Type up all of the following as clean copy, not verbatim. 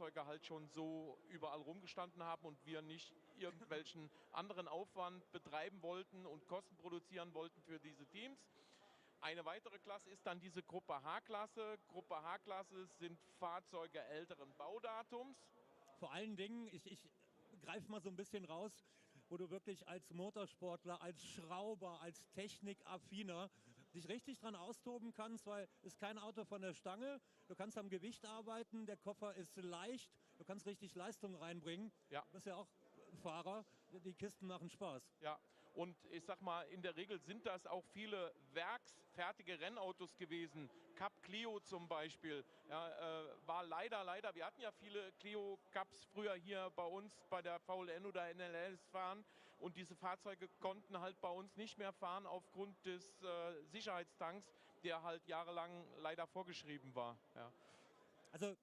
Fahrzeuge halt schon so überall rumgestanden haben und wir nicht irgendwelchen anderen Aufwand betreiben wollten und Kosten produzieren wollten für diese Teams. Eine weitere Klasse ist dann diese Gruppe H-Klasse. Gruppe H-Klasse sind Fahrzeuge älteren Baudatums. Vor allen Dingen, ich greife mal so ein bisschen raus, wo du wirklich als Motorsportler, als Schrauber, als Technikaffiner dich richtig dran austoben kannst, weil es ist kein Auto von der Stange. Du kannst am Gewicht arbeiten, der Koffer ist leicht, du kannst richtig Leistung reinbringen. Ja. Du bist ja auch Fahrer, die Kisten machen Spaß. Ja, und ich sag mal, in der Regel sind das auch viele werksfertige Rennautos gewesen. Cup Clio zum Beispiel, ja, war leider, wir hatten ja viele Clio Cups früher hier bei uns bei der VLN oder NLS fahren und diese Fahrzeuge konnten halt bei uns nicht mehr fahren aufgrund des Sicherheitstanks, der halt jahrelang leider vorgeschrieben war. Ja. Also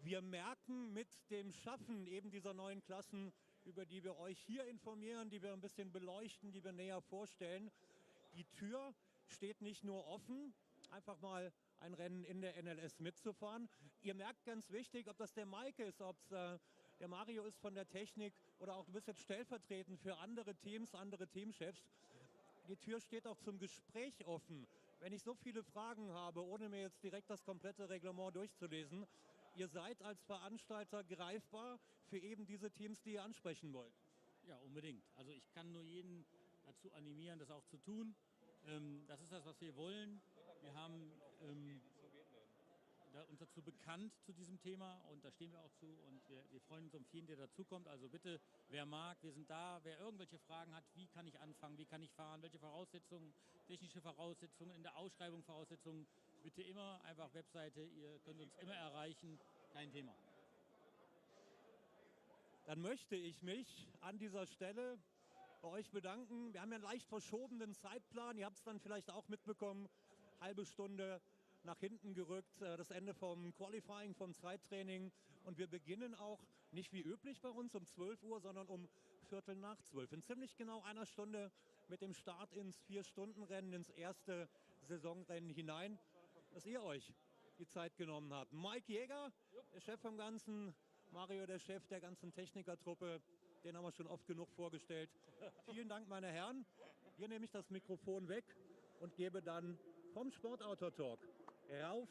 wir merken mit dem Schaffen eben dieser neuen Klassen, über die wir euch hier informieren, die wir ein bisschen beleuchten, die wir näher vorstellen. Die Tür steht nicht nur offen, einfach mal ein Rennen in der NLS mitzufahren. Ihr merkt ganz wichtig, ob das der Maike ist, ob es der Mario ist von der Technik oder auch du bist jetzt stellvertretend für andere Teams, andere Teamchefs. Die Tür steht auch zum Gespräch offen. Wenn ich so viele Fragen habe, ohne mir jetzt direkt das komplette Reglement durchzulesen, ihr seid als Veranstalter greifbar für eben diese Teams, die ihr ansprechen wollt. Ja, unbedingt. Also ich kann nur jeden dazu animieren, das auch zu tun. Das ist das, was wir wollen. Wir haben uns dazu bekannt zu diesem Thema und da stehen wir auch zu und wir freuen uns um jeden, der dazukommt. Also bitte, wer mag, wir sind da. Wer irgendwelche Fragen hat, wie kann ich anfangen, wie kann ich fahren, welche Voraussetzungen, technische Voraussetzungen, in der Ausschreibung Voraussetzungen, bitte immer einfach Webseite, ihr könnt uns immer erreichen, kein Thema. Dann möchte ich mich an dieser Stelle bei euch bedanken. Wir haben ja einen leicht verschobenen Zeitplan, ihr habt es dann vielleicht auch mitbekommen, halbe Stunde nach hinten gerückt, das Ende vom Qualifying, vom Zeittraining. Und wir beginnen auch nicht wie üblich bei uns um 12 Uhr, sondern um 11:45. In ziemlich genau einer Stunde mit dem Start ins 4-Stunden-Rennen, ins erste Saisonrennen hinein, dass ihr euch die Zeit genommen habt. Mike Jäger, der Chef vom Ganzen, Mario, der Chef der ganzen Technikertruppe, den haben wir schon oft genug vorgestellt. Vielen Dank, meine Herren. Hier nehme ich das Mikrofon weg und gebe dann vom Sportauto-Talk rauf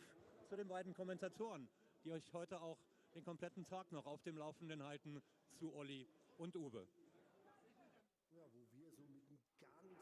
zu den beiden Kommentatoren, die euch heute auch den kompletten Tag noch auf dem Laufenden halten, zu Olli und Uwe. Ja, wo wir so mit einem ganz kleinen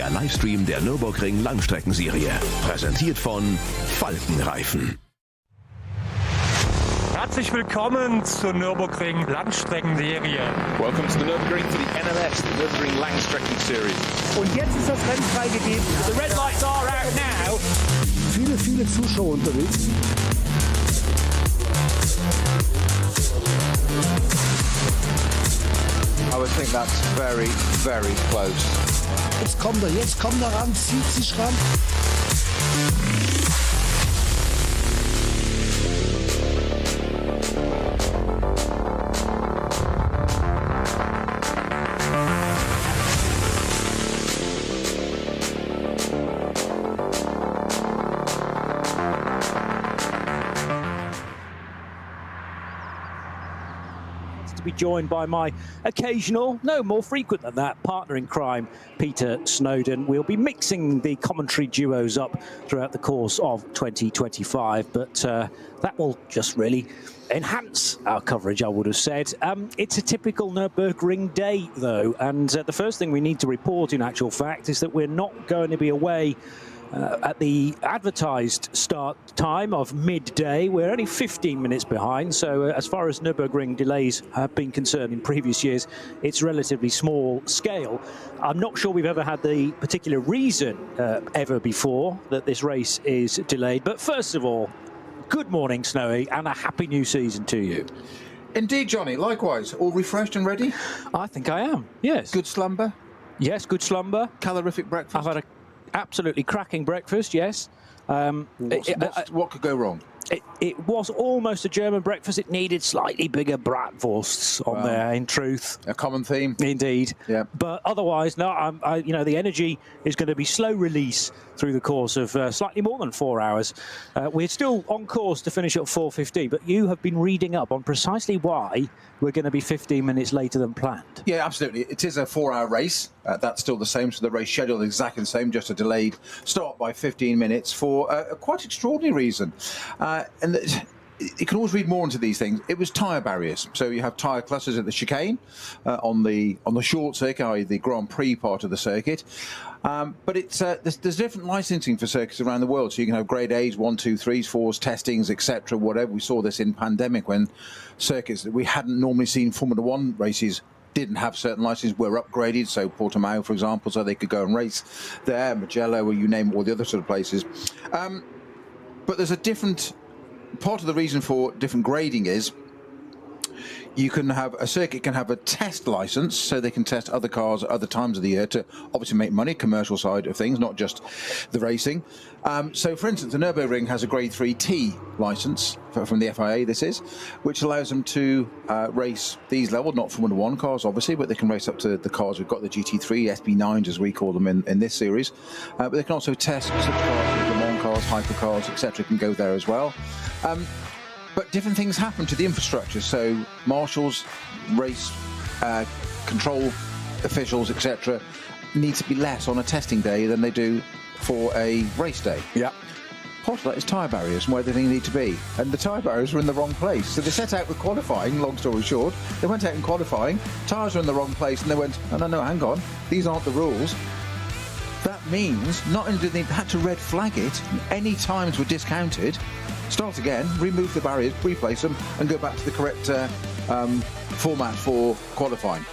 der Livestream der Nürburgring Langstreckenserie. Präsentiert von Falkenreifen. Herzlich willkommen zur Nürburgring Langstreckenserie. Welcome to the Nürburgring for the NLS, the Nürburgring Langstrecken Series. Und jetzt ist das Rennen freigegeben. The red lights are out now. Viele Zuschauer unterwegs. I would think that's very, very close. Jetzt kommt er ran, zieht sich ran. Be joined by my occasional, no more frequent than that, partner in crime, Peter Snowden. We'll be mixing the commentary duos up throughout the course of 2025, but that will just really enhance our coverage, I would have said. It's a typical Nürburgring day, though, and the first thing we need to report, in actual fact, is that we're not going to be away at the advertised start time of midday. We're only 15 minutes behind, so as far as Nürburgring delays have been concerned in previous years, it's relatively small scale. I'm not sure we've ever had the particular reason ever before that this race is delayed. But first of all, good morning, Snowy, and a happy new season to you. Indeed, Johnny. Likewise. All refreshed and ready? I think I am, yes. Good slumber? Yes, good slumber. Calorific breakfast? I've had a absolutely cracking breakfast, yes. What could go wrong? It was almost a German breakfast. It needed slightly bigger bratwursts on there, in truth. A common theme. Indeed. Yeah. But otherwise, no, you know, the energy is going to be slow release through the course of slightly more than 4 hours. We're still on course to finish at 4:15, but you have been reading up on precisely why we're going to be 15 minutes later than planned. Yeah, absolutely. It is a 4-hour race. That's still the same, so the race schedule is exactly the same, just a delayed start by 15 minutes for a quite extraordinary reason. And you can always read more into these things. It was tyre barriers. So you have tyre clusters at the chicane on the short circuit, i.e. the Grand Prix part of the circuit. But it's there's different licensing for circuits around the world. So you can have grade A's, 1, 2, 3s, 4s, testings, etc. Whatever. We saw this in pandemic when circuits that we hadn't normally seen Formula One races didn't have certain licenses, were upgraded. So Portimao, for example, so they could go and race there. Mugello, or you name all the other sort of places. But there's a different part of the reason for different grading is you can have a circuit can have a test license, so they can test other cars at other times of the year to obviously make money, commercial side of things, not just the racing. So, for instance, the Nürburgring has a Grade 3T license from the FIA. This is, which allows them to race these levels, not Formula One cars, obviously, but they can race up to the cars. We've got the GT3, SB9s, as we call them in this series, but they can also test such cars as Le Mans cars, hypercars, etc. Can go there as well. But different things happen to the infrastructure. So marshals, race control officials, etc., need to be less on a testing day than they do for a race day. Yeah. Part of that is tyre barriers and where they need to be. And the tyre barriers were in the wrong place. So they set out with qualifying, long story short. They went out in qualifying, tyres were in the wrong place, and they went, oh, no, hang on, these aren't the rules. That means not only did they had to red flag it, any times were discounted, start again, remove the barriers, replace them, and go back to the correct format for qualifying.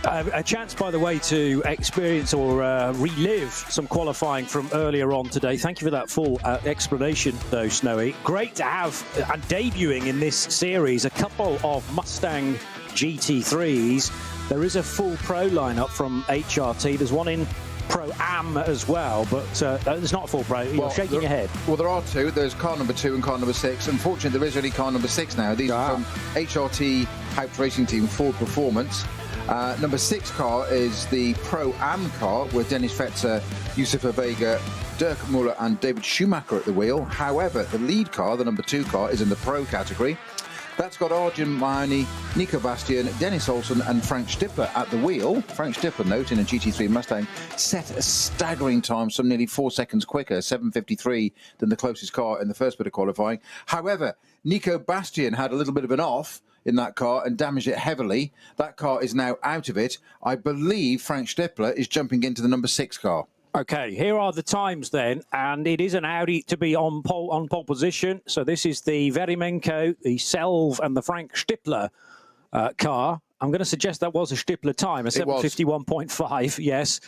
A chance, by the way, to experience or relive some qualifying from earlier on today. Thank you for that full explanation, though, Snowy. Great to have, and debuting in this series, a couple of Mustang GT3s. There is a full pro lineup from HRT. There's one in Pro-Am as well, but there's not a full pro. You're shaking your head. Well, there are two. There's car number 2 and car number 6. Unfortunately, there is only car number 6 now. These are from HRT Haupt Racing Team Ford Performance. Number 6 car is the Pro-Am car with Dennis Fetzer, Yusufa Vega, Dirk Muller and David Schumacher at the wheel. However, the lead car, the number 2 car, is in the Pro category. That's got Arjun Mahoney, Nico Bastian, Dennis Olsen and Frank Stipper at the wheel. Frank Stipper, note, in a GT3 Mustang, set a staggering time, some nearly 4 seconds quicker, 7:53 than the closest car in the first bit of qualifying. However, Nico Bastian had a little bit of an off. in that car and damaged it heavily. That car is now out of it. I believe Frank Stippler is jumping into the number 6 car. Okay, here are the times then, and it is an Audi to be on pole position. So this is the Verimenko, the Selv, and the Frank Stippler car. I'm going to suggest that was a Stippler time, a 7:51.5, yes.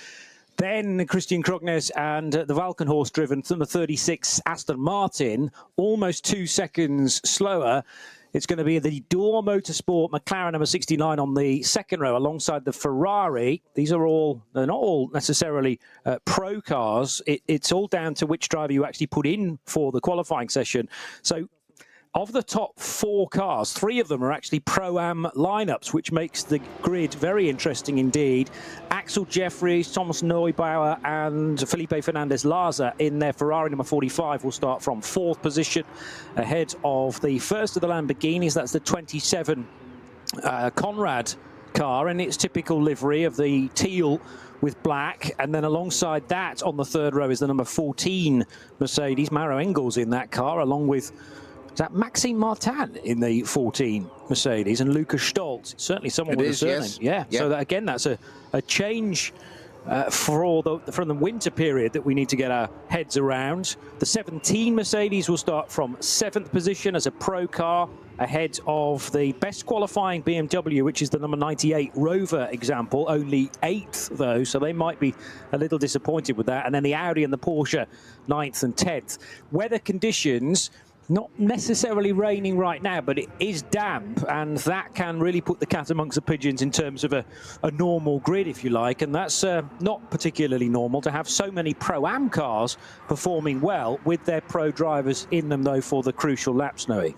Then Christian Krognes and the Valkenhorst-driven number 36 Aston Martin, almost 2 seconds slower. It's going to be the Door Motorsport McLaren number 69 on the second row alongside the Ferrari. These are all, they're not all necessarily pro cars. It's all down to which driver you actually put in for the qualifying session. So of the top 4 cars, 3 of them are actually Pro-Am lineups, which makes the grid very interesting indeed. Axel Jeffries, Thomas Neubauer and Felipe Fernandez-Laza in their Ferrari number 45 will start from 4th position ahead of the first of the Lamborghinis. That's the 27 Conrad car in its typical livery of the teal with black, and then alongside that on the 3rd row is the number 14 Mercedes. Maro Engels in that car, along with Maxime Martin in the 14 Mercedes, and Lucas Stoltz. Certainly someone with a surname. Yes. Yeah. So that, again, that's a change from the winter period that we need to get our heads around. The 17 Mercedes will start from 7th position as a pro car ahead of the best qualifying BMW, which is the number 98 Rover example, only 8th though, so they might be a little disappointed with that. And then the Audi and the Porsche 9th and 10th. Weather conditions, not necessarily raining right now, but it is damp, and that can really put the cat amongst the pigeons in terms of a normal grid, if you like, and that's not particularly normal to have so many Pro-Am cars performing well with their pro drivers in them, though, for the crucial lap, Snowy.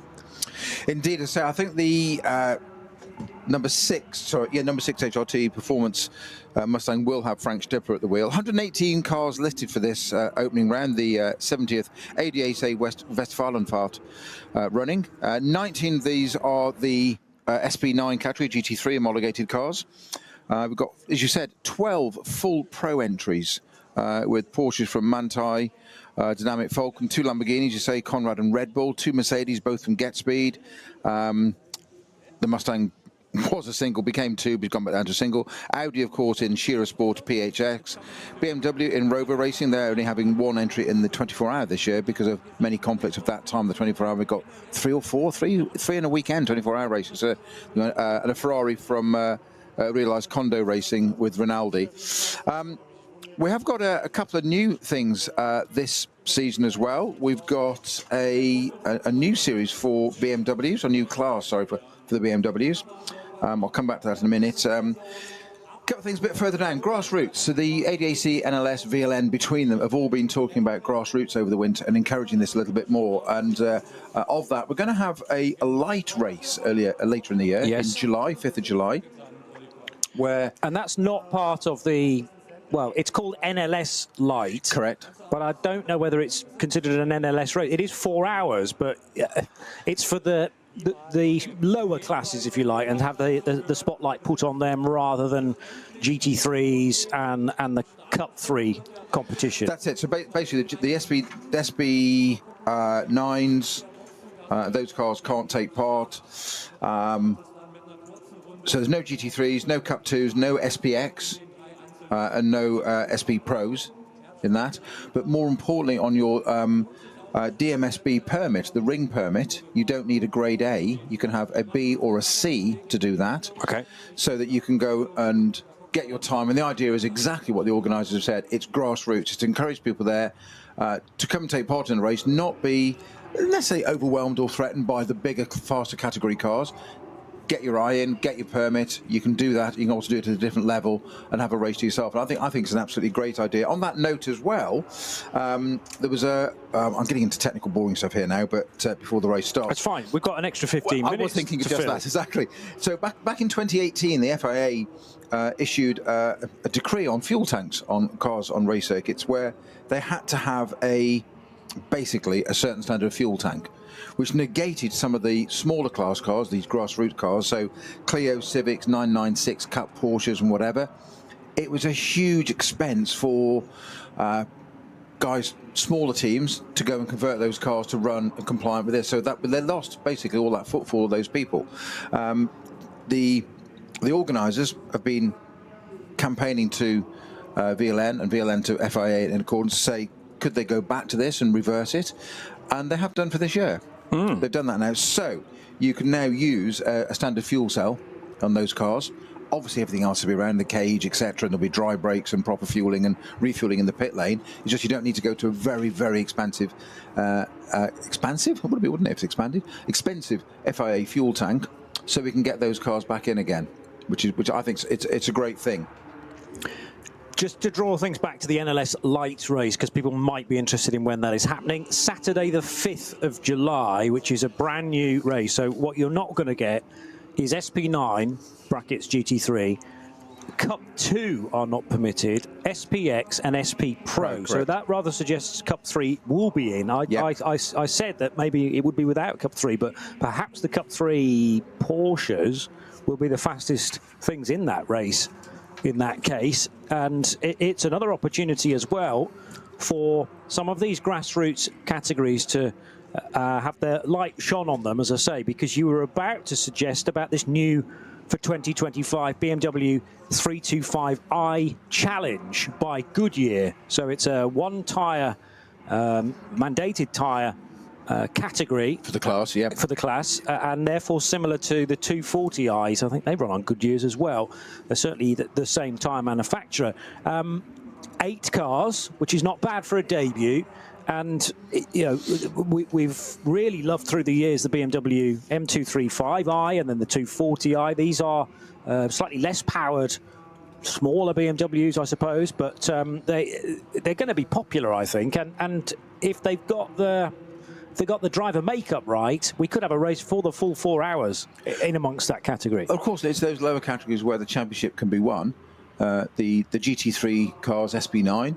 Indeed, so I think the number 6 HRT Performance Mustang will have Frank Stippler at the wheel. 118 cars listed for this opening round, the 70th ADAC Westfalenfahrt running. 19 of these are the SP9 category GT3 homologated cars. We've got, as you said, 12 full pro entries with Porsches from Manthey, Dynamic Falcon, 2 Lamborghinis, you say, Conrad and Red Bull, 2 Mercedes, both from GetSpeed. The Mustang was a single, became 2, but gone back down to a single. Audi, of course, in Shearer Sport PHX. BMW in Rover Racing, they're only having 1 entry in the 24-hour this year because of many conflicts of that time. The 24-hour, we've got 3 or 4, 3 in a weekend, 24-hour races. And a Ferrari from Realised Condo Racing with Rinaldi. We have got a couple of new things this season as well. We've got a new series for BMWs, a new class, sorry, for the BMWs. I'll come back to that in a minute. A couple of things a bit further down. Grassroots. So the ADAC, NLS, VLN, between them have all been talking about grassroots over the winter and encouraging this a little bit more. And of that, we're going to have a light race later in the year, in July, 5th of July. And that's not part of the... Well, it's called NLS Light. Correct. But I don't know whether it's considered an NLS race. It is 4 hours, but it's for the lower classes, if you like, and have the spotlight put on them rather than GT3s and the Cup 3 competition. That's it. So basically, the SB9s, those cars can't take part. So there's no GT3s, no Cup 2s, no SPX. And no SP Pros in that. But more importantly, on your DMSB permit, the ring permit, you don't need a grade A. You can have a B or a C to do that. Okay. So that you can go and get your time. And the idea is exactly what the organisers have said. It's grassroots. It's to encourage people there to come and take part in a race, not be, let's say, overwhelmed or threatened by the bigger, faster category cars. Get your eye in, get your permit. You can do that. You can also do it at a different level and have a race to yourself. And I think it's an absolutely great idea. On that note as well, there was I'm getting into technical boring stuff here now, but before the race starts, that's fine. We've got an extra 15 minutes. I was thinking of just that, exactly. So back in 2018, the FIA issued a decree on fuel tanks on cars on race circuits, where they had to have basically a certain standard of fuel tank, which negated some of the smaller class cars, these grassroots cars, so Clio, Civics, 996 Cup, Porsches and whatever. It was a huge expense for guys, smaller teams, to go and convert those cars to run and compliant with this. So that they lost basically all that footfall of those people. The organisers have been campaigning to VLN and VLN to FIA in accordance to say, could they go back to this and reverse it? And they have done for this year. They've done that now. So you can now use a standard fuel cell on those cars. Obviously, everything else will be around the cage, etc. And there'll be dry brakes and proper fueling and refueling in the pit lane. It's just you don't need to go to a very, very expensive, expansive? It would be, wouldn't it, if it's expanded? Expensive FIA fuel tank, so we can get those cars back in again, which I think it's a great thing. Just to draw things back to the NLS Light race, because people might be interested in when that is happening. Saturday the 5th of July, which is a brand new race. So what you're not going to get is SP9, brackets GT3, Cup 2 are not permitted, SPX and SP Pro. Right, so that rather suggests Cup 3 will be in. I said that maybe it would be without Cup 3, but perhaps the Cup 3 Porsches will be the fastest things in that race in that case. And it's another opportunity as well for some of these grassroots categories to have their light shone on them, as I say, because you were about to suggest about this new, for 2025, BMW 325i Challenge by Goodyear. So it's a one tyre, mandated tyre category. For the class, yeah. For the class, and therefore similar to the 240i's. I think they run on Goodyear's as well. They're certainly the same tyre manufacturer. 8 cars, which is not bad for a debut. And, you know, we've really loved through the years the BMW M235i and then the 240i. These are slightly less powered, smaller BMWs, I suppose, but they're going to be popular, I think. And if they've got the driver makeup right, we could have a race for the full 4 hours in amongst that category. Of course, it's those lower categories where the championship can be won. The GT3 cars, SB9,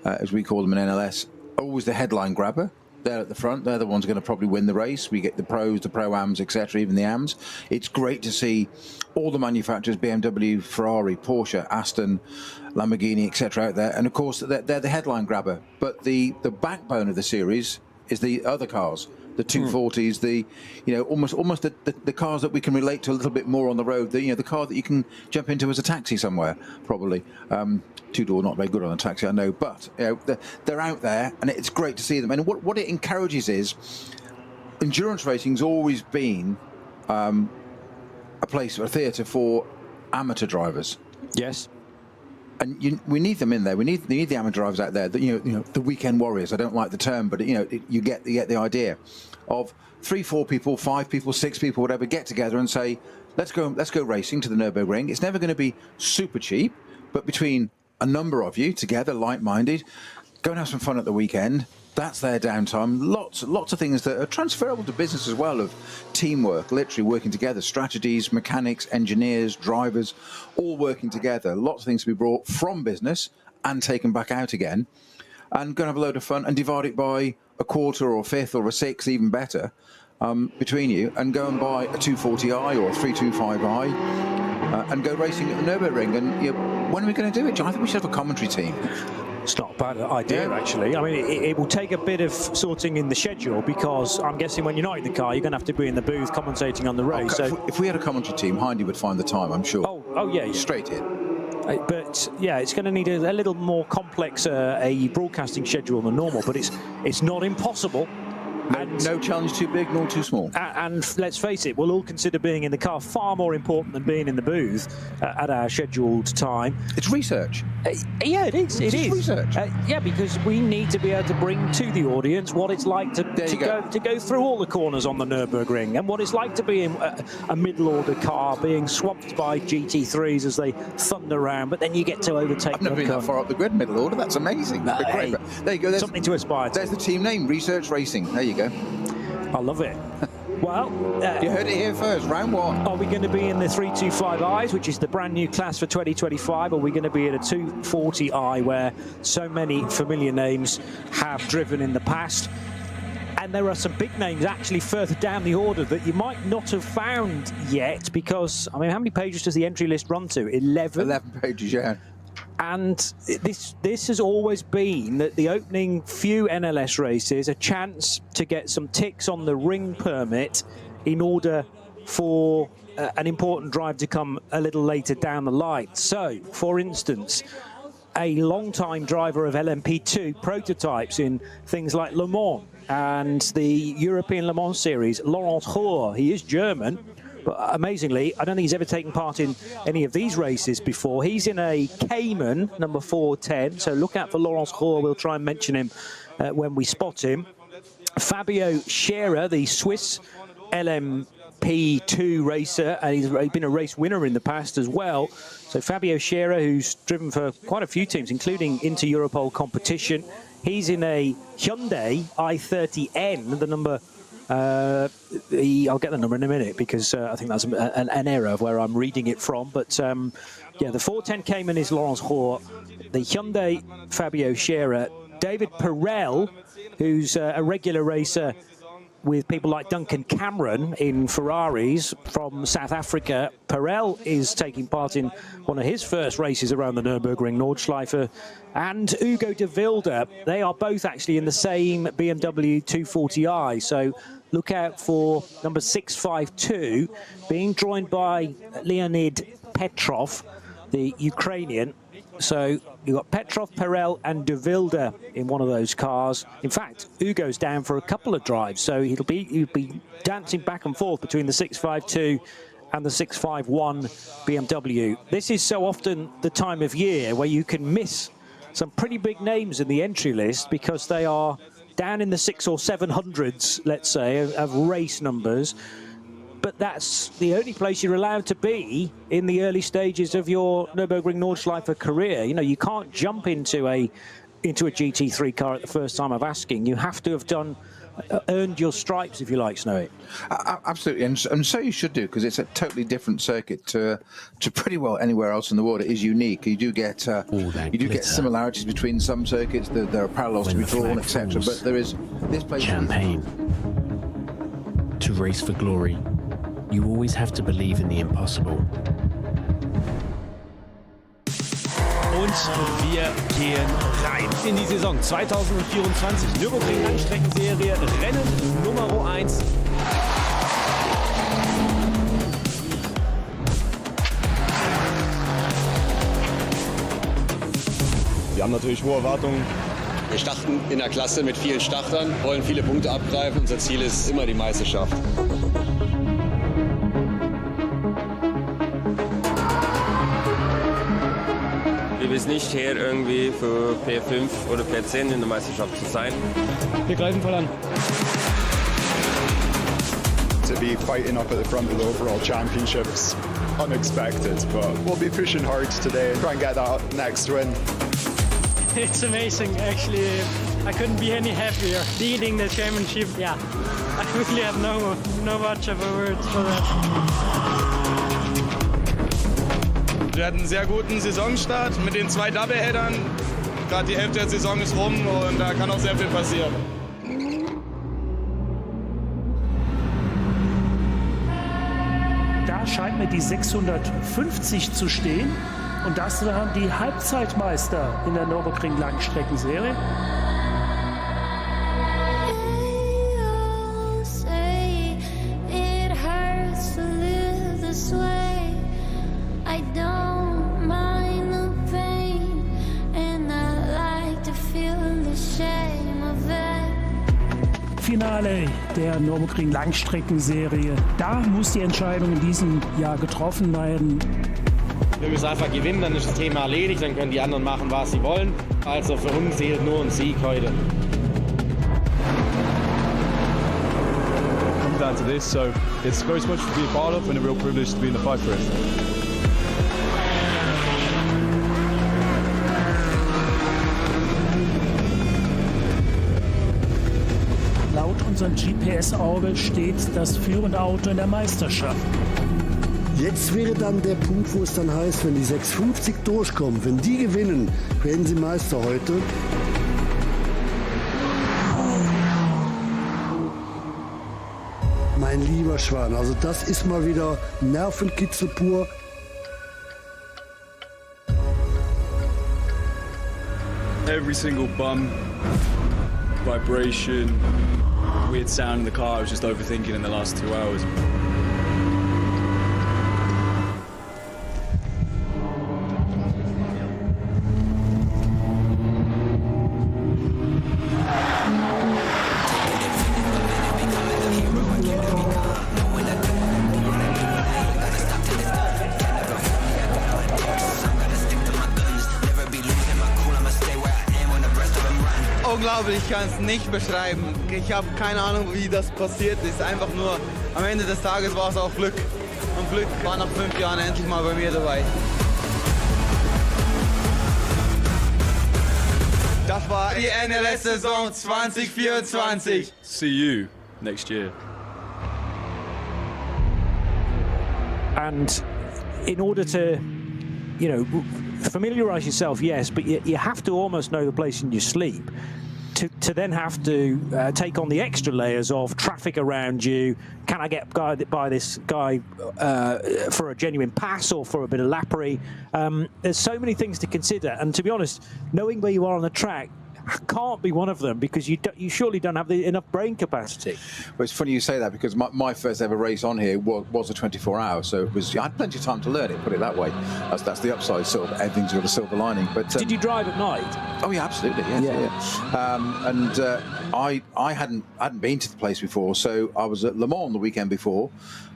as we call them in NLS, always the headline grabber. They're at the front. They're the ones going to probably win the race. We get the pros, the pro-ams, etc., even the AMs. It's great to see all the manufacturers, BMW, Ferrari, Porsche, Aston, Lamborghini, etc., out there. And of course, they're the headline grabber. But the backbone of the series is the other cars, the 240s, the, you know, almost the cars that we can relate to a little bit more on the road. The, you know, the car that you can jump into as a taxi somewhere, probably. Two-door, not very good on a taxi, I know, but you know, they're out there, and it's great to see them. And what it encourages is, endurance racing's always been a place, a theatre for amateur drivers. Yes. And we need them in there. We need the amateur drivers out there. You know, the weekend warriors. I don't like the term, but you know, you get the idea of 3, 4 people, 5 people, 6 people, whatever, get together and say, let's go racing to the Nürburgring. It's never going to be super cheap, but between a number of you together, like-minded, go and have some fun at the weekend. That's their downtime. Lots of things that are transferable to business as well, of teamwork, literally working together, strategies, mechanics, engineers, drivers, all working together. Lots of things to be brought from business and taken back out again, and go and have a load of fun and divide it by a quarter or a fifth or a sixth, even better, between you, and go and buy a 240i or a 325i and go racing at the Nürburgring. And you know, when are we going to do it, John? I think we should have a commentary team. It's not a bad idea, actually. I mean, it will take a bit of sorting in the schedule, because I'm guessing when you're not in the car, you're going to have to be in the booth commentating on the race. Okay. So if we had a commentary team, Hindy would find the time, I'm sure. Oh yeah. Straight in. But yeah, it's going to need a little more complex a broadcasting schedule than normal, but it's not impossible. No challenge too big nor too small. And let's face it, we'll all consider being in the car far more important than being in the booth at our scheduled time. It's research. Yeah, it is. It is research. Yeah, because we need to be able to bring to the audience what it's like to go through all the corners on the Nürburgring, and what it's like to be in a middle-order car being swamped by GT3s as they thunder around, but then you get to overtake. I've never been that far up the grid, middle order. That's amazing. Hey, there you go. There's something to aspire to. There's the team name, Research Racing. There you go. I love it. Well, you heard it here first, round 1. Are we going to be in the 325i's, which is the brand new class for 2025? Or are we going to be at a 240i, where so many familiar names have driven in the past? And there are some big names actually further down the order that you might not have found yet, because, I mean, how many pages does the entry list run to? 11? 11 pages, yeah. And this has always been that the opening few NLS races, a chance to get some ticks on the ring permit in order for an important drive to come a little later down the line. So, for instance, a long-time driver of LMP2 prototypes in things like Le Mans and the European Le Mans Series, Laurent Hoare, he is German, but amazingly, I don't think he's ever taken part in any of these races before. He's in a Cayman, number 410, so look out for Laurent Hoare. We'll try and mention him when we spot him. Fabio Scherer, the Swiss LMP2 racer, and he's been a race winner in the past as well. So Fabio Scherer, who's driven for quite a few teams, including Inter-Europol competition. He's in a Hyundai i30N, the number... I'll get the number in a minute because I think that's an error of where I'm reading it from. But yeah, the 410 Cayman is Laurent Hoare, the Hyundai Fabio Scherer, David Perel, who's a regular racer with people like Duncan Cameron in Ferraris from South Africa. Perel is taking part in one of his first races around the Nürburgring Nordschleife. And Ugo de Wilde, they are both actually in the same BMW 240i. So look out for number 652 being joined by Leonid Petrov, the Ukrainian. So you've got Petrov, Perel and de Wilde in one of those cars. In fact, Ugo's down for a couple of drives, so he'll be dancing back and forth between the 652 and the 651 BMW. This is so often the time of year where you can miss some pretty big names in the entry list because they are down in the 600s or 700s, let's say, of race numbers. But that's the only place you're allowed to be in the early stages of your Nürburgring Nordschleife career. You know, you can't jump into a GT3 car at the first time of asking. You have to have earned your stripes, if you like, Snowy. Absolutely, and so you should do, because it's a totally different circuit to pretty well anywhere else in the world. It is unique. You do get similarities between some circuits. There are parallels to be drawn, etc. But there is this place. Champagne. To race for glory, you always have to believe in the impossible. Und wir gehen rein in die Saison 2024. Nürburgring Langstreckenserie, Rennen Nummer 1. Wir haben natürlich hohe Erwartungen. Wir starten in der Klasse mit vielen Startern, wollen viele Punkte abgreifen. Unser Ziel ist immer die Meisterschaft. Wir sind nicht hier irgendwie für P5 oder P10 in der Meisterschaft zu sein. Wir greifen voll an. To be fighting up at the front of the overall championships, unexpected, but we'll be pushing hard today, try and get that next win. It's amazing, actually. I couldn't be any happier. Leading the championship, yeah. I really have no much of a word for that. Wir hatten einen sehr guten Saisonstart mit den 2 Doubleheadern. Gerade die Hälfte der Saison ist rum und da kann auch sehr viel passieren. Da scheint mir die 650 zu stehen. Und das waren die Halbzeitmeister in der Nürburgring Langstreckenserie. Finale der Nürburgring Langstreckenserie. Da muss die Entscheidung in diesem Jahr getroffen werden. Wir müssen einfach gewinnen, dann ist das Thema erledigt, dann können die anderen machen, was sie wollen. Also für uns zählt nur ein Sieg heute. Come down to this, so it's very much to be a part of and a real privilege to be in the fight for it. Laut unserem GPS-Auge steht das führende Auto in der Meisterschaft. Jetzt wäre dann der Punkt, wo es dann heißt, wenn die 650 durchkommen, wenn die gewinnen, werden sie Meister heute. Mein lieber Schwan, also das ist mal wieder Nervenkitzel pur. every single bump, vibration, weird sound in the car. I was just overthinking in the last 2 hours. Unglaublich, ich kann es nicht beschreiben. Ich habe keine Ahnung, wie das passiert ist. Einfach nur, am Ende des Tages war es auch Glück. Und Glück war nach 5 Jahren endlich mal bei mir dabei. Das war die NLS-Saison 2024. See you next year. And in order to, you know, familiarize yourself, yes, but you have to almost know the place in your sleep to then have to take on the extra layers of traffic around you. Can I get by this guy for a genuine pass or for a bit of lappery? There's so many things to consider, and to be honest, knowing where you are on the track can't be one of them, because you surely don't have enough brain capacity. Well, it's funny you say that, because my first ever race on here was a 24-hour, so I had plenty of time to learn it, put it that way. That's the upside, sort of. Everything's got a silver lining. But did you drive at night? Oh yeah, absolutely. Yeah. I hadn't been to the place before, so I was at Le Mans the weekend before,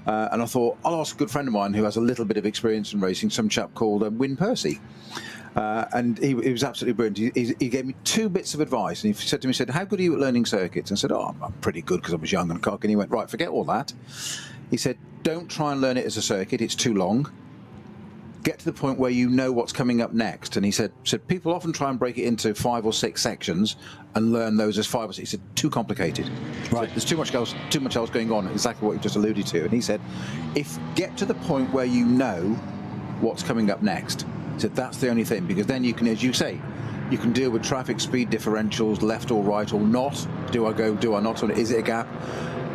and I thought I'll ask a good friend of mine who has a little bit of experience in racing, some chap called Wyn Percy. And he was absolutely brilliant. He gave me 2 bits of advice, and he said to me, how good are you at learning circuits? And I said, oh, I'm pretty good because I was young and cocky. And he went, right, forget all that. He said, don't try and learn it as a circuit. It's too long. Get to the point where you know what's coming up next. And he said people often try and break it into 5 or 6 sections and learn those as 5 or 6. He said, too complicated. Right. There's too much else going on, exactly what you just alluded to. And he said, get to the point where you know what's coming up next. So that's the only thing, because then you can, as you say, you can deal with traffic, speed differentials, left or right or not. Do I go, do I not? Is it a gap?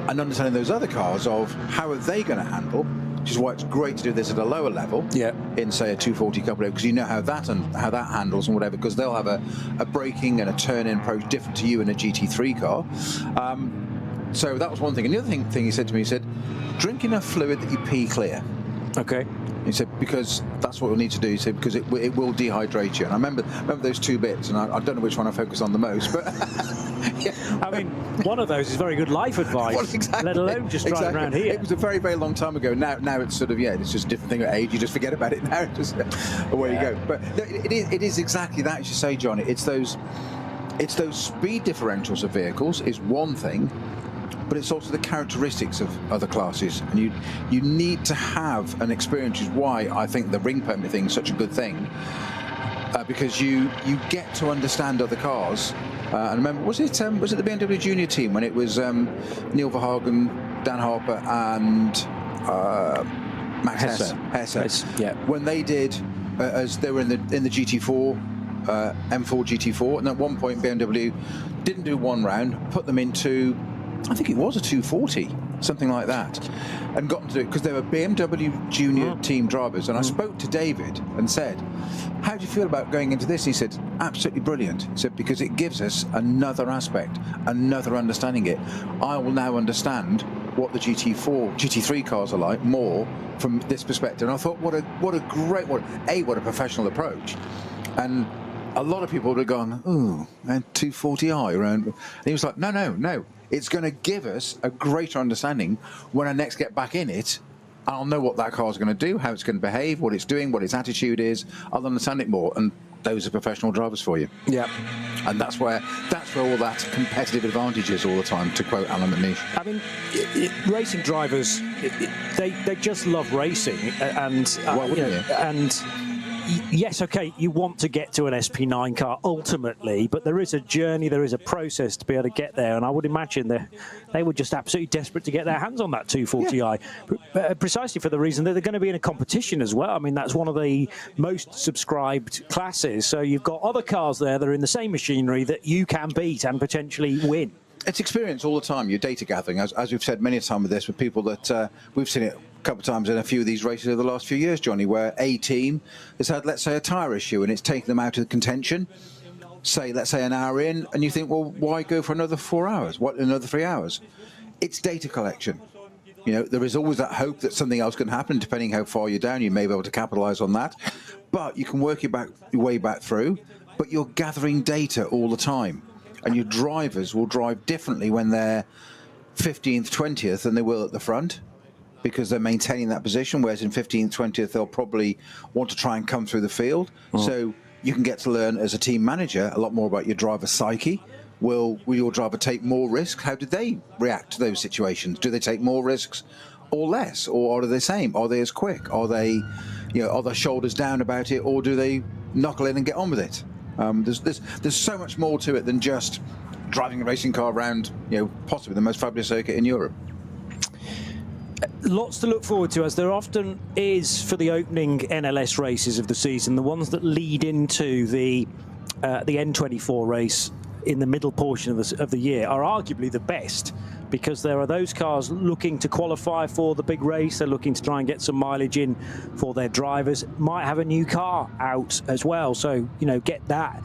And understanding those other cars of how are they going to handle, which is why it's great to do this at a lower level, in say a 240 couple, because you know how that handles and whatever, because they'll have a braking and a turn-in approach different to you in a GT3 car. So that was one thing. And the other thing he said to me, he said, drink enough fluid that you pee clear. Okay. He said, because that's what we'll need to do. He said, because it will dehydrate you. And I remember those 2 bits, and I don't know which one I focus on the most, but yeah. I mean, one of those is very good life advice, well, exactly, let alone just driving around here. It was a very, very long time ago. Now it's sort of, it's just a different thing at age. You just forget about it now. Just away you go. But it is exactly that, as you say, John. It's those speed differentials of vehicles is one thing, but it's also the characteristics of other classes, and you need to have an experience, which is why I think the ring permit thing is such a good thing, because you get to understand other cars. And remember, was it the BMW Junior team when it was Neil Verhagen, Dan Harper, and Max Hesse? Yeah. When they did, as they were in the GT4, M4 GT4, and at one point BMW didn't do 1 round, put them into, I think it was a 240, something like that, and got them to do it because they were BMW Junior team drivers. And I spoke to David and said, how do you feel about going into this? He said, absolutely brilliant. He said, because it gives us another aspect, another understanding it. I will now understand what the GT3 cars are like more from this perspective. And I thought, what a professional approach. And a lot of people would have gone, ooh, and 240i around. And he was like, no. It's going to give us a greater understanding when I next get back in it. I'll know what that car is going to do, how it's going to behave, what it's doing, what its attitude is. I'll understand it more. And those are professional drivers for you. Yeah. And that's where all that competitive advantage is all the time, to quote Alan McNeish. I mean, racing drivers, they just love racing. And, and yes, okay, you want to get to an SP9 car ultimately, but there is a journey, there is a process to be able to get there, and I would imagine they were just absolutely desperate to get their hands on that 240i, precisely for the reason that they're going to be in a competition as well. I mean, that's one of the most subscribed classes, so you've got other cars there that are in the same machinery that you can beat and potentially win. It's experience all the time, your data gathering, as we've said many a time with this, with people that we've seen it a couple of times in a few of these races over the last few years, Johnny, where a team has had, let's say, a tyre issue and it's taken them out of the contention. let's say an hour in, and you think, well, why go for another 4 hours? What, another 3 hours? It's data collection. You know, there is always that hope that something else can happen. Depending how far you're down, you may be able to capitalize on that. But you can work your way back through, but you're gathering data all the time. And your drivers will drive differently when they're 15th, 20th than they will at the front, because they're maintaining that position, whereas in 15th, 20th, they'll probably want to try and come through the field. So you can get to learn as a team manager a lot more about your driver's psyche. Will your driver take more risks? How did they react to those situations? Do they take more risks or less? Or are they the same? Are they as quick? Are they, you know, are their shoulders down about it, or do they knuckle in and get on with it? There's so much more to it than just driving a racing car around, you know, possibly the most fabulous circuit in Europe. Lots to look forward to, as there often is for the opening NLS races of the season. The ones that lead into the N24 race in the middle portion of the year are arguably the best, because there are those cars looking to qualify for the big race. They're looking to try and get some mileage in for their drivers. Might have a new car out as well, so you know, get that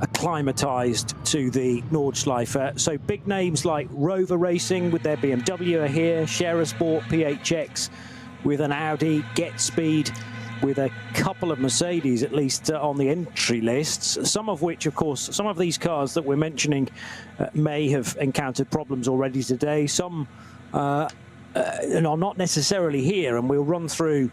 acclimatized to the Nordschleife. So big names like Rover Racing with their BMW are here, Scherer Sport, PHX with an Audi, Get Speed with a couple of Mercedes, at least on the entry lists, some of which, of course, some of these cars that we're mentioning may have encountered problems already today. Some are not necessarily here, and we'll run through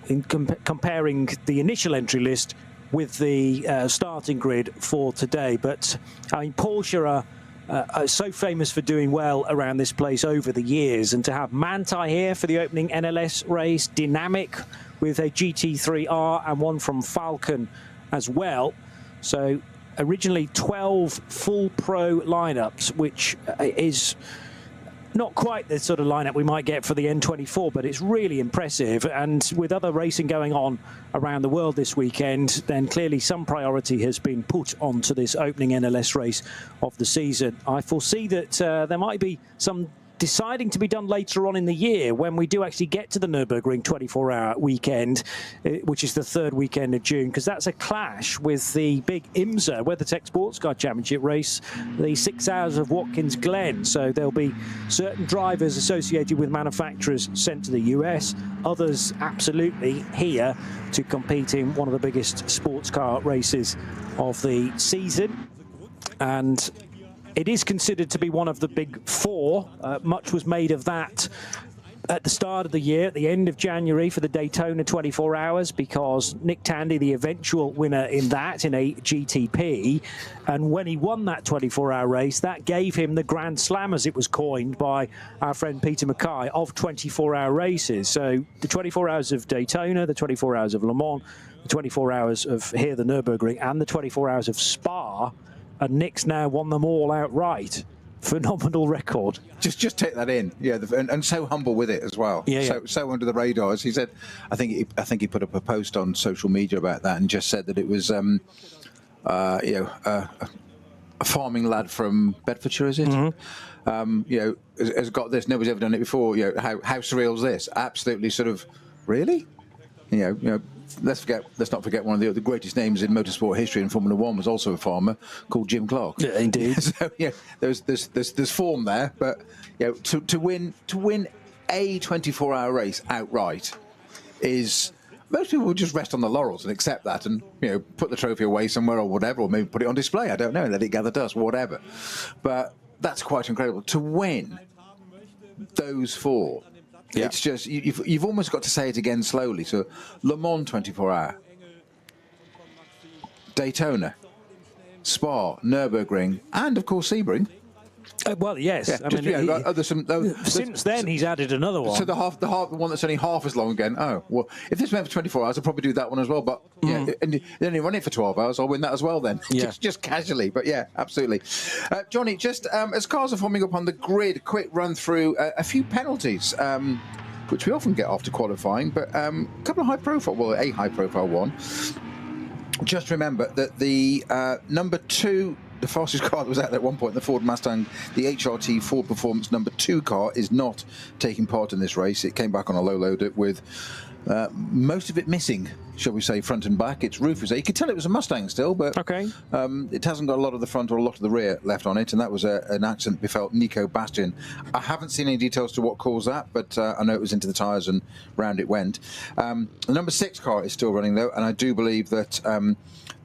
in comparing the initial entry list with the starting grid for today. But I mean, Porsche are so famous for doing well around this place over the years, and to have Manthey here for the opening NLS race, Dynamic with a GT3R and one from Falcon as well. So originally 12 full pro lineups, which is not quite the sort of lineup we might get for the N24, but it's really impressive. And with other racing going on around the world this weekend, then clearly some priority has been put onto this opening NLS race of the season. I foresee that there might be some deciding to be done later on in the year when we do actually get to the Nürburgring 24-hour weekend, which is the third weekend of June, because that's a clash with the big IMSA WeatherTech Sports Car Championship race, the 6 hours of Watkins Glen. So there'll be certain drivers associated with manufacturers sent to the US, others absolutely here to compete in one of the biggest sports car races of the season. And it is considered to be one of the big four. Much was made of that at the start of the year, at the end of January, for the Daytona 24 hours, because Nick Tandy, the eventual winner in that, in a GTP, and when he won that 24-hour race, that gave him the Grand Slam, as it was coined by our friend Peter Mackay, of 24-hour races. So the 24 hours of Daytona, the 24 hours of Le Mans, the 24 hours of here, the Nürburgring, and the 24 hours of Spa, and Nick's now won them all outright. Phenomenal record. Just take that in, yeah, and so humble with it as well. Yeah, so under the radar. As he said, I think he put up a post on social media about that and just said that it was, you know, a farming lad from Bedfordshire, is it? Mm-hmm. You know, has got this. Nobody's ever done it before. You know, how surreal is this? Absolutely, sort of, really? You know. Let's not forget one of the greatest names in motorsport history in Formula One was also a farmer called Jim Clark. Yeah, indeed. So yeah, there's form there, but you know, to win a 24-hour race outright is, most people would just rest on the laurels and accept that, and you know, put the trophy away somewhere or whatever, or maybe put it on display. I don't know, let it gather dust, whatever. But that's quite incredible to win those four. Yeah. It's just, you've almost got to say it again slowly. So, Le Mans 24-hour, Daytona, Spa, Nürburgring, and of course Sebring. Well, yes. Yeah, I mean, since then, he's added another one. So the one that's only half as long again. Oh, well, if this went for 24 hours, I'll probably do that one as well. But yeah, and you only run it for 12 hours, I'll win that as well then. Yeah. just casually. But yeah, absolutely. Johnny, just as cars are forming up on the grid, quick run through a few penalties, which we often get after qualifying, but a couple of high-profile, well, a high-profile one. Just remember that the number 2, the fastest car that was out there at one point, the Ford Mustang, the HRT Ford Performance number 2 car, is not taking part in this race. It came back on a low load with most of it missing, shall we say, front and back. Its roof is there. You could tell it was a Mustang still, but it hasn't got a lot of the front or a lot of the rear left on it, and that was an accident befell Nico Bastian. I haven't seen any details to what caused that, but I know it was into the tyres and round it went. The number 6 car is still running, though, and I do believe that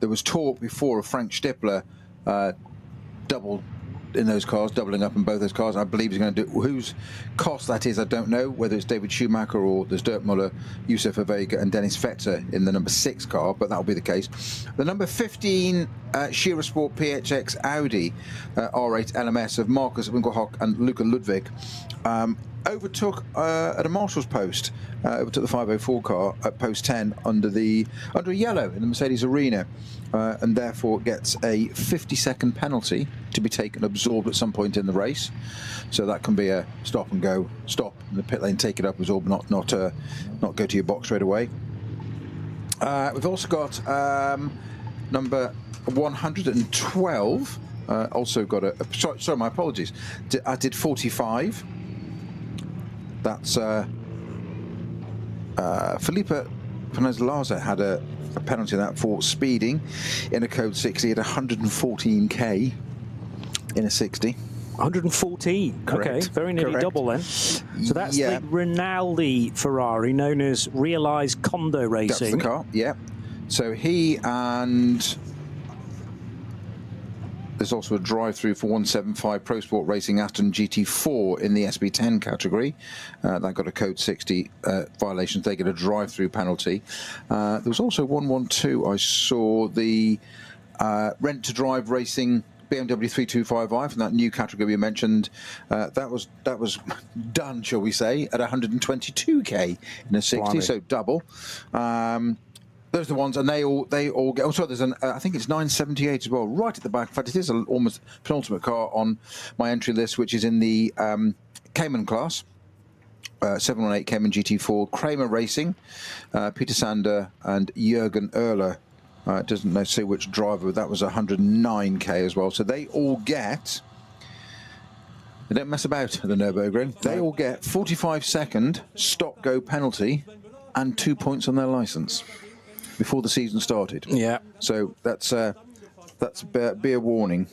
there was talk before of Frank Stippler double in those cars, doubling up in both those cars. I believe he's going to do. Whose cost that is, I don't know. Whether it's David Schumacher or there's Dirk Muller, Youssef Vega, and Dennis Vetzer in the number 6 car, but that'll be the case. The number 15 Shearer Sport PHX Audi R8 LMS of Marcus Winkelhock and Luca Ludwig overtook at a marshal's post. Overtook the 504 car at post 10 under a yellow in the Mercedes arena. And therefore gets a 50-second penalty to be taken, absorbed at some point in the race. So that can be a stop and go, stop in the pit lane, take it up, absorb, not go to your box straight away. We've also got number 112. Also got sorry, my apologies. I did 45. That's Felipe Penez-Laza had a penalty that for speeding in a code 60 at 114k in a 60. 114. Correct. Okay, very nearly double then. So that's the Rinaldi Ferrari, known as Realized Condo Racing. That's the car, yeah. So he and there's also a drive-through for 175 Pro Sport Racing Aston GT4 in the SB10 category. That got a code 60 violation. They get a drive-through penalty. There was also 112. I saw the rent-to-drive racing BMW 325i from that new category we mentioned. That was done, shall we say, at 122k in a 60, Blimey. so double. Those are the ones, and they all get. Oh, sorry, there's an I think it's 978 as well, right at the back. In fact, it is almost penultimate car on my entry list, which is in the Cayman class. 718 Cayman GT4, Kramer Racing, Peter Sander and Jürgen Oehler. It doesn't say which driver, but that was 109k as well. So they all get. They don't mess about at the Nürburgring. They all get 45-second stop-go penalty and 2 points on their licence before the season started. Yeah. So that's be a warning.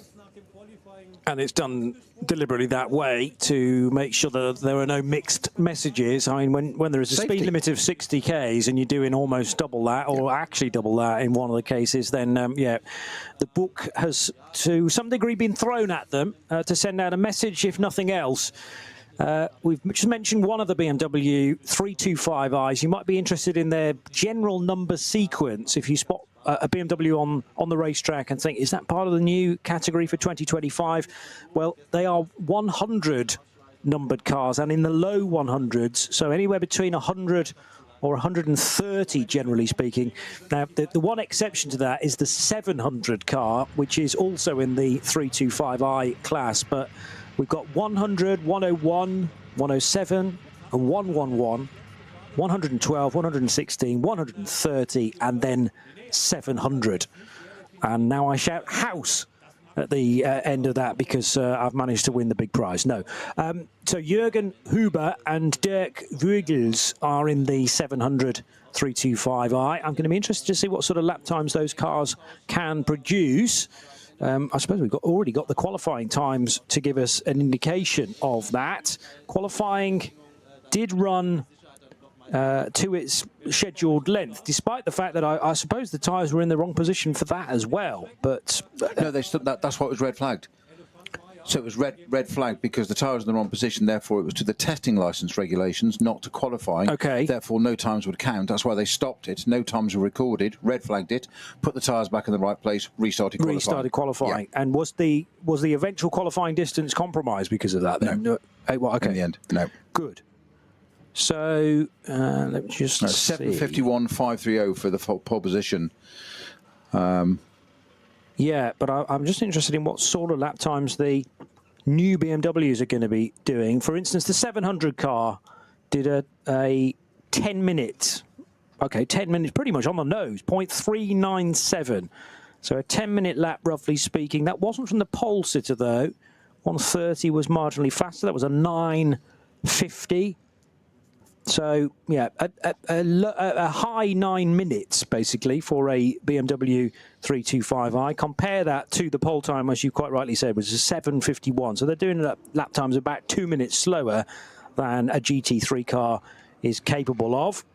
And it's done deliberately that way to make sure that there are no mixed messages. I mean, when there is a speed limit of 60 k's and you're doing almost double that, or actually double that in one of the cases, then yeah, the book has to some degree been thrown at them to send out a message, if nothing else. We've just mentioned one of the BMW 325i's. You might be interested in their general number sequence. If you spot a BMW on the racetrack and think, is that part of the new category for 2025? Well, they are 100 numbered cars and in the low 100s, so anywhere between 100 or 130, generally speaking. Now, the one exception to that is the 700 car, which is also in the 325i class, but we've got 100, 101, 107, and 111, 112, 116, 130, and then 700. And now I shout house at the end of that because I've managed to win the big prize. No. So Jürgen Huber and Dirk Vögels are in the 700 325i. I'm going to be interested to see what sort of lap times those cars can produce. I suppose we've already got the qualifying times to give us an indication of that. Qualifying did run to its scheduled length, despite the fact that I suppose the tyres were in the wrong position for that as well. But no, they stood that's what was red flagged. So it was red flagged because the tyres in the wrong position. Therefore, it was to the testing licence regulations, not to qualifying. Okay. Therefore, no times would count. That's why they stopped it. No times were recorded. Red flagged it. Put the tyres back in the right place. Restarted qualifying. Yeah. And was the eventual qualifying distance compromised because of that? Then? No. Well, okay. In the end, no. Good. So let me just 7:51.530 for the pole position. Yeah, but I'm just interested in what sort of lap times the new BMWs are going to be doing. For instance, the 700 car did a 10-minute, 10 minutes, pretty much on the nose, 0.397. So a 10-minute lap, roughly speaking. That wasn't from the pole sitter, though. 130 was marginally faster. That was a 9:50. So, yeah, a high 9 minutes, basically, for a BMW 325i. Compare that to the pole time, as you quite rightly said, which is 7:51. So they're doing lap times about 2 minutes slower than a GT3 car is capable of.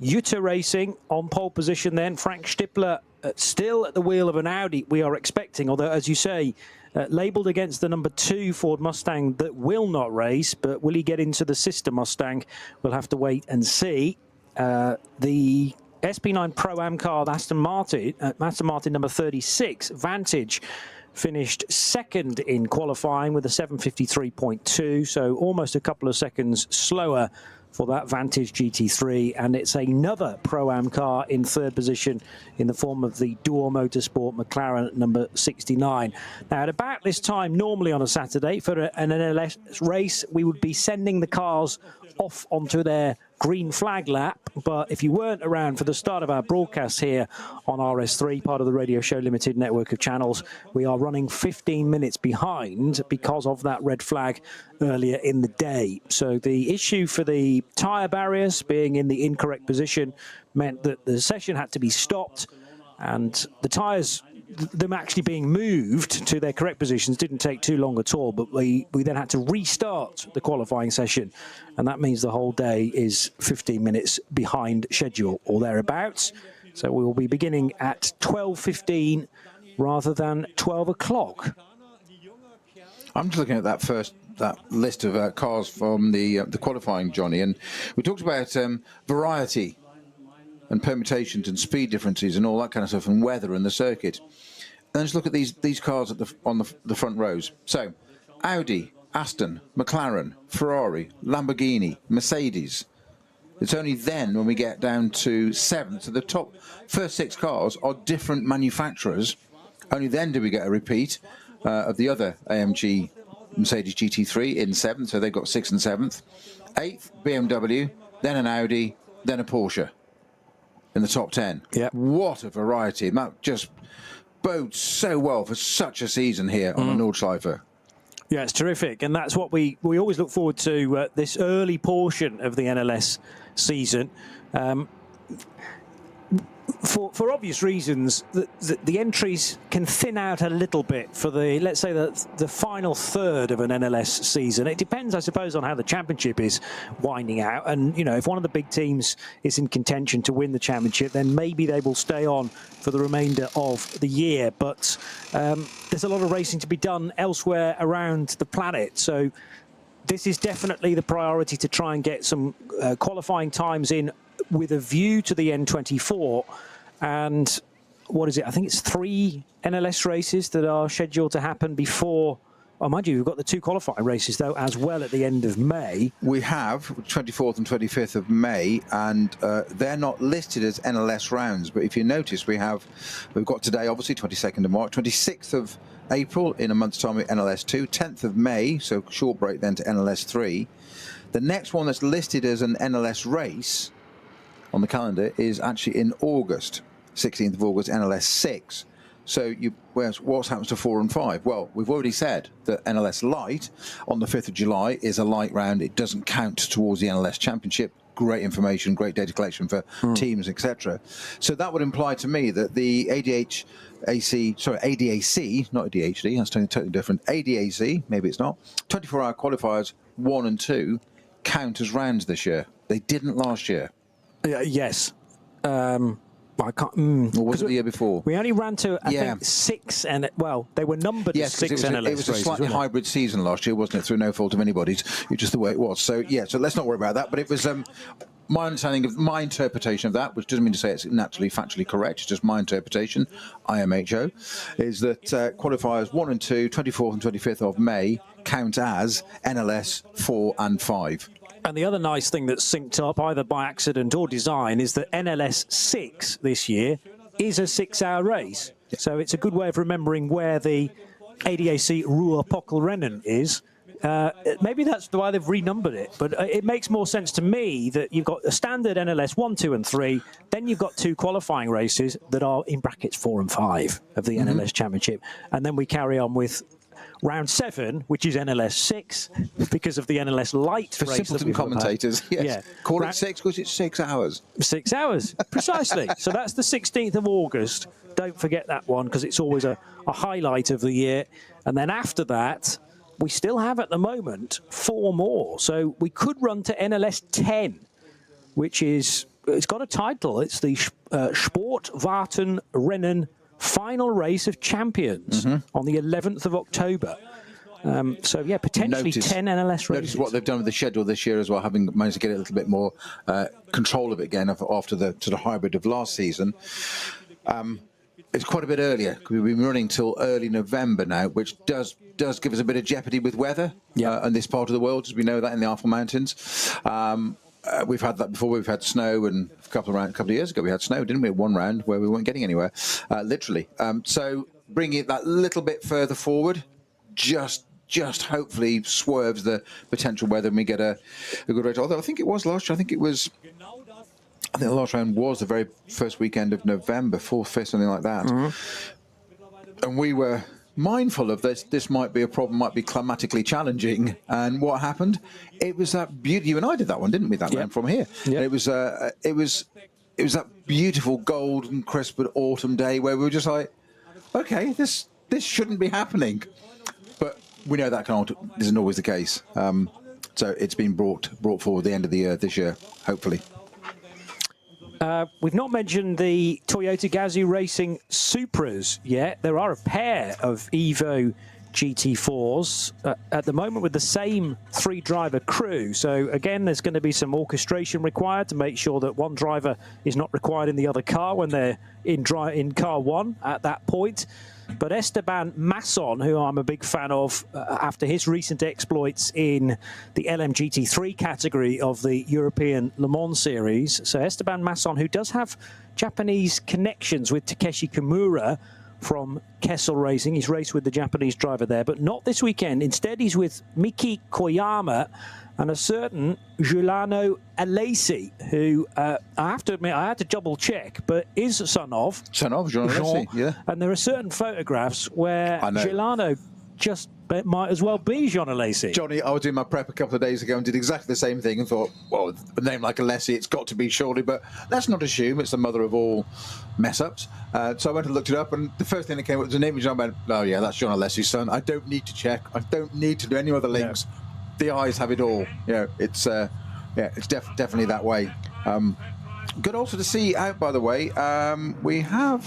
Jutta Racing on pole position then. Frank Stippler still at the wheel of an Audi, we are expecting, although, as you say, labelled against the number 2 Ford Mustang that will not race, but will he get into the sister Mustang? We'll have to wait and see. The SP9 Pro-Am car, Aston Martin number 36, Vantage, finished second in qualifying with a 7:53.2, so almost a couple of seconds slower for that Vantage GT3, and it's another Pro-Am car in third position in the form of the Dual Motorsport McLaren number 69. Now, at about this time, normally on a Saturday, for an NLS race, we would be sending the cars off onto their green flag lap, but if you weren't around for the start of our broadcast here on RS3, part of the Radio Show Limited network of channels, we are running 15 minutes behind because of that red flag earlier in the day. So the issue for the tyre barriers being in the incorrect position meant that the session had to be stopped, and the tyres, them actually being moved to their correct positions, didn't take too long at all, but we then had to restart the qualifying session, and that means the whole day is 15 minutes behind schedule or thereabouts. So we will be beginning at 12:15 rather than 12 o'clock. I'm just looking at that list of cars from the qualifying, Johnny, and we talked about variety and permutations and speed differences and all that kind of stuff, and weather and the circuit. And just look at these cars on the front rows. So, Audi, Aston, McLaren, Ferrari, Lamborghini, Mercedes. It's only then when we get down to 7th, so the top first 6 cars are different manufacturers. Only then do we get a repeat of the other AMG Mercedes GT3 in 7th, so they've got 6th and 7th. 8th, BMW, then an Audi, then a Porsche in the top 10. Yeah. What a variety. That just bodes so well for such a season here on the Nordschleife. Yeah, it's terrific, and that's what we always look forward to, this early portion of the NLS season. For obvious reasons, the entries can thin out a little bit for the, let's say, the final third of an NLS season. It depends, I suppose, on how the championship is winding out. And, you know, if one of the big teams is in contention to win the championship, then maybe they will stay on for the remainder of the year. But there's a lot of racing to be done elsewhere around the planet. So this is definitely the priority, to try and get some qualifying times in with a view to the N24. And what is it? I think it's 3 NLS races that are scheduled to happen before. Oh, mind you, we've got the 2 qualifying races, though, as well at the end of May. We have 24th and 25th of May, and they're not listed as NLS rounds. But if you notice, we've got today, obviously, 22nd of March, 26th of April, in a month's time, at NLS2, 10th of May, so short break then to NLS3. The next one that's listed as an NLS race on the calendar is actually in August, 16th of August, NLS6. So what happens to 4 and 5? Well, we've already said that NLS Light on the 5th of July is a light round. It doesn't count towards the NLS Championship. Great information, great data collection for teams, etc. So that would imply to me that the ADAC, not ADHD, that's totally different. ADAC, maybe it's not. 24-hour qualifiers 1 and 2 count as rounds this year. They didn't last year. Yes. I can't. Or was it the year before? We only ran to, I think, 6, and they were numbered as 6 NLS races. It was a slightly hybrid season last year, wasn't it? Through no fault of anybody's. It's just the way it was. So yeah. So let's not worry about that. But it was my understanding of my interpretation of that, which doesn't mean to say it's naturally factually correct. It's just my interpretation. IMHO is that qualifiers 1 and 2, 24th and 25th of May count as NLS 4 and 5. And the other nice thing that's synced up, either by accident or design, is that NLS 6 this year is a 6-hour race. So it's a good way of remembering where the ADAC Ruhr-Pockelrennen is. Maybe that's why they've renumbered it, but it makes more sense to me that you've got a standard NLS 1, 2 and 3, then you've got 2 qualifying races that are in brackets 4 and 5 of the NLS Championship, and then we carry on with round 7, which is NLS 6, because of the NLS light for race simpleton commentators. Yes. Yeah. Call it 6 because it's 6 hours. 6 hours, precisely. So that's the 16th of August. Don't forget that one, because it's always a highlight of the year. And then after that, we still have at the moment 4 more. So we could run to NLS 10, which is, it's got a title. It's the Sportwartenrennen Final Race of Champions on the 11th of October. So, yeah, potentially 10 NLS races. Notice what they've done with the schedule this year as well, having managed to get a little bit more control of it again after the sort of hybrid of last season. It's quite a bit earlier. We've been running till early November now, which does give us a bit of jeopardy with weather in this part of the world, as we know that in the Arfel Mountains. We've had that before. We've had snow, and a couple of years ago we had snow, didn't we? One round where we weren't getting anywhere, literally. So bringing it that little bit further forward, just hopefully swerves the potential weather and we get a good race. Although I think it was last year. I think the last round was the very first weekend of November, 4th, 5th, something like that. And we were mindful of this might be a problem, might be climatically challenging. And what happened? It was that beauty. You and I did that one, didn't we? That round from here. And it was that beautiful golden crisp autumn day where we were just like, okay, this shouldn't be happening. But we know that isn't always the case. So it's been brought forward the end of the year this year, hopefully. We've not mentioned the Toyota Gazoo Racing Supras yet. There are a pair of Evo GT4s at the moment with the same 3-driver crew. So again, there's going to be some orchestration required to make sure that one driver is not required in the other car when they're in car 1 at that point. But Esteban Masson, who I'm a big fan of after his recent exploits in the LMGT3 category of the European Le Mans Series. So Esteban Masson, who does have Japanese connections with Takeshi Kimura from Kessel Racing. He's raced with the Japanese driver there, but not this weekend. Instead, he's with Miki Koyama and a certain Giuliano Alesi, who I have to admit I had to double check, but is son of Jean Alesi, yeah. And there are certain photographs where Giuliano just might as well be Jean Alesi. Johnny, I was doing my prep a couple of days ago and did exactly the same thing and thought, well, a name like Alesi, it's got to be surely, but let's not assume it's the mother of all mess-ups. So I went and looked it up, and the first thing that came up was the name of John. I went, oh yeah, that's Jean Alesi's son. I don't need to check. I don't need to do any other links. Yeah. The eyes have it all. You know, it's definitely that way. Good also to see out, by the way. We have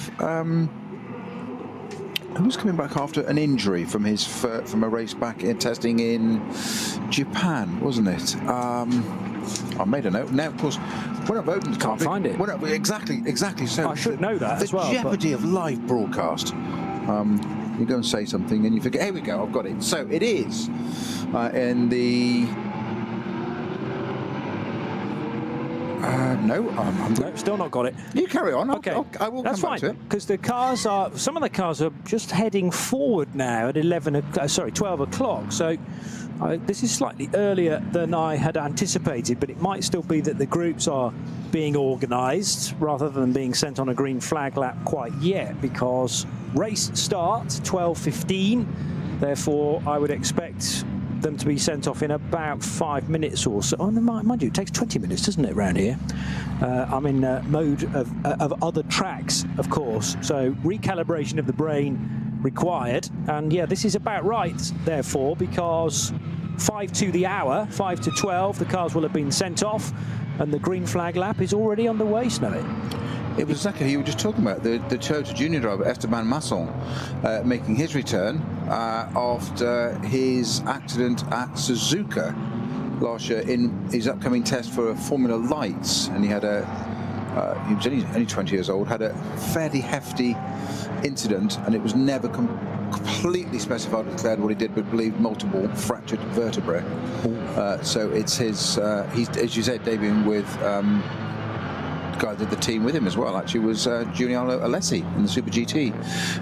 who's coming back after an injury from from a race back in testing in Japan, wasn't it? I made a note. Now, of course, when I've opened, can't find it. Exactly. So I should know that as well. The jeopardy of live broadcast. You go and say something and you forget. Here we go. I've got it. So it is in the. No, still not got it. You carry on. Okay, I will that's come back fine, to it. because the cars are. Some of the cars are just heading forward now at 12 o'clock. So this is slightly earlier than I had anticipated, but it might still be that the groups are being organised rather than being sent on a green flag lap quite yet, because race starts 12:15. Therefore, I would expect them to be sent off in about 5 minutes or so. Oh, mind you, it takes 20 minutes, doesn't it, around here? I'm in mode of other tracks, of course, so recalibration of the brain required. And yeah, this is about right, therefore, because 5 to the hour, 5 to 12, the cars will have been sent off, and the green flag lap is already underway, Snowy. It was exactly who you were just talking about, the Toyota Junior driver, Esteban Masson, making his return after his accident at Suzuka last year in his upcoming test for Formula Lights. And he had he was only 20 years old, had a fairly hefty incident, and it was never completely specified or declared what he did, but believed multiple fractured vertebrae. So it's his, he's, as you said, debuting with guy did the team with him as well, actually, was Giuliano Alesi in the Super GT,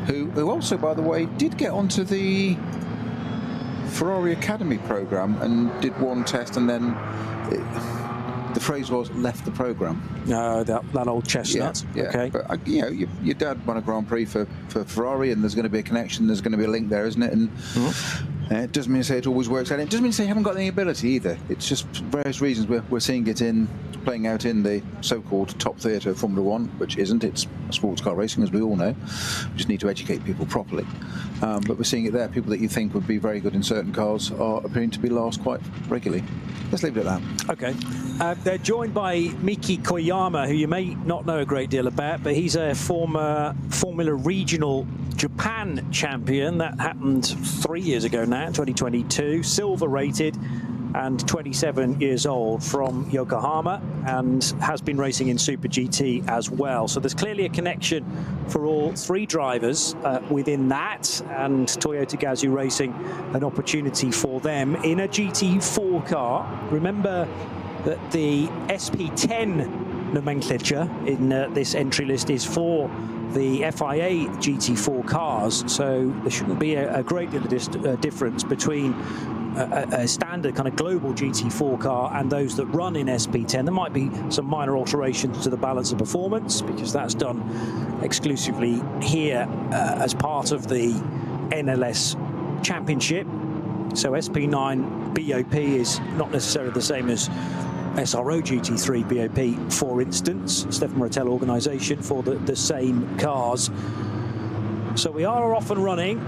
who also, by the way, did get onto the Ferrari Academy program and did one test, and then the phrase was left the programme. No, that old chestnut. Yeah. Okay. But you know, your dad won a Grand Prix for Ferrari, and there's going to be a connection. There's going to be a link there, isn't it? And it doesn't mean to say it always works out. It doesn't mean to say you haven't got any ability either. It's just various reasons we're seeing it playing out in the so-called top theatre of Formula One, which isn't. It's sports car racing, as we all know. We just need to educate people properly. But we're seeing it there. People that you think would be very good in certain cars are appearing to be last quite regularly. Let's leave it at that. Okay. They're joined by Miki Koyama, who you may not know a great deal about, but he's a former Formula Regional Japan champion. That happened 3 years ago now, 2022. Silver rated and 27 years old, from Yokohama, and has been racing in Super GT as well. So there's clearly a connection for all three drivers within that, and Toyota Gazoo Racing an opportunity for them in a GT4 car. Remember that the SP10 nomenclature in this entry list is for the FIA GT4 cars, so there shouldn't be a great deal of difference between a standard kind of global GT4 car and those that run in SP10. There might be some minor alterations to the balance of performance, because that's done exclusively here as part of the NLS Championship. So SP9 BOP is not necessarily the same as SRO GT3 BOP, for instance. Stefan Rattel organisation for the same cars. So we are off and running.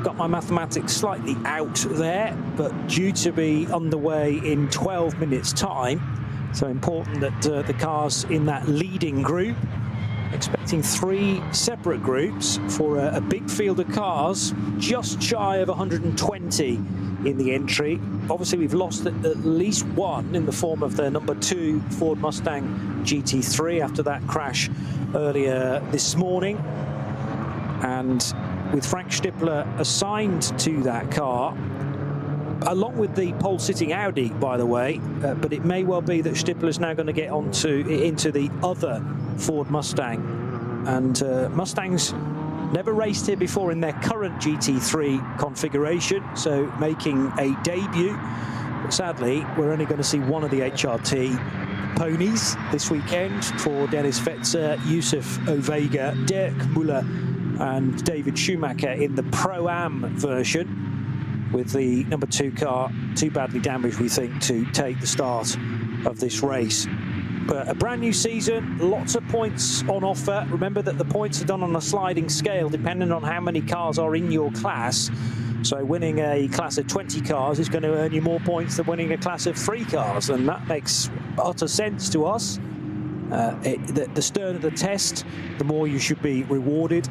Got my mathematics slightly out there, but due to be underway in 12 minutes time. So important that the cars in that leading group, expecting 3 separate groups for a big field of cars, just shy of 120 in the entry. Obviously we've lost at least one in the form of the number 2 Ford Mustang GT3 after that crash earlier this morning. And with Frank Stippler assigned to that car, along with the pole-sitting Audi, by the way, but it may well be that Stippler is now going to get into the other Ford Mustang. And Mustangs never raced here before in their current GT3 configuration, so making a debut. But sadly, we're only going to see one of the HRT ponies this weekend for Dennis Fetzer, Yusuf Ovega, Dirk Muller and David Schumacher in the Pro-Am version, with the number 2 car too badly damaged, we think, to take the start of this race. But a brand new season, lots of points on offer. Remember that the points are done on a sliding scale depending on how many cars are in your class. So winning a class of 20 cars is going to earn you more points than winning a class of 3 cars, and that makes utter sense to us. The sterner the test, the more you should be rewarded.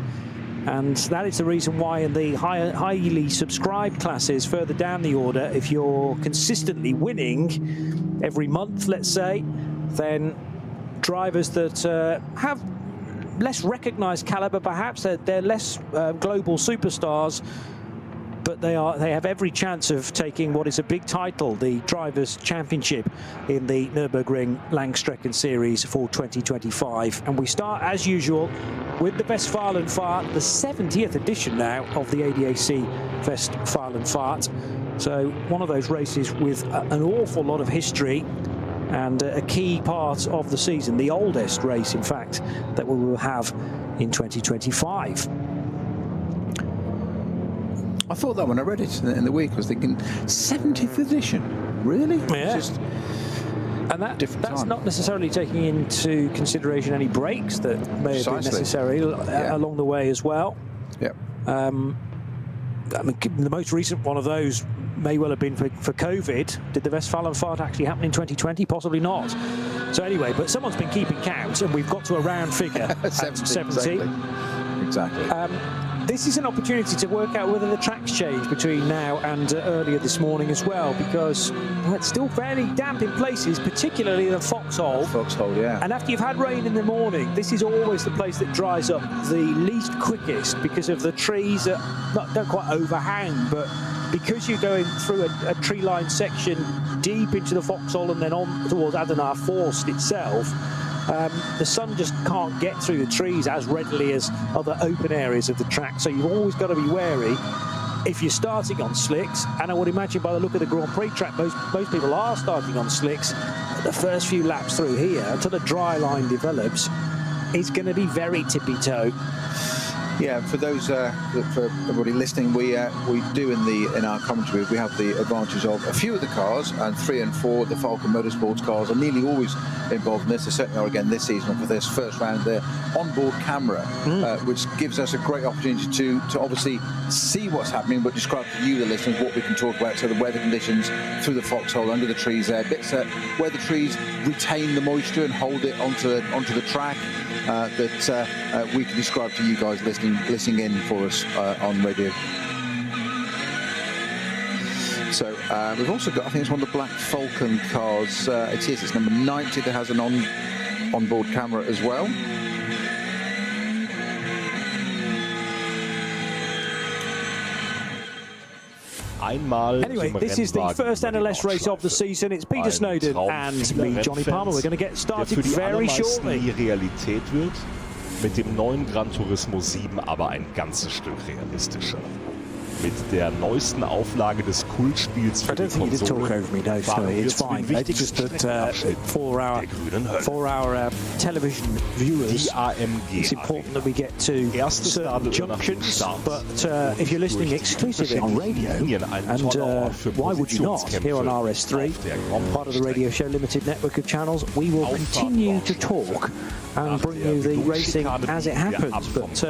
And that is the reason why in the highly subscribed classes further down the order, if you're consistently winning every month, let's say, then drivers that have less recognised calibre, perhaps, they're less global superstars, but they have every chance of taking what is a big title, the Drivers' Championship in the Nürburgring Langstrecken Series for 2025. And we start, as usual, with the Westfalenfahrt, the 70th edition now of the ADAC Westfalenfahrt. So one of those races with an awful lot of history and a key part of the season, the oldest race, in fact, that we will have in 2025. I thought that when I read it in the week, I was thinking, 70th edition? Really? Yeah. And that's not necessarily taking into consideration any breaks that may have been necessary along the way as well. Yeah. I mean, the most recent one of those may well have been for COVID. Did the Westfalenfahrt actually happen in 2020? Possibly not. So anyway, but someone's been keeping count, and we've got to a round figure at 70. Exactly. This is an opportunity to work out whether the track's changed between now and earlier this morning as well, because it's still fairly damp in places, particularly the Foxhole. Foxhole, yeah. And after you've had rain in the morning, this is always the place that dries up the least quickest, because of the trees that don't quite overhang, but because you're going through a tree-lined section deep into the Foxhole and then on towards Adenar Forst itself, the sun just can't get through the trees as readily as other open areas of the track. So you've always got to be wary if you're starting on slicks. And I would imagine by the look of the Grand Prix track, most people are starting on slicks. the first few laps through here, until a dry line develops, is going to be very tippy-toe. Yeah, for those, for everybody listening, we do in our commentary, we have the advantage of a few of the cars, and 3 and 4, the Falcon Motorsports cars, are nearly always involved in this. They certainly are again this season for this first round. Their onboard camera, which gives us a great opportunity to obviously see what's happening, but describe to you, the listeners, what we can talk about. So the weather conditions through the foxhole, under the trees there, bits where the trees retain the moisture and hold it onto the track. That we can describe to you guys listening in for us on radio. So we've also got, I think it's one of the Black Falcon cars. It's number 90 that has an onboard camera as well. Anyway, this is the first NLS race of the season. It's Peter Snowden and me, Johnny Palmer. We're going to get started very shortly. Realität wird, mit dem neuen Gran Turismo 7 aber ein ganzes Stück realistischer. Mit der neuesten Auflage des Kultspiels für die Konsole fahren wir zu den wichtigsten Streckenabschnitten der grünen Hölle. For our television viewers, it's important that we get to certain junctions, but if you're listening exclusively on radio, and why would you not, here on RS3, part of the Radio Show Limited network of channels, we will continue to talk and bring you the racing as it happens. But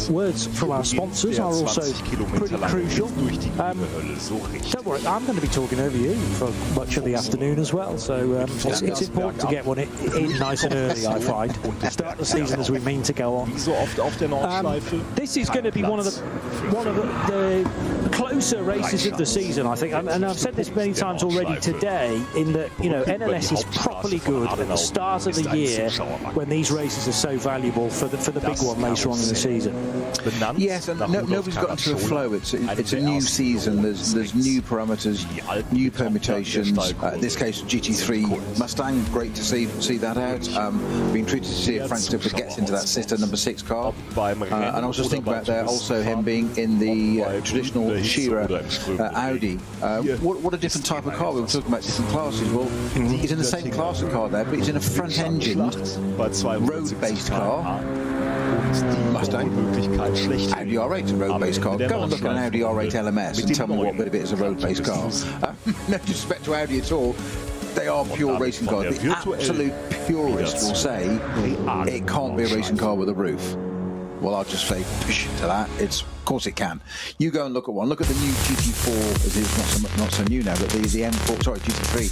words from our sponsors are also pretty crucial. Don't worry, I'm going to be talking over you for much of the afternoon as well, so it's important to get one in nice and early, I find. Start the season as we mean to go on. This is going to be one of the closer races of the season, I think, and I've said this many times already today, in that, you know, NLS is properly good at the start of the year when these races are so valuable for the big one later on in the season. Yes, and nobody's got into a flow. It's a new season. There's new parameters, new permutations. In this case, GT3 Mustang. Great to see that out. Being treated to see if Frank Stipper gets into that sister number 6 car. And I was just thinking about there also him being in the traditional Shearer Audi. What a different type of car. We were talking about different classes. Well, he's in the same class of car there, but he's in a front-engined, road-based car. Mustang. Audi R8 is a road-based car. Go and look at an Audi R8 LMS and tell me what bit of it is a road-based car. No disrespect to Audi at all. They are pure racing cars. The absolute purist will say it can't be a racing car with a roof. Well, I'll just say push to that. Of course it can. You go and look at one. Look at the new GT4, as it's not so new now, but the M4, sorry, GT3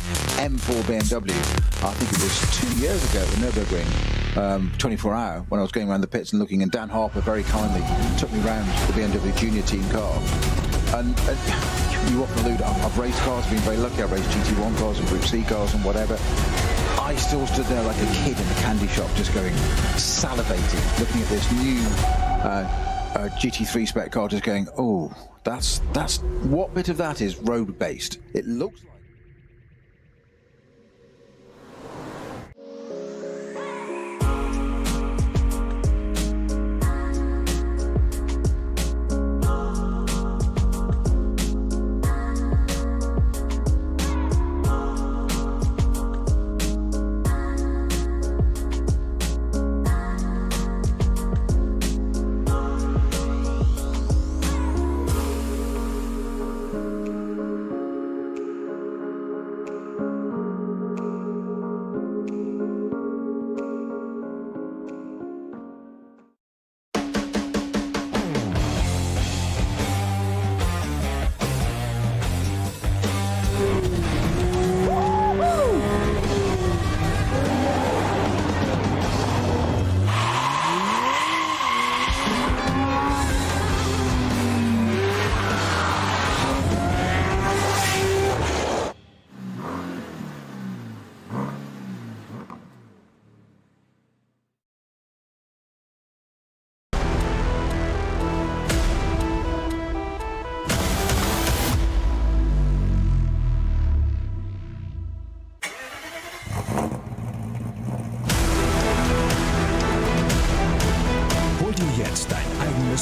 M4 BMW. I think it was 2 years ago at the Nürburgring, 24-hour, when I was going around the pits and looking, and Dan Harper very kindly took me round the BMW Junior Team car. And you often allude, I've raced cars, been very lucky. I've raced GT1 cars and Group C cars and whatever. I still stood there like a kid in the candy shop, just going salivating, looking at this new GT3 spec car, just going, oh, that's what bit of that is road based? It looks like.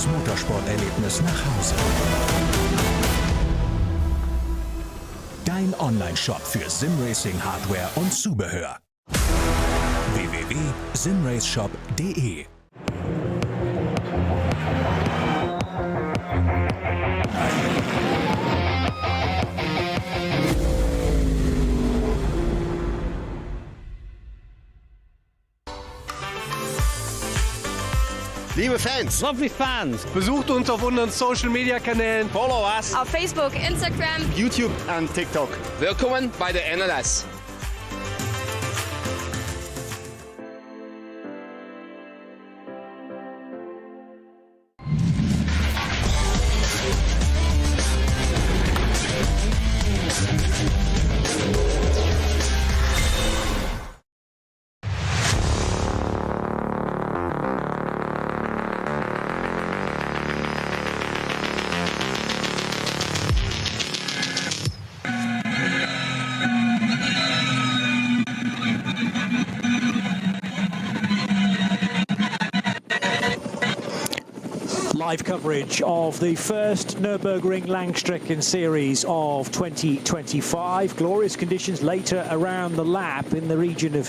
Motorsporterlebnis nach Hause. dein Online-Shop für Simracing-Hardware und Zubehör. www.simraceshop.de. Liebe Fans, besucht uns auf unseren Social-Media-Kanälen. Follow us auf Facebook, Instagram, YouTube und TikTok. Willkommen bei der NLS. Live coverage of the first Nürburgring Langstrecken series of 2025. Glorious conditions later around the lap in the region of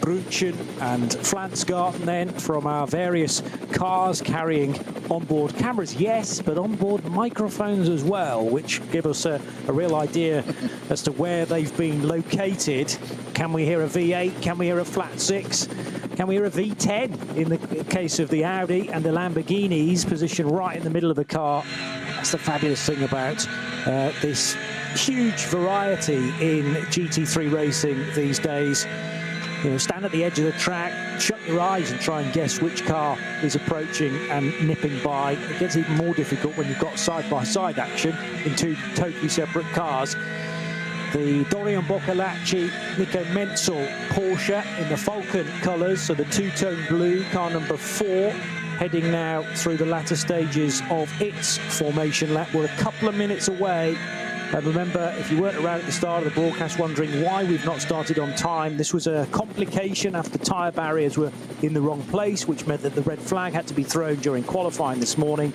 Brunchen and Flansgarten then from our various cars carrying onboard cameras, yes, but onboard microphones as well, which give us a real idea as to where they've been located. Can we hear a V8? Can we hear a flat 6? Can we hear a V10 in the case of the Audi and the Lamborghinis positioned right in the middle of the car? That's the fabulous thing about this huge variety in GT3 racing these days. You know, stand at the edge of the track, shut your eyes and try and guess which car is approaching and nipping by. It gets even more difficult when you've got side-by-side action in two totally separate cars. The Dorian Boccalacci, Nico Menzel Porsche in the Falcon colours, so the two-tone blue, car number 4, heading now through the latter stages of its formation lap. We're a couple of minutes away. And remember, if you weren't around at the start of the broadcast wondering why we've not started on time, this was a complication after tyre barriers were in the wrong place, which meant that the red flag had to be thrown during qualifying this morning.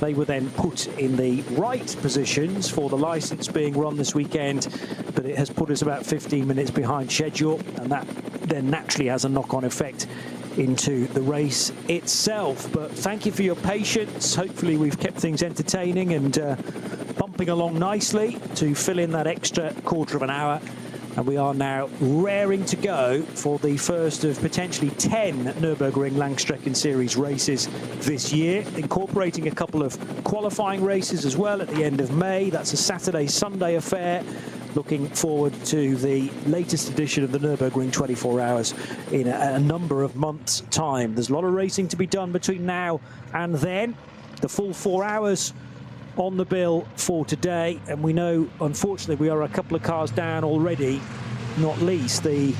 They were then put in the right positions for the licence being run this weekend, but it has put us about 15 minutes behind schedule, and that then naturally has a knock-on effect into the race itself. But thank you for your patience. Hopefully we've kept things entertaining and bumping along nicely to fill in that extra quarter of an hour. And we are now raring to go for the first of potentially 10 Nürburgring Langstrecken Series races this year, incorporating a couple of qualifying races as well at the end of May. That's a Saturday-Sunday affair. Looking forward to the latest edition of the Nürburgring 24 Hours in a number of months' time. There's a lot of racing to be done between now and then. The full 4 hours on the bill for today, and we know unfortunately we are a couple of cars down already, not least the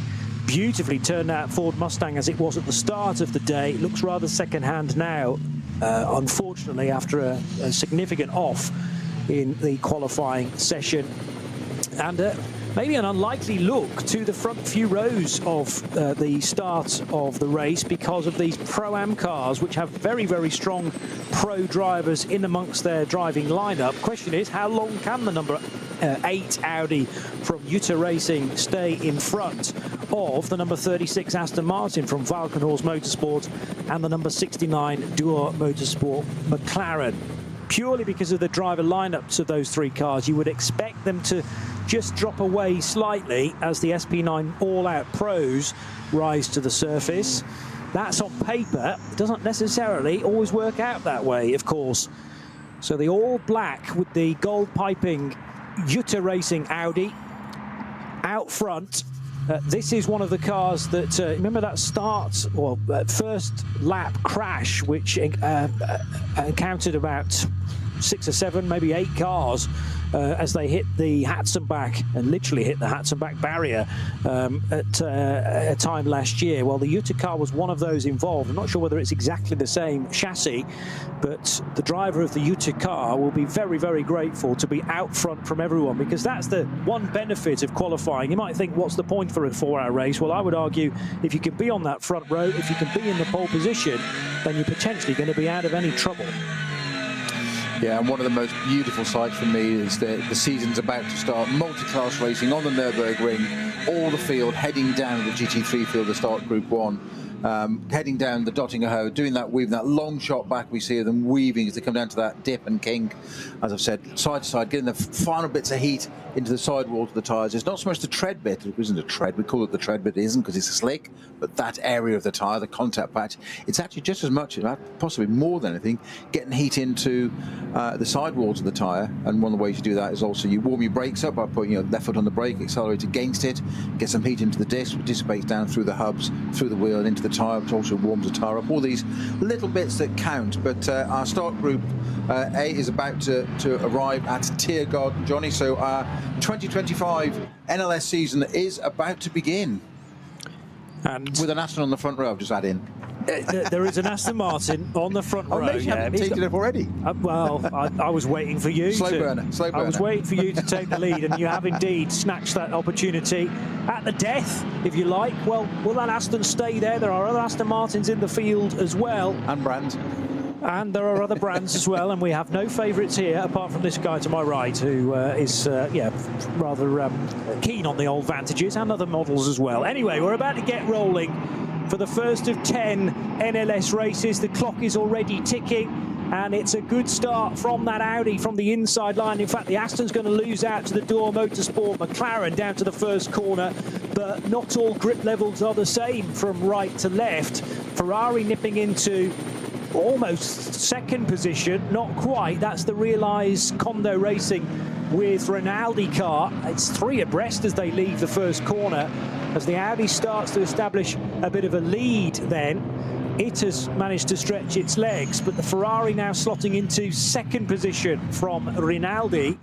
beautifully turned out Ford Mustang as it was at the start of the day. It looks rather second hand now, unfortunately, after a significant off in the qualifying session, and maybe an unlikely look to the front few rows of the start of the race because of these Pro-Am cars, which have very, very strong pro drivers in amongst their driving lineup. Question is, how long can the number 8 Audi from Jutta Racing stay in front of the number 36 Aston Martin from Valkenhorst Motorsport and the number 69 Duo Motorsport McLaren? Purely because of the driver lineups of those 3 cars, you would expect them to just drop away slightly as the SP9 all-out pros rise to the surface. That's on paper. It doesn't necessarily always work out that way, of course. So the all-black with the gold piping Jutta Racing Audi out front. This is one of the cars that, remember that start, or first lap crash, which encountered about 6 or 7, maybe 8 cars as they hit the Hatzenbach, and literally hit the Hatzenbach barrier at a time last year. Well, the Jutta car was one of those involved. I'm not sure whether it's exactly the same chassis, but the driver of the Jutta car will be very, very grateful to be out front from everyone, because that's the one benefit of qualifying. You might think, what's the point for a 4-hour race? Well, I would argue if you can be on that front row, if you can be in the pole position, then you're potentially going to be out of any trouble. Yeah, and one of the most beautiful sights for me is the season's about to start. Multi-class racing on the Nürburgring, all the field heading down the GT3 field to start Group 1, heading down the Dottinger doing that weave, that long shot back we see of them weaving as they come down to that dip and kink. As I've said, side to side, getting the final bits of heat into the sidewalls of the tyres. It's not so much the tread bit, it isn't a tread, we call it the tread bit, it isn't because it's slick, but that area of the tyre, the contact patch, it's actually just as much, possibly more than anything, getting heat into the sidewalls of the tyre. And one of the ways you do that is also you warm your brakes up by putting your left foot on the brake, accelerate against it, get some heat into the disc, which dissipates down through the hubs, through the wheel and into the tyre, which also warms the tyre up. All these little bits that count. But our start group A is about to arrive at Tiergarten, Johnny, so our 2025 NLS season is about to begin. And with an Aston on the front row, I've just add in. There is an Aston Martin on the front row. You haven't taken it already. Well, I was waiting for you. Slow burner. I was waiting for you to take the lead, and you have indeed snatched that opportunity at the death, if you like. Well, will that Aston stay there? There are other Aston Martins in the field as well. And brands. And there are other brands as well, and we have no favourites here apart from this guy to my right, who is rather keen on the old Vantages and other models as well. Anyway, we're about to get rolling for the first of 10 NLS races. The clock is already ticking, and it's a good start from that Audi from the inside line. In fact, the Aston's going to lose out to the Door Motorsport McLaren down to the first corner, but not all grip levels are the same from right to left. Ferrari nipping into almost second position, not quite. That's the Realize Kondo Racing with Rinaldi car. It's 3 abreast as they leave the first corner. As the Audi starts to establish a bit of a lead then, it has managed to stretch its legs, but the Ferrari now slotting into second position from Rinaldi.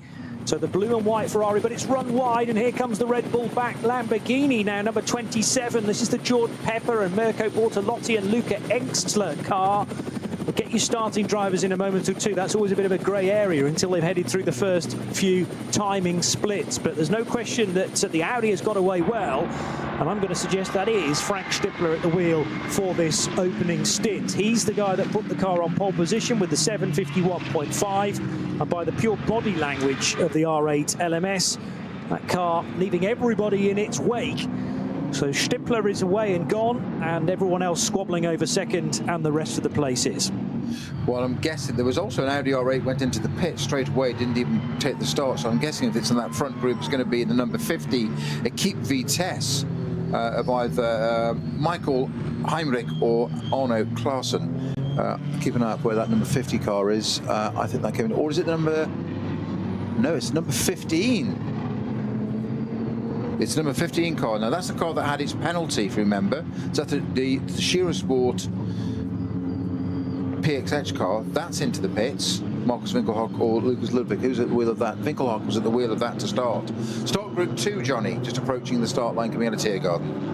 So the blue and white Ferrari, but it's run wide, and here comes the Red Bull back Lamborghini now, number 27. This is the Jordan Pepper and Mirko Bortolotti and Luca Engstler car. We'll get you starting drivers in a moment or two. That's always a bit of a grey area until they've headed through the first few timing splits. But there's no question that the Audi has got away well, and I'm going to suggest that is Frank Stippler at the wheel for this opening stint. He's the guy that put the car on pole position with the 751.5, and by the pure body language of the R8 LMS, that car leaving everybody in its wake. So Stippler is away and gone, and everyone else squabbling over second and the rest of the places. Well, I'm guessing there was also an Audi R8 went into the pit straight away, didn't even take the start. So I'm guessing if it's in that front group, it's going to be the number 50, Equipe Vitesse, of either Michael Heinrich or Arno Klaassen. Keep an eye out where that number 50 car is. I think that came in, or is it the number? No, it's number 15. It's number 15 car. Now, that's the car that had its penalty, if you remember. So the Shearer Sport PXH car, that's into the pits. Markus Winkelhock or Lucas Ludwig, who's at the wheel of that? Winkelhock was at the wheel of that to start. Start Group 2, Johnny, just approaching the start line coming out of Tiergarten.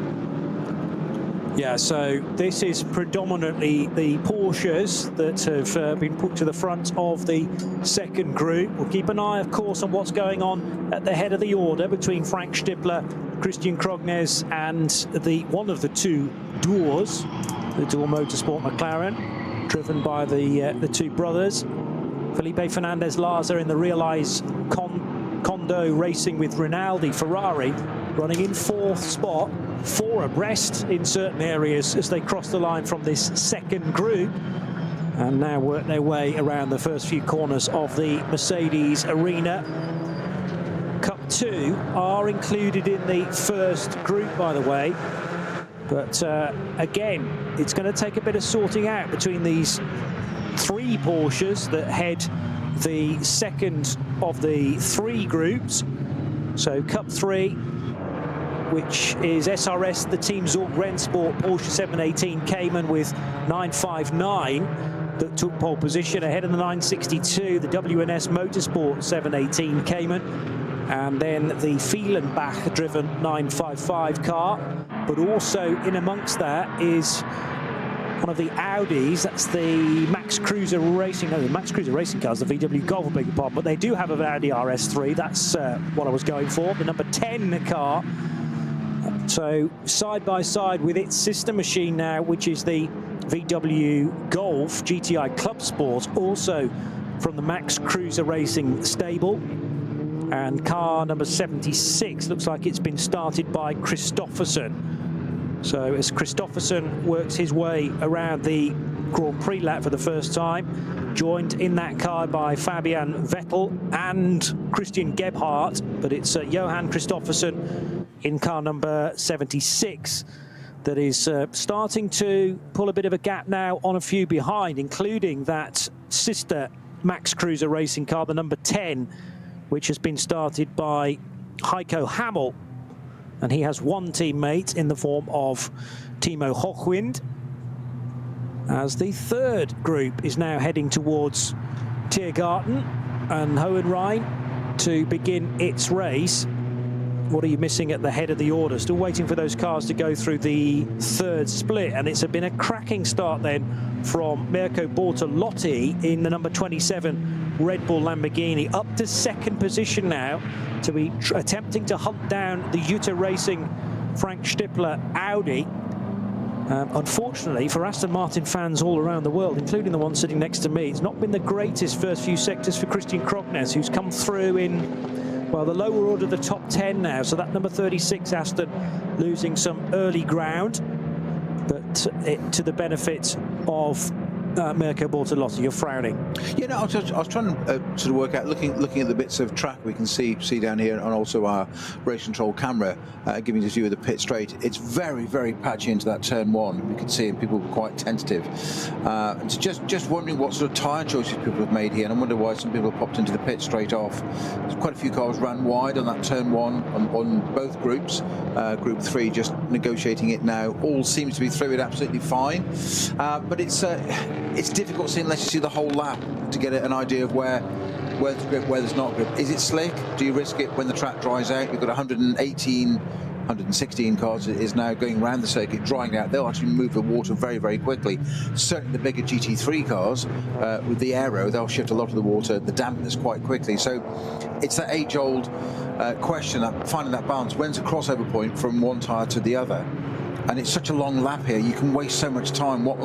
Yeah, so this is predominantly the Porsches that have been put to the front of the second group. We'll keep an eye, of course, on what's going on at the head of the order between Frank Stippler, Christian Krognes, and one of the two Doors, the Door Motorsport McLaren, driven by the two brothers. Felipe Fernandez-Laza in the Realize Kondo Racing with Rinaldi Ferrari, running in 4th spot, 4 abreast in certain areas as they cross the line from this second group, and now work their way around the first few corners of the Mercedes arena. Cup 2 are included in the first group, by the way, but again, it's going to take a bit of sorting out between these 3 Porsches that head the second of the 3 groups. So Cup 3, which is SRS, the Team Zorc Rennsport Porsche 718 Cayman with 959 that took pole position ahead of the 962, the WNS Motorsport 718 Cayman, and then the Fehlenbach driven 955 car. But also in amongst that is one of the Audis, that's the Max Cruiser Racing, no, the Max Cruiser Racing cars, the VW Golf, I beg your pardon, but they do have an Audi RS3, that's what I was going for, the number 10 car. So side by side with its sister machine now, which is the VW Golf GTI Club Sport, also from the Max Cruiser Racing stable. And car number 76 looks like it's been started by Kristoffersen. So as Kristoffersen works his way around the Grand Prix lap for the first time, joined in that car by Fabian Vettel and Christian Gebhardt, but it's Johan Kristoffersen in car number 76 that is starting to pull a bit of a gap now on a few behind, including that sister Max Cruiser Racing car, the number 10, which has been started by Heiko Hammel, and he has one teammate in the form of Timo Hochwind, as the third group is now heading towards Tiergarten and Hohenrhein to begin its race. What are you missing at the head of the order? Still waiting for those cars to go through the third split, and it's been a cracking start then from Mirko Bortolotti in the number 27 Red Bull Lamborghini, up to second position now to be attempting to hunt down the Jutta Racing Frank Stippler Audi. Unfortunately for Aston Martin fans all around the world, including the one sitting next to me, it's not been the greatest first few sectors for Christian Krognes, who's come through in, well, the lower order of the top 10 now. So that number 36 Aston losing some early ground, but to the benefit of Mirko Bortolotti. You're frowning. Yeah, no, I was trying to sort of work out, looking at the bits of track we can see down here, and also our race control camera giving us a view of the pit straight. It's very, very patchy into that turn one. We can see, and people were quite tentative. And so just wondering what sort of tyre choices people have made here, and I wonder why some people have popped into the pit straight off. There's quite a few cars ran wide on that turn one on both groups. Group 3 just negotiating it now. All seems to be through it absolutely fine, but it's difficult seeing unless you see the whole lap to get an idea of where's grip, where there's not grip. Is it slick? Do you risk it when the track dries out? You've got 116 cars is now going around the circuit, drying out. They'll actually move the water very, very quickly. Certainly the bigger GT3 cars with the aero, they'll shift a lot of the water, the dampness quite quickly. So it's that age-old question, finding that balance. When's the crossover point from one tyre to the other? And it's such a long lap here, you can waste so much time. What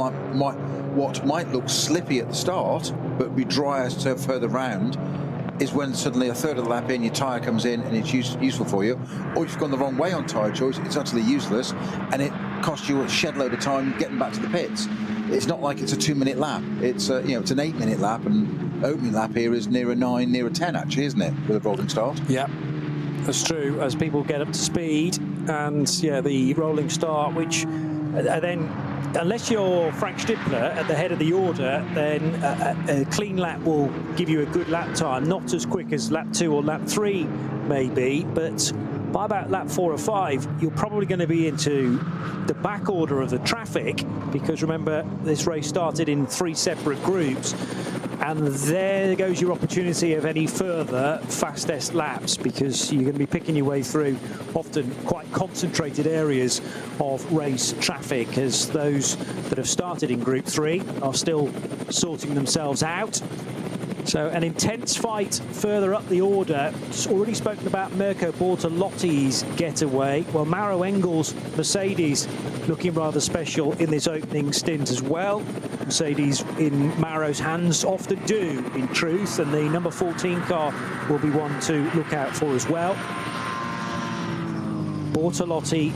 might look slippy at the start, but be drier further round, is when suddenly a third of the lap in, your tyre comes in and it's useful for you. Or if you've gone the wrong way on tyre choice, it's utterly useless, and it costs you a shed load of time getting back to the pits. It's not like it's a 2-minute lap. It's it's an 8-minute lap, and opening lap here is near a 9, near a 10 actually, isn't it, with a rolling start? Yeah, that's true. As people get up to speed, and yeah, the rolling start, which then, unless you're Frank Stippler at the head of the order, then a clean lap will give you a good lap time, not as quick as lap 2 or lap 3 maybe, but by about lap 4 or 5, you're probably going to be into the back order of the traffic, because remember, this race started in 3 separate groups, and there goes your opportunity of any further fastest laps, because you're going to be picking your way through often quite concentrated areas of race traffic, as those that have started in Group 3 are still sorting themselves out. So an intense fight further up the order. Just already spoken about Mirko Bortolotti's getaway. Well, Maro Engel's Mercedes looking rather special in this opening stint as well. Mercedes in Maro's hands often do, in truth, and the number 14 car will be one to look out for as well. Bortolotti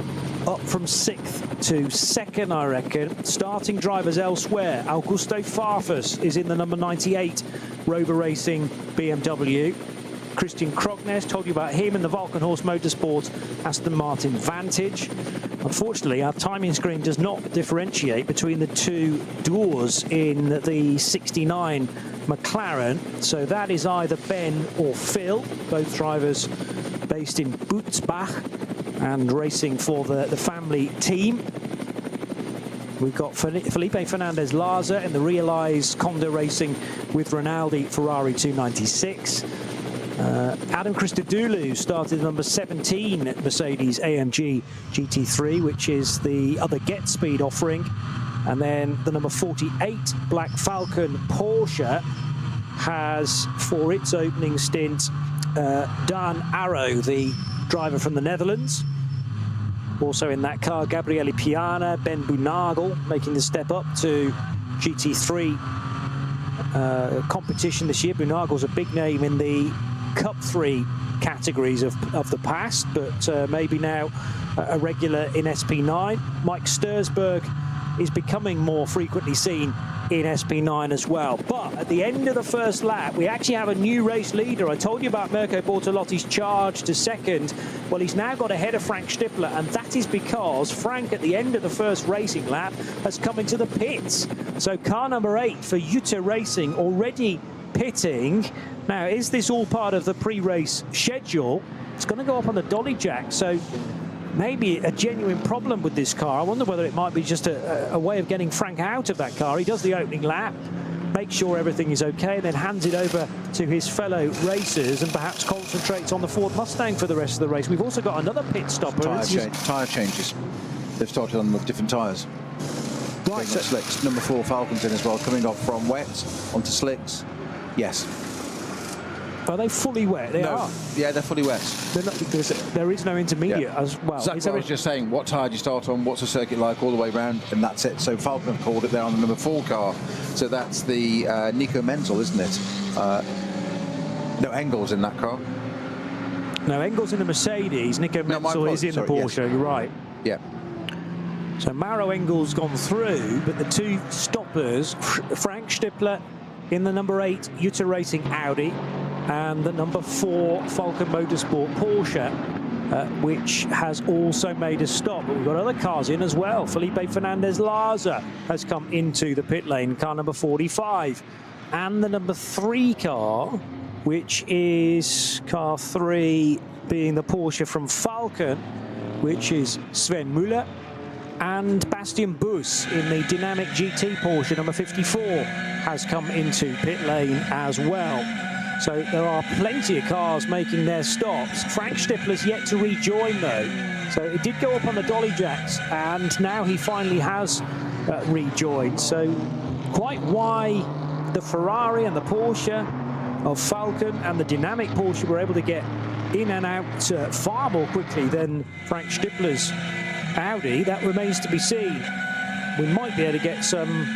up from 6th to 2nd, I reckon. Starting drivers elsewhere. Augusto Farfus is in the number 98 Rover Racing BMW. Christian Krognes, told you about him in the Valkenhorst Motorsports Aston Martin Vantage. Unfortunately, our timing screen does not differentiate between the two doors in the 69 McLaren. So that is either Ben or Phil, both drivers based in Butzbach and racing for the family team. We've got Felipe Fernandez-Laza in the Realize Conda Racing with Rinaldi Ferrari 296. Adam Christodoulou started number 17 at Mercedes AMG GT3, which is the other Get Speed offering. And then the number 48 Black Falcon Porsche has, for its opening stint, Dan Arrow, the driver from the Netherlands. Also in that car, Gabriele Piana, Ben Bunagel making the step up to GT3 competition this year. Bunagel's a big name in the Cup 3 categories of the past, but maybe now a regular in SP9. Mike Stursberg is becoming more frequently seen in SP9 as well. But at the end of the first lap, we actually have a new race leader. I told you about Mirko Bortolotti's charge to second. Well, he's now got ahead of Frank Stippler, and that is because Frank, at the end of the first racing lap, has come into the pits. So car number 8 for Jutta Racing already pitting. Now, is this all part of the pre-race schedule? It's going to go up on the dolly jack, so maybe a genuine problem with this car. I wonder whether it might be just a way of getting Frank out of that car. He does the opening lap, makes sure everything is okay, then hands it over to his fellow racers and perhaps concentrates on the Ford Mustang for the rest of the race. We've also got another pit stopper. Tyre changes. They've started on with different tyres. Right. So slicks. Number 4 Falcon's in as well, coming off from wets onto slicks. Yes. Are they fully wet? They are. Yeah, they're fully wet. They're not, because there is no intermediate as well. Exactly. I was just saying, what tyre do you start on? What's the circuit like all the way around? And that's it. So Falcon have called it there on the number 4 car. So that's the Nico Menzel, isn't it? No, Engels in that car. No, Engels in the Mercedes. Nico Menzel is in the Porsche. Yes. You're right. Yeah. So Maro Engels gone through, but the two stoppers, Frank Stippler in the number 8 Jutta Racing Audi, and the number 4 Falcon Motorsport Porsche, which has also made a stop. But we've got other cars in as well. Felipe Fernandez Larza has come into the pit lane, car number 45. And the number 3 car, which is car 3 being the Porsche from Falcon, which is Sven Müller. And Bastian Buss in the Dynamic GT Porsche number 54 has come into pit lane as well. So there are plenty of cars making their stops. Frank Stippler's yet to rejoin though. So it did go up on the dolly jacks, and now he finally has rejoined. So quite why the Ferrari and the Porsche of Falcon and the Dynamic Porsche were able to get in and out far more quickly than Frank Stippler's Audi, that remains to be seen. We might be able to get some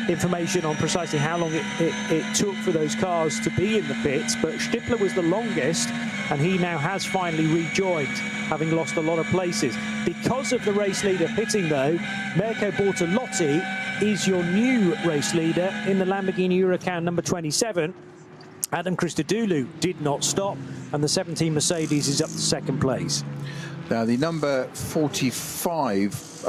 information on precisely how long it took for those cars to be in the pits, but Stippler was the longest, and he now has finally rejoined, having lost a lot of places. Because of the race leader pitting though, Mirko Bortolotti is your new race leader in the Lamborghini Huracan number 27. Adam Christodoulou did not stop, and the 17 Mercedes is up to second place. Now the number 45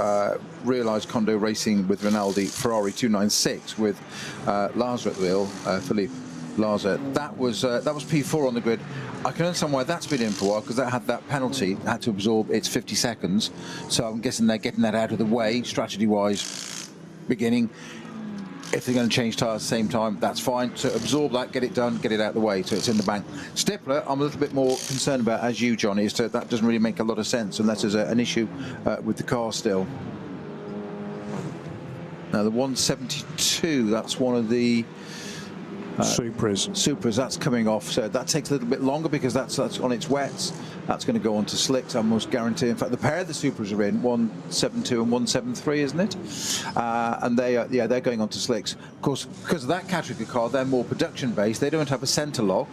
realised Condo Racing with Rinaldi Ferrari 296 with Larza at the wheel, Philippe Larza. That was P4 on the grid. I can understand why that's been in for a while, because that had that penalty, had to absorb its 50 seconds. So I'm guessing they're getting that out of the way, strategy-wise, beginning. If they're going to change tyres at the same time, that's fine. So absorb that, get it done, get it out of the way, so it's in the bank. Stippler, I'm a little bit more concerned about, as you, Johnny, is that doesn't really make a lot of sense unless there's an issue with the car still. Now the 172, that's one of the Supras, that's coming off, so that takes a little bit longer because that's on its wets. That's going to go on to slicks, I almost guarantee. In fact, the pair of the Supras are in 172 and 173, isn't it? And they are, they're going on to slicks. Of course, because of that category car, they're more production based. They don't have a centre lock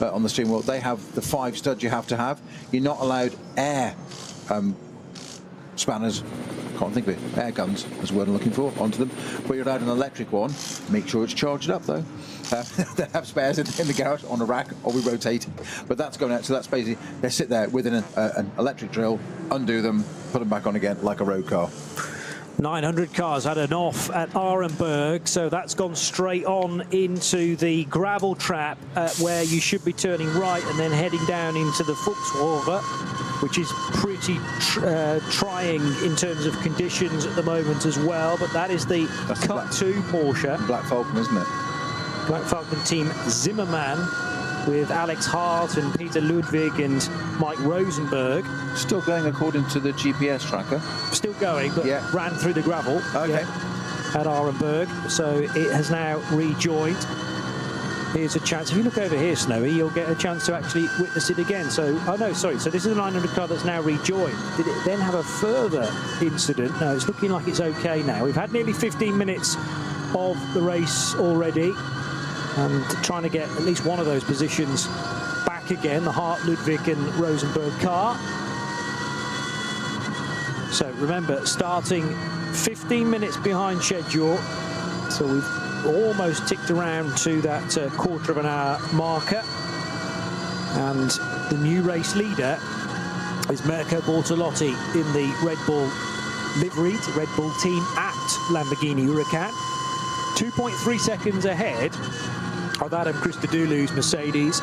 on the steering wheel. They have the 5 studs you have to have. You're not allowed air spanners. Can't think of it. Air guns is the word I'm looking for, onto them. But you're allowed an electric one. Make sure it's charged up though. They have spares in the garage on a rack, or we rotate. But that's going out, so that's basically, they sit there with an electric drill, undo them, put them back on again like a road car. 900 cars had an off at Arenberg, so that's gone straight on into the gravel trap where you should be turning right and then heading down into the Fuchsrohre, which is pretty trying in terms of conditions at the moment as well. But that is the Cup 2 Porsche. Black Falcon, isn't it? Black Falcon team Zimmermann with Alex Hart and Peter Ludwig and Mike Rosenberg. Still going according to the GPS tracker. Still going, but ran through the gravel at Arenberg. So it has now rejoined. Here's a chance. If you look over here, Snowy, you'll get a chance to actually witness it again. So, oh no, sorry. So this is a 900 car that's now rejoined. Did it then have a further incident? No, it's looking like it's okay now. We've had nearly 15 minutes of the race already. and trying to get at least one of those positions back again, the Hart, Ludwig and Rosenberg car. So remember, starting 15 minutes behind schedule, so we've almost ticked around to that quarter of an hour marker, and the new race leader is Mirko Bortolotti in the Red Bull livery, Red Bull team at Lamborghini Huracan, 2.3 seconds ahead of Adam Christodoulou's Mercedes.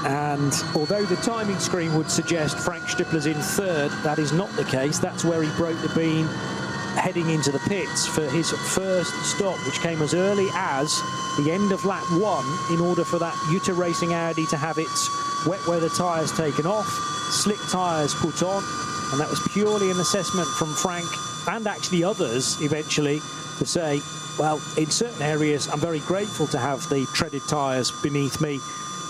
And although the timing screen would suggest Frank Stippler's in third, that is not the case. That's where he broke the beam heading into the pits for his first stop, which came as early as the end of lap 1 in order for that Jutta Racing Audi to have its wet weather tyres taken off, slick tyres put on, and that was purely an assessment from Frank and actually others eventually to say, well, in certain areas I'm very grateful to have the treaded tyres beneath me,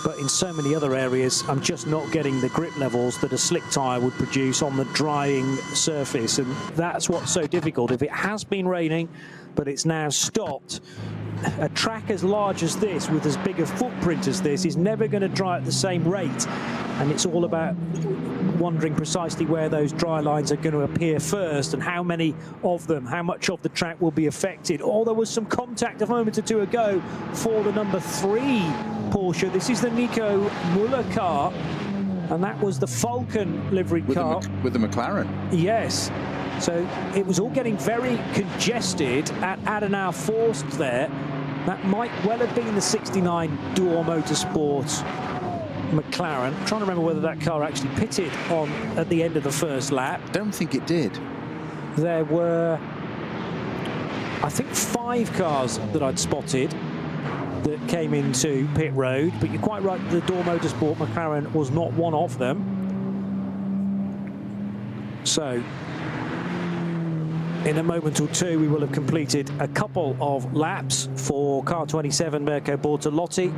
but in so many other areas I'm just not getting the grip levels that a slick tyre would produce on the drying surface, and that's what's so difficult. If it has been raining but it's now stopped, a track as large as this with as big a footprint as this is never going to dry at the same rate, and it's all about wondering precisely where those dry lines are going to appear first and how many of them, how much of the track will be affected. Oh, there was some contact a moment or two ago for the number 3 Porsche. This is the Nico Müller car, and that was the Falcon livery car. With the McLaren. Yes. So it was all getting very congested at Adenauer Forst there. That might well have been the 69 Door Motorsports McLaren. I'm trying to remember whether that car actually pitted on at the end of the first lap. Don't think it did. There were, I think, 5 cars that I'd spotted that came into pit road, but you're quite right, the Door Motorsport McLaren was not one of them. So in a moment or two we will have completed a couple of laps for car 27 Mirko Bortolotti,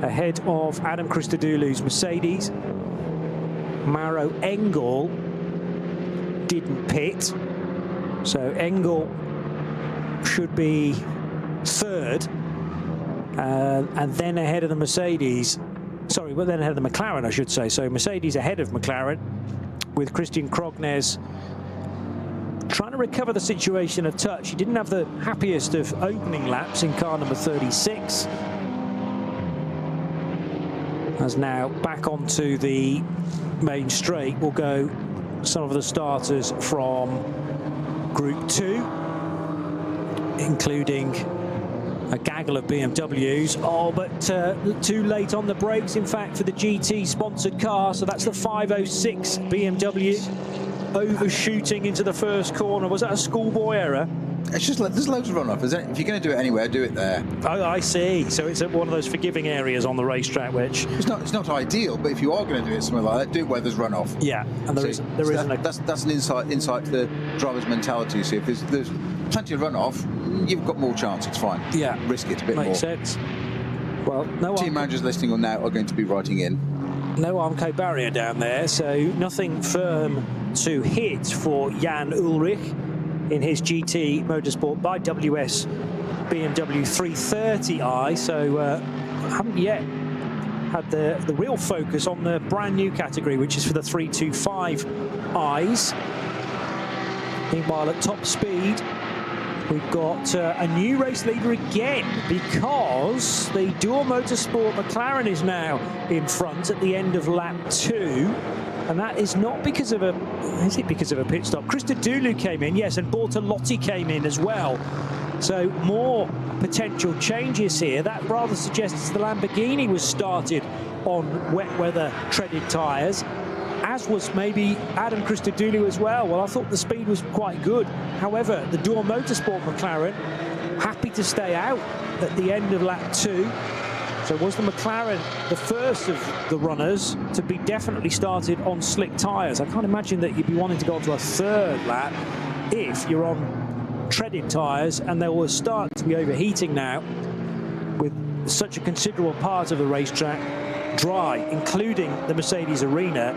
ahead of Adam Christodoulou's Mercedes. Mauro Engel didn't pit, so Engel should be third, and then ahead of the Mercedes. Sorry, well, then ahead of the McLaren, I should say. So Mercedes ahead of McLaren, with Christian Krognes trying to recover the situation a touch. He didn't have the happiest of opening laps in car number 36. As now back onto the main straight will go some of the starters from Group 2, including a gaggle of BMWs. Oh, but too late on the brakes, in fact, for the GT-sponsored car. So that's the 506 BMW overshooting into the first corner. Was that a schoolboy error? It's just there's loads of runoff. If you're going to do it anywhere, do it there. Oh, I see. So it's one of those forgiving areas on the racetrack, which it's not ideal. But if you are going to do it somewhere like that, do it where there's runoff. Yeah, and that's an insight to the driver's mentality. See, if there's plenty of runoff, you've got more chance. It's fine. Yeah, risk it a bit more. Makes sense. Well, no team managers listening on now are going to be writing in. No Armco barrier down there, so nothing firm to hit for Jan Ullrich in his GT Motorsport by WS BMW 330i. So haven't yet had the real focus on the brand new category, which is for the 325i's. Meanwhile, at top speed, we've got a new race leader again, because the Door Motorsport McLaren is now in front at the end of lap 2. And that is not because of is it because of a pit stop? Christodoulou came in, yes, and Bortolotti came in as well. So more potential changes here. That rather suggests the Lamborghini was started on wet weather treaded tyres, as was maybe Adam Christodoulou as well. Well, I thought the speed was quite good. However, the Door Motorsport McLaren happy to stay out at the end of lap 2. So was the McLaren the first of the runners to be definitely started on slick tyres? I can't imagine that you'd be wanting to go on to a third lap if you're on treaded tyres, and they will start to be overheating now with such a considerable part of the racetrack dry, including the Mercedes arena.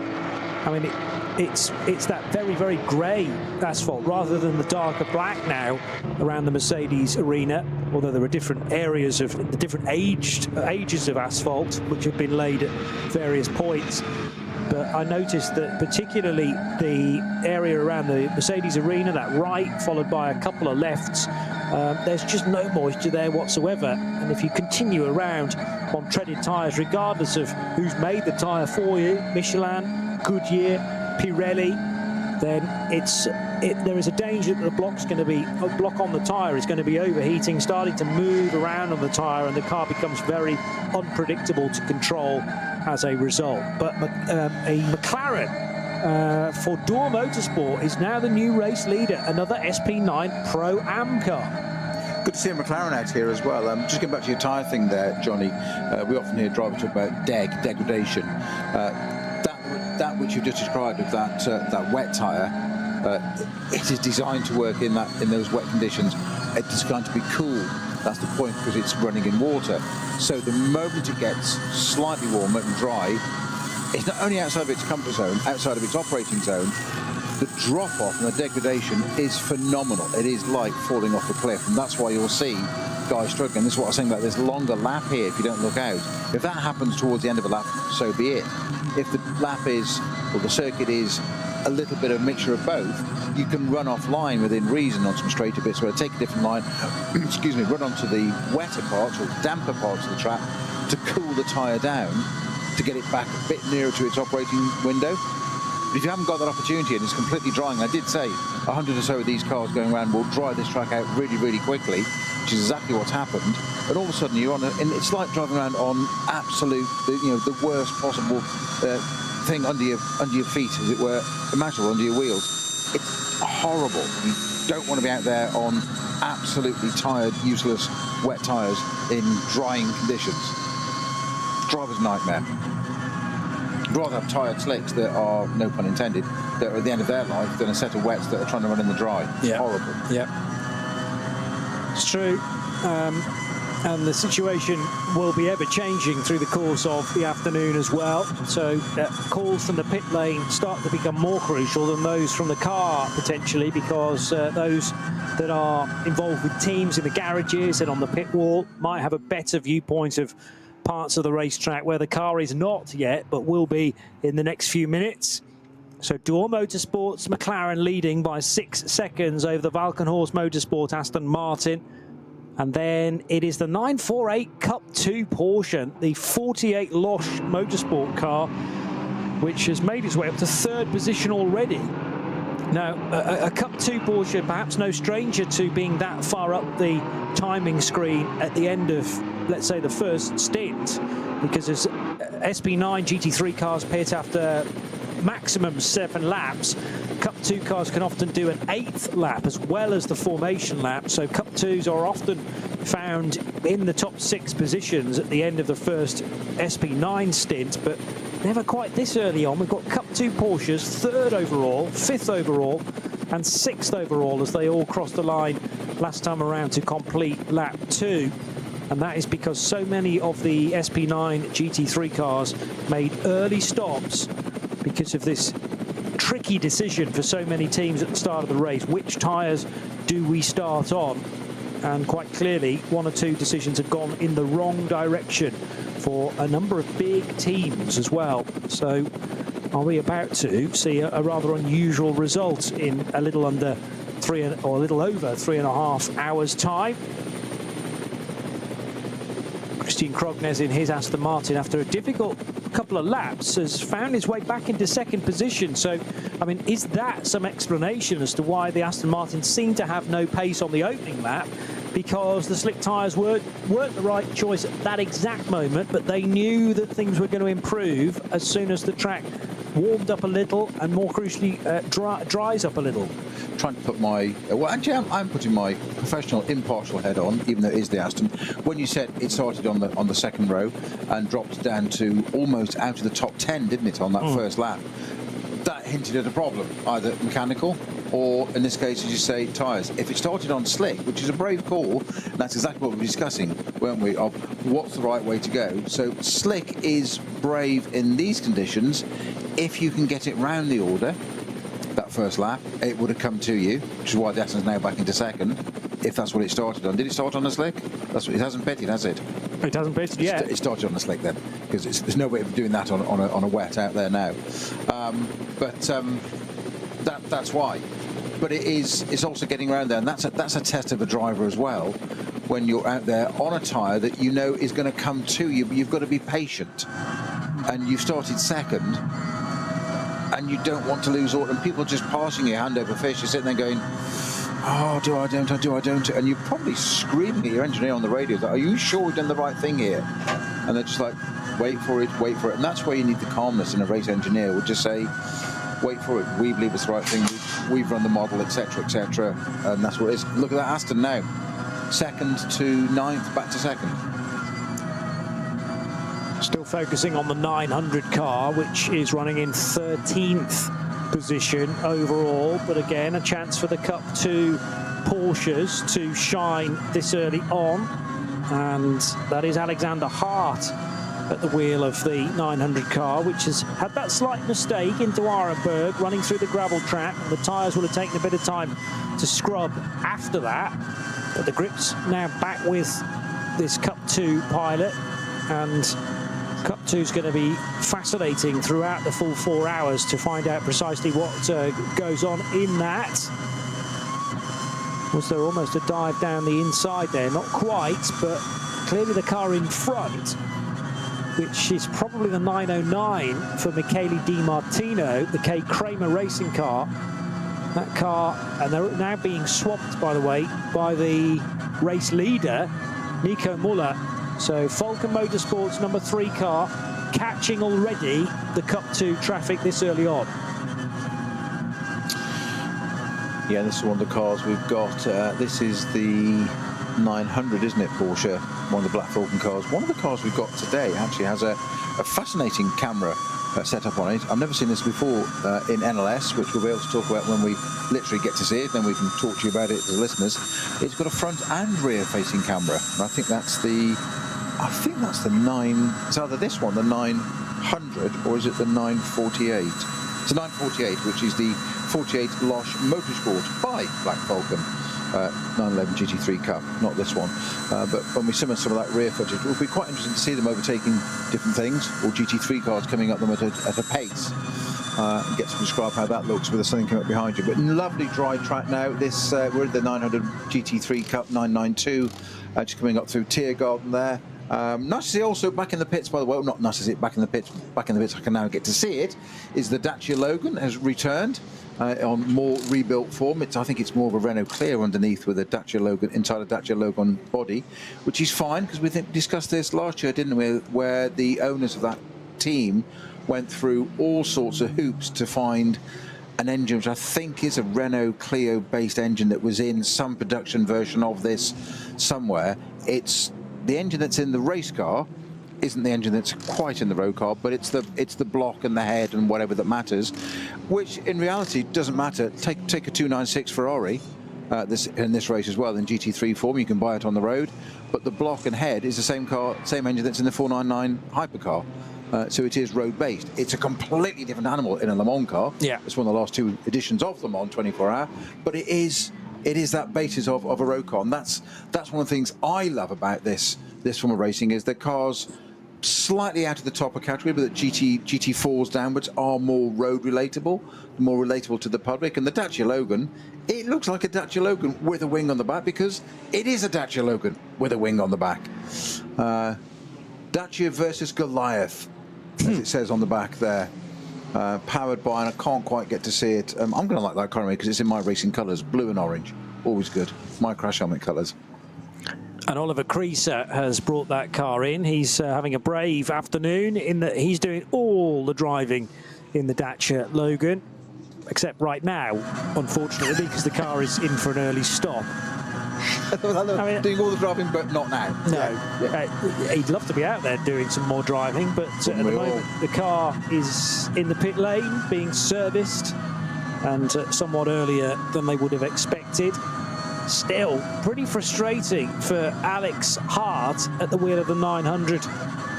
I mean, it's that very, very grey asphalt rather than the darker black now around the Mercedes arena, although there are different areas of the different ages of asphalt which have been laid at various points. But I noticed that particularly the area around the Mercedes arena, that right followed by a couple of lefts, there's just no moisture there whatsoever. And if you continue around on treaded tyres, regardless of who's made the tyre for you, Michelin, Goodyear, Pirelli, then there is a danger that the block on the tyre is going to be overheating, starting to move around on the tyre, and the car becomes very unpredictable to control as a result. But a McLaren for Door Motorsport is now the new race leader, another SP9 Pro-Am car. Good to see a McLaren out here as well. Just getting back to your tyre thing there, Johnny. We often hear drivers talk about degradation. That which you just described of that wet tyre, it is designed to work in those wet conditions. It's going to be cool. That's the point, because it's running in water. So the moment it gets slightly warmer and dry, it's not only outside of its comfort zone, outside of its operating zone, the drop-off and the degradation is phenomenal. It is like falling off a cliff, and that's why you'll see guys struggling. This is what I was saying about this longer lap here if you don't look out. If that happens towards the end of a lap, so be it. If the lap is, or the circuit is, a little bit of a mixture of both, you can run offline within reason on some straighter bits, where take a different line, excuse me, run onto the wetter parts or damper parts of the track to cool the tyre down, to get it back a bit nearer to its operating window. But if you haven't got that opportunity and it's completely drying, I did say 100 or so of these cars going around will dry this track out really, really quickly, which is exactly what's happened. And all of a sudden you're on and it's like driving around on absolute, the worst possible thing under your feet, as it were, imaginable, under your wheels. It's horrible. You don't want to be out there on absolutely tired, useless, wet tyres in drying conditions. Driver's nightmare. I'd rather have tired slicks that are, no pun intended, that are at the end of their life than a set of wets that are trying to run in the dry. It's horrible. Yeah. It's true. And the situation will be ever changing through the course of the afternoon as well. So calls from the pit lane start to become more crucial than those from the car, potentially, because those that are involved with teams in the garages and on the pit wall might have a better viewpoint of parts of the racetrack where the car is not yet, but will be in the next few minutes. So Door Motorsport's McLaren leading by 6 seconds over the Valkenhorst Motorsport Aston Martin. And then it is the 948 Cup 2 Porsche, the 48 Losch Motorsport car, which has made its way up to 3rd position already. Now, a Cup 2 Porsche, perhaps no stranger to being that far up the timing screen at the end of, let's say, the first stint, because as SP9 GT3 cars pit after maximum 7 laps, Cup 2 cars can often do an 8th lap as well as the formation lap. So Cup 2s are often found in the top 6 positions at the end of the first SP9 stint, but never quite this early on. We've got Cup 2 Porsches, 3rd overall, 5th overall, and 6th overall as they all crossed the line last time around to complete lap 2. And that is because so many of the SP9 GT3 cars made early stops because of this tricky decision for so many teams at the start of the race. Which tyres do we start on? And quite clearly, 1 or 2 decisions have gone in the wrong direction for a number of big teams as well. So are we about to see a rather unusual result in a little under 3 or a little over 3.5 hours time? Christian Krognes in his Aston Martin, after a difficult couple of laps, has found his way back into 2nd position. So, I mean, is that some explanation as to why the Aston Martin seemed to have no pace on the opening lap? Because the slick tyres weren't the right choice at that exact moment, but they knew that things were going to improve as soon as the track warmed up a little and, more crucially, dries up a little. Trying to put my well, actually I'm putting my professional impartial head on, even though it is the Aston. When you said it started on the 2nd row and dropped down to almost out of the top 10, didn't it, on that first lap? That hinted at a problem, either mechanical or, in this case, as you say, tyres. If it started on slick, which is a brave call, and that's exactly what we were discussing, weren't we, of what's the right way to go. So slick is brave in these conditions. If you can get it round the order, that first lap, it would have come to you, which is why the Aston's now back into second, if that's what it started on. Did it start on a slick? That's what, it hasn't pitted, has it? It hasn't pitted yet. It started on a slick then, because there's no way of doing that on a wet out there now. That's why. But it's also getting around there, and that's a test of a driver as well. When you're out there on a tyre that you know is going to come to you, but you've got to be patient. And you've started second, and you don't want to lose all. And people are just passing you hand over fist. You're sitting there going, oh, do I don't? And you're probably screaming at your engineer on the radio, are you sure we've done the right thing here? And they're just like, wait for it. And that's where you need the calmness in a race engineer. Would just say, wait for it. We believe it's the right thing. We've run the model, etc., etc. And that's what it is. Look at that Aston now. Second to ninth, back to second. Still focusing on the 900 car, which is running in 13th position overall. But again, a chance for the Cup 2 Porsches to shine this early on. And that is Alexander Hart at the wheel of the 900 car, which has had that slight mistake into Arenberg, running through the gravel trap, and the tyres will have taken a bit of time to scrub after that. But the grip's now back with this Cup 2 pilot, and Cup 2 is going to be fascinating throughout the full 4 hours to find out precisely what goes on in that. Was there almost a dive down the inside there? Not quite, but clearly the car in front, which is probably the 909 for Michele Di Martino, the K. Kramer racing car. That car, and they're now being swamped, by the way, by the race leader, Nico Muller. So Falcon Motorsports number 3 car catching already the Cup 2 traffic this early on. Yeah, this is one of the cars we've got. This is the 900, isn't it, Porsche? One of the Black Falcon cars. One of the cars we've got today actually has a fascinating camera set up on it. I've never seen this before in NLS, which we'll be able to talk about when we literally get to see it, then we can talk to you about it to the listeners. It's got a front and rear facing camera, and I think that's the 9, it's either this one, the 900, or is it the 948? It's the 948, which is the 48 Losh Motorsport by Black Falcon 911 GT3 Cup, not this one. But when we simmer some of that rear footage, it will be quite interesting to see them overtaking different things, or GT3 cars coming up them at a pace. And get to describe how that looks with something coming up behind you. But lovely dry track now. This we're at the 900 GT3 Cup 992, just coming up through Tiergarten there. Nice to see also back in the pits, by the way. Well, not nice to see it back in the pits. Back in the pits, I can now get to see it. Is the Dacia Logan has returned on more rebuilt form. I think it's more of a Renault Clio underneath with a Dacia Logan inside a Dacia Logan body, which is fine because we discussed this last year, didn't we? Where the owners of that team went through all sorts of hoops to find an engine which I think is a Renault Clio based engine that was in some production version of this somewhere. It's the engine that's in the race car isn't the engine that's quite in the road car, but it's the block and the head and whatever that matters, which in reality doesn't matter. Take a 296 Ferrari in this race as well in GT3 form. You can buy it on the road, but the block and head is the same engine that's in the 499 hypercar. So it is road based. It's a completely different animal in a Le Mans car. Yeah, it's one of the last 2 editions of Le Mans 24-hour, but it is that basis of a road car, and that's one of the things I love about this form of racing, is the cars slightly out of the top of category, but that GT4s downwards are more road relatable, more relatable to the public. And the Dacia Logan, it looks like a Dacia Logan with a wing on the back, because it is a Dacia Logan with a wing on the back. Dacia versus Goliath, as it says on the back there. Powered by, and I can't quite get to see it. I'm going to like that car because it's in my racing colours, blue and orange. Always good. My crash helmet colours. And Oliver Creaser has brought that car in. He's having a brave afternoon in that he's doing all the driving in the Dacia Logan, except right now, unfortunately, because the car is in for an early stop. doing all the driving, but not now. No, he'd love to be out there doing some more driving, but at the moment the car is in the pit lane being serviced, and somewhat earlier than they would have expected. Still pretty frustrating for Alex Hart at the wheel of the 900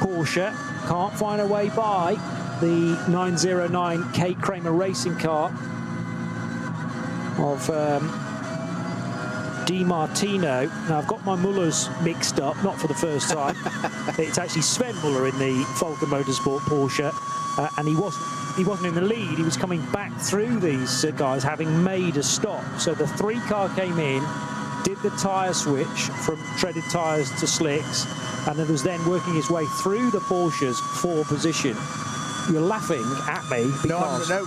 Porsche. Can't find a way by the 909 K Kramer racing car of Di Martino. Now, I've got my Mullers mixed up, not for the first time. It's actually Sven Muller in the Falken Motorsport Porsche, and he wasn't in the lead. He was coming back through these guys, having made a stop. So the 3 car came in, did the tyre switch from treaded tyres to slicks, and it was then working his way through the Porsches for position. You're laughing at me because... No,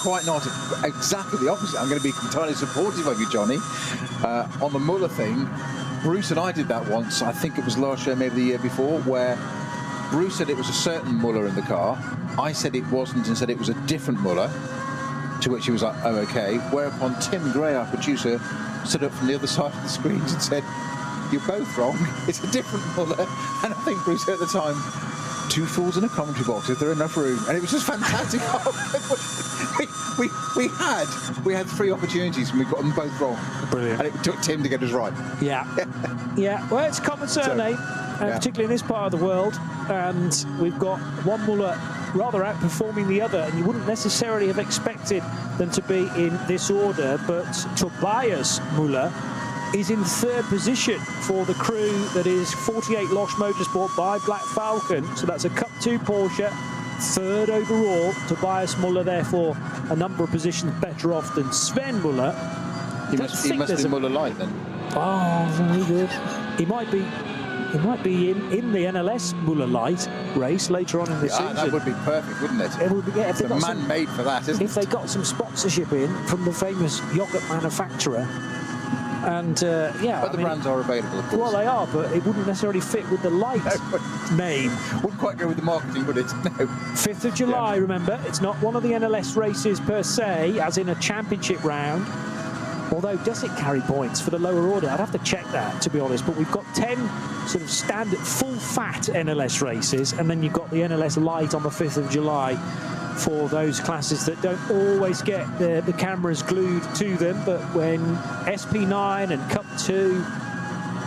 quite not. Exactly the opposite. I'm going to be entirely supportive of you, Johnny. On the Muller thing, Bruce and I did that once. I think it was last year, maybe the year before, where Bruce said it was a certain Muller in the car. I said it wasn't and said it was a different Muller, to which he was like, oh, okay. Whereupon Tim Gray, our producer, stood up from the other side of the screens and said, you're both wrong. It's a different Muller. And I think Bruce at the time, 2 fools in a commentary box, is there enough room? And it was just fantastic. we had 3 opportunities and we got them both wrong. Brilliant. And it took Tim to get us right. Yeah. Yeah, well, it's a common surname, particularly in this part of the world. And we've got one Muller rather outperforming the other, and you wouldn't necessarily have expected them to be in this order, but Tobias Muller is in 3rd position for the crew that is 48 Losch Motorsport by Black Falcon. So that's a Cup 2 Porsche, 3rd overall. Tobias Muller, therefore, a number of positions better off than Sven Muller. He must be Muller Light then. Oh, very good. He might be in the NLS Muller Light race later on in the season. That would be perfect, wouldn't it? It would be. Yeah, it's a man made for that, isn't it? If they got some sponsorship in from the famous yogurt manufacturer. And other brands are available, of course. Well, they are, but it wouldn't necessarily fit with the Light name. Wouldn't quite go with the marketing, would it? No. 5th of July, remember. It's not one of the NLS races per se, as in a championship round. Although, does it carry points for the lower order? I'd have to check that, to be honest. But we've got 10 sort of standard, full-fat NLS races, and then you've got the NLS Light on the 5th of July for those classes that don't always get the cameras glued to them. But when SP9 and Cup 2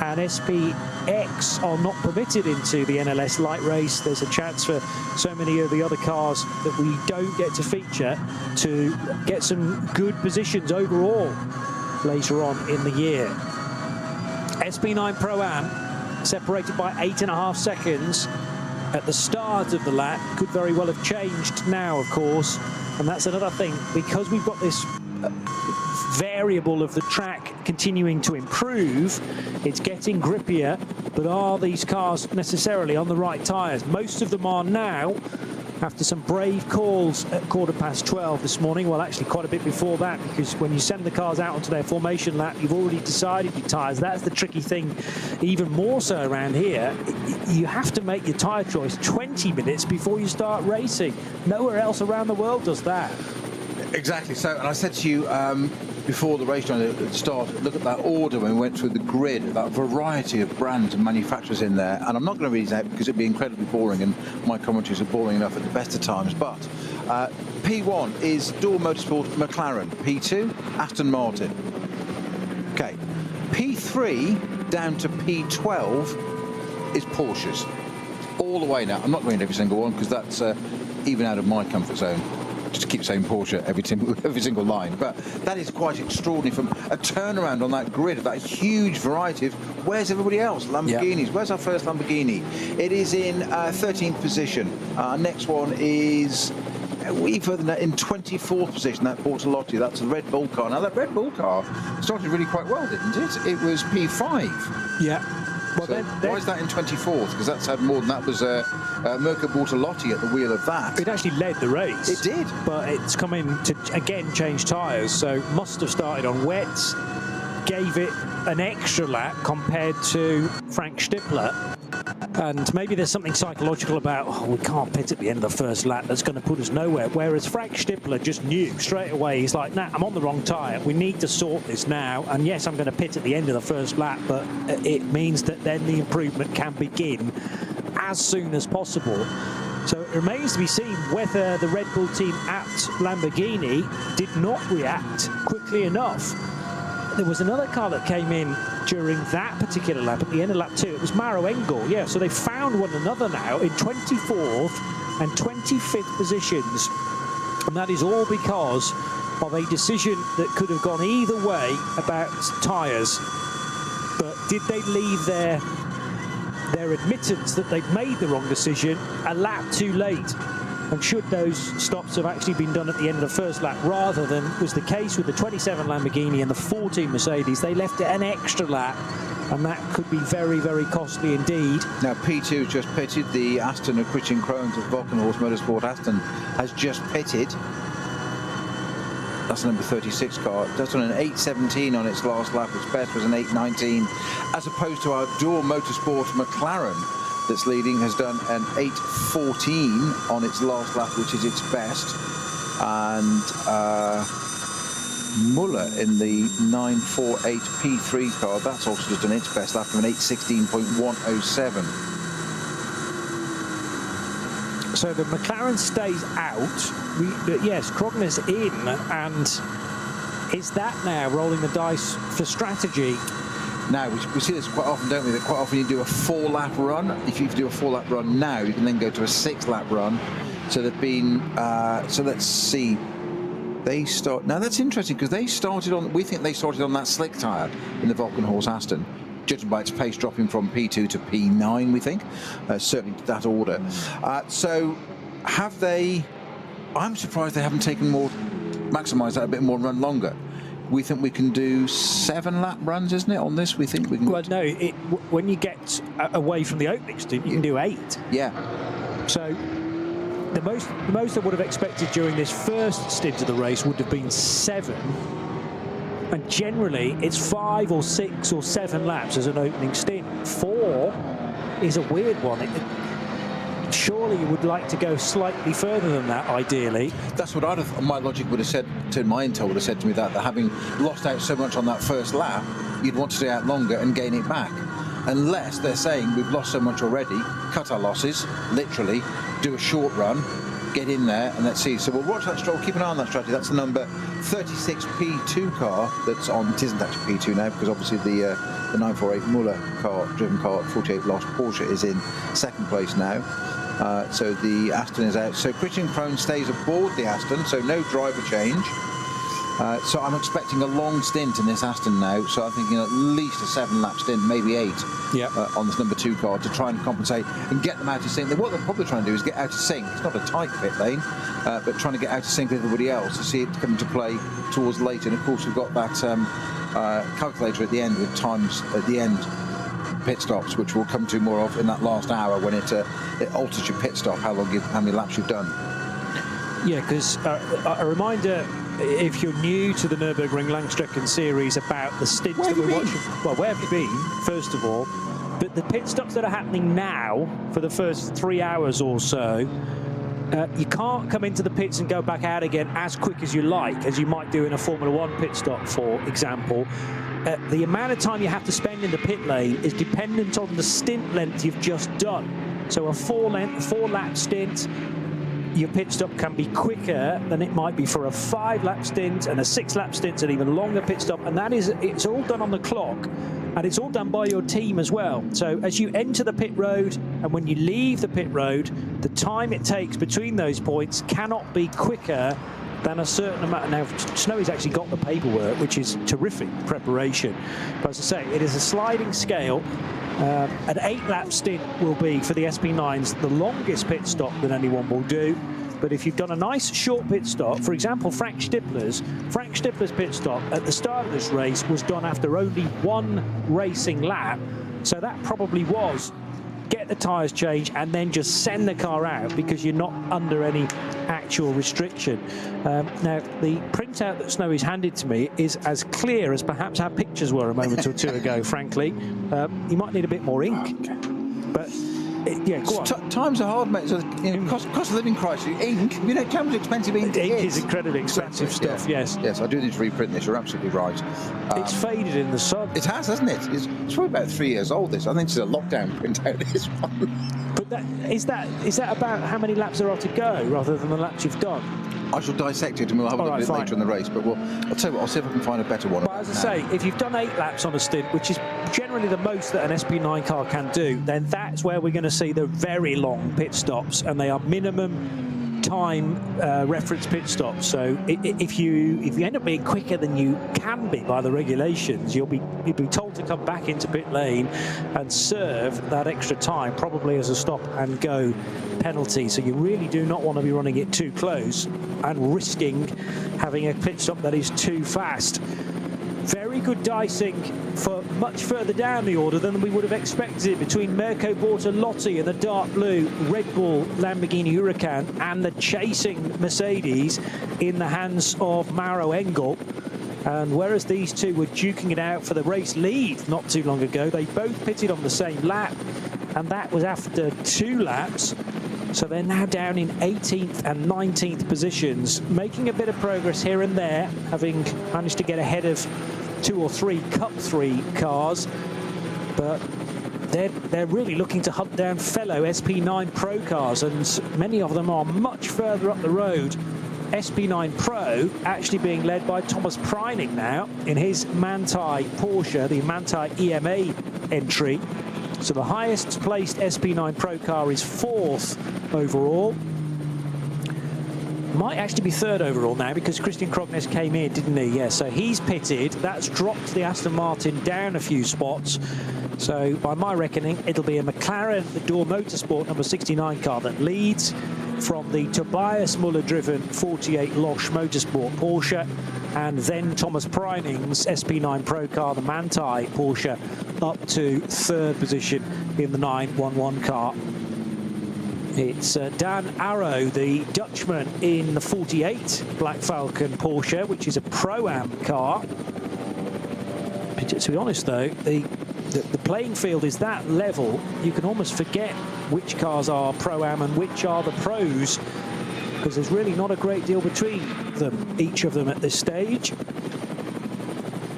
and SPX are not permitted into the NLS Light race, there's a chance for so many of the other cars that we don't get to feature to get some good positions overall later on in the year. SP9 Pro-Am separated by 8.5 seconds at the start of the lap. Could very well have changed now, of course, and that's another thing, because we've got this variable of the track continuing to improve. It's getting grippier, but are these cars necessarily on the right tyres? Most of them are now, after some brave calls at 12:15 this morning. Well, actually quite a bit before that, because when you send the cars out onto their formation lap, you've already decided your tyres. That's the tricky thing, even more so around here. You have to make your tyre choice 20 minutes before you start racing. Nowhere else around the world does that. Exactly. So, and I said to you before the race at the start, look at that order when we went through the grid, that variety of brands and manufacturers in there. And I'm not going to read it out because it'd be incredibly boring, and my commentaries are boring enough at the best of times. But P1 is Door Motorsport McLaren. P2, Aston Martin. Okay. P3 down to P12 is Porsches. All the way now. I'm not going to every single one because that's even out of my comfort zone. Just keep saying Porsche every single line, but that is quite extraordinary from a turnaround on that grid of that huge variety of where's everybody else? Lamborghinis. Yep. Where's our first Lamborghini? It is in 13th position. Next one is way further than that, in 24th position, that Bortolotti. That's the Red Bull car. Now that Red Bull car started really quite well, didn't it? It was P5. Yeah. Well, so why is that in 24th? Because that's had more than that. Was Mirko Bortolotti at the wheel of that. It actually led the race. It did. But it's come in to, again, change tyres, so must have started on wets, gave it an extra lap compared to Frank Stippler. And maybe there's something psychological about, oh, we can't pit at the end of the first lap, that's going to put us nowhere. Whereas Frank Stippler just knew straight away, he's like, nah, I'm on the wrong tyre. We need to sort this now. And yes, I'm going to pit at the end of the first lap, but it means that then the improvement can begin as soon as possible. So it remains to be seen whether the Red Bull team at Lamborghini did not react quickly enough. There was another car that came in during that particular lap, at the end of lap 2. It was Maro Engel. Yeah, so they found one another now in 24th and 25th positions. And that is all because of a decision that could have gone either way about tyres. But did they leave their admittance that they'd made the wrong decision a lap too late? And should those stops have actually been done at the end of the first lap, rather than was the case with the 27 Lamborghini and the 14 Mercedes, they left it an extra lap, and that could be very, very costly indeed. Now, P2 just pitted. The Aston of Christian Krones of Volkenhorst Motorsport Aston has just pitted. That's the number 36 car. That's on an 8.17 on its last lap. Its best was an 8.19, as opposed to our Door Motorsport McLaren that's leading has done an 8.14 on its last lap, which is its best. And Muller in the 948 P3 car, that's also just done its best lap of an 8.16.107. So the McLaren stays out. But yes, Krogner's in, and is that now rolling the dice for strategy? Now, we see this quite often, don't we? That quite often you do a 4-lap run. If you do a 4-lap run now, you can then go to a 6-lap run. So they've been, so let's see. They start, now that's interesting, because they started on, we think they started on that slick tyre in the Volkenhorst Aston, judging by its pace dropping from P2 to P9, we think. Certainly that order. So have they, I'm surprised they haven't taken more, maximised that a bit more and run longer. We think we can do 7-lap runs, isn't it, on this? We think we can... Well, no, when you get away from the opening stint, you can do 8. Yeah. So the most I would have expected during this first stint of the race would have been 7. And generally, it's 5 or 6 or 7 laps as an opening stint. 4 is a weird one. Surely you would like to go slightly further than that, ideally. That's what I'd have, my logic would have said, my intel would have said to me that having lost out so much on that first lap, you'd want to stay out longer and gain it back. Unless they're saying we've lost so much already, cut our losses, literally, do a short run, get in there, and let's see. So we'll watch that strategy, keep an eye on that strategy. That's the number 36 P2 car that's on. It isn't actually P2 now, because obviously the 948 Muller car, driven car, 48 lost Porsche is in second place now. So the Aston is out. So Christian Krohn stays aboard the Aston, so no driver change. So I'm expecting a long stint in this Aston now, so I'm thinking at least a 7-lap stint, maybe 8, on this number 2 car to try and compensate and get them out of sync. What they're probably trying to do is get out of sync. It's not a tight pit lane, but trying to get out of sync with everybody else to see it come into play towards later. And of course we've got that calculator at the end with times at the end, pit stops, which we'll come to more of in that last hour when it alters your pit stop, how many laps you've done. Yeah, because a reminder, if you're new to the Nürburgring Langstrecken series, about the stints that we're watching. Well, where have you been, first of all? But the pit stops that are happening now for the first 3 hours or so, you can't come into the pits and go back out again as quick as you like, as you might do in a Formula 1 pit stop, for example. The amount of time you have to spend in the pit lane is dependent on the stint length you've just done. So a 4-lap stint, your pit stop can be quicker than it might be for a 5-lap stint, and a 6-lap stint, an even longer pit stop. And that is, it's all done on the clock, and it's all done by your team as well. So as you enter the pit road and when you leave the pit road, the time it takes between those points cannot be quicker than a certain amount. Now, Snowy's actually got the paperwork, which is terrific preparation. But as I say, it is a sliding scale. An 8-lap stint will be, for the SP9s, the longest pit stop that anyone will do. But if you've done a nice short pit stop, for example, Frank Stippler's pit stop at the start of this race was done after only 1 racing lap. So that probably was get the tyres changed and then just send the car out, because you're not under any actual restriction. Now, the printout that Snowy's handed to me is as clear as perhaps our pictures were a moment or two ago, frankly. You might need a bit more ink. But Yeah, go on. Times are hard, mate. So, cost of living crisis. Ink, how much expensive ink is incredibly expensive stuff. Yeah. Yes. Yes, I do need to reprint this. You're absolutely right. It's faded in the sun. It has, hasn't it? It's probably about 3 years old. This. I think it's a lockdown print out. This one. But is that about how many laps there are to go, rather than the laps you've done? I shall dissect it and we'll have a look at it later in the race. But I'll tell you what. I'll see if I can find a better one. But as I say, if you've done 8 laps on a stint, which is generally the most that an SP9 car can do, then that's where we're going to see the very long pit stops, and they are minimum time reference pit stops. So if you end up being quicker than you can be by the regulations, you'll be told to come back into pit lane and serve that extra time, probably as a stop and go penalty. So you really do not want to be running it too close and risking having a pit stop that is too fast. Very good dicing for much further down the order than we would have expected between Mirko Bortolotti and the dark blue Red Bull Lamborghini Huracan and the chasing Mercedes in the hands of Mauro Engel. And whereas these two were duking it out for the race lead not too long ago, they both pitted on the same lap, and that was after 2 laps. So they're now down in 18th and 19th positions, making a bit of progress here and there, having managed to get ahead of 2 or 3 Cup 3 cars. But they're really looking to hunt down fellow SP9 Pro cars, and many of them are much further up the road. SP9 Pro actually being led by Thomas Preining now in his Manthey Porsche, the Manthey EMA entry. So the highest placed SP9 Pro car is 4th overall. Might actually be 3rd overall now, because Christian Krognes came in, didn't he? Yeah, so he's pitted. That's dropped the Aston Martin down a few spots. So by my reckoning, it'll be a McLaren, the Door Motorsport number 69 car that leads from the Tobias Muller-driven 48 Losch Motorsport Porsche, and then Thomas Preining's SP9 Pro car, the Manthey Porsche, up to 3rd position in the 911 car. It's Dan Arrow, the Dutchman, in the 48 Black Falcon Porsche, which is a Pro-Am car. To be honest, though, the playing field is that level, you can almost forget which cars are Pro-Am and which are the pros, because there's really not a great deal between them, each of them at this stage.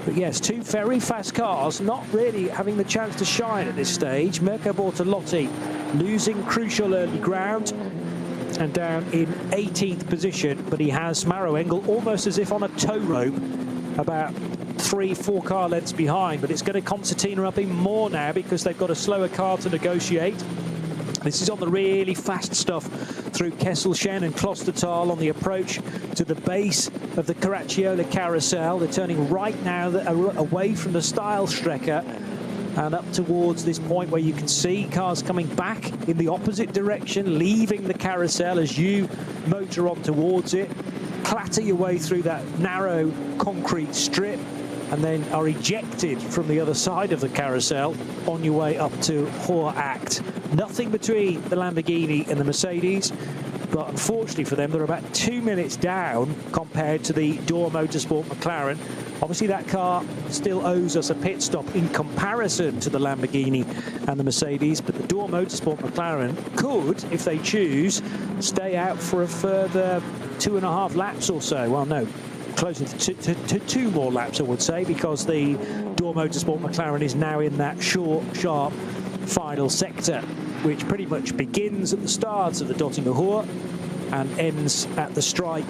But yes, 2 very fast cars, not really having the chance to shine at this stage. Mirko Bortolotti losing crucial early ground and down in 18th position, but he has Mauro Engel almost as if on a tow rope, about 3-4 car lengths behind. But it's going to concertina up even more now, because they've got a slower car to negotiate. This is on the really fast stuff through Kesselchen and Klostertal on the approach to the base of the Caracciolo carousel. They're turning right now away from the style Strecker and up towards this point where you can see cars coming back in the opposite direction, leaving the carousel as you motor on towards it, clatter your way through that narrow concrete strip, and then are ejected from the other side of the carousel on your way up to Hohe Acht. Nothing between the Lamborghini and the Mercedes, but unfortunately for them, they're about 2 minutes down compared to the Door Motorsport McLaren. Obviously, that car still owes us a pit stop in comparison to the Lamborghini and the Mercedes, but the Door Motorsport McLaren could, if they choose, stay out for a further 2.5 laps or so. Well, no, closer to 2 more laps, I would say, because the Door Motorsport McLaren is now in that short, sharp final sector, which pretty much begins at the start of the Dottinger Hohe and ends at the stripe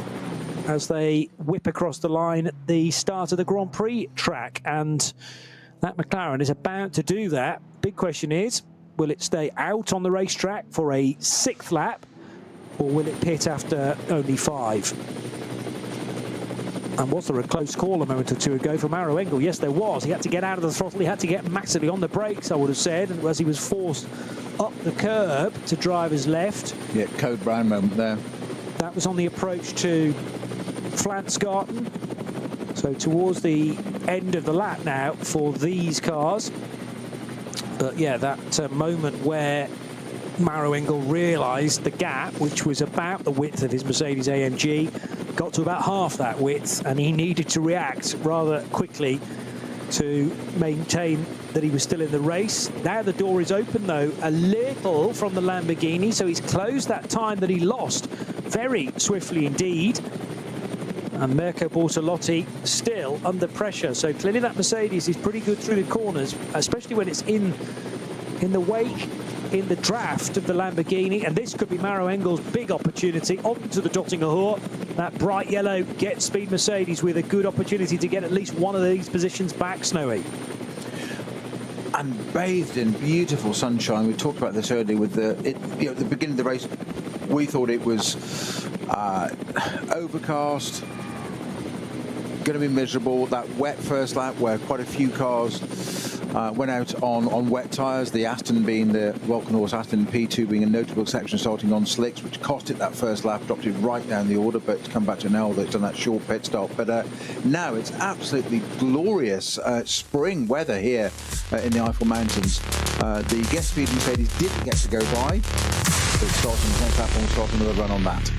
as they whip across the line at the start of the Grand Prix track. And that McLaren is about to do that. Big question is, will it stay out on the racetrack for a 6th lap, or will it pit after only 5? And was there a close call a moment or 2 ago for Mauro Engel? Yes, there was. He had to get out of the throttle. He had to get massively on the brakes, I would have said, as he was forced up the curb to driver's left. Yeah, Code Brown moment there. That was on the approach to Flansgarten. So towards the end of the lap now for these cars. But yeah, that moment where Mauro Engel realised the gap, which was about the width of his Mercedes AMG, got to about half that width, and he needed to react rather quickly to maintain that he was still in the race. Now the door is open, though, a little from the Lamborghini, so he's closed that time that he lost very swiftly indeed. And Mirko Bortolotti still under pressure. So clearly that Mercedes is pretty good through the corners, especially when it's in the wake, in the draft of the Lamborghini. And this could be Maro Engel's big opportunity onto the Dottinger Hoor. That bright yellow Get Speed Mercedes with a good opportunity to get at least one of these positions back, Snowy. And bathed in beautiful sunshine. We talked about this earlier with at the beginning of the race. We thought it was overcast, going to be miserable. That wet first lap where quite a few cars went out on wet tyres, the Aston being the Vulcan Horse Aston P2 being a notable exception, starting on slicks, which cost it that first lap, dropped it right down the order, but to come back to now that's done that short pit stop. But now it's absolutely glorious spring weather here in the Eifel Mountains. The Get Speed Mercedes didn't get to go by, but starting the next lap and starting another run on that.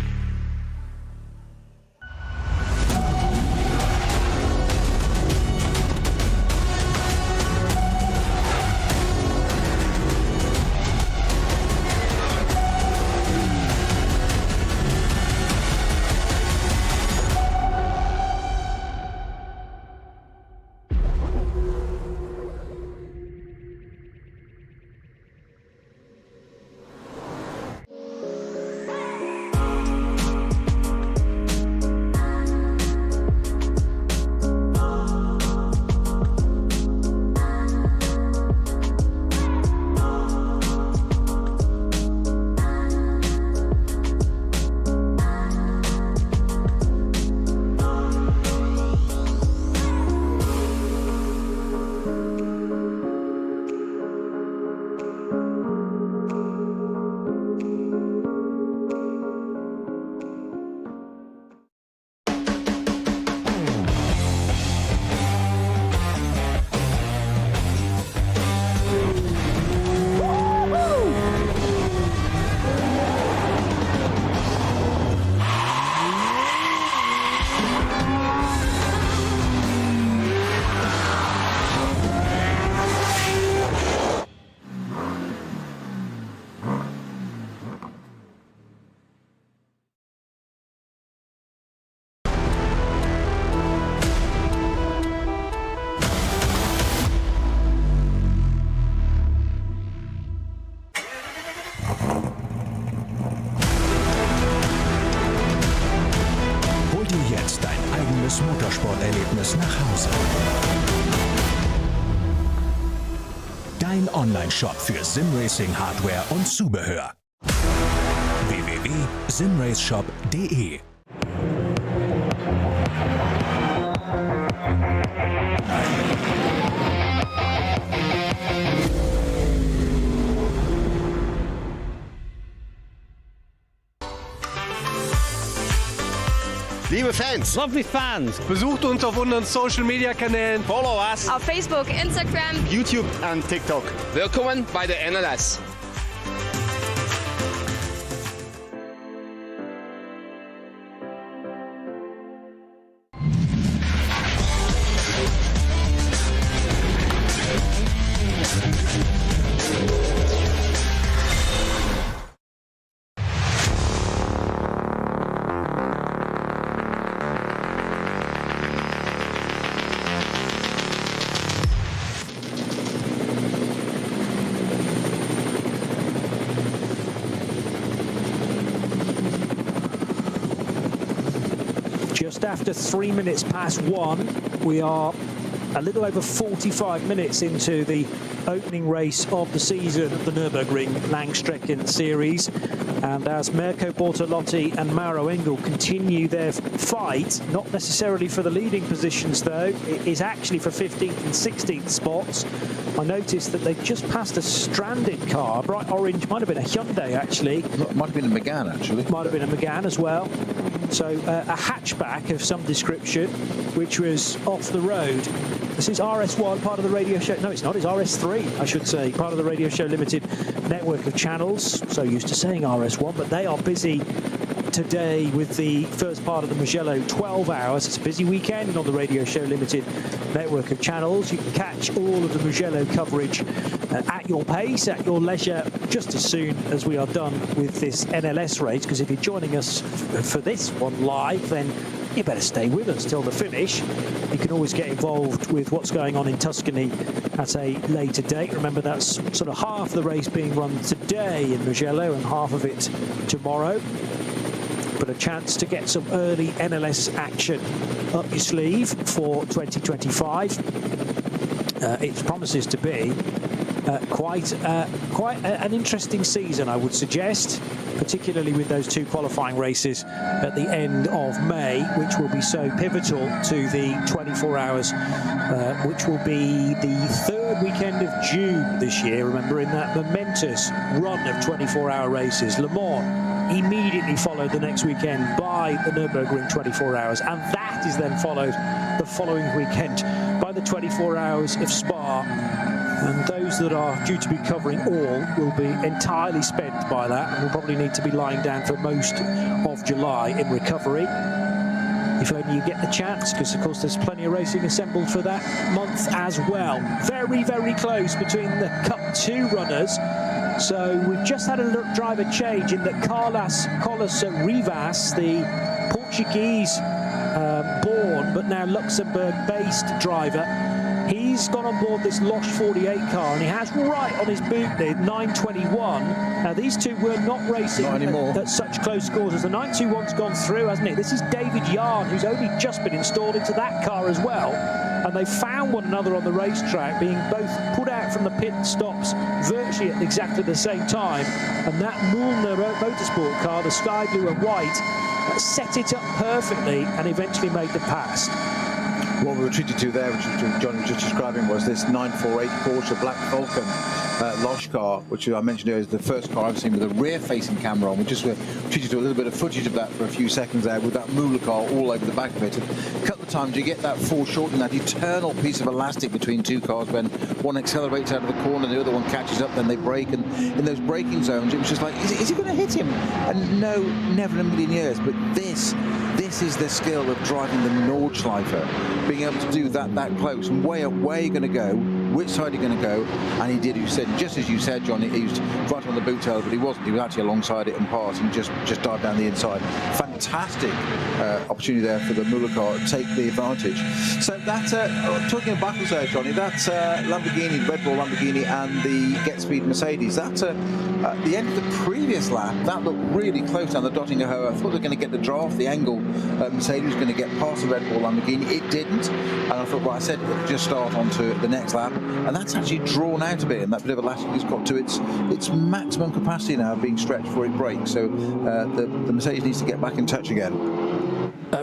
Motorsporterlebnis nach Hause. Dein Online-Shop für Simracing-Hardware und Zubehör. www.simraceshop.de. Liebe Fans, lovely Fans, besucht uns auf unseren Social Media Kanälen. Follow us auf Facebook, Instagram, YouTube und TikTok. Willkommen bei der NLS. Just after 3 minutes past 1, we are a little over 45 minutes into the opening race of the season of the Nürburgring Langstrecken Series. And as Mirko Bortolotti and Maro Engel continue their fight, not necessarily for the leading positions though, it is actually for 15th and 16th spots. I noticed that they've just passed a stranded car, bright orange, might have been a Hyundai actually. Might have been a Megane actually. Might have been a Megane as well. So a hatchback of some description, which was off the road. This is RS1, part of the Radio Show. No, it's not. It's RS3, I should say, part of the Radio Show Limited network of channels. So used to saying RS1, but they are busy today with the first part of the Mugello 12 hours. It's a busy weekend on the Radio Show Limited network of channels. You can catch all of the Mugello coverage at your pace, at your leisure, just as soon as we are done with this NLS race, because if you're joining us for this one live, then you better stay with us till the finish. You can always get involved with what's going on in Tuscany at a later date. Remember, that's sort of half the race being run today in Mugello and half of it tomorrow. But a chance to get some early NLS action up your sleeve for 2025. It promises to be quite an interesting season, I would suggest, particularly with those two qualifying races at the end of May, which will be so pivotal to the 24 hours, which will be the third weekend of June this year. Remember, in that momentous run of 24-hour races, Le Mans immediately followed the next weekend by the Nürburgring 24 hours, and that is then followed the following weekend by the 24 hours of Spa. And those that are due to be covering all will be entirely spent by that, and will probably need to be lying down for most of July in recovery. If only you get the chance, because of course there's plenty of racing assembled for that month as well. Very, very close between the Cup 2 runners. So we've just had a driver change in that Carlos Rivas, the Portuguese born but now Luxembourg-based driver, he's gone on board this Losh 48 car, and he has right on his boot lid 921. Now, these two were not racing at such close scores as the 921's gone through, hasn't it? This is David Yarn, who's only just been installed into that car as well. And they found one another on the racetrack, being both put out from the pit stops virtually at exactly the same time. And that Mühlner Motorsport car, the sky blue and white, set it up perfectly and eventually made the pass. What we were treated to there, which John was just describing, was this 948 Porsche Black Falcon Losh car, which I mentioned earlier is the first car I've seen with a rear-facing camera on. We just treated to a little bit of footage of that for a few seconds there, with that Müller car all over the back of it. And a couple of times you get that foreshortening, that eternal piece of elastic between two cars when one accelerates out of the corner and the other one catches up, then they brake. And in those braking zones, it was just like, is he going to hit him? And no, never in a million years. But this is the skill of driving the Nordschleife, being able to do that close and weigh up where you're going to go, which side you're going to go, and he did. You said, just as you said, John, he was right on the boot tail, but he wasn't. He was actually alongside it and passed, and just dived down the inside. Fantastic opportunity there for the Müller car to take the advantage. So that's talking of battles there, Johnny. That's Lamborghini, Red Bull Lamborghini, and the Get Speed Mercedes. That's at the end of the previous lap. That looked really close down the Dottinger Hoe. I thought they were going to get the draft, the angle. Mercedes was going to get past the Red Bull Lamborghini. It didn't, and I thought, well, I said it'll just start onto the next lap, and that's actually drawn out a bit, and that bit of elastic has got to its maximum capacity now, being stretched before it breaks. So the Mercedes needs to get back in touch again.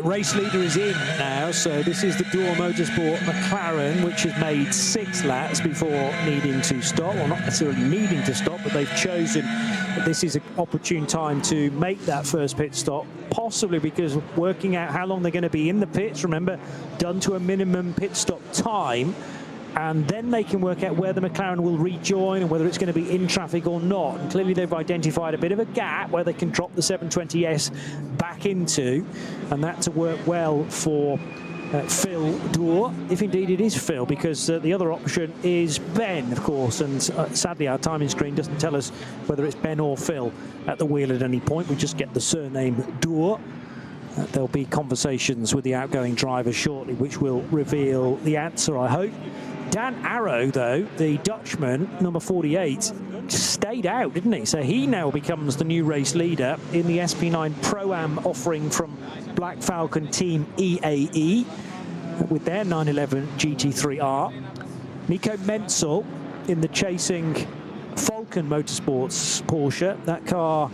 Race leader is in now, so this is the Door Motorsport McLaren, which has made 6 laps before needing to stop. Well, not necessarily needing to stop, but they've chosen that this is an opportune time to make that first pit stop, possibly because working out how long they're going to be in the pits, remember, done to a minimum pit stop time, and then they can work out where the McLaren will rejoin and whether it's going to be in traffic or not. And clearly they've identified a bit of a gap where they can drop the 720S back into, and that to work well for Phil Doer, if indeed it is Phil, because the other option is Ben, of course, and sadly our timing screen doesn't tell us whether it's Ben or Phil at the wheel at any point. We just get the surname Doer. There'll be conversations with the outgoing driver shortly, which will reveal the answer, I hope. Dan Arrow, though, the Dutchman, number 48, stayed out, didn't he? So he now becomes the new race leader in the SP9 Pro-Am offering from Black Falcon Team EAE with their 911 GT3R. Nico Menzel in the chasing Falcon Motorsports Porsche. That car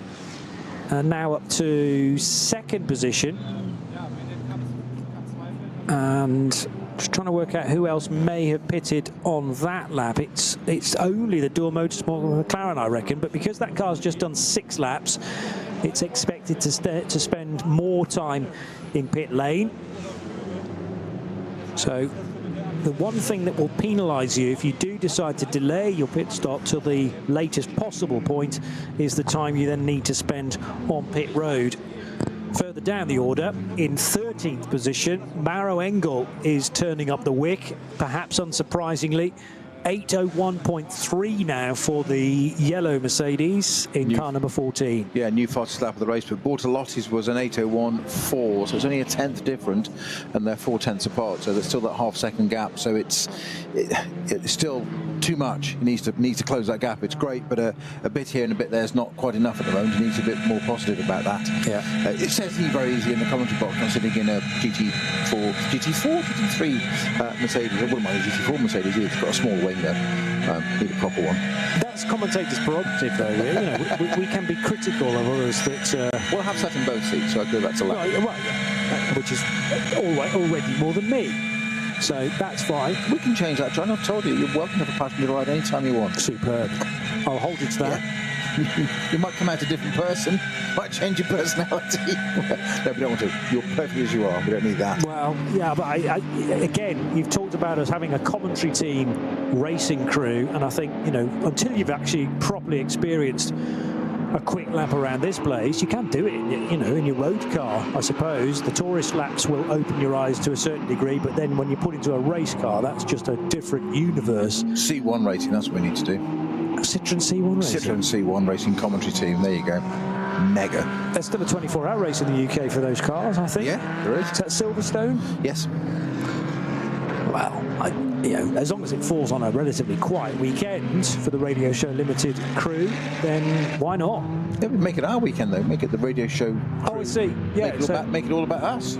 now up to 2nd position. And just trying to work out who else may have pitted on that lap. It's only the Door Motorsport McLaren, I reckon, but because that car's just done 6 laps, it's expected to spend more time in pit lane. So the one thing that will penalise you if you do decide to delay your pit stop till the latest possible point is the time you then need to spend on pit road. Further down the order, in 13th position, Maro Engel is turning up the wick, perhaps unsurprisingly. 8:01.3 now for the yellow Mercedes in car number 14. Yeah, new fastest lap of the race, but Bortolotti's was an 8:01.4, so it's only a tenth different, and they're 4/10 apart. So there's still that half-second gap. So it's still too much. He needs to close that gap. It's great, but a bit here and a bit there is not quite enough at the moment. He needs a bit more positive about that. Yeah. It says he very easily in the commentary box. I'm sitting in a GT3 Mercedes. I wouldn't mind a GT4 Mercedes. It's got a small wing there. Need a proper one. That's commentators' prerogative, though. You know, we can be critical of others that. Well, I have sat in both seats, so I go back to lap. Right, yeah. Which is already more than me. So that's fine. We can change that, John. I've told you, you're welcome to have a passenger ride anytime you want. Superb. I'll hold you to that. Yeah. You might come out a different person, might change your personality. No, we don't want to. You're perfect as you are. We don't need that. Well, yeah, but again, you've talked about us having a commentary team, racing crew, and I think, you know, until you've actually properly experienced a quick lap around this place, you can't do it, you know, in your road car, I suppose. The tourist laps will open your eyes to a certain degree, but then when you put into a race car, that's just a different universe. C1 racing, that's what we need to do. Citroen C1 racing? Citroen C1 racing commentary team, there you go. Mega. There's still a 24-hour race in the UK for those cars, I think. Yeah, there is. Is that Silverstone? Yes. Well, you know, as long as it falls on a relatively quiet weekend for the Radio Show Limited crew, then why not? Yeah, we make it our weekend, though. Make it the Radio Show crew. Oh, I see. Yeah, make it all about us.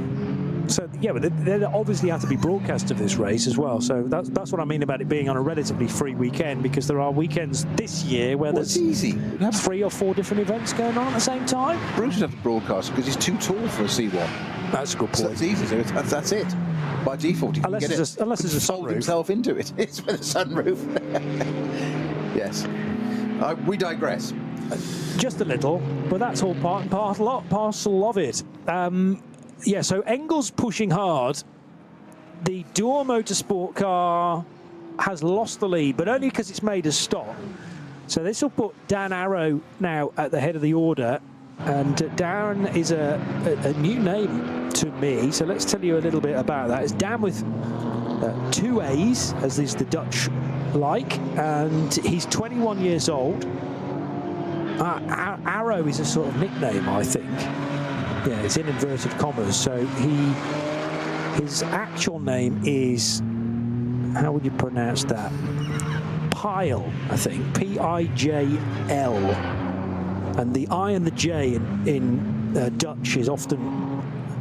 So, yeah, but there obviously have to be broadcasts of this race as well. So that's what I mean about it being on a relatively free weekend, because there are weekends this year where there's easy. 3 or 4 different events going on at the same time. Bruce would have to broadcast because he's too tall for a C1. That's a good point. So it's easy. So that's it. By default, he can get it. Unless there's a sunroof. Himself into it. It's with a sunroof. Yes. We digress. Just a little, but that's all part and parcel of it. Yeah, so Engel's pushing hard. The Dual Motorsport car has lost the lead, but only because it's made a stop. So this will put Dan Arrow now at the head of the order. And Dan is a new name to me, so let's tell you a little bit about that. It's Dan with 2 A's, as is the Dutch like, and he's 21 years old. Arrow is a sort of nickname, I think. Yeah, it's in inverted commas. So his actual name is, how would you pronounce that? Pijl, I think. P-I-J-L. And the I and the J in Dutch is often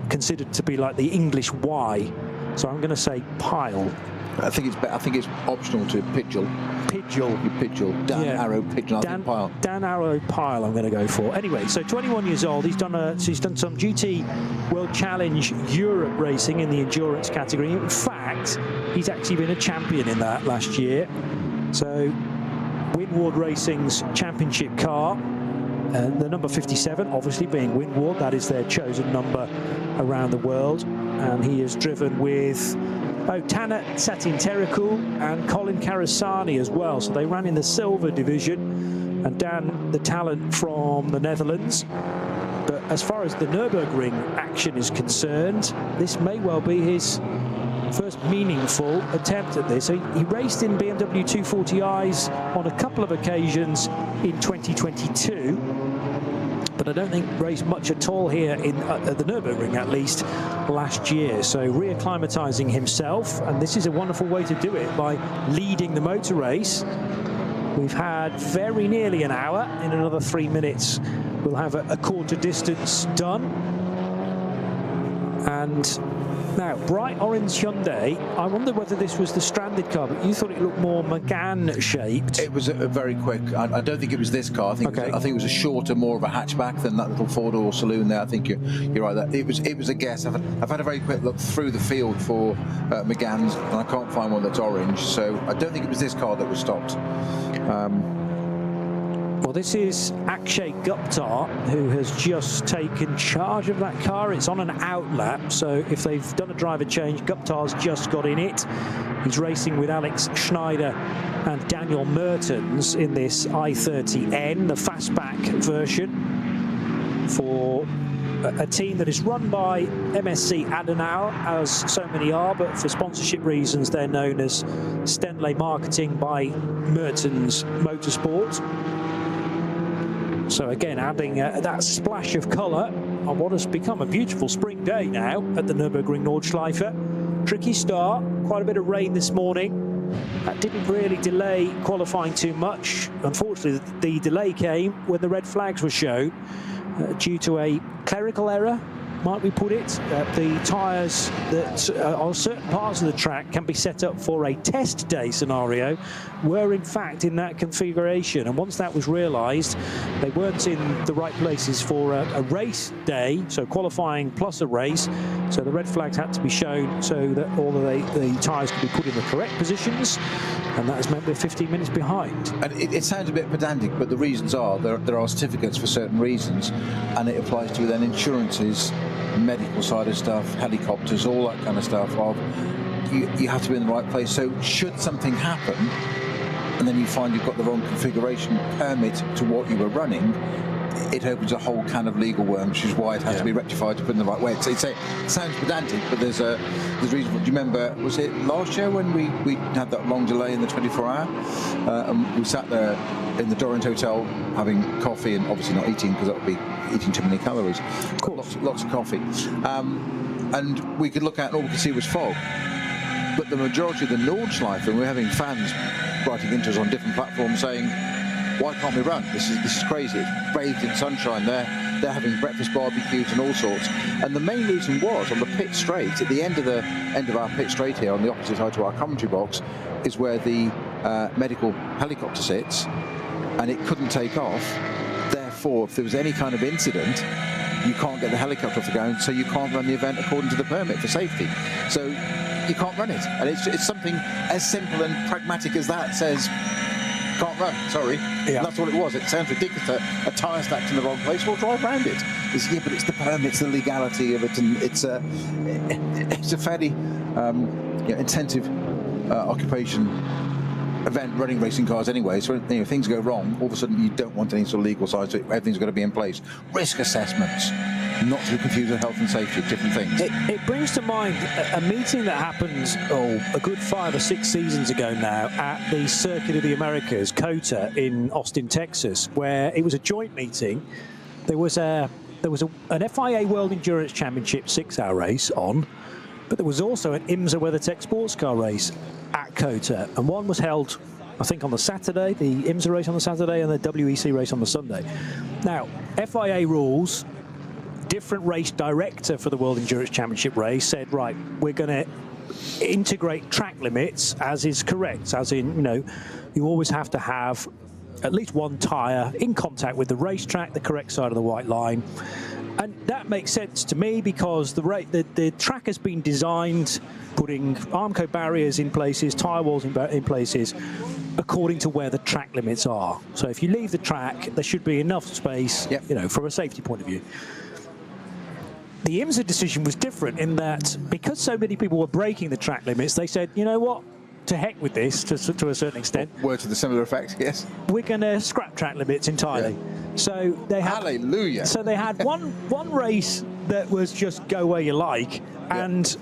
considered to be like the English Y. So I'm going to say Pijl. I think it's optional to Pijl. Pijl. Dan Arrow Pijl. Dan Arrow Pijl. I'm going to go for. Anyway, so 21 years old. He's done some GT World Challenge Europe racing in the endurance category. In fact, he's actually been a champion in that last year. So Winward Racing's championship car. The number 57, obviously being Winward, that is their chosen number around the world. And he has driven with Tana Satin-Terikul and Colin Karasani as well. So they ran in the silver division. And Dan, the talent from the Netherlands. But as far as the Nürburgring action is concerned, this may well be his first meaningful attempt at this. So he raced in BMW 240i's on a couple of occasions in 2022, but I don't think raced much at all here in at the Nürburgring, at least last year. So reacclimatizing himself, and this is a wonderful way to do it, by leading the motor race. We've had very nearly an hour. In another 3 minutes we'll have a quarter distance done. And now, bright orange Hyundai. I wonder whether this was the stranded car, but you thought it looked more Megane shaped. It was a very quick. I don't think it was this car. I think it was a shorter, more of a hatchback than that little four-door saloon there. I think you're right. That it was a guess. I've had a very quick look through the field for Meganes, and I can't find one that's orange. So I don't think it was this car that was stopped. Well, this is Akshay Gupta, who has just taken charge of that car. It's on an out lap, so if they've done a driver change, Gupta's just got in it. He's racing with Alex Schneider and Daniel Mertens in this i30N, the fastback version for a team that is run by MSC Adenauer, as so many are, but for sponsorship reasons they're known as Stenley Marketing by Mertens Motorsport. So again, adding that splash of colour on what has become a beautiful spring day now at the Nürburgring Nordschleife. Tricky start, quite a bit of rain this morning. That didn't really delay qualifying too much. Unfortunately, the delay came when the red flags were shown due to a clerical error, might we put it. The tyres that on certain parts of the track can be set up for a test day scenario were in fact in that configuration, and once that was realised, they weren't in the right places for a race day, so qualifying plus a race. So the red flags had to be shown so that all of the tyres could be put in the correct positions, and that has meant we're 15 minutes behind. And it sounds a bit pedantic, but the reasons are there are certificates for certain reasons, and it applies to then insurances, medical side of stuff, helicopters, all that kind of stuff. You have to be in the right place. So should something happen, and then you find you've got the wrong configuration permit to what you were running, it opens a whole can of legal worms, which is why it has to be rectified to put in the right way. It sounds pedantic, but there's reason. Do you remember, was it last year when we had that long delay in the 24-hour? And we sat there in the Dorrent Hotel having coffee, and obviously not eating because that would be eating too many calories. Lots of coffee. And we could look out and all we could see was fog. But the majority of the Nordschleife, and we're having fans writing into us on different platforms saying, why can't we run? This is crazy. It's bathed in sunshine there. They're having breakfast barbecues and all sorts. And the main reason was on the pit straight, at the end of our pit straight here, on the opposite side to our commentary box, is where the medical helicopter sits, and it couldn't take off. Therefore, if there was any kind of incident, you can't get the helicopter off the ground, so you can't run the event according to the permit for safety. So you can't run it. And it's something as simple and pragmatic as that. Says, can't run, sorry. Yeah. And that's all it was. It sounds ridiculous. A tyre stacked in the wrong place, we'll drive around it. But it's the permits, the legality of it, and it's a fairly intensive occupation event, running racing cars anyway. So if things go wrong, all of a sudden you don't want any sort of legal side, so everything's got to be in place. Risk assessments, not to be confused with health and safety, different things. It brings to mind a meeting that happened a good 5 or 6 seasons ago now at the Circuit of the Americas, COTA, in Austin, Texas, where it was a joint meeting. There was an FIA World Endurance Championship 6-hour race on, but there was also an IMSA WeatherTech sports car race at COTA, and one was held, I think, on the Saturday, the IMSA race on the Saturday, and the WEC race on the Sunday. Now, FIA rules, different race director for the World Endurance Championship race said, right, we're going to integrate track limits as is correct, as in, you always have to have at least one tyre in contact with the racetrack, the correct side of the white line. And that makes sense to me because the track has been designed putting Armco barriers in places, tyre walls in places, according to where the track limits are. So if you leave the track, there should be enough space, from a safety point of view. The IMSA decision was different in that because so many people were breaking the track limits, they said, you know what? To heck with this, to a certain extent. Word to the similar effect, yes. We're going to scrap track limits entirely. Yeah. So they had, hallelujah. So they had one race that was just go where you like, and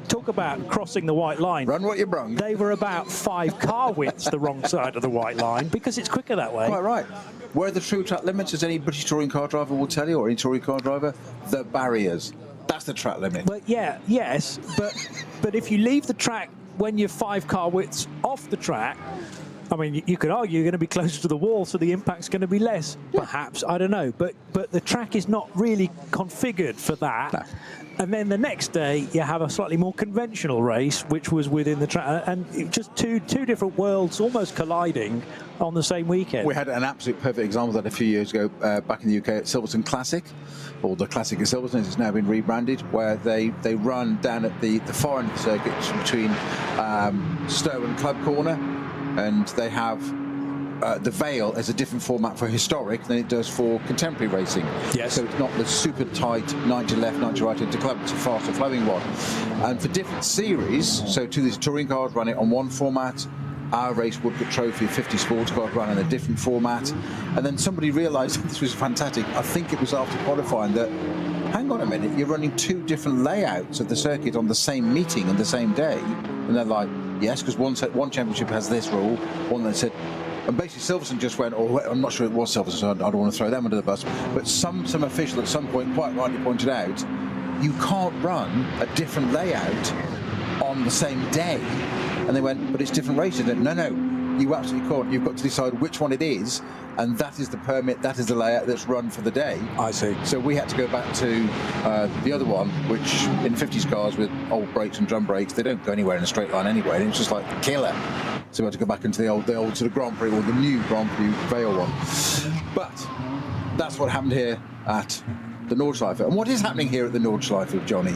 talk about crossing the white line. Run what you brung. They were about 5 car widths the wrong side of the white line because it's quicker that way. Quite right. Where are the true track limits, as any British touring car driver will tell you, or any touring car driver? The barriers. That's the track limit. But yes, but if you leave the track when you're 5 car widths off the track, I mean, you could argue you're going to be closer to the wall, so the impact's going to be less. Perhaps, I don't know. But the track is not really configured for that. No. And then the next day, you have a slightly more conventional race, which was within the track. And just two different worlds almost colliding on the same weekend. We had an absolute perfect example of that a few years ago back in the UK at Silverstone Classic, or the Classic at Silverstone, it's now been rebranded, where they run down at the far end of the circuit between Stowe and Club Corner, and they have the Vale as a different format for historic than it does for contemporary racing. Yes. So it's not the super tight 90 left, 90 right into club, it's a faster flowing one. And for different series, so to these touring cars run it on one format, our race Woodcock Trophy 50 sports cars run in a different format. And then somebody realised this was fantastic. I think it was after qualifying that hang on a minute, you're running 2 different layouts of the circuit on the same meeting and the same day. And they're like, yes, because one championship has this rule, one that said, and basically Silverstone just went, oh, I'm not sure it was Silverstone, so I don't want to throw them under the bus, but some official at some point quite rightly pointed out, you can't run a different layout on the same day. And they went, but it's different races. No, you absolutely can't. You've got to decide which one it is, and that is the permit, that is the layout that's run for the day. I see. So we had to go back to the other one, which in 50s cars with old brakes and drum brakes, they don't go anywhere in a straight line anyway, and it's just like killer. So we had to go back into the old sort of Grand Prix, or the new Grand Prix Vale one. But that's what happened here at the Nordschleife. And what is happening here at the Nordschleife, Johnny?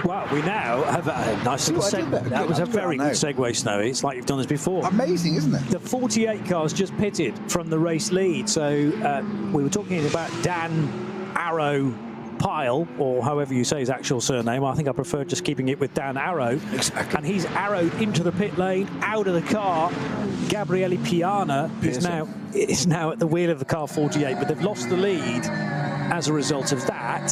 Well, we now have a nice little segue. That was a very good segue, Snowy. It's like you've done this before. Amazing, isn't it? The 48 cars just pitted from the race lead. So we were talking about Dan Arrow Pyle, or however you say his actual surname. I think I prefer just keeping it with Dan Arrow. Exactly. And he's arrowed into the pit lane, out of the car. Gabriele Piana is now at the wheel of the car 48, but they've lost the lead as a result of that,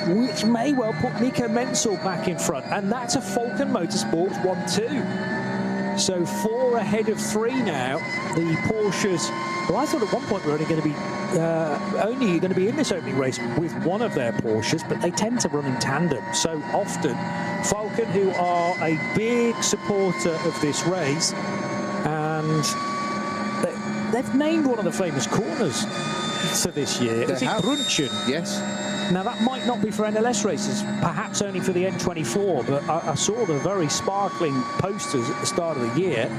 which may well put Nico Menzel back in front. And that's a Falken Motorsports 1-2. So 4 ahead of 3 now. The Porsches, well, I thought at one point we were only going to be in this opening race with one of their Porsches, but they tend to run in tandem so often. Falken, who are a big supporter of this race, and they've named one of the famous corners for this year. Is it Brunchen? Yes. Now that might not be for NLS races, perhaps only for the N24, but I saw the very sparkling posters at the start of the year.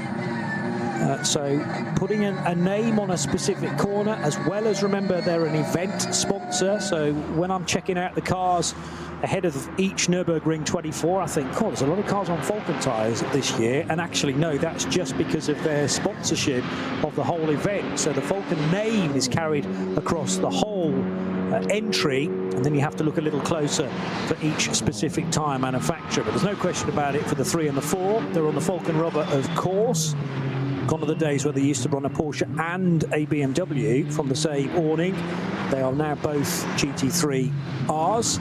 So putting a name on a specific corner, as well as, remember, they're an event sponsor. So when I'm checking out the cars ahead of each Nürburgring 24, I think, oh, there's a lot of cars on Falken tyres this year. And actually, no, that's just because of their sponsorship of the whole event. So the Falken name is carried across the whole entry, and then you have to look a little closer for each specific tyre manufacturer. But there's no question about it for the 3 and the 4. They're on the Falken rubber, of course. Gone are the days where they used to run a Porsche and a BMW from the same awning. They are now both GT3Rs.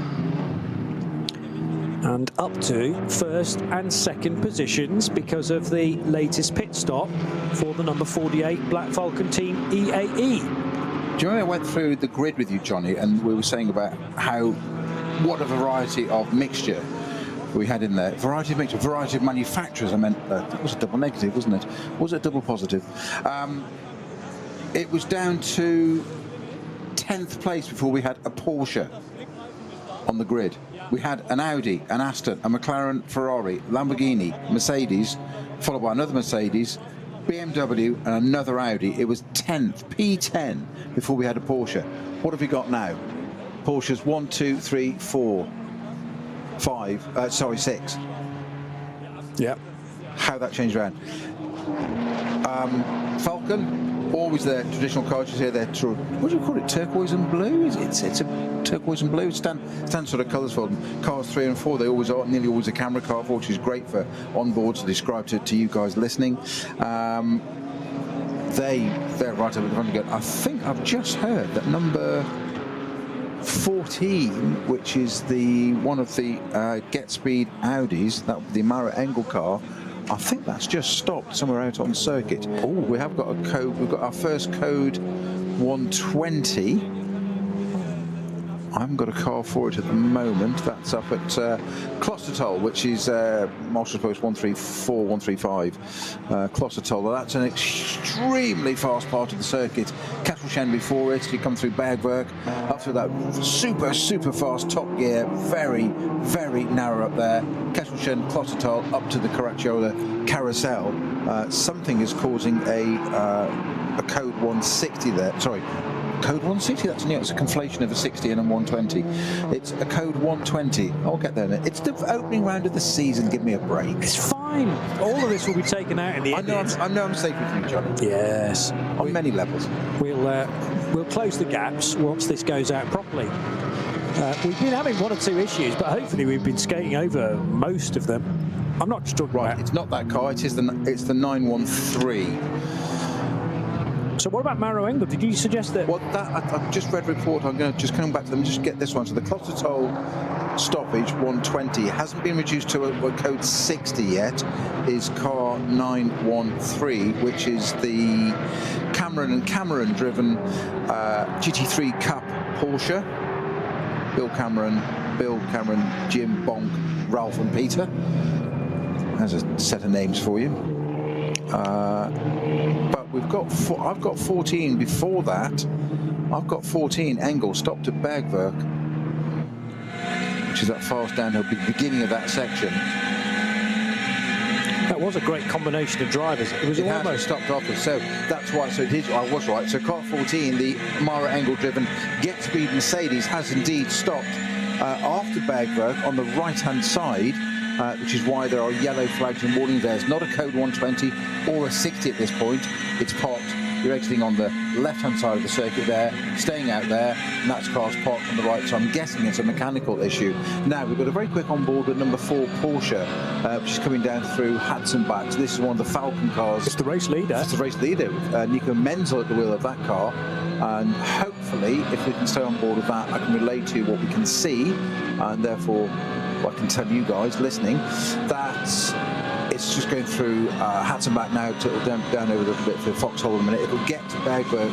And up to 1st and 2nd positions because of the latest pit stop for the number 48 Black Falken team EAE. Do you remember I went through the grid with you, Johnny, and we were saying about what a variety of mixture we had in there. Variety of mixture, variety of manufacturers. I meant, that was a double negative, wasn't it? Was it a double positive? It was down to 10th place before we had a Porsche on the grid. We had an Audi, an Aston, a McLaren, Ferrari, Lamborghini, Mercedes, followed by another Mercedes, BMW, and another Audi. It was 10th, P10, before we had a Porsche. What have we got now? Porsches 1, 2, 3, 4, 5, 6. Yeah. How that changed around. Falken, always their traditional cars. You see their, what do you call it, turquoise and blue? It's a turquoise and blue, standard sort of colours for them. Cars 3 and 4, they always are, nearly always a camera car, which is great for onboard to describe to you guys listening. They're right over the front again. I think I've just heard that number 14, which is one of the Get Speed Audis, that the Mara Engel car, I think that's just stopped somewhere out on circuit. Oh, we have got a code. We've got our first code 120. I haven't got a car for it at the moment. That's up at Klostertal, which is Motorsports 134, 135. Klostertal. That's an extremely fast part of the circuit. Kasselshen before it. You come through Bergwerk, up through that super, super fast top gear. Very, very narrow up there. Kasselshen, Klostertal, up to the Caracciola Carousel. Something is causing a code 160 there. Sorry. Code 160, that's new. It's a conflation of a 60 and a 120. It's a code 120. I'll get there. It's the opening round of the season. Give me a break. It's fine. All of this will be taken out in the end. I know I'm safe with you, Johnny. Yes. On many levels. We'll close the gaps once this goes out properly. We've been having 1 or 2 issues, but hopefully we've been skating over most of them. I'm not just talking about... It's not that car. It's the 913. So what about Maro Engel? Did you suggest that? Well, I've just read a report. I'm going to just come back to them and just get this one. So the Clostertoll stoppage 120 hasn't been reduced to a code 60 yet. Is car 913, which is the Cameron driven GT3 Cup Porsche. Bill Cameron, Jim, Bonk, Ralph and Peter. There's a set of names for you. But I've got 14 before that. I've got 14 Engel stopped at Bergwerk, which is that fast downhill, beginning of that section. That was a great combination of drivers. It was almost stopped off. So that's why. So I was right. So car 14, the Maro Engel driven Get Speed Mercedes, has indeed stopped after Bergwerk on the right-hand side. Which is why there are yellow flags and warning there. It's not a code 120 or a 60 at this point. It's parked. You're exiting on the left-hand side of the circuit there, staying out there, and that's cars parked on the right. So I'm guessing it's a mechanical issue. Now, we've got a very quick on board with number 4 Porsche, which is coming down through Hatzenbach. So this is one of the Falcon cars. It's the race leader. It's the race leader. Nico Menzel at the wheel of that car. And hopefully, if we can stay on board with that, I can relay to you what we can see, and therefore I can tell you guys listening that it's just going through Hatzenbach now. It'll down over a little bit for Foxhole in a minute. It'll get to Bergwerk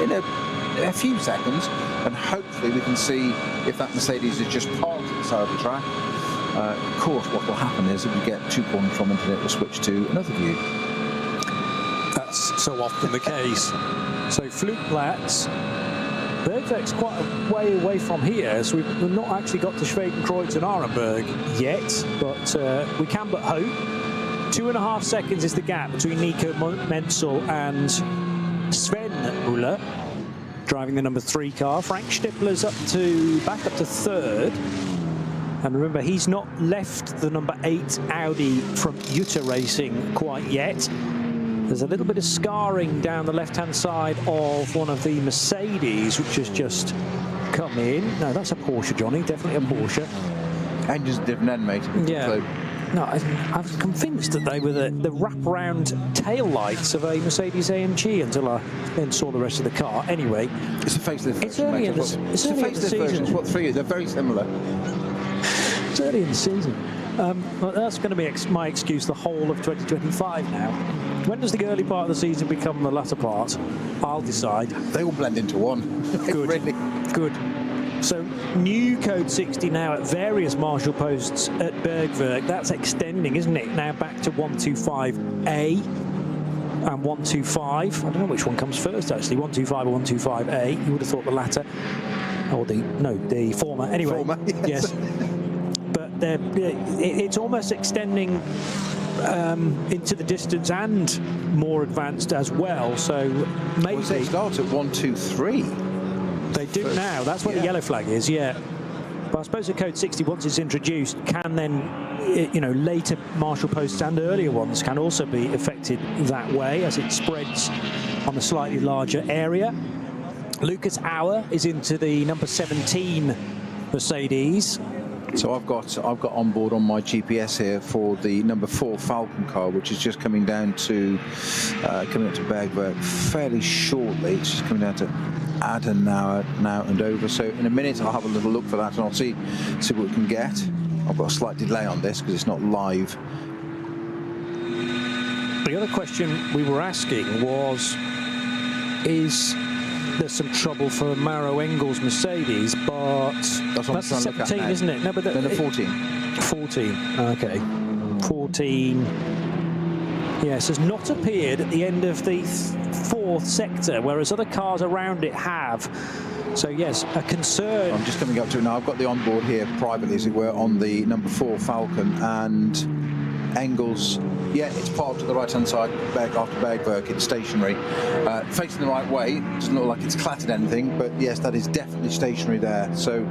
in a few seconds, and hopefully we can see if that Mercedes is just parked at the side of the track. Of course, what will happen is if we get 2 corners from it, it will switch to another view. That's so often the case. So Flugplatz. Bergwerk's quite a way away from here, so we've not actually got to Schwedenkreuz and Arenberg yet, but we can but hope. 2.5 seconds is the gap between Nico Menzel and Sven Müller, driving the number 3 car. Frank Stippler's back up to 3rd. And remember, he's not left the number 8 Audi from Jutta Racing quite yet. There's a little bit of scarring down the left-hand side of one of the Mercedes, which has just come in. No, that's a Porsche, Johnny. Definitely a Porsche. Engine's a different end, mate. Yeah. So. No, I was convinced that they were the wraparound tail lights of a Mercedes AMG until I then saw the rest of the car. Anyway, it's a facelift version. It's early in the season. It's what 3 is. They're very similar. It's early in the season. Well, that's going to be my excuse the whole of 2025 now. When does the early part of the season become the latter part? I'll decide. They all blend into one. Good. Really. Good. So new code 60 now at various marshal posts at Bergwerk. That's extending, isn't it? Now back to 125A and 125. I don't know which one comes first, actually. 125 or 125A. You would have thought the latter. Or the former. Anyway. Former, yes. But it's almost extending into the distance and more advanced as well. So maybe they start at 123. They do now. That's where the yellow flag is. Yeah. But I suppose the code 60, once it's introduced, can then, later marshal posts and earlier ones can also be affected that way as it spreads on a slightly larger area. Lucas Auer is into the number 17 Mercedes. So I've got on board on my GPS here for the number 4 Falcon car, which is just coming down to Bergwerk fairly shortly. It's just coming down to Adenauer now and over. So in a minute I'll have a little look for that and I'll see what we can get. I've got a slight delay on this because it's not live. The other question we were asking was, is there's some trouble for Maro Engel's Mercedes, but that's the 17, isn't it? No, but then the 14. 14, okay. 14, yes, has not appeared at the end of the 4th sector, whereas other cars around it have. So, yes, a concern. I'm just coming up to it now. I've got the onboard here privately, as it were, on the number 4 Falcon, and Engel's. Yeah, it's parked at the right-hand side after Bergwerk. It's stationary. Facing the right way. Doesn't look like it's clattered anything, but yes, that is definitely stationary there. So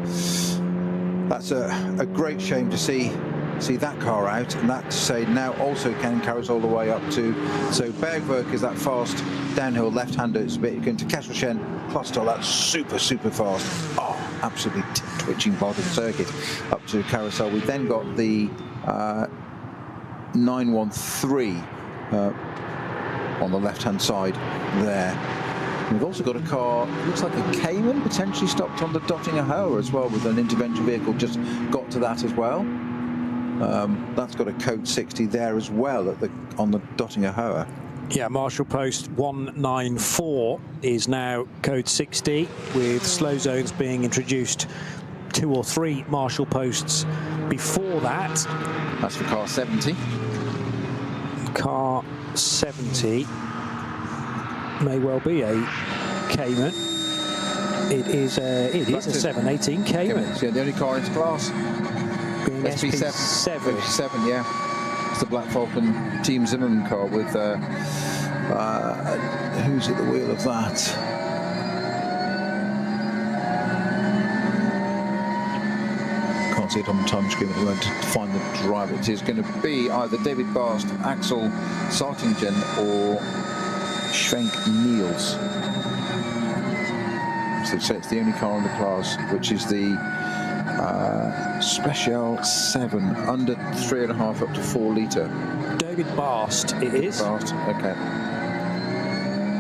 that's a great shame to see that car out, and that to say now also can carry us all the way up to. So Bergwerk is that fast downhill left-hander. It's a bit going to Kesselchen, Clostertoll. That's super fast. Oh, absolutely twitching part of the circuit up to Carousel. We've then got the 913 on the left-hand side there. We've also got a car, looks like a Cayman, potentially stopped on the Dottinger Hoa as well, with an intervention vehicle just got to that as well. That's got a code 60 there as well on the Dottinger Hoa. Yeah, Marshall Post 194 is now code 60, with slow zones being introduced 2 or 3 Marshall Posts before that. That's for car 70. Car 70 may well be a Cayman. It is a 718 Cayman. Yeah, the only car in its class. SP7. SP7, yeah. It's the Black Falcon Team Zimmerman car with who's at the wheel of that? Can't see it on the time screen at the moment to find the driver. It is going to be either David Bast, Axel Sartingen or Schwenk Niels. So it's the only car in the class, which is the Special 7, under 3.5 up to 4 litre. David Bast it is. Bast, okay.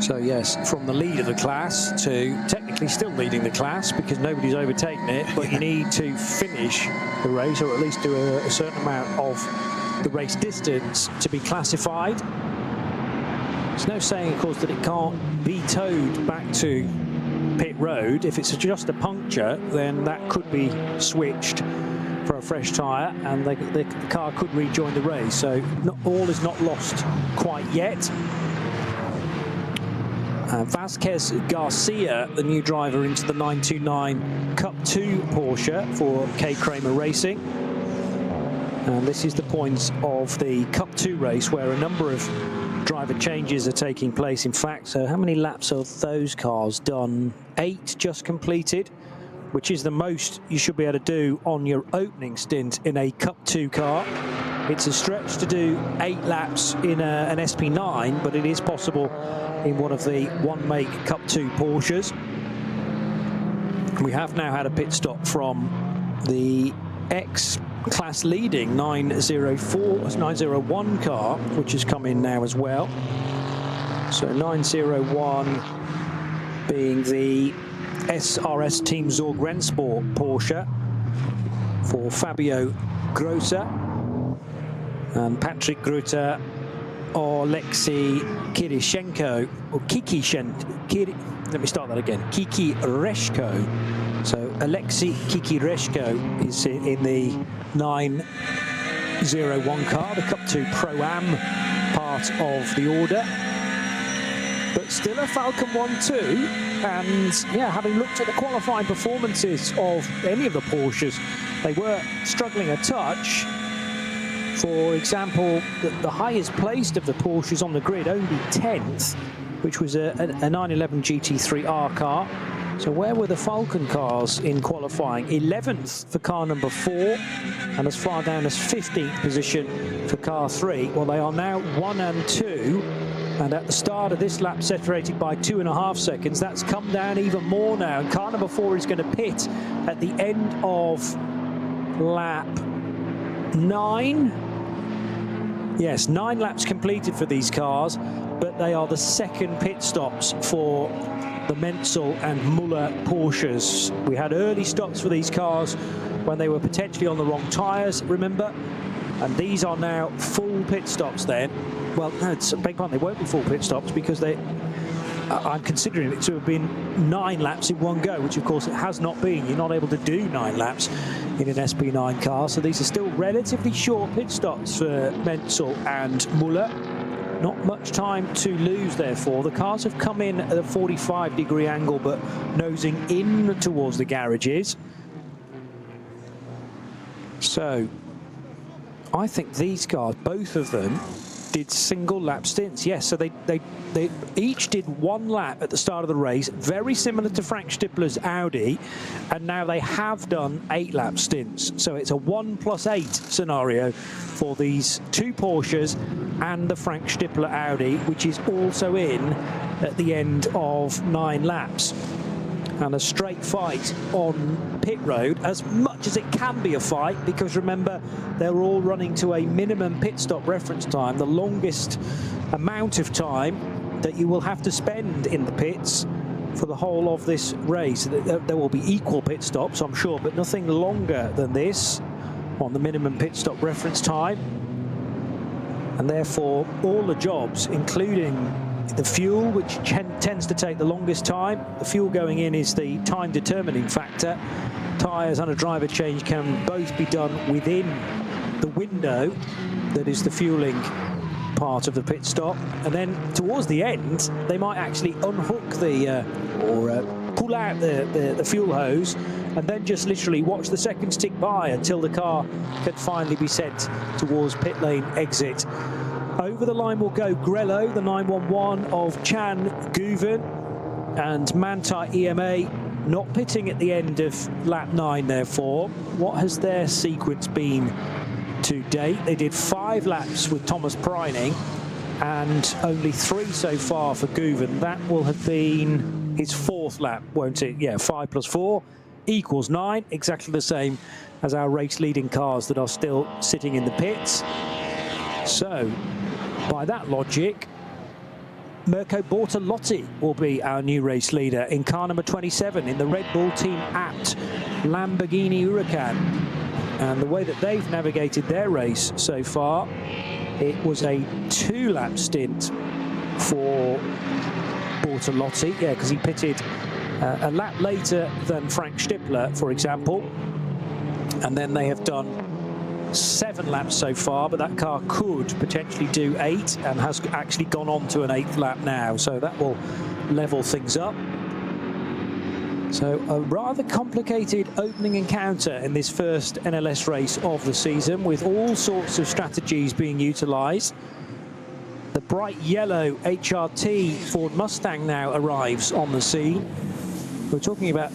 So yes, from the lead of the class to technically still leading the class because nobody's overtaken it, but you need to finish the race or at least do a certain amount of the race distance to be classified. There's no saying, of course, that it can't be towed back to pit road. If it's just a puncture, then that could be switched for a fresh tyre and the car could rejoin the race. So all is not lost quite yet. Vasquez Garcia, the new driver into the 929 Cup 2 Porsche for K. Kramer Racing. And this is the points of the Cup 2 race where a number of driver changes are taking place. In fact, so how many laps of those cars done? 8 just completed, which is the most you should be able to do on your opening stint in a Cup 2 car. It's a stretch to do 8 laps in an SP9, but it is possible in one of the one-make Cup 2 Porsches. We have now had a pit stop from the X-class leading 901 car, which has come in now as well. So 901 being the SRS Team Zorg Rennsport Porsche for Fabio Grossa and Patrick Grutter, Oleksiy Kirishenko, or Kiki Reshko. So Oleksiy Kikireshko is in the 901 car, the Cup 2 Pro-Am part of the order. But still a Falcon 1-2, and yeah, having looked at the qualifying performances of any of the Porsches, they were struggling a touch. For example, the highest placed of the Porsches on the grid, only 10th, which was a 911 GT3R car. So where were the Falcon cars in qualifying? 11th for car number 4, and as far down as 15th position for car 3. Well, they are now 1 and 2, and at the start of this lap separated by 2.5 seconds. That's come down even more now, and car number 4 is going to pit at the end of lap 9. Yes, 9 laps completed for these cars, but they are the second pit stops for the Menzel and Muller Porsches. We had early stops for these cars when they were potentially on the wrong tyres, remember? And these are now full pit stops then. Well, no, it's a big one. They won't be full pit stops because I'm considering it to have been 9 laps in one go, which of course it has not been. You're not able to do 9 laps in an SP9 car, so these are still relatively short pit stops for Menzel and Muller. Not much time to lose, therefore. The cars have come in at a 45-degree angle, but nosing in towards the garages. So I think these cars, both of them, did single lap stints. Yes, so they each did 1 lap at the start of the race, very similar to Frank Stippler's Audi, and now they have done 8 lap stints. So it's a 1+8 scenario for these 2 Porsches and the Frank Stippler Audi, which is also in at the end of 9 laps. and a straight fight on pit road, as much as it can be a fight, because remember, they're all running to a minimum pit stop reference time, the longest amount of time that you will have to spend in the pits for the whole of this race. There will be equal pit stops, I'm sure, but nothing longer than this on the minimum pit stop reference time. And therefore, all the jobs, including the fuel, which tends to take the longest time. The fuel going in is the time determining factor. Tyres and a driver change can both be done within the window that is the fueling part of the pit stop. And then towards the end, they might actually unhook the pull out the fuel hose and then just literally watch the seconds tick by until the car can finally be sent towards pit lane exit. Over the line will go Grello, the 911 of Chan Guven, and Manthey EMA not pitting at the end of lap 9, therefore. What has their sequence been to date? They did 5 laps with Thomas Preining and only 3 so far for Guven. That will have been his 4th lap, won't it? Yeah, 5 plus 4 equals 9, exactly the same as our race leading cars that are still sitting in the pits. So, by that logic, Mirko Bortolotti will be our new race leader in car number 27 in the Red Bull Team Abt Lamborghini Huracan. And the way that they've navigated their race so far, it was a 2-lap stint for Bortolotti. Yeah, because he pitted a lap later than Frank Stippler, for example. And then they have done 7 laps so far, but that car could potentially do 8 and has actually gone on to an 8th lap now, so that will level things up. So a rather complicated opening encounter in this first NLS race of the season, with all sorts of strategies being utilised. The bright yellow HRT Ford Mustang now arrives on the scene. We're talking about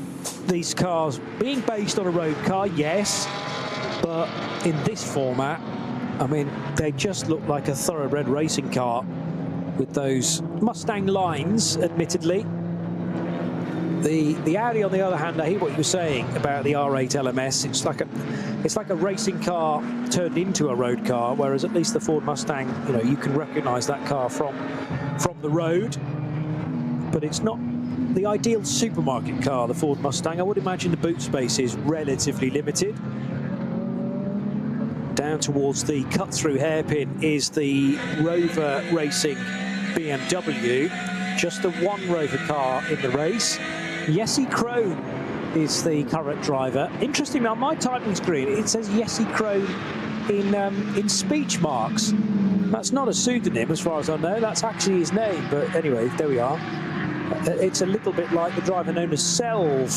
these cars being based on a road car, yes, but in this format, I mean, they just look like a thoroughbred racing car with those Mustang lines, admittedly. The Audi, on the other hand, I hear what you were saying about the R8 LMS. It's like a racing car turned into a road car, whereas at least the Ford Mustang, you know, you can recognise that car from the road. But it's not the ideal supermarket car, the Ford Mustang. I would imagine the boot space is relatively limited. Down towards the cut-through hairpin is the Rover Racing BMW. Just the one Rover car in the race. Jesse Krohn is the current driver. Interestingly, on my typing screen, it says Jesse Krohn in speech marks. That's not a pseudonym, as far as I know. That's actually his name. But anyway, there we are. It's a little bit like the driver known as Selv.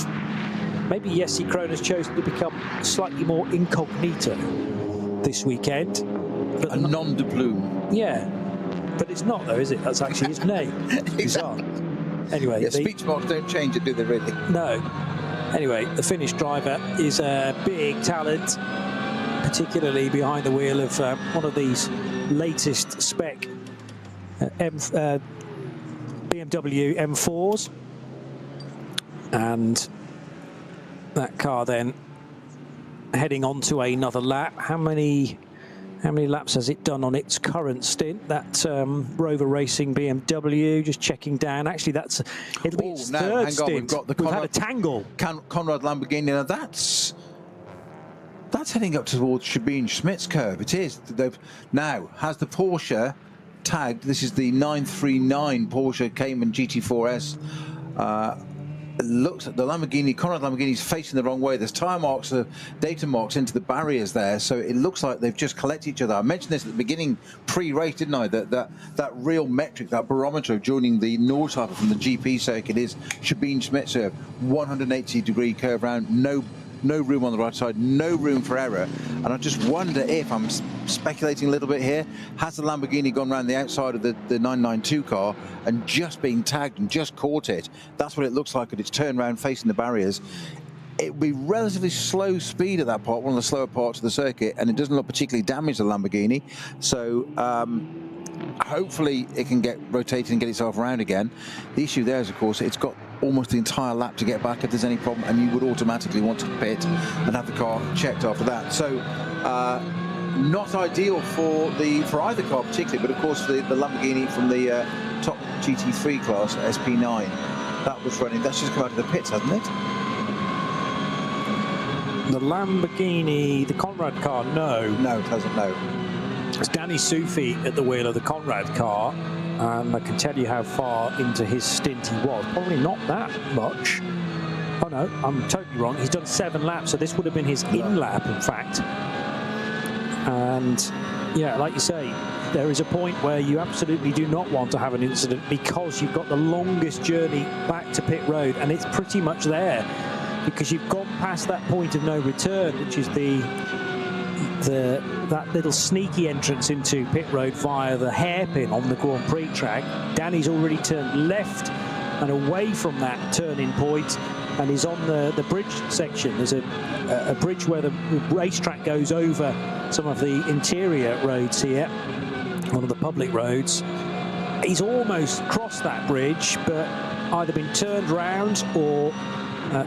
Maybe Jesse Krohn has chosen to become slightly more incognito this weekend. But a nom de plume. Yeah, but it's not, though, is it? That's actually his name. Exactly. Anyway, yeah, speech marks don't change it, do they, really? No. Anyway, the Finnish driver is a big talent, particularly behind the wheel of one of these latest spec BMW M4s. And that car then heading on to another lap. How many laps has it done on its current stint? That Rover Racing BMW, just checking down. Actually, it'll be its third stint. We've had a tangle. Conrad Lamborghini. Now that's heading up towards Sabine Schmidt's curve. It is. Now has the Porsche tagged. This is the 939 Porsche Cayman GT4S. Looks at the Lamborghini, Conrad Lamborghini's facing the wrong way. There's tyre marks, data marks into the barriers there, so it looks like they've just collected each other. I mentioned this at the beginning, pre-race, didn't I? That real metric, that barometer of joining the Nordschleife from the GP circuit is Sabine Schmidt's 180-degree curve round, no room on the right side, no room for error. And I just wonder if, I'm speculating a little bit here, has the Lamborghini gone around the outside of the 992 car and just been tagged and just caught it? That's what it looks like at its turnaround facing the barriers. It would be relatively slow speed at that part, one of the slower parts of the circuit, and it doesn't look particularly damaged, the Lamborghini. So hopefully it can get rotated and get itself around again. The issue there is, of course, it's got almost the entire lap to get back if there's any problem, and you would automatically want to pit and have the car checked after that. So not ideal for either car particularly, but of course the Lamborghini from the top GT3 class, SP9, that was running. That's just come out of the pits, hasn't it? The Lamborghini, the Conrad car, no. No, it hasn't, no. It's Danny Sufi at the wheel of the Conrad car, and I can tell you how far into his stint he was. Probably not that much. Oh no, I'm totally wrong. He's done 7 laps, so this would have been his in-lap, in fact. And yeah, like you say, there is a point where you absolutely do not want to have an incident because you've got the longest journey back to pit road, and it's pretty much there because you've gone past that point of no return, which is that little sneaky entrance into pit road via the hairpin on the Grand Prix track. Danny's already turned left and away from that turning point, and he's on the bridge section. There's a bridge where the racetrack goes over some of the interior roads here, one of the public roads. He's almost crossed that bridge, but either been turned round or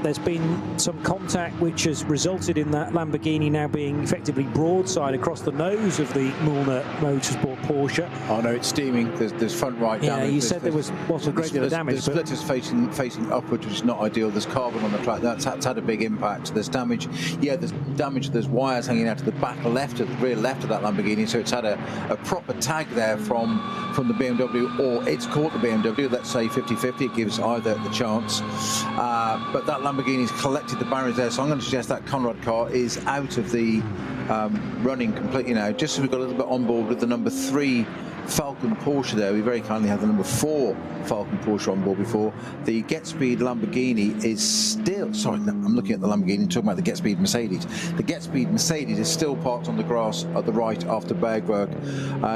there's been some contact which has resulted in that Lamborghini now being effectively broadside across the nose of the Mühlner Motorsport Porsche. Oh no, it's steaming. There's front right damage. Yeah, you said there wasn't a great deal of damage. The splitters facing upwards, which is not ideal. There's carbon on the track. That's had a big impact. There's damage. Yeah, there's damage. There's wires hanging out to the back left, at the rear left of that Lamborghini. So it's had a proper tag there from the BMW, or it's caught the BMW. Let's say 50-50. It gives either the chance. But that Lamborghini's collected the barriers there, so I'm going to suggest that Conrad car is out of the running completely now. Just as we've got a little bit on board with the number 3 Falcon Porsche there. We very kindly had the number 4 Falcon Porsche on board before. The Get Speed Lamborghini is still, sorry, no, I'm looking at the Lamborghini and talking about the Get Speed Mercedes. The Get Speed Mercedes is still parked on the grass at the right after Bergwerk.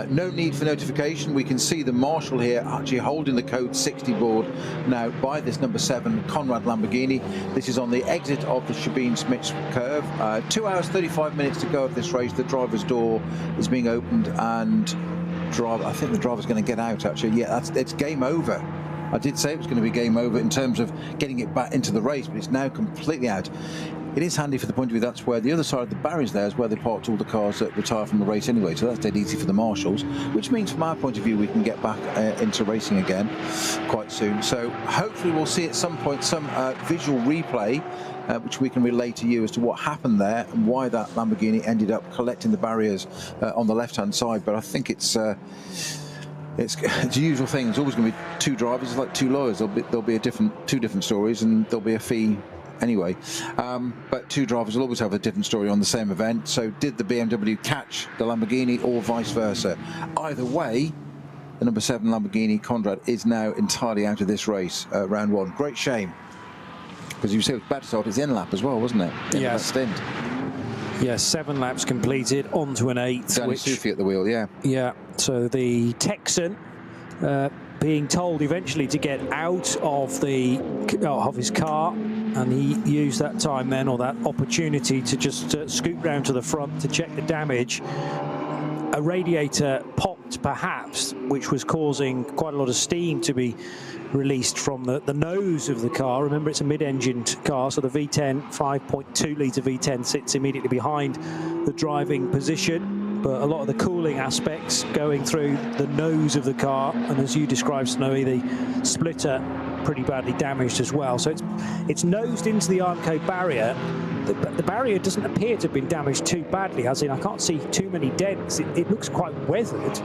No need for notification. We can see the marshal here actually holding the code 60 board now by this number 7 Conrad Lamborghini. This is on the exit of the Sabine-Smith curve. 2 hours 35 minutes to go of this race. The driver's door is being opened, and I think the driver's going to get out actually. Yeah, it's game over. I did say it was going to be game over in terms of getting it back into the race, but it's now completely out. It is handy for the point of view that's where the other side of the barriers there is where they parked all the cars that retire from the race anyway, so that's dead easy for the marshals, which means from our point of view we can get back into racing again quite soon. So hopefully we'll see at some point some visual replay which we can relay to you as to what happened there and why that Lamborghini ended up collecting the barriers on the left-hand side. But I think it's the usual thing. There's always going to be 2 drivers, it's like 2 lawyers. There'll be 2 different stories, and there'll be a fee anyway. But 2 drivers will always have a different story on the same event. So did the BMW catch the Lamborghini or vice versa? Either way, the number 7 Lamborghini Conrad is now entirely out of this race, round 1. Great shame. Because you said it was bad to start his in-lap as well, wasn't it? Yes. Stint. Yes, 7 laps completed, onto an 8th. Danny Sufi at the wheel, yeah. Yeah, so the Texan being told eventually to get out of his car, and he used that time then, or that opportunity, to just scoot round to the front to check the damage. A radiator popped perhaps, which was causing quite a lot of steam to be released from the nose of the car. Remember, it's a mid-engined car, so the V10 5.2 litre V10 sits immediately behind the driving position, but a lot of the cooling aspects going through the nose of the car, and as you described, Snowy, the splitter pretty badly damaged as well. So it's nosed into the Armco barrier. The barrier doesn't appear to have been damaged too badly, as in I can't see too many dents. It looks quite weathered,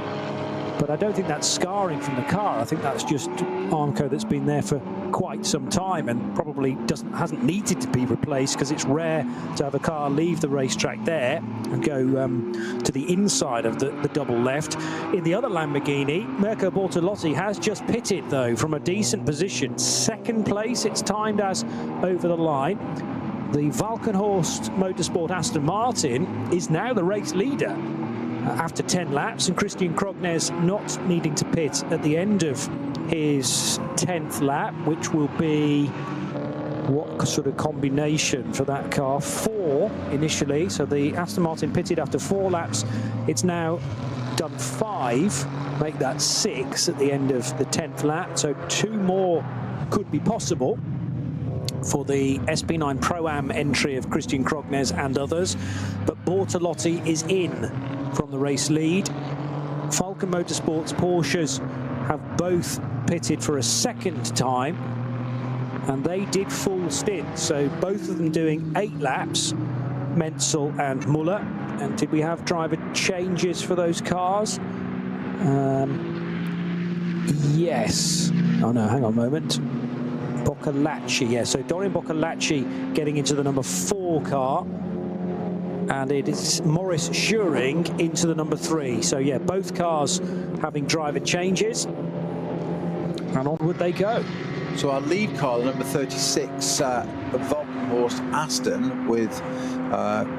but I don't think that's scarring from the car. I think that's just Armco that's been there for quite some time and probably hasn't needed to be replaced, because it's rare to have a car leave the racetrack there and go to the inside of the double left. In the other Lamborghini, Mirko Bortolotti has just pitted though from a decent position. 2nd place, it's timed as over the line. The Valkenhorst Motorsport Aston Martin is now the race leader after 10 laps, and Christian Krognes not needing to pit at the end of his 10th lap, which will be what sort of combination for that car? 4 initially, so the Aston Martin pitted after 4 laps. It's now done 5, make that 6 at the end of the 10th lap. So 2 more could be possible for the SP9 Pro-Am entry of Christian Krognes and others. But Bortolotti is in from the race lead. Falken Motorsports Porsches have both pitted for a second time, and they did full stints, so both of them doing 8 laps, Menzel and Muller. And did we have driver changes for those cars? Yes. Oh no, hang on a moment. Boccalacci, yeah, so Dorian Boccalacci getting into the number 4 car, and it is Maurice Schuring into the number 3. So yeah, both cars having driver changes, and onward they go. So our lead car, the number 36, Valkenhorst Aston with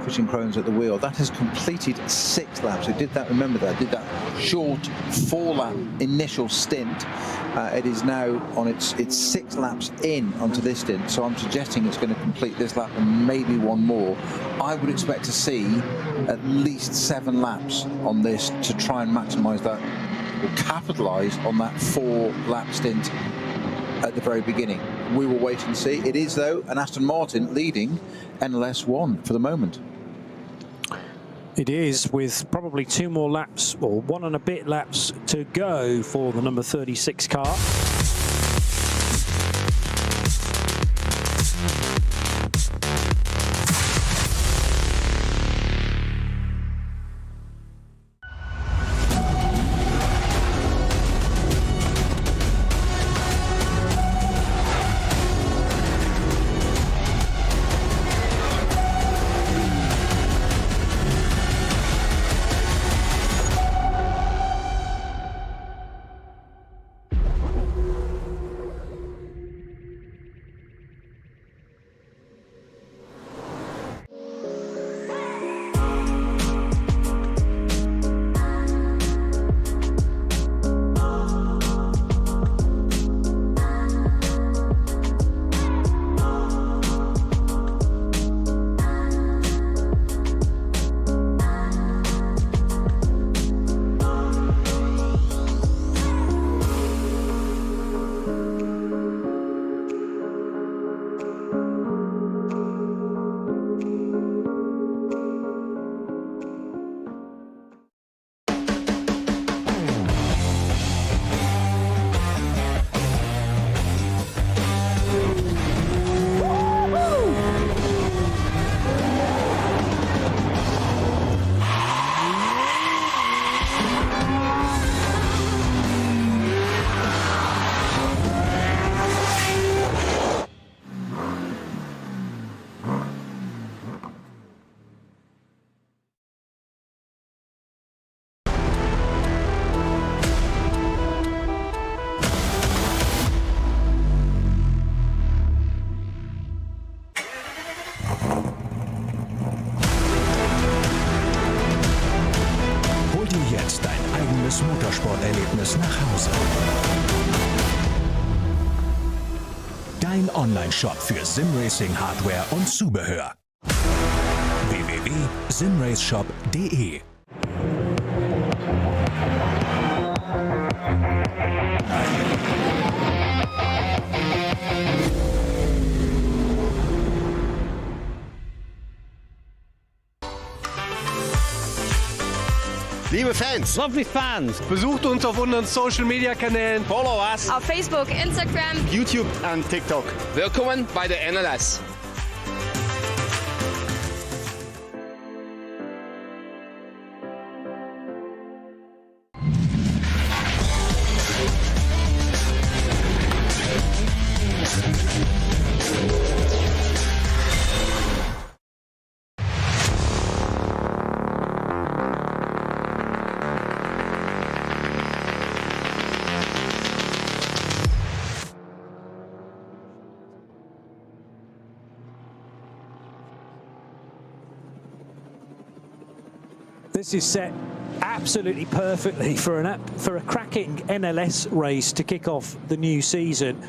Christian Krognes at the wheel, that has completed 6 laps. It did that, remember that, did that short 4-lap initial stint. It is now on its 6 laps in onto this stint, so I'm suggesting it's going to complete this lap and maybe one more. I would expect to see at least 7 laps on this to try and maximise that, or capitalise on that 4-lap stint at the very beginning. We will wait and see. It is, though, an Aston Martin leading NLS1 for the moment. It is, with probably 2 more laps, or 1 and a bit laps to go for the number 36 car. Motorsporterlebnis nach Hause. Dein Online-Shop für Simracing-Hardware und Zubehör. www.simraceshop.de. Liebe Fans, besucht uns auf unseren Social-Media-Kanälen. Follow us auf Facebook, Instagram, YouTube und TikTok. Willkommen bei der NLS. This is set absolutely perfectly for a cracking NLS race to kick off the new season.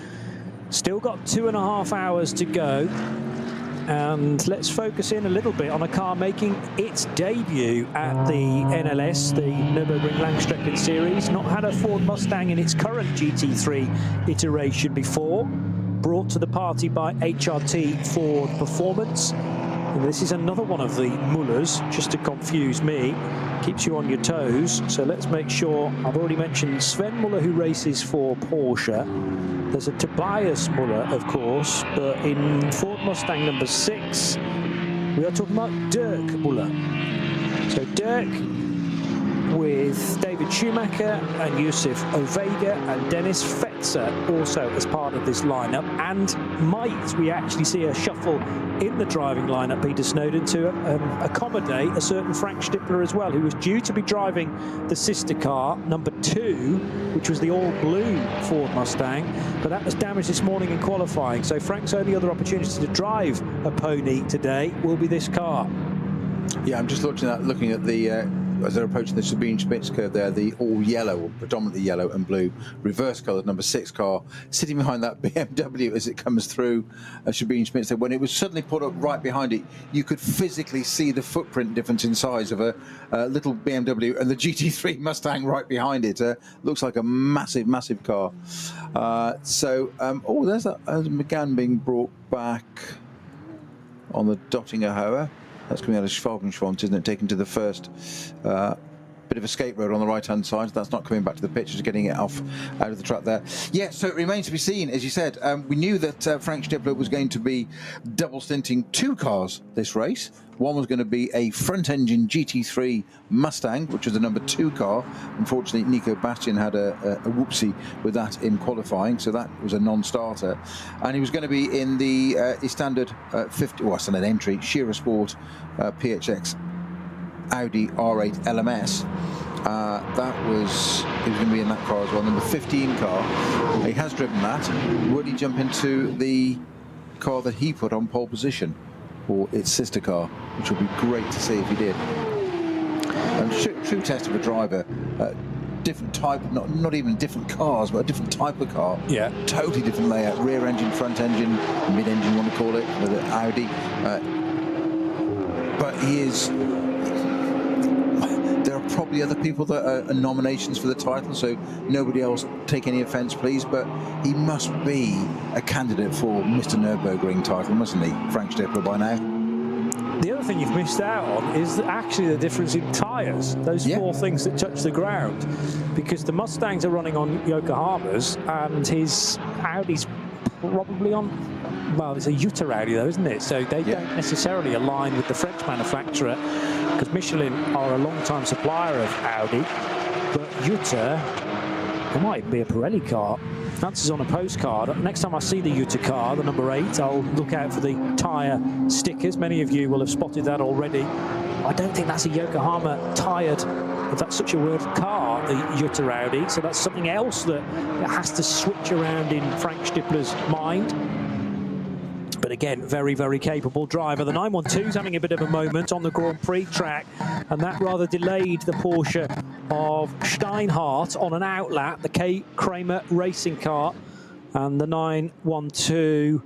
Still got 2.5 hours to go. And let's focus in a little bit on a car making its debut at the NLS, the Nürburgring Langstrecken Series. Not had a Ford Mustang in its current GT3 iteration before. Brought to the party by HRT Ford Performance. And this is another one of the Mullers, just to confuse me. Keeps you on your toes. So let's make sure. I've already mentioned Sven Muller, who races for Porsche. There's a Tobias Muller, of course, but in Ford Mustang number 6, we are talking about Dirk Muller. So Dirk with David Schumacher and Yusuf Ovega and Dennis Fetzer also as part of this lineup. And might we actually see a shuffle in the driving lineup, Peter Snowden, to accommodate a certain Frank Stippler as well, who was due to be driving the sister car, number 2, which was the all-blue Ford Mustang, but that was damaged this morning in qualifying. So Frank's only other opportunity to drive a pony today will be this car. Yeah, I'm just looking at the as they're approaching the Sabine Schmitz curve there, the all yellow, or predominantly yellow and blue, reverse coloured number 6 car, sitting behind that BMW as it comes through Sabine Schmitz. When it was suddenly put up right behind it, you could physically see the footprint difference in size of a little BMW and the GT3 Mustang right behind it. Looks like a massive, massive car. Oh, there's that McGann being brought back on the Dottinger Hoa. That's coming out of Schwalbenschwant, isn't it? Taken to the first bit of escape road on the right-hand side. That's not coming back to the pitch, just getting it out of the track there. Yeah, so it remains to be seen, as you said. We knew that Frank Stippler was going to be double stinting 2 cars this race. One was going to be a front-engine GT3 Mustang, which was the number 2 car. Unfortunately, Nico Bastian had a whoopsie with that in qualifying, so that was a non-starter. And he was going to be in the standard 50, well, standard entry, Shearer Sport PHX Audi R8 LMS. He was going to be in that car as well, number 15 car. He has driven that. Would he jump into the car that he put on pole position, or its sister car, which would be great to see if he did? And true test of a driver. Different type, not even different cars, but a different type of car. Yeah. Totally different layout. Rear engine, front engine, mid engine, you want to call it, with an Audi. But he is. There are probably other people that are nominations for the title, so nobody else take any offence, please. But he must be a candidate for Mr. Nürburgring title, mustn't he, Frank Stippler, by now? The other thing you've missed out on is actually the difference in tyres. Those 4 things that touch the ground, because the Mustangs are running on Yokohamas, and his Audi's probably on. Well, it's a Jutta Audi though, isn't it? So they don't necessarily align with the French manufacturer, because Michelin are a long-time supplier of Audi, but Jutta, it might be a Pirelli car. That's on a postcard. Next time I see the Jutta car, the number 8, I'll look out for the tyre stickers. Many of you will have spotted that already. I don't think that's a Yokohama tired, if that's such a word, car, the Jutta Audi. So that's something else that has to switch around in Frank Stippler's mind. But again, very, very capable driver. The 912's having a bit of a moment on the Grand Prix track, and that rather delayed the Porsche of Steinhardt on an outlap, the K. Kramer racing car. And the 912,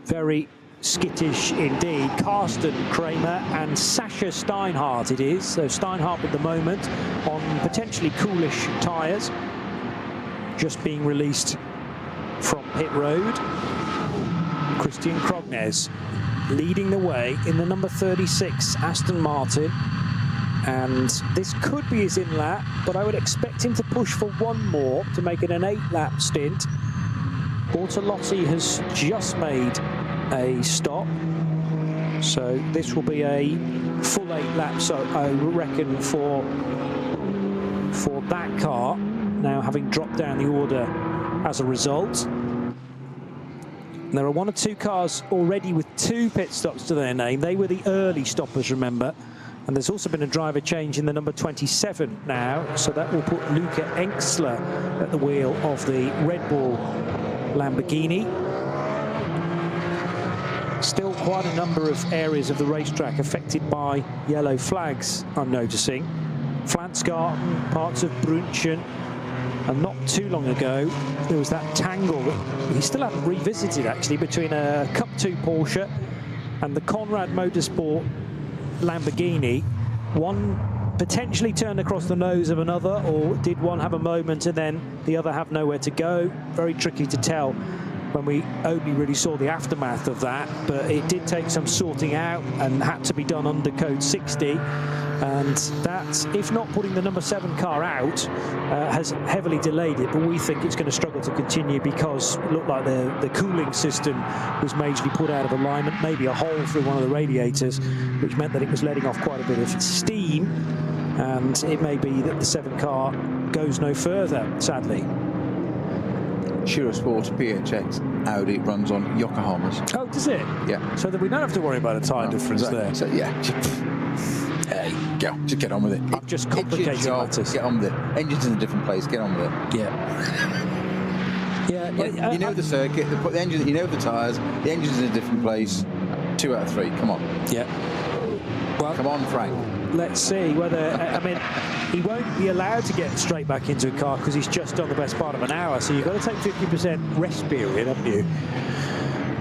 very skittish indeed. Carsten Kramer and Sascha Steinhardt it is. So Steinhardt at the moment on potentially coolish tyres, just being released from pit road. Christian Krognes leading the way in the number 36 Aston Martin, and this could be his in lap, but I would expect him to push for one more to make it an 8-lap stint. Bortolotti has just made a stop, so this will be a full 8 laps, so I reckon, for that car, now having dropped down the order as a result. There are 1 or 2 cars already with 2 pit stops to their name. They were the early stoppers, remember. And there's also been a driver change in the number 27 now, so that will put Luca Enxler at the wheel of the Red Bull Lamborghini. Still quite a number of areas of the racetrack affected by yellow flags, I'm noticing. Flansgarten, parts of Brunchen, and not too long ago there was that tangle that we still haven't revisited actually, between a Cup 2 Porsche and the Conrad Motorsport Lamborghini, one potentially turned across the nose of another, or did one have a moment and then the other have nowhere to go? Very tricky to tell when we only really saw the aftermath of that, but it did take some sorting out and had to be done under code 60, and that, if not putting the number 7 car out, has heavily delayed it. But we think it's going to struggle to continue because it looked like the cooling system was majorly put out of alignment, maybe a hole through one of the radiators, which meant that it was letting off quite a bit of steam, and it may be that the 7 car goes no further, sadly. Sport PHX Audi runs on Yokohamas. Oh, does it? Yeah. So that we don't have to worry about a tyre difference there. So, yeah. Hey, just get on with it. I'm just complicating matters. Get on with it. Engine's in a different place. Get on with it. Yeah. Yeah. You know the circuit, the engine. You know the tyres. The engine's in a different place. 2 out of 3. Come on. Yeah. Well, come on, Frank. Let's see whether, I mean, he won't be allowed to get straight back into a car because he's just done the best part of an hour, so you've got to take 50% rest period, haven't you?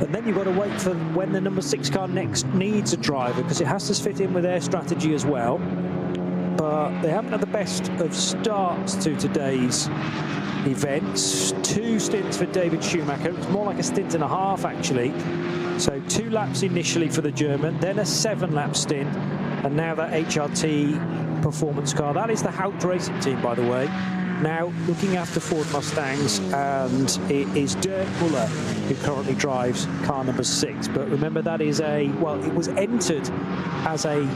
And then you've got to wait for when the number 6 car next needs a driver, because it has to fit in with their strategy as well. But they haven't had the best of starts to today's events. 2 stints for David Schumacher. It's more like a stint and a half, actually. So 2 laps initially for the German, then a 7-lap stint, and now that HRT performance car. That is the Haupt Racing team, by the way, now looking after Ford Mustangs, and it is Dirk Muller who currently drives car number 6. But remember, that is a, well, it was entered as a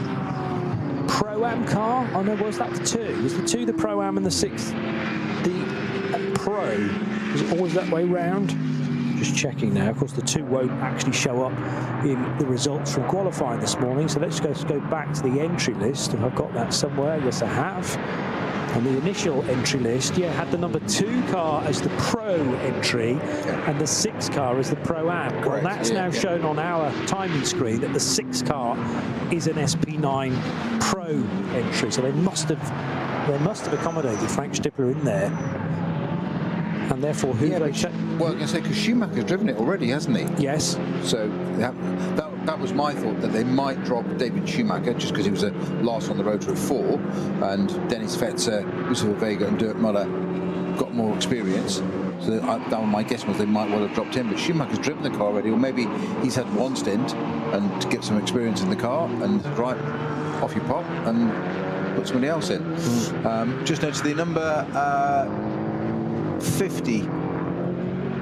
Pro-Am car. Oh no, was that the 2? Was the 2 the Pro-Am and the 6 the Pro? Was it always that way round? Just checking now. Of course, the 2 won't actually show up in the results from qualifying this morning. So let's go back to the entry list. If I've got that somewhere, yes, I have. And the initial entry list, yeah, had the number 2 car as the Pro entry and the 6 car as the Pro-Am. Well, that's now shown on our timing screen that the 6 car is an SP9 Pro entry. So they must have accommodated Frank Stippler in there. And therefore, who they check? Well, I can say because Schumacher's driven it already, hasn't he? Yes. So that was my thought, that they might drop David Schumacher just because he was last on the road to a 4, and Dennis Fetzer, Lucifer Vega, and Dirk Muller got more experience. So my guess was they might well have dropped him. But Schumacher's driven the car already, or maybe he's had 1 stint and to get some experience in the car, and right off you pop and put somebody else in. Just notice the number 50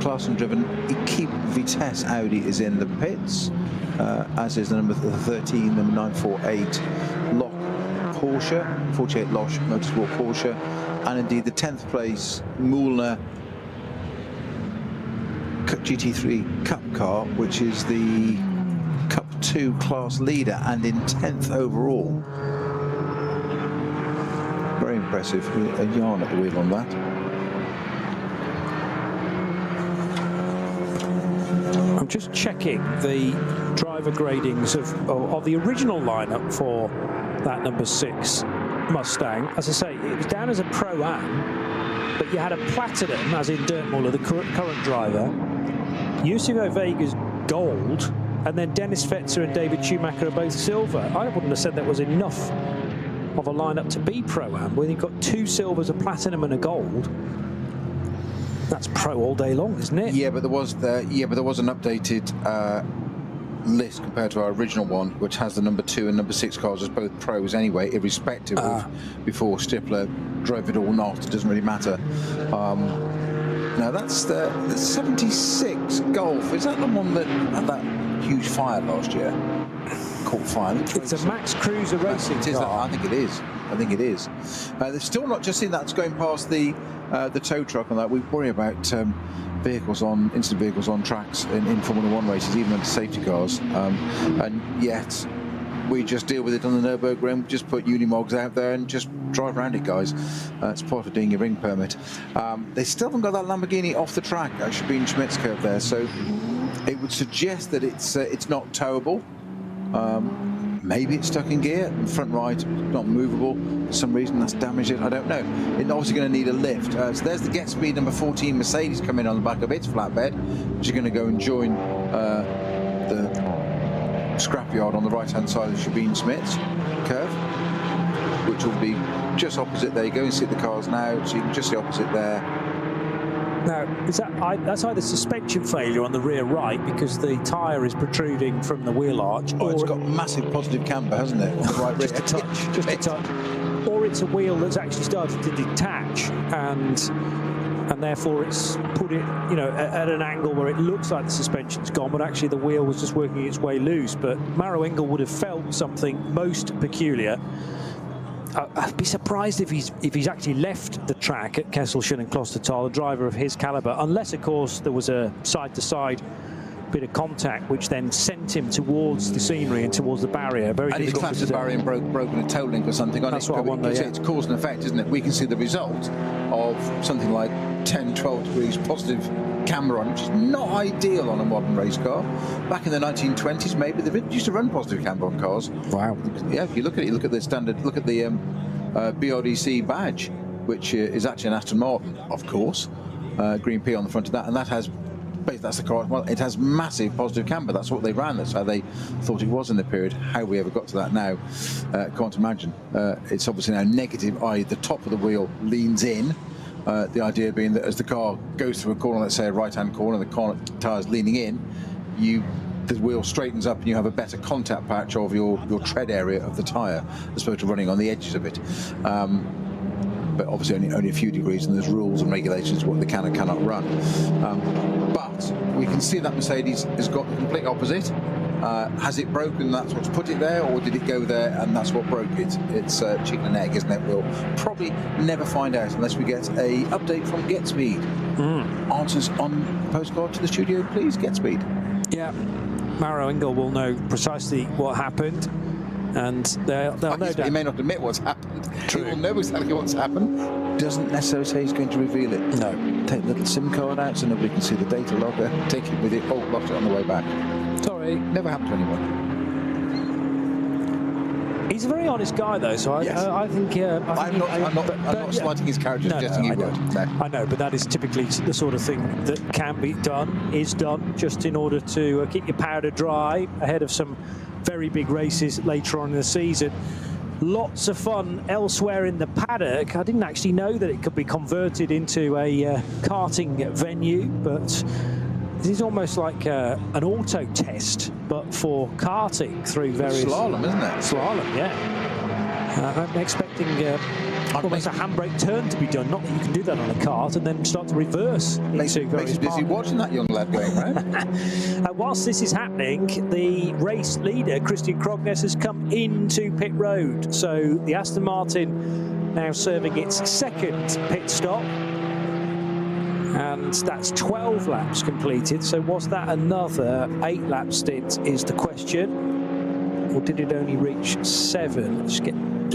Clarkson driven Equipe Vitesse Audi is in the pits, as is the number 13, number 948 Loch Porsche, 48 Loch Motorsport Porsche, and indeed the 10th place Mühlner GT3 Cup car, which is the Cup 2 class leader and in 10th overall. Very impressive. A yarn at the wheel on that. I'm just checking the driver gradings of the original lineup for that number 6 Mustang. As I say, it was down as a Pro-Am, but you had a Platinum, as in Dirk Muller, the current driver, Yusufa Vega's gold, and then Dennis Fetzer and David Schumacher are both silver. I wouldn't have said that was enough of a lineup to be Pro-Am, when you've got 2 silvers, a Platinum and a gold. That's Pro all day long, isn't it? Yeah, but there was an updated list compared to our original one, which has the number 2 and number 6 cars as both pros anyway, irrespective of before Stippler drove it or not. It doesn't really matter. Now that's the 76 Golf. Is that the one that had that huge fire last year? Caught fire. It's a Max Cruiser racing car. I think it is. I think it is. They've still not just seen that's going past the tow truck and that. We worry about instant vehicles on tracks in Formula 1 races, even under safety cars, and yet we just deal with it on the Nürburgring. Just put Unimogs out there and just drive around it, guys. It's part of doing your ring permit. They still haven't got that Lamborghini off the track. That should be in Schmidt's curve there, so it would suggest that it's not towable. Maybe it's stuck in gear, front right, not movable. For some reason that's damaged it, I don't know. It's obviously going to need a lift. So there's the Get Speed number 14 Mercedes coming on the back of its flatbed, which is going to go and join the scrapyard on the right-hand side of Shabine Smith's curve, which will be just opposite there. You go and see the cars now, so you can just see opposite there. Now, that's either suspension failure on the rear right because the tyre is protruding from the wheel arch. Oh, it's got massive positive camber, hasn't it? Right, just a touch, just a touch. Or it's a wheel that's actually started to detach, and therefore it's put it, you know, at an angle where it looks like the suspension's gone, but actually the wheel was just working its way loose. But Maro Engel would have felt something most peculiar. I'd be surprised if he's actually left the track at Kesselchen and Klostertal, a driver of his calibre, unless, of course, there was a side-to-side bit of contact, which then sent him towards the scenery and towards the barrier. Very and he's collapsed the barrier and broken a toe link or something. That's what I wonder, yeah. It's cause and effect, isn't it? We can see the result of something like 10, 12 degrees positive camber on, which is not ideal on a modern race car. Back in the 1920s, maybe they used to run positive camber on cars. Wow. Yeah, if you look at it, you look at the standard, look at the BRDC badge, which is actually an Aston Martin, of course, green P on the front of that, and that's the car. Well, it has massive positive camber. That's what they ran. That's how they thought it was in the period. How we ever got to that now, can't imagine. It's obviously now negative, i.e. the top of the wheel leans in. The idea being that as the car goes through a corner, let's say a right-hand corner, the tyre's leaning in, the wheel straightens up and you have a better contact patch of your tread area of the tyre, as opposed to running on the edges of it. But obviously only a few degrees, and there's rules and regulations what they can and cannot run. But we can see that Mercedes has got the complete opposite. Has it broken? That's what's put it there, or did it go there and that's what broke it? It's chicken and egg, isn't it? We'll probably never find out unless we get a update from GetSpeed. Answers on postcard to the studio, please. GetSpeed. Yeah, Maro Engel will know precisely what happened, and they'll no doubt. He may not admit what's happened. True. He will know exactly what's happened. Doesn't necessarily say he's going to reveal it. No. Take the little SIM card out so nobody can see the data logger. Take it with it. Oh, lost it on the way back. Sorry. Never happened to anyone. He's a very honest guy, though, so I think... I'm not slighting his character, suggesting he would. No. I know, but that is typically the sort of thing that can be done, is done, just in order to keep your powder dry ahead of some very big races later on in the season. Lots of fun elsewhere in the paddock. I didn't actually know that it could be converted into a karting venue, but this is almost like an auto test, but for karting through various... Slalom, isn't it? Slalom, yeah. I'm expecting almost a handbrake turn to be done. Not that you can do that on a kart and then start to reverse. Makes you dizzy watching that young lad going around. Whilst this is happening, the race leader, Christian Krognes, has come into pit road. So the Aston Martin now serving its second pit stop. And that's 12 laps completed. So was that another 8-lap stint is the question. Or did it only reach 7? Was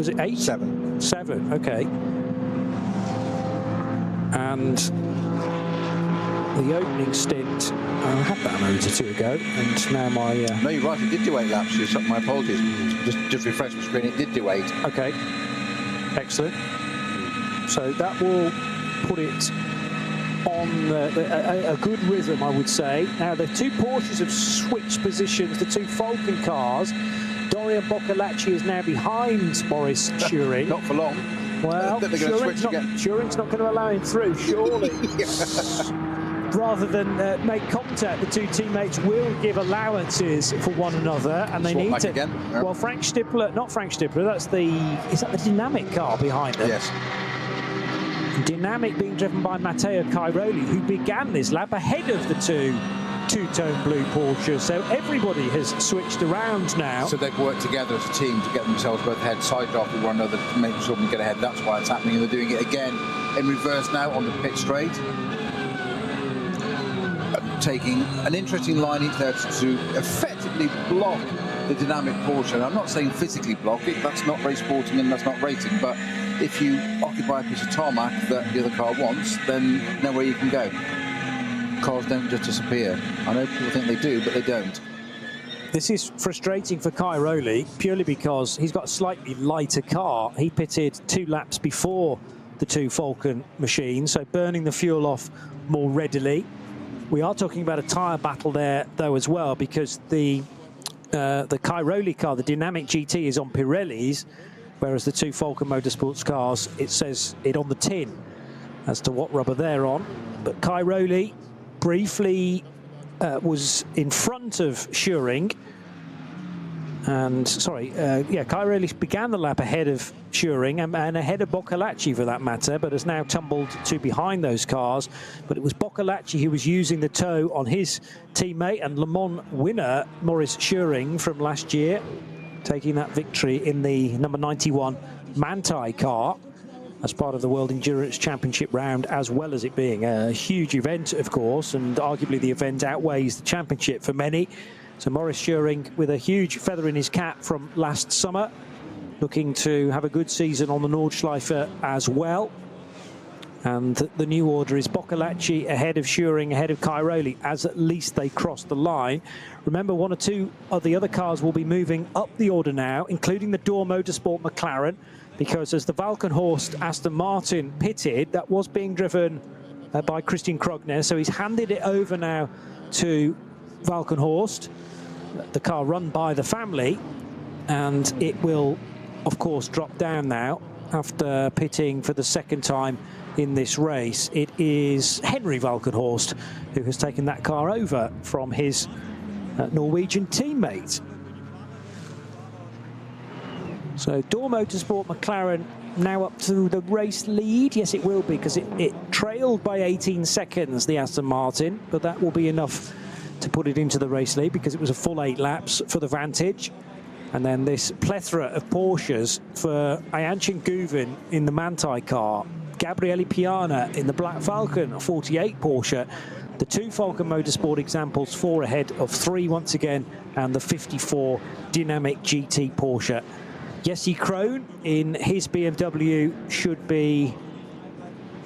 it 8? 7. 7, okay. And the opening stint, I had that a moment or two ago, and now my... No, you're right, it did do 8 laps. My apologies. Just refresh my screen, it did do 8. Okay, excellent. So that will put it on a good rhythm, I would say. Now, the two Porsches have switched positions, the two Falcon cars. Dorian Boccolacci is now behind Maurice Turing. Not for long. Well, Turing's not going to allow him through, surely. Rather than make contact, the two teammates will give allowances for one another, and they need to. Again. Well, Frank Stippler, not Frank Stippler. Is that the dynamic car behind them? Yes. Dynamic being driven by Matteo Cairoli, who began this lap ahead of the two-tone blue Porsche. So everybody has switched around now. So they've worked together as a team to get themselves both ahead, side off with one another to make sure they get ahead. That's why it's happening, and they're doing it again in reverse now on the pit straight. Taking an interesting line into there to effectively block the dynamic Porsche. And I'm not saying physically block it, that's not race sporting and that's not racing, but if you occupy a piece of tarmac that the other car wants, then nowhere you can go. Cars don't just disappear. I know people think they do, but they don't. This is frustrating for Cairoli, purely because he's got a slightly lighter car. He pitted 2 laps before the two Falcon machines, so burning the fuel off more readily. We are talking about a tyre battle there, though, as well, because the the Cairoli car, the Dynamic GT, is on Pirellis, whereas the two Falcon Motorsports cars, it says it on the tin as to what rubber they're on. But Cairoli briefly was in front of Schuring. And, Cairoli began the lap ahead of Schuring and ahead of Boccalacci for that matter, but has now tumbled to behind those cars. But it was Boccalacci who was using the tow on his teammate and Le Mans winner, Maurice Schuring, from last year, taking that victory in the number 91 Manthey car as part of the World Endurance Championship round, as well as it being a huge event, of course, and arguably the event outweighs the championship for many. So Maurice Schuring with a huge feather in his cap from last summer, looking to have a good season on the Nordschleife as well. And the new order is Boccalacci ahead of Schuring, ahead of Cairoli, as at least they cross the line. Remember, one or two of the other cars will be moving up the order now, including the Door Motorsport McLaren, because as the Valkenhorst Aston Martin pitted, that was being driven by Christian Krogner, so he's handed it over now to Valkenhorst, the car run by the family, and it will of course drop down now after pitting for the second time in this race. It is Henry Valkenhorst who has taken that car over from his Norwegian teammate. So Door Motorsport McLaren now up to the race lead. Yes, it will be, because it trailed by 18 seconds, the Aston Martin, but that will be enough to put it into the race lead because it was a full 8 laps for the Vantage. And then this plethora of Porsches for Ayanchin Guvin in the Manthey car, Gabriele Piana in the Black Falcon, a 48 Porsche, the two Falcon Motorsport examples, 4 ahead of 3 once again, and the 54 Dynamic GT Porsche. Jesse Krohn in his BMW should be,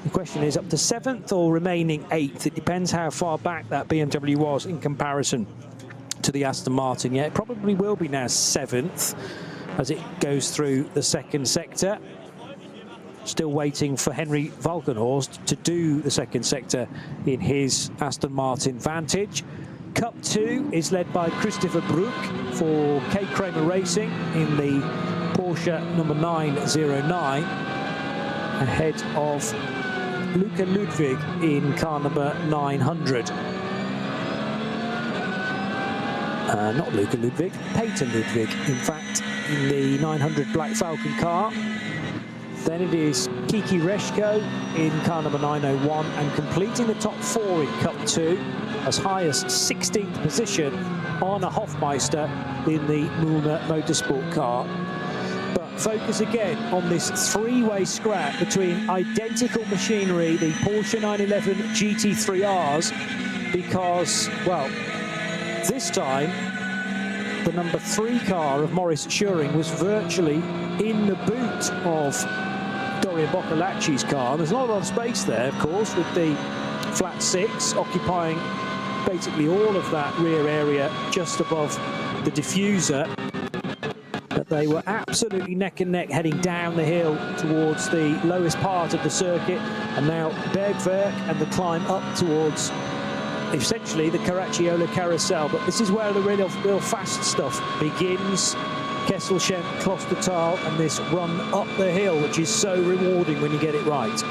the question is, up to 7th or remaining 8th. It depends how far back that BMW was in comparison to the Aston Martin. Yeah, it probably will be now 7th as it goes through the second sector. Still waiting for Henry Valkenhorst to do the second sector in his Aston Martin Vantage. Cup 2 is led by Christopher Brook for K. Kramer Racing in the Porsche number 909, ahead of Luca Ludwig in car number 900. Not Luca Ludwig, Peter Ludwig, in fact, in the 900 Black Falcon car. Then it is Kiki Reshko in car number 901, and completing the top 4 in Cup 2, as high as 16th position, Arne Hofmeister in the Mühlner Motorsport car. But focus again on this 3-way scrap between identical machinery, the Porsche 911 GT3Rs, because, well, this time the number 3 car of Maurice Schuring was virtually in the boot of Dorian Boccalacci's car. There's not a lot of space there, of course, with the flat 6 occupying basically all of that rear area just above the diffuser. But they were absolutely neck and neck heading down the hill towards the lowest part of the circuit, and now Bergwerk and the climb up towards essentially the Caracciolo carousel. But this is where the real fast stuff begins. Kesselchen, Klostertal, and this run up the hill, which is so rewarding when you get it right.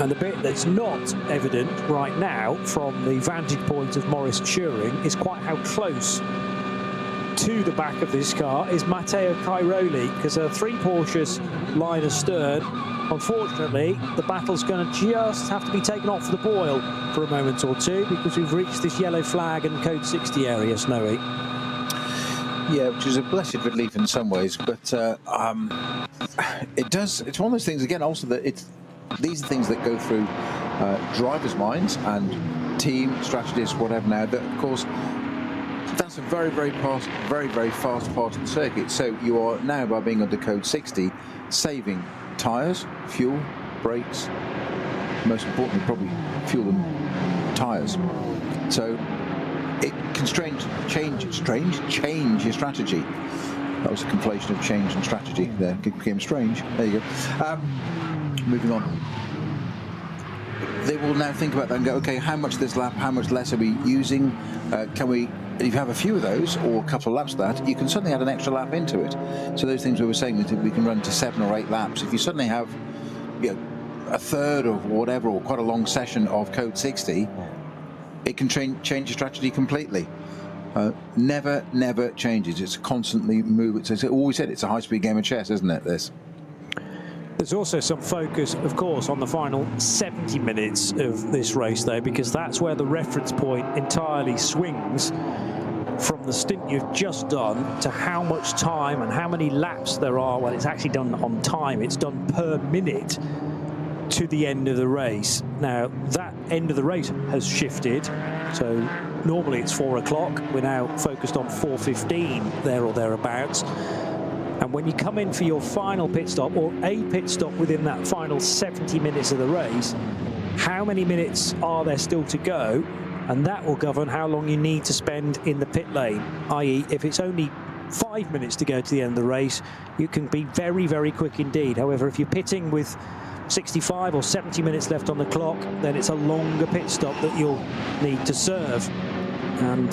And the bit that's not evident right now from the vantage point of Maurice Schuring is quite how close to the back of this car is Matteo Cairoli, because there are 3 Porsches line astern. Unfortunately, the battle's going to just have to be taken off the boil for a moment or two, because we've reached this yellow flag and code 60 area, Snowy. Yeah, which is a blessed relief in some ways, but it's one of those things, again, also that these are things that go through drivers' minds and team strategists, whatever now, that of course that's a very, very fast part of the circuit. So you are now, by being under code 60, saving tyres, fuel, brakes, most importantly probably fuel and tyres. So it can change your strategy. That was a conflation of change and strategy there. It became strange. There you go. Moving on. they will now think about that and go, okay, how much this lap, how much less are we using? Can we, if you have a few of those or a couple of laps of that, you can suddenly add an extra lap into it. So those things we were saying, that we can run to 7 or 8 laps. If you suddenly have, you know, a third of whatever, or quite a long session of code 60, it can change your strategy completely. Never changes. It's constantly moving. It's always said it's a high-speed game of chess, isn't it, this? There's also some focus, of course, on the final 70 minutes of this race, though, because that's where the reference point entirely swings from the stint you've just done to how much time and how many laps there are. Well, it's actually done on time. It's done per minute to the end of the race. Now, that end of the race has shifted. So normally it's 4 o'clock. We're now focused on 4:15, there or thereabouts. And when you come in for your final pit stop, or a pit stop within that final 70 minutes of the race, how many minutes are there still to go? And that will govern how long you need to spend in the pit lane, i.e. if it's only 5 minutes to go to the end of the race, you can be very, very quick indeed. However, if you're pitting with 65 or 70 minutes left on the clock, then it's a longer pit stop that you'll need to serve. And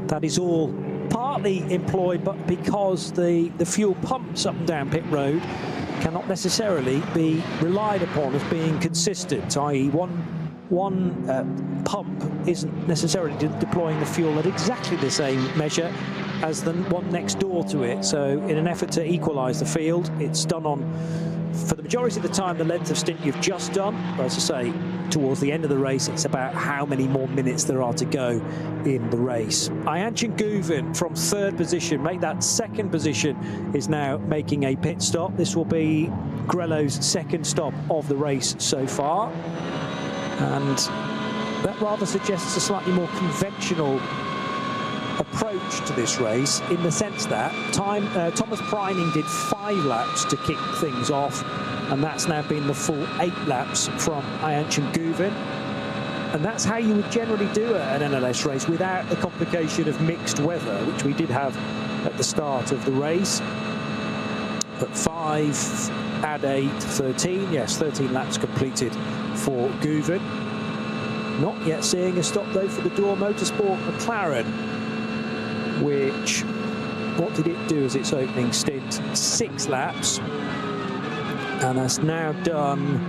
that is all partly employed, but because the fuel pumps up and down pit road cannot necessarily be relied upon as being consistent, i.e. one pump isn't necessarily deploying the fuel at exactly the same measure as the one next door to it. So in an effort to equalise the field, it's done on, for the majority of the time, the length of stint you've just done. But as I say, towards the end of the race, it's about how many more minutes there are to go in the race. Ayhancan Guven from 3rd position, make that 2nd position, is now making a pit stop. This will be Grello's 2nd stop of the race so far. And that rather suggests a slightly more conventional approach to this race, in the sense that Thomas Preining did 5 laps to kick things off, and that's now been the full 8 laps from Ayhancan Guven. And that's how you would generally do an NLS race without the complication of mixed weather, which we did have at the start of the race. But 5, add 8, 13, yes, 13 laps completed for Guven. Not yet seeing a stop though for the Door Motorsport McLaren, which, what did it do as its opening stint? 6 laps, and has now done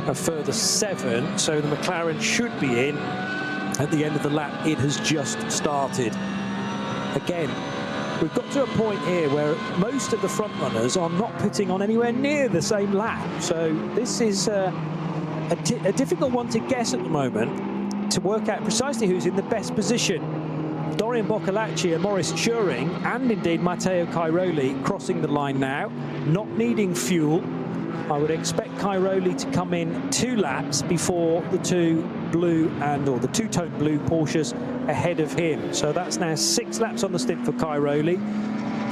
a further 7, so the McLaren should be in at the end of the lap it has just started. Again, we've got to a point here where most of the front runners are not pitting on anywhere near the same lap, so this is a difficult one to guess at the moment, to work out precisely who's in the best position. Dorian Boccolacci and Maurice Schuring, and indeed Matteo Cairoli, crossing the line now, not needing fuel. I would expect Cairoli to come in 2 laps before the 2 blue or the 2-tone blue Porsches ahead of him. So that's now 6 laps on the stint for Cairoli.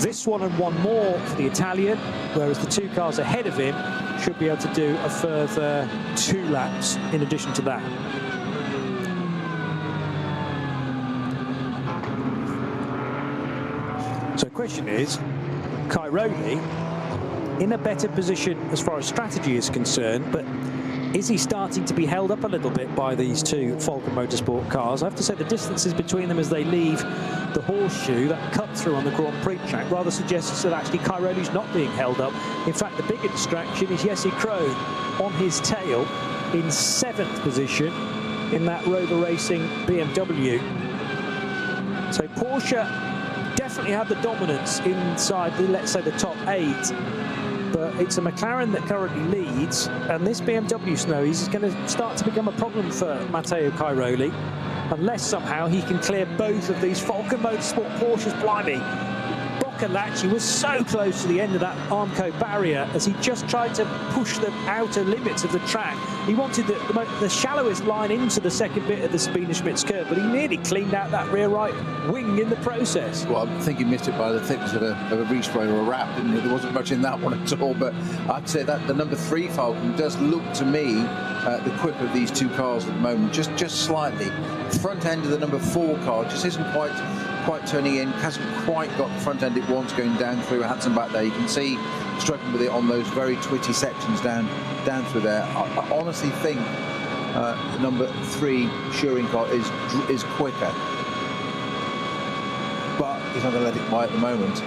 This one and 1 more for the Italian, whereas the 2 cars ahead of him should be able to do a further 2 laps in addition to that. So the question is, Cairoli in a better position as far as strategy is concerned, but is he starting to be held up a little bit by these 2 Falcon Motorsport cars? I have to say the distances between them as they leave the horseshoe, that cut through on the Grand Prix track, rather suggests that actually Cairoli's not being held up. In fact, the bigger distraction is Jesse Krohn on his tail in 7th position in that Rover Racing BMW. So Porsche definitely had the dominance inside the, let's say, the top 8, but it's a McLaren that currently leads, and this BMW Snow is going to start to become a problem for Matteo Cairoli, unless somehow he can clear both of these Falcon Motorsport Porsches. Blimey, Boccolacci was so close to the end of that Armco barrier as he just tried to push the outer limits of the track. He wanted the shallowest line into the second bit of the Spieler-Schmitz curve, but he nearly cleaned out that rear right wing in the process. Well, I think he missed it by the thickness of a respray or a wrap, didn't he? There wasn't much in that one at all, but I'd say that the number 3 Falcon does look to me the quicker of these 2 cars at the moment, just slightly. Front end of the number 4 car just isn't quite turning in, hasn't quite got the front end it wants going down through Hudson back there. You can see struggling with it on those very twitty sections down through there. I honestly think number 3 Schuring car is quicker. But he's not going to let it by at the moment.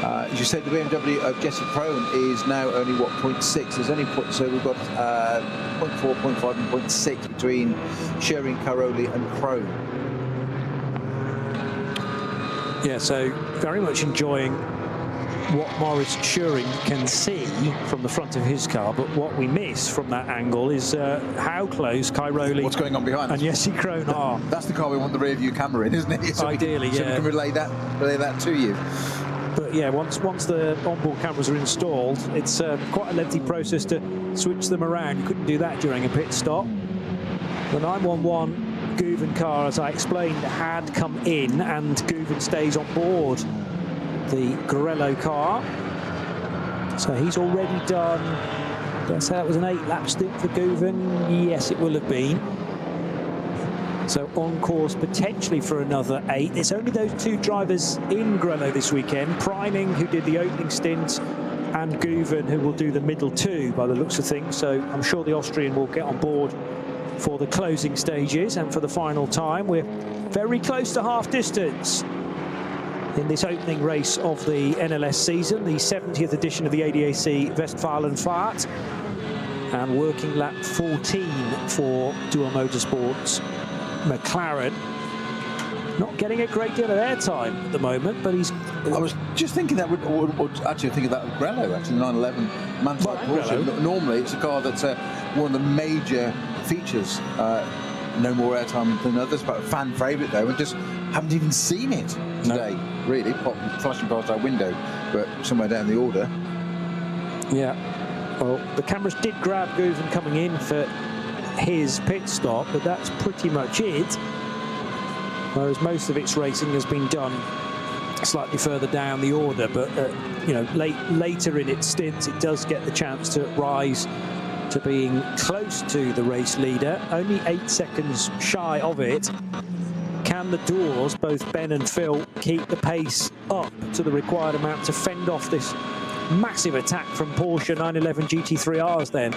As you said, the BMW of Jesse Krohn is now only, what, 0.6? There's only, so we've got 0.4, 0.5 and 0.6 between Schuring, Cairoli and Krohn. Yeah, so very much enjoying what Maurice Schuring can see from the front of his car, but what we miss from that angle is how close Cairoli, what's going on behind, and Jesse Krohn are. That's the car we want the rear view camera in, isn't it? So ideally, so we can relay that to you. But yeah, once the onboard cameras are installed, it's quite a lengthy process to switch them around. You couldn't do that during a pit stop. The 911 Guven car, as I explained, had come in, and Guven stays on board the Grello car. So he's already done, did I say that was an 8-lap stint for Guven? Yes, it will have been. So on course potentially for another 8. It's only those 2 drivers in Grello this weekend, Priming, who did the opening stint, and Guven, who will do the middle 2 by the looks of things. So I'm sure the Austrian will get on board for the closing stages and for the final time. We're very close to half distance in this opening race of the NLS season, the 70th edition of the ADAC Westfalenfahrt, and working lap 14 for Dual Motorsports McLaren. Not getting a great deal of airtime at the moment, but he's... I was just thinking that would actually thinking that of Grello, actually, 911 Mansell Porsche. Normally it's a car that's one of the major features, no more airtime than others, but a fan favourite though, and just haven't even seen it today, really, flashing past our window, but somewhere down the order. Yeah, well, the cameras did grab Guven coming in for his pit stop, but that's pretty much it, whereas most of its racing has been done slightly further down the order, but you know, later in its stints it does get the chance to rise to being close to the race leader, only 8 seconds shy of it. Can the Doors, both Ben and Phil, keep the pace up to the required amount to fend off this massive attack from Porsche 911 GT3Rs then?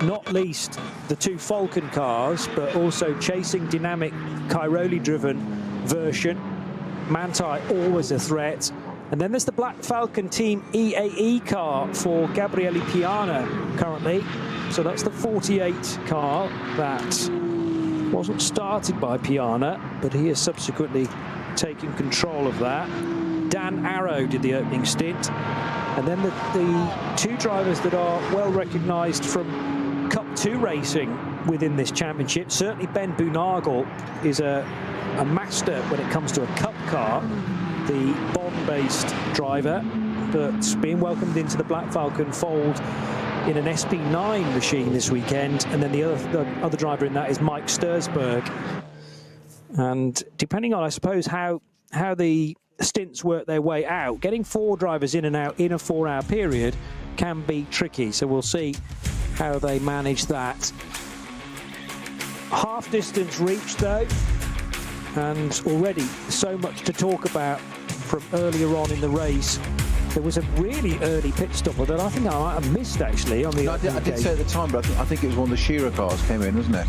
Not least the 2 Falcon cars, but also chasing dynamic Cairoli-driven version. Manthey always a threat. And then there's the Black Falcon Team EAE car for Gabriele Piana currently. So that's the 48 car that wasn't started by Piana, but he has subsequently taken control of that. Dan Arrow did the opening stint. And then the 2 drivers that are well recognised from Cup 2 racing within this championship. Certainly Ben Boonagel is a master when it comes to a Cup car, the Bonn-based driver, but being welcomed into the Black Falcon fold in an SP9 machine this weekend. And then the other driver in that is Mike Stursberg. And depending on, I suppose, how the stints work their way out, getting 4 drivers in and out in a 4-hour period can be tricky. So we'll see how they manage that. Half distance reached though, and already so much to talk about from earlier on in the race. There was a really early pit stop that I think I might have missed actually on the. No, I did say at the time, but I think it was one of the Shearer cars came in, wasn't it?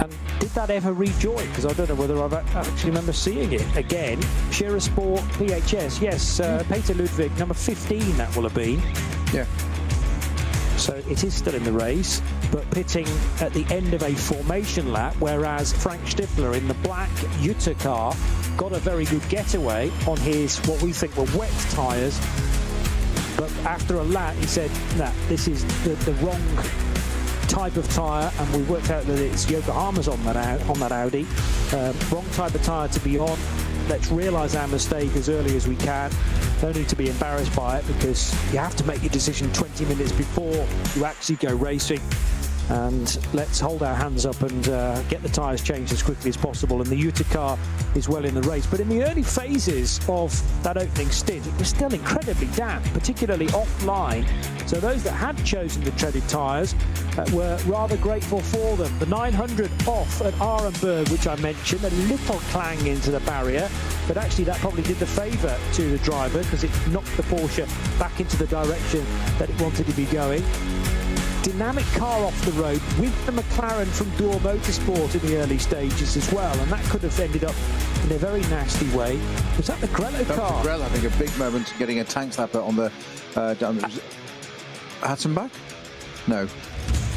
And did that ever rejoin? Because I don't know whether I actually remember seeing it again. Shearer Sport PHS, yes, Peter Ludwig, number 15 that will have been. Yeah. So it is still in the race, but pitting at the end of a formation lap, whereas Frank Stifler in the black Jutta car got a very good getaway on his, what we think were wet tyres. But after a lap, he said, nah, this is the wrong type of tyre, and we worked out that it's Yokohama's on that Audi. Wrong type of tyre to be on. Let's realise our mistake as early as we can. No need to be embarrassed by it, because you have to make your decision 20 minutes before you actually go racing. And let's hold our hands up and get the tyres changed as quickly as possible. And the Jutta car is well in the race. But in the early phases of that opening stint, it was still incredibly damp, particularly offline. So those that had chosen the treaded tyres were rather grateful for them. The 900 off at Arenberg, which I mentioned, a little clang into the barrier, but actually that probably did the favour to the driver, because it knocked the Porsche back into the direction that it wanted to be going. dynamic car off the road with the McLaren from Door Motorsport in the early stages as well, and that could have ended up in a very nasty way. Was that the Grello car? Grello having a big moment, getting a tank slapper on the Hatzenbach? No.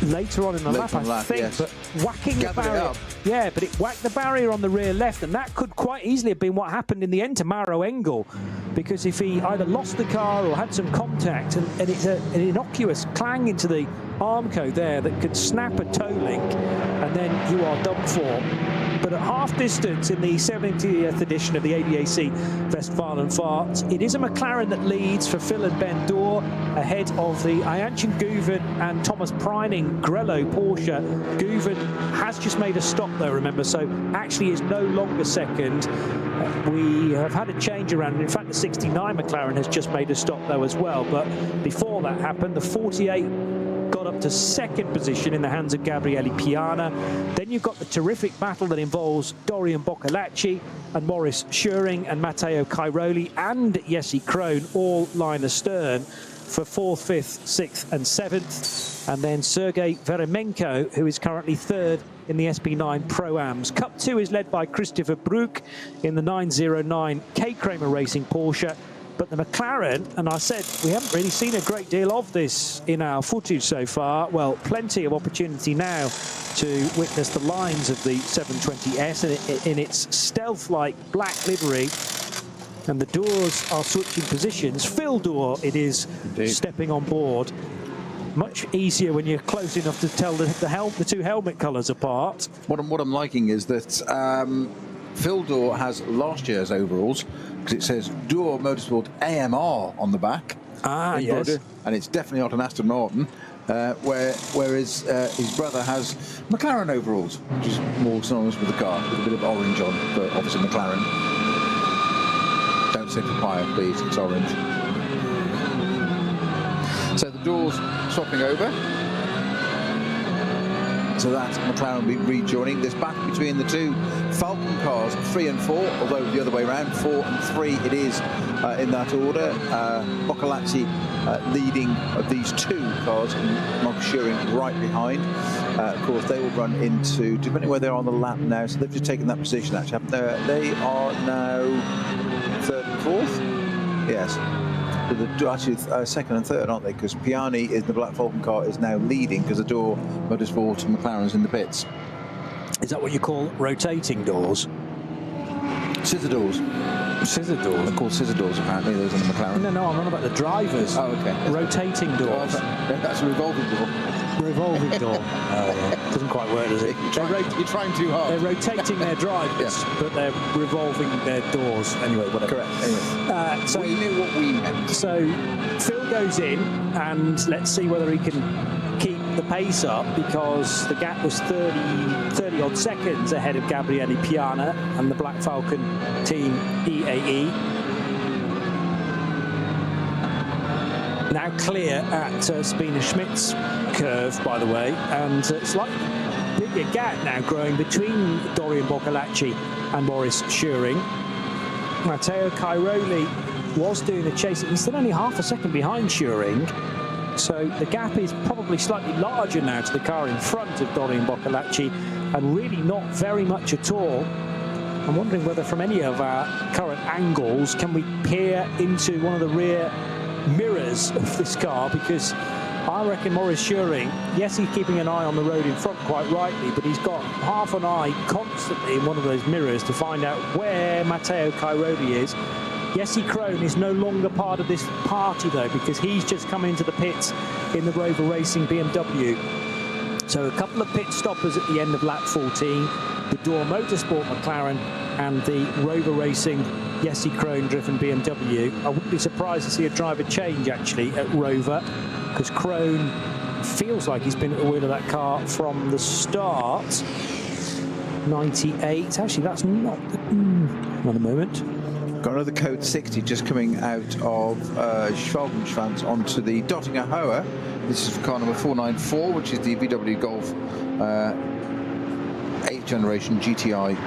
Later on in the lap, I think, yes. But whacking the barrier. Yeah, but it whacked the barrier on the rear left, and that could quite easily have been what happened in the end to Maro Engel, because if he either lost the car or had some contact, and it's an innocuous clang into the armco there that could snap a toe link, and then you are done for. But at half distance in the 70th edition of the ADAC Westfalenfahrt, it is a McLaren that leads for Phil and Ben Dorr, ahead of the Ayanchen Guven and Thomas Preining Grello Porsche. Guven has just made a stop though, remember, so actually is no longer second. We have had a change around. In fact, the 69 McLaren has just made a stop though as well. But before that happened, the 48 got up to second position in the hands of Gabriele Piana. Then you've got the terrific battle that involves Dorian Boccalacci and Maurice Schuring and Matteo Cairoli and Jesse Krohn all line astern for 4th, 5th, 6th and 7th. And then Sergei Veremenko, who is currently 3rd in the SP9 Pro-Ams. Cup 2 is led by Christopher Bruck in the 909 K Kramer Racing Porsche. But the McLaren, and I said we haven't really seen a great deal of this in our footage so far. Well, plenty of opportunity now to witness the lines of the 720S in its stealth-like black livery. And the doors are switching positions. Phil Dorr, it is, stepping on board. Much easier when you're close enough to tell the two helmet colours apart. What I'm liking is that Phil Dorr has last year's overalls, because it says Dorr Motorsport AMR on the back. Ah, yes. And it's definitely not an Aston Martin, whereas his brother has McLaren overalls, which is more synonymous with the car, with a bit of orange on, but obviously McLaren. Don't say papaya, please, it's orange. So the doors swapping over. So that McLaren will be rejoining. This battle between the two Falcon cars, 3 and 4, although the other way around, 4 and 3 it is in that order. Boccalacci leading these two cars, and Mark Schuring right behind. Of course, they will run into, depending where they're on the lap now, so they've just taken that position actually. They are now 3rd and 4th? Yes. Actually, 2nd and 3rd, aren't they? Because Piani in the Black Falcon car is now leading because the Dorr Motorsport and McLaren's in the pits. Is that what you call rotating doors? Scissor doors. Scissor doors? They're called scissor doors, apparently, those on the McLaren. No, I'm on about the drivers. Oh, okay. Rotating doors. That's a revolving door. Revolving door. Oh, yeah. Doesn't quite work, does it? You're trying too hard. They're rotating their drivers, but they're revolving their doors. Anyway, whatever. Correct. Anyway. So we knew what we meant. So Phil goes in, and let's see whether he can keep the pace up, because the gap was 30 odd seconds ahead of Gabriele Piana and the Black Falcon team EAE. Now clear at Sabina Schmidt's curve, by the way, and it's like a bigger gap now growing between Dorian Boccalacci and Maurice Schuring. Matteo Cairoli was doing the chase. He's still only half a second behind Schuring, so the gap is probably slightly larger now to the car in front of Dorian Boccalacci, and really not very much at all. I'm wondering whether from any of our current angles can we peer into one of the rear mirrors of this car, because I reckon Maurice Schuring, yes, he's keeping an eye on the road in front quite rightly, but he's got half an eye constantly in one of those mirrors to find out where Matteo Cairoli is. Jesse Krohn is no longer part of this party though, because he's just come into the pits in the Rover Racing BMW. So a couple of pit stoppers at the end of lap 14, the Dorr Motorsport McLaren and the Rover Racing Jesse Krohn driven BMW. I wouldn't be surprised to see a driver change actually at Rover, because Krohn feels like he's been at the wheel of that car from the start. 98, actually that's not the, another moment. Got another code 60 just coming out of Schwalbenschwanz onto the Dottinger Hohe. This is for car number 494, which is the VW Golf 8th generation GTI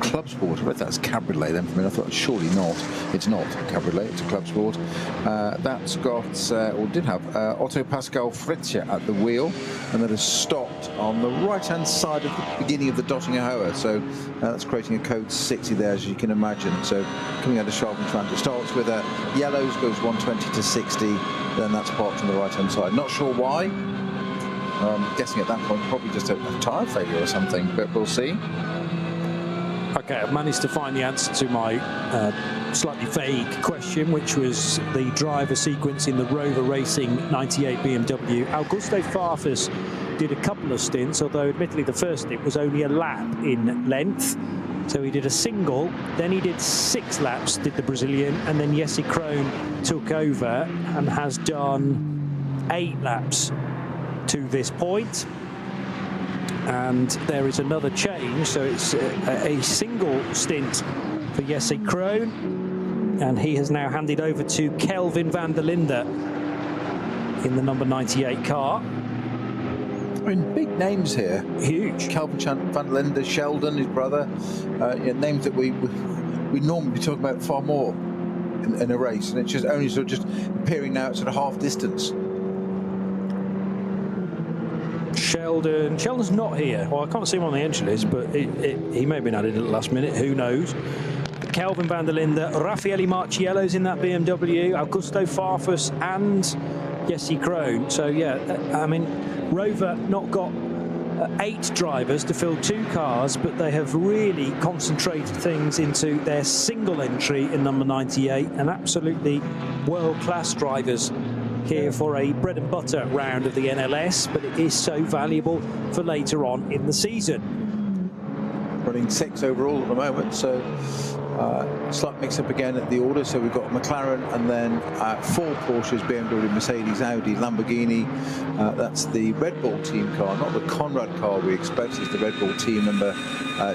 Club Sport. I read that's Cabriolet then for a minute. I thought surely not. It's not Cabriolet, it's a Club Sport. That's got, or did have, Otto Pascal Fritzsche at the wheel, and that has stopped on the right-hand side of the beginning of the Dottinger Hoa. So that's creating a code 60 there, as you can imagine. So coming out of Schwalbenstrand, it starts with yellows, goes 120 to 60, then that's parked on the right-hand side. Not sure why. I'm guessing at that point probably just a tyre failure or something, but we'll see. Okay, I've managed to find the answer to my slightly vague question, which was the driver sequence in the Rover Racing 98 BMW. Augusto Farfus did a couple of stints, although admittedly the first stint was only a lap in length. So he did a single, then he did 6 laps, did the Brazilian, and then Jesse Krohn took over and has done 8 laps to this point. And there is another change, so it's a single stint for Jesse Krohn, and he has now handed over to Kelvin van der Linde in the number 98 car. I mean, big names here. Huge. Kelvin van der Linde, Sheldon, his brother, names that we normally be talking about far more in a race, and it's just only sort of just appearing now at sort of half distance. Sheldon's not here. Well, I can't see him on the entry list, but he may have been added at the last minute. Who knows? Kelvin van der Linde, Raffaele Marciello's in that BMW, Augusto Farfus and Jesse Krohn. So, yeah, I mean, Rover not got 8 drivers to fill 2 cars, but they have really concentrated things into their single entry in number 98, and absolutely world-class drivers here for a bread and butter round of the NLS, but it is so valuable for later on in the season. Running 6 overall at the moment, so slight mix-up again at the order. So we've got McLaren and then 4 Porsches, BMW, Mercedes, Audi, Lamborghini. That's the Red Bull team car, not the Conrad car we expect. It's the Red Bull team number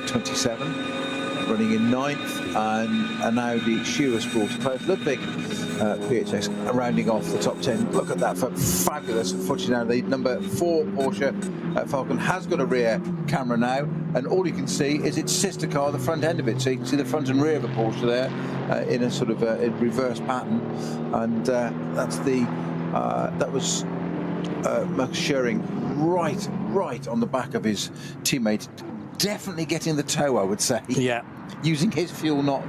27. Running in 9th, and an Audi Shearer Sport. Klaus Ludwig PHX rounding off the top 10. Look at that fabulous footage now. The number 4 Porsche Falcon has got a rear camera now, and all you can see is its sister car, the front end of it. So you can see the front and rear of the Porsche there in a sort of reverse pattern, and that's the that was Max Schering right on the back of his teammate. Definitely getting the tow, I would say. Yeah. Using his fuel, not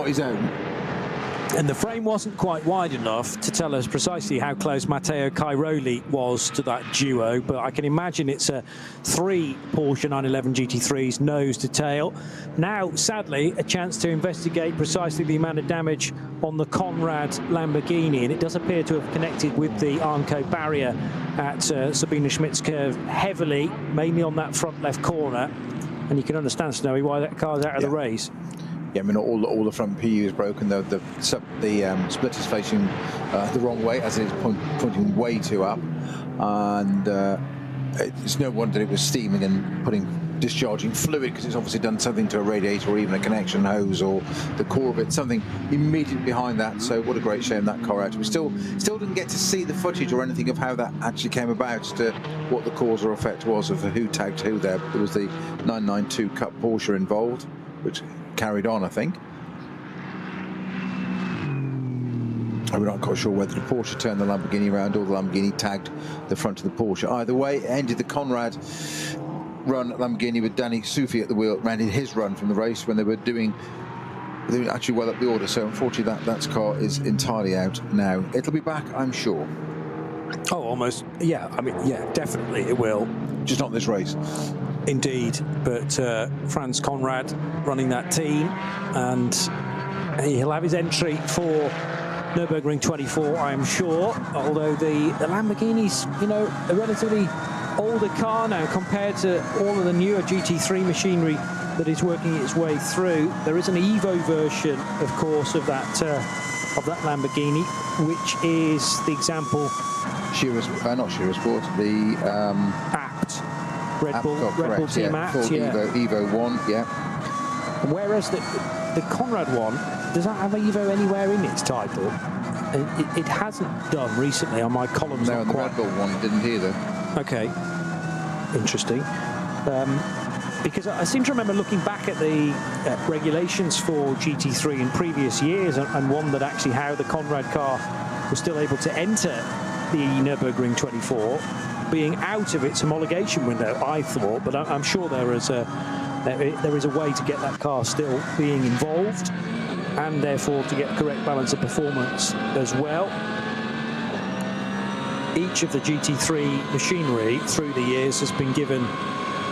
his own. And the frame wasn't quite wide enough to tell us precisely how close Matteo Cairoli was to that duo, but I can imagine it's 3 Porsche 911 GT3s nose to tail. Now, sadly, a chance to investigate precisely the amount of damage on the Conrad Lamborghini, and it does appear to have connected with the Armco barrier at Sabine Schmidt's curve heavily, mainly on that front left corner. And you can understand, Snowy, why that car's out of the race. Yeah, I mean, all the front PU is broken. The split is facing the wrong way, as it is pointing way too up, and it's no wonder it was steaming and discharging fluid, because it's obviously done something to a radiator or even a connection hose or the core of it, something immediately behind that. So what a great shame that car out. We still didn't get to see the footage or anything of how that actually came about, to what the cause or effect was of who tagged who there. There was the 992 Cup Porsche involved, which carried on, I think. We're not quite sure whether the Porsche turned the Lamborghini around or the Lamborghini tagged the front of the Porsche. Either way, it ended the Conrad run at Lamborghini with Danny Sufi at the wheel, ran in his run from the race when they were doing actually well up the order. So unfortunately that car is entirely out now. It'll be back, I'm sure. Oh, almost. Yeah, I mean, yeah, definitely it will. Just not this race. Indeed, but Franz Conrad running that team, and he'll have his entry for Nürburgring 24, I'm sure, although the Lamborghini's, you know, a relatively older car now compared to all of the newer GT3 machinery that is working its way through. There is an Evo version, of course, of that Lamborghini, which is the example. Not Shearer Sport, the Apt. Red Bull team Apt, yeah. Evo 1, yeah. Whereas the Conrad one, does that have Evo anywhere in its title? It hasn't done recently on my columns. No, the Red Bull one didn't either. Okay, interesting. because I seem to remember looking back at the regulations for GT3 in previous years, and one that actually how the Conrad car was still able to enter the Nürburgring 24, being out of its homologation window, I thought, but I'm sure there is a way to get that car still being involved, and therefore to get correct balance of performance as well. Each of the GT3 machinery through the years has been given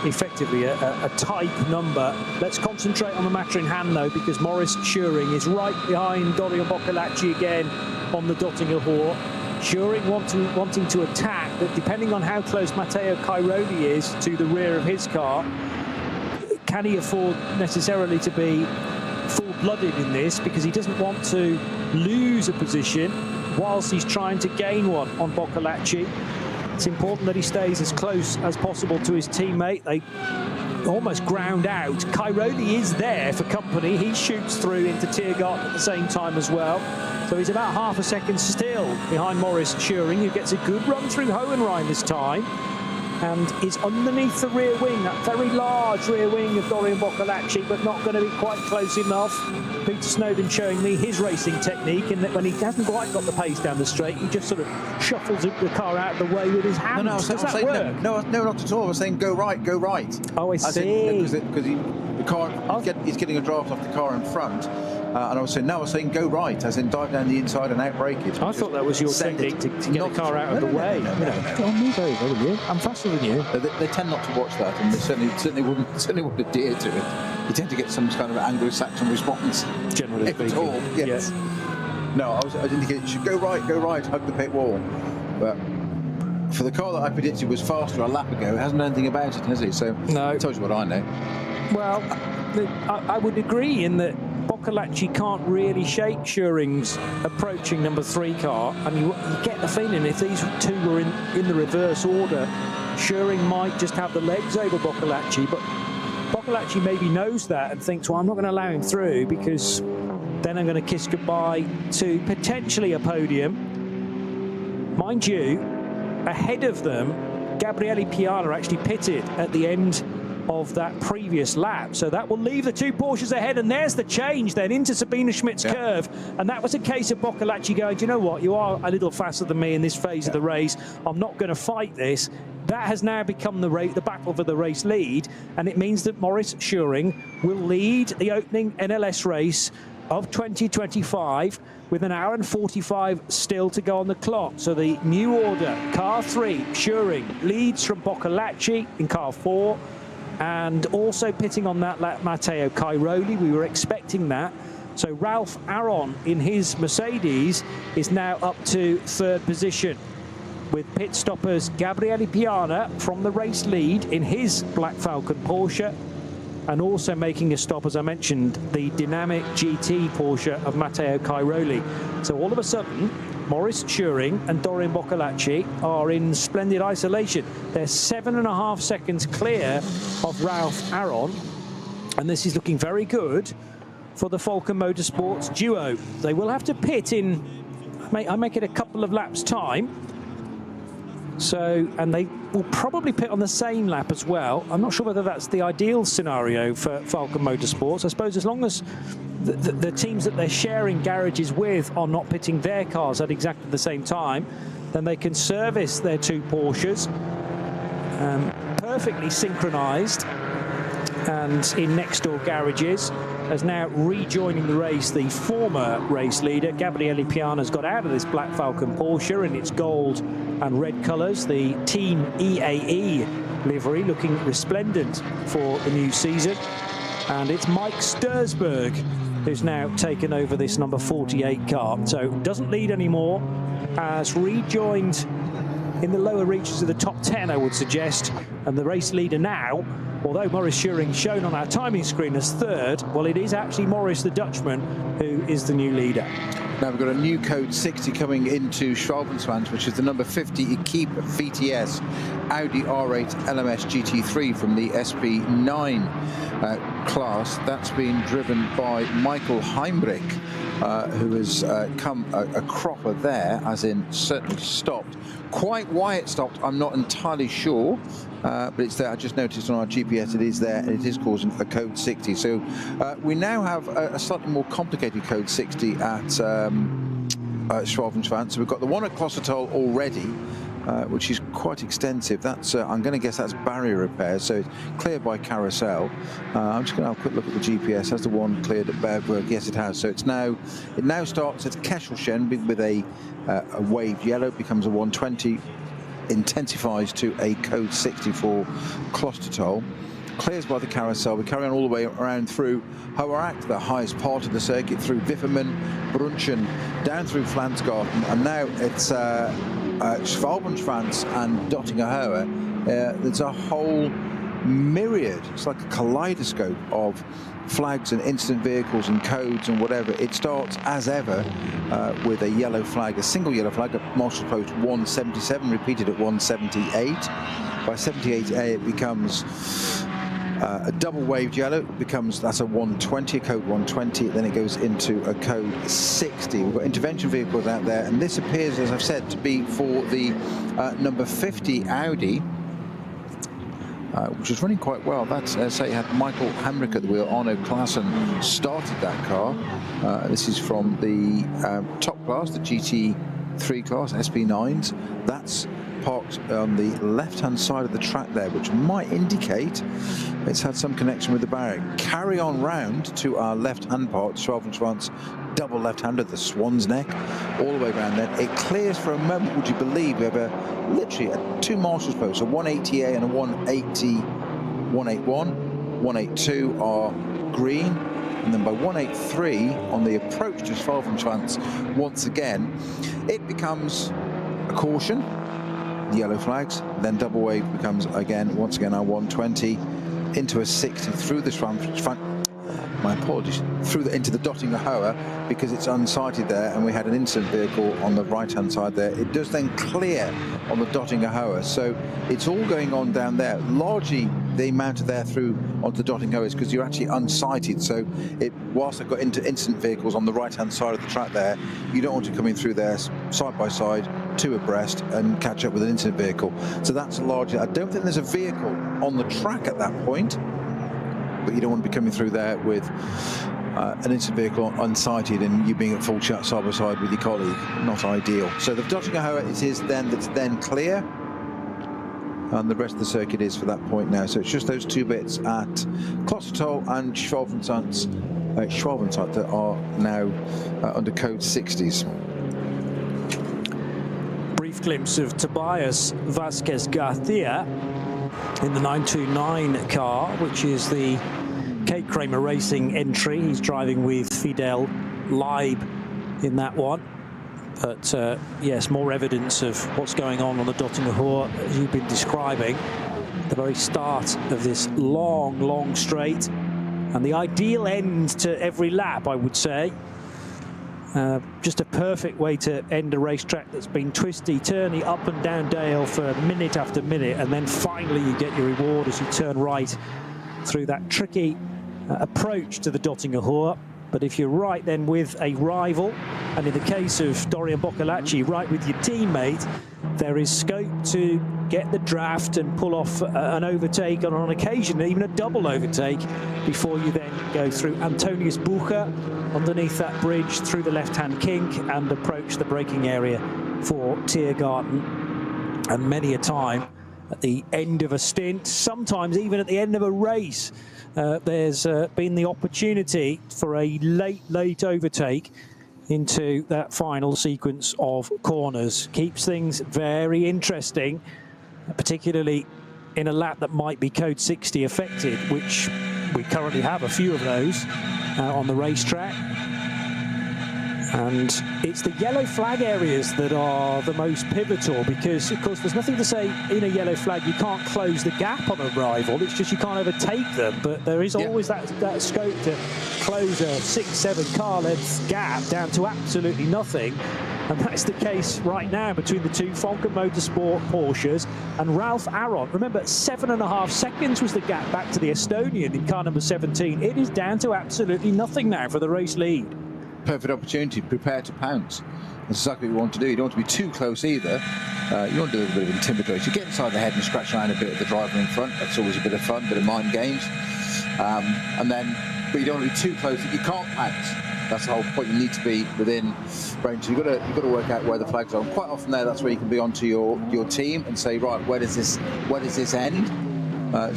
effectively a type number. Let's concentrate on the matter in hand though, because Maurice Schuring is right behind Dorian Boccolacci again on the Dottinger Hoare. Schuring wanting to attack, but depending on how close Matteo Cairoli is to the rear of his car, can he afford necessarily to be full-blooded in this, because he doesn't want to lose a position whilst he's trying to gain one on Boccolacci. It's important that he stays as close as possible to his teammate. They almost ground out. Cairoli is there for company. He shoots through into Tiergarten at the same time as well. So he's about half a second still behind Maurice Schuring, who gets a good run through Hohenheim this time, and is underneath the rear wing, that very large rear wing of Dorian Boccolacci, but not going to be quite close enough. Peter Snowden showing me his racing technique, in that when he hasn't quite got the pace down the straight, he just sort of shuffles the car out of the way with his hands. Does that work? No, not at all. I was saying go right, go right. Oh, I see. Because the car, he's getting a draft off the car in front. And I was saying go right, as in dive down the inside and outbrake it. I thought that was your technique to get the car out of the way. No, move over, will you? I'm faster than you. They tend not to watch that, and they certainly wouldn't adhere to it. You tend to get some kind of Anglo-Saxon response, generally speaking. At all, yes. Yeah. No, I was indicating you should go right, hug the pit wall. But for the car that I predicted was faster a lap ago, it hasn't done anything about it, has it? So no. It tells you what I know. Well, I would agree in that Boccolacci can't really shake Schuring's approaching number 3 car, and you get the feeling if these two were in the reverse order, Schuring might just have the legs over Boccolacci, but Boccolacci maybe knows that and thinks, well, I'm not going to allow him through, because then I'm going to kiss goodbye to potentially a podium. Mind you, ahead of them, Gabriele Piana actually pitted at the end of that previous lap, so that will leave the two Porsches ahead, and there's the change then into Sabine Schmidt's curve, and that was a case of Boccolacci going, do you know what, you are a little faster than me in this phase of the race, I'm not going to fight this. That has now become the battle for the race lead, and it means that Maurice Schuring will lead the opening NLS race of 2025 with an hour and 45 still to go on the clock. So the new order, car 3, Schuring leads from Boccolacci in car 4, and also pitting on that lap, Matteo Cairoli. We were expecting that. So Ralph Aron in his Mercedes is now up to 3rd position, with pit stoppers Gabriele Piana from the race lead in his Black Falcon Porsche, and also making a stop, as I mentioned, the dynamic GT Porsche of Matteo Cairoli. So all of a sudden, Maurice Schuring and Dorian Boccolacci are in splendid isolation. They're 7.5 seconds clear of Ralph Aron, and this is looking very good for the Falcon Motorsports duo. They will have to pit in, I make it a couple of laps time. So, and they will probably pit on the same lap as well. I'm not sure whether that's the ideal scenario for Falcon Motorsports. I suppose as long as the teams that they're sharing garages with are not pitting their cars at exactly the same time, then they can service their two Porsches perfectly synchronized and in next door garages. As now rejoining the race, the former race leader, Gabriele Piana's got out of this Black Falcon Porsche in its gold and red colours, the Team EAE livery, looking resplendent for the new season. And it's Mike Stursberg who's now taken over this number 48 car. So doesn't lead anymore, has rejoined in the lower reaches of the top 10, I would suggest. And the race leader now, although Maurice Schuring shown on our timing screen as 3rd, well, it is actually Maurice the Dutchman who is the new leader. Now we've got a new code 60 coming into Schwalbenswand, which is the number 50 Equipe VTS Audi R8 LMS GT3 from the SP9 class. That's been driven by Michael Heimrich who has come a cropper there, as in certainly stopped. Quite why it stopped, I'm not entirely sure, but it's there. I just noticed on our GPS it is there, and it is causing a code 60. So we now have a slightly more complicated code 60 at Westfalenfahrt. So we've got the one at Klostatoll already, which is quite extensive. That's I'm going to guess that's barrier repair, so it's cleared by Carousel. I'm just going to have a quick look at the GPS. Has the one cleared at Bergberg? Yes, it has. So it now starts at Kesselchen with a waved yellow, becomes a 120, intensifies to a code 60 for Klostatoll. Clears by the Carousel. We carry on all the way around through Hoerack, the highest part of the circuit, through Wifferman, Brunchen, down through Flansgarten, and now it's Schwalbenschwanz and Dottingerhohe. There's a whole myriad, it's like a kaleidoscope of flags and incident vehicles and codes and whatever. It starts as ever with a yellow flag, a single yellow flag at marshal post 177, repeated at 178. By 78A it becomes a double waved yellow, that's a 120, a code 120, then it goes into a code 60. We've got intervention vehicles out there, and this appears, as I've said, to be for the number 50 Audi, which is running quite well. That's, say, had Michael Hamrick at the wheel. Arno Klassen started that car. This is from the top class, the GT3 class, SP9s. That's parked on the left-hand side of the track there, which might indicate it's had some connection with the barrier. Carry on round to our left-hand part, Schwalbenschwanz, double left-hander, the Swan's Neck, all the way around there. It clears for a moment, would you believe? We have literally two marshals posts, a 180A and a 181. 182 are green, and then by 183 on the approach to Schwalbenschwanz, once again, it becomes a caution. Yellow flags, then double wave becomes once again our 120 into a 60 through the front. My apologies, into the Dottingerhohe, because it's unsighted there, and we had an incident vehicle on the right-hand side there. It does then clear on the Dottingerhohe, so it's all going on down there. Largely, they mounted there through onto the Dottingerhohe because you're actually unsighted. So, whilst I've got incident vehicles on the right-hand side of the track there, you don't want to come in through there side by side, two abreast, and catch up with an incident vehicle. So that's largely. I don't think there's a vehicle on the track at that point, but you don't want to be coming through there with an incident vehicle unsighted and you being at full chat side by side with your colleague. Not ideal. So the Dottingerhohe that's then clear, and the rest of the circuit is for that point now. So it's just those two bits at Klostatoll and Schwalbenschwanz that are now under code 60s. Brief glimpse of Tobias Vasquez Garcia in the 929 car, which is the Kate Kramer Racing entry. He's driving with Fidel Leib in that one. But yes, more evidence of what's going on the Dottingerhohe, as you've been describing. The very start of this long straight, and the ideal end to every lap, I would say. Just a perfect way to end a racetrack that's been twisty, turny, up and down dale for minute after minute, and then finally you get your reward as you turn right through that tricky approach to the Dottingerhohe. But if you're right then with a rival, and in the case of Dorian Boccolacci, right with your teammate, there is scope to get the draft and pull off an overtake, and on occasion even a double overtake, before you then go through Antonius Bucher underneath that bridge, through the left-hand kink, and approach the braking area for Tiergarten. And many a time at the end of a stint, sometimes even at the end of a race, there's been the opportunity for a late overtake into that final sequence of corners. Keeps things very interesting, particularly in a lap that might be code 60 affected, which we currently have a few of those on the racetrack. And it's the yellow flag areas that are the most pivotal, because of course there's nothing to say in a yellow flag you can't close the gap on a rival, it's just you can't overtake them. But there is always that scope to close a 6-7 car length gap down to absolutely nothing. And that's the case right now between the two Falcon Motorsport Porsches and Ralph Aron. Remember, 7.5 seconds was the gap back to the Estonian in car number 17. It is down to absolutely nothing now for the race lead. perfect opportunity to prepare to pounce. That's exactly what you want to do. You don't want to be too close either. You want to do a little bit of intimidation. Get inside the head and scratch around a bit at the driver in front. That's always a bit of fun, a bit of mind games. But you don't want to be too close that you can't pounce. That's the whole point. You need to be within range. So you've got to work out where the flags are. And quite often that's where you can be onto your team and say, right, where does this end?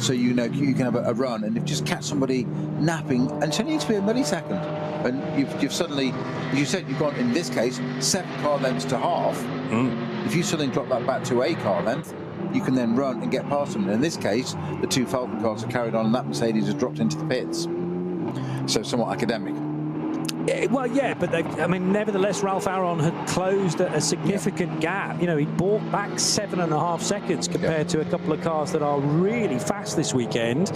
So you know you can have a run, and if you just catch somebody napping, and it only needs to be a millisecond, and you've suddenly, as you said, you've gone in this case 7 car lengths to half. If you suddenly drop that back to a car length, you can then run and get past them. And in this case, the 2 Falcon cars are carried on, and that Mercedes has dropped into the pits. So somewhat academic. Well, yeah, but nevertheless, Ralph Aron had closed a significant gap. You know, he bought back 7.5 seconds compared to a couple of cars that are really fast this weekend.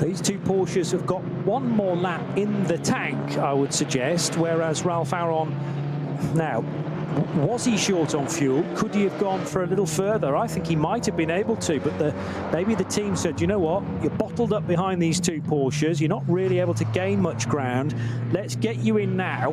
These 2 Porsches have got 1 more lap in the tank, I would suggest, whereas Ralph Aron, now, was he short on fuel? Could he have gone for a little further? I think he might have been able to, but maybe the team said, you know what, you're bottled up behind these 2 Porsches, you're not really able to gain much ground, let's get you in now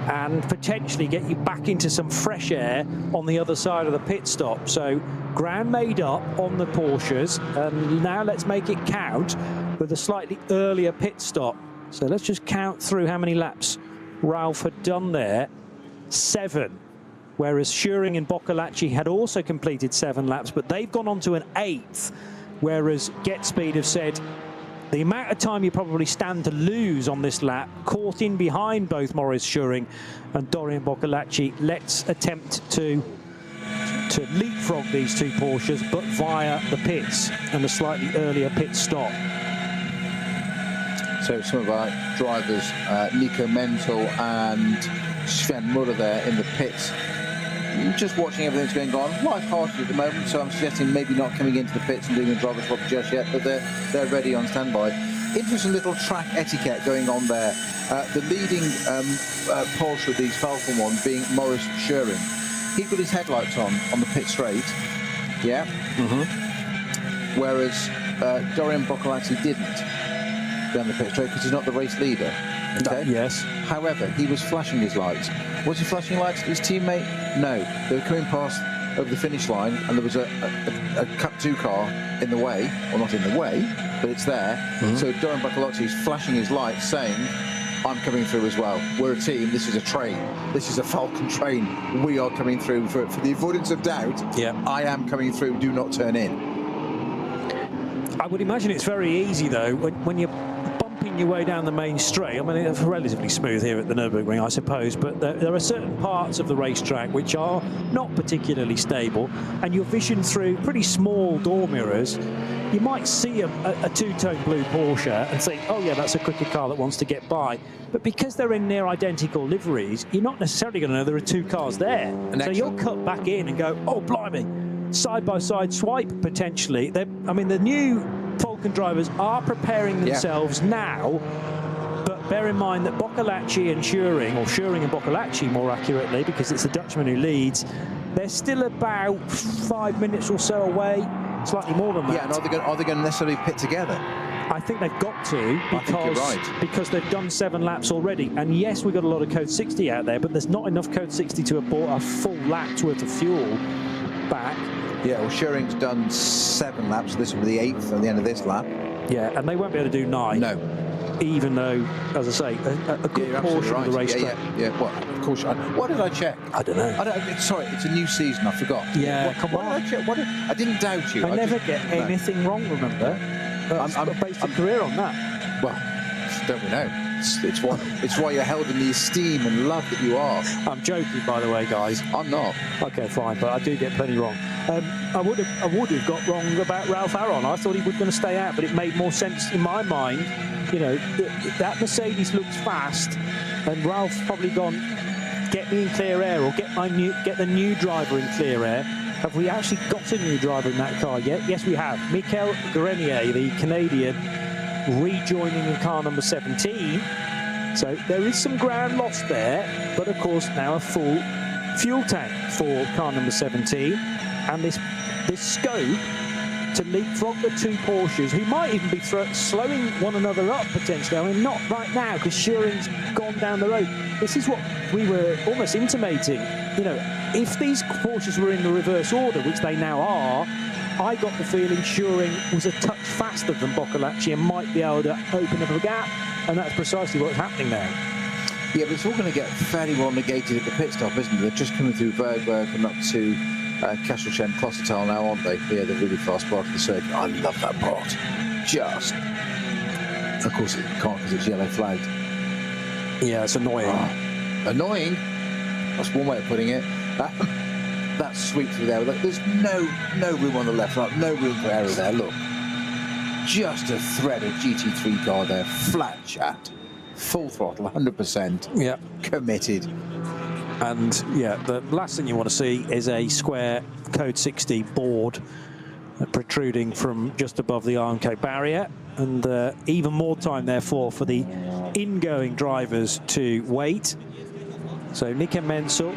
and potentially get you back into some fresh air on the other side of the pit stop. So ground made up on the Porsches, and now let's make it count with a slightly earlier pit stop. So let's just count through how many laps Ralph had done there. 7. Whereas Schuring and Boccolacci had also completed 7 laps, but they've gone on to an 8th, whereas GetSpeed have said the amount of time you probably stand to lose on this lap, caught in behind both Maurice Schuring and Dorian Boccolacci, let's attempt to leapfrog these 2 Porsches, but via the pits and a slightly earlier pit stop. So some of our drivers, Nico Mentel and Sven Muller there in the pits, just watching everything that's going on. Light-hearted at the moment, so I'm suggesting maybe not coming into the pits and doing a driver swap just yet, but they're ready on standby. Interesting little track etiquette going on there. The leading Porsche of these Falcon one being Maurice Schuring. He got his headlights on the pit straight, yeah? Whereas Dorian Boccolacci didn't down the pit straight because he's not the race leader. Okay? Yes. However, he was flashing his lights. Was he flashing lights at his teammate? No. They were coming past over the finish line, and there was a Cup 2 car in the way. Well, not in the way, but it's there. So Dorian Boccolacci is flashing his lights, saying, I'm coming through as well. We're a team. This is a train. This is a Falcon train. We are coming through. For the avoidance of doubt, I am coming through. Do not turn in. I would imagine it's very easy, though, when you're your way down the main straight. I mean, it's relatively smooth here at the Nürburgring, I suppose, but there are certain parts of the racetrack which are not particularly stable, and your vision through pretty small door mirrors, you might see a two-tone blue Porsche and think, oh yeah, that's a quicker car that wants to get by. But because they're in near identical liveries, you're not necessarily going to know there are 2 cars there. So you'll cut back in and go, oh blimey, side-by-side swipe potentially. I mean, the new Falcon drivers are preparing themselves now, but bear in mind that Boccolacci and Schuring, or Schuring and Boccolacci more accurately, because it's the Dutchman who leads, they're still about 5 minutes or so away, slightly more than that. Yeah, and are they going to necessarily pit together? I think they've got to, because, because they've done 7 laps already. And yes, we've got a lot of Code 60 out there, but there's not enough Code 60 to have bought a full lap's worth of fuel back. Yeah, well, Schuring's done 7 laps. This will be the 8th at the end of this lap. Yeah, and they won't be able to do 9. No. Even though, as I say, a good portion of the racetrack. Yeah. Well, of course. What did I check? I don't know. Sorry, it's a new season. I forgot. Yeah, come on. I didn't doubt you. I never get anything wrong, remember? I've based a career on that. Well, don't we know? It's why you're held in the esteem and love that you are. I'm joking, by the way, guys. I'm not. Okay, fine, but I do get plenty wrong. I would have got wrong about Ralph Aron. I thought he was going to stay out, but it made more sense in my mind. You know, that Mercedes looks fast, and Ralph's probably gone, get me in clear air, or get the new driver in clear air. Have we actually got a new driver in that car yet? Yes, we have. Michael Grenier, the Canadian, rejoining in car number 17. So there is some ground lost there, but of course now a full fuel tank for car number 17. And this scope to leapfrog the two Porsches, who might even be slowing one another up potentially. I mean, not right now, because Schuring's gone down the road. This is what we were almost intimating. You know, if these Porsches were in the reverse order, which they now are, I got the feeling Schuring was a touch faster than Boccolacci and might be able to open up a gap, and that's precisely what's happening now. Yeah, but it's all going to get fairly well negated at the pit stop, isn't it? They're just coming through Bergberg and up to Kesselchen, Klosterneuer now, aren't they? Yeah, the really fast part of the circuit. I love that part. Just. Of course, it can't because it's yellow flagged. Yeah, it's annoying. Annoying? That's one way of putting it. That sweep through there, look, there's no room on the left, right, no room for error there, look. Just a threaded GT3 car there, flat chat, full throttle, 100%. Yeah. Committed. And yeah, the last thing you want to see is a square Code 60 board protruding from just above the Armco barrier, and even more time therefore for the ingoing drivers to wait. So Nico Menzel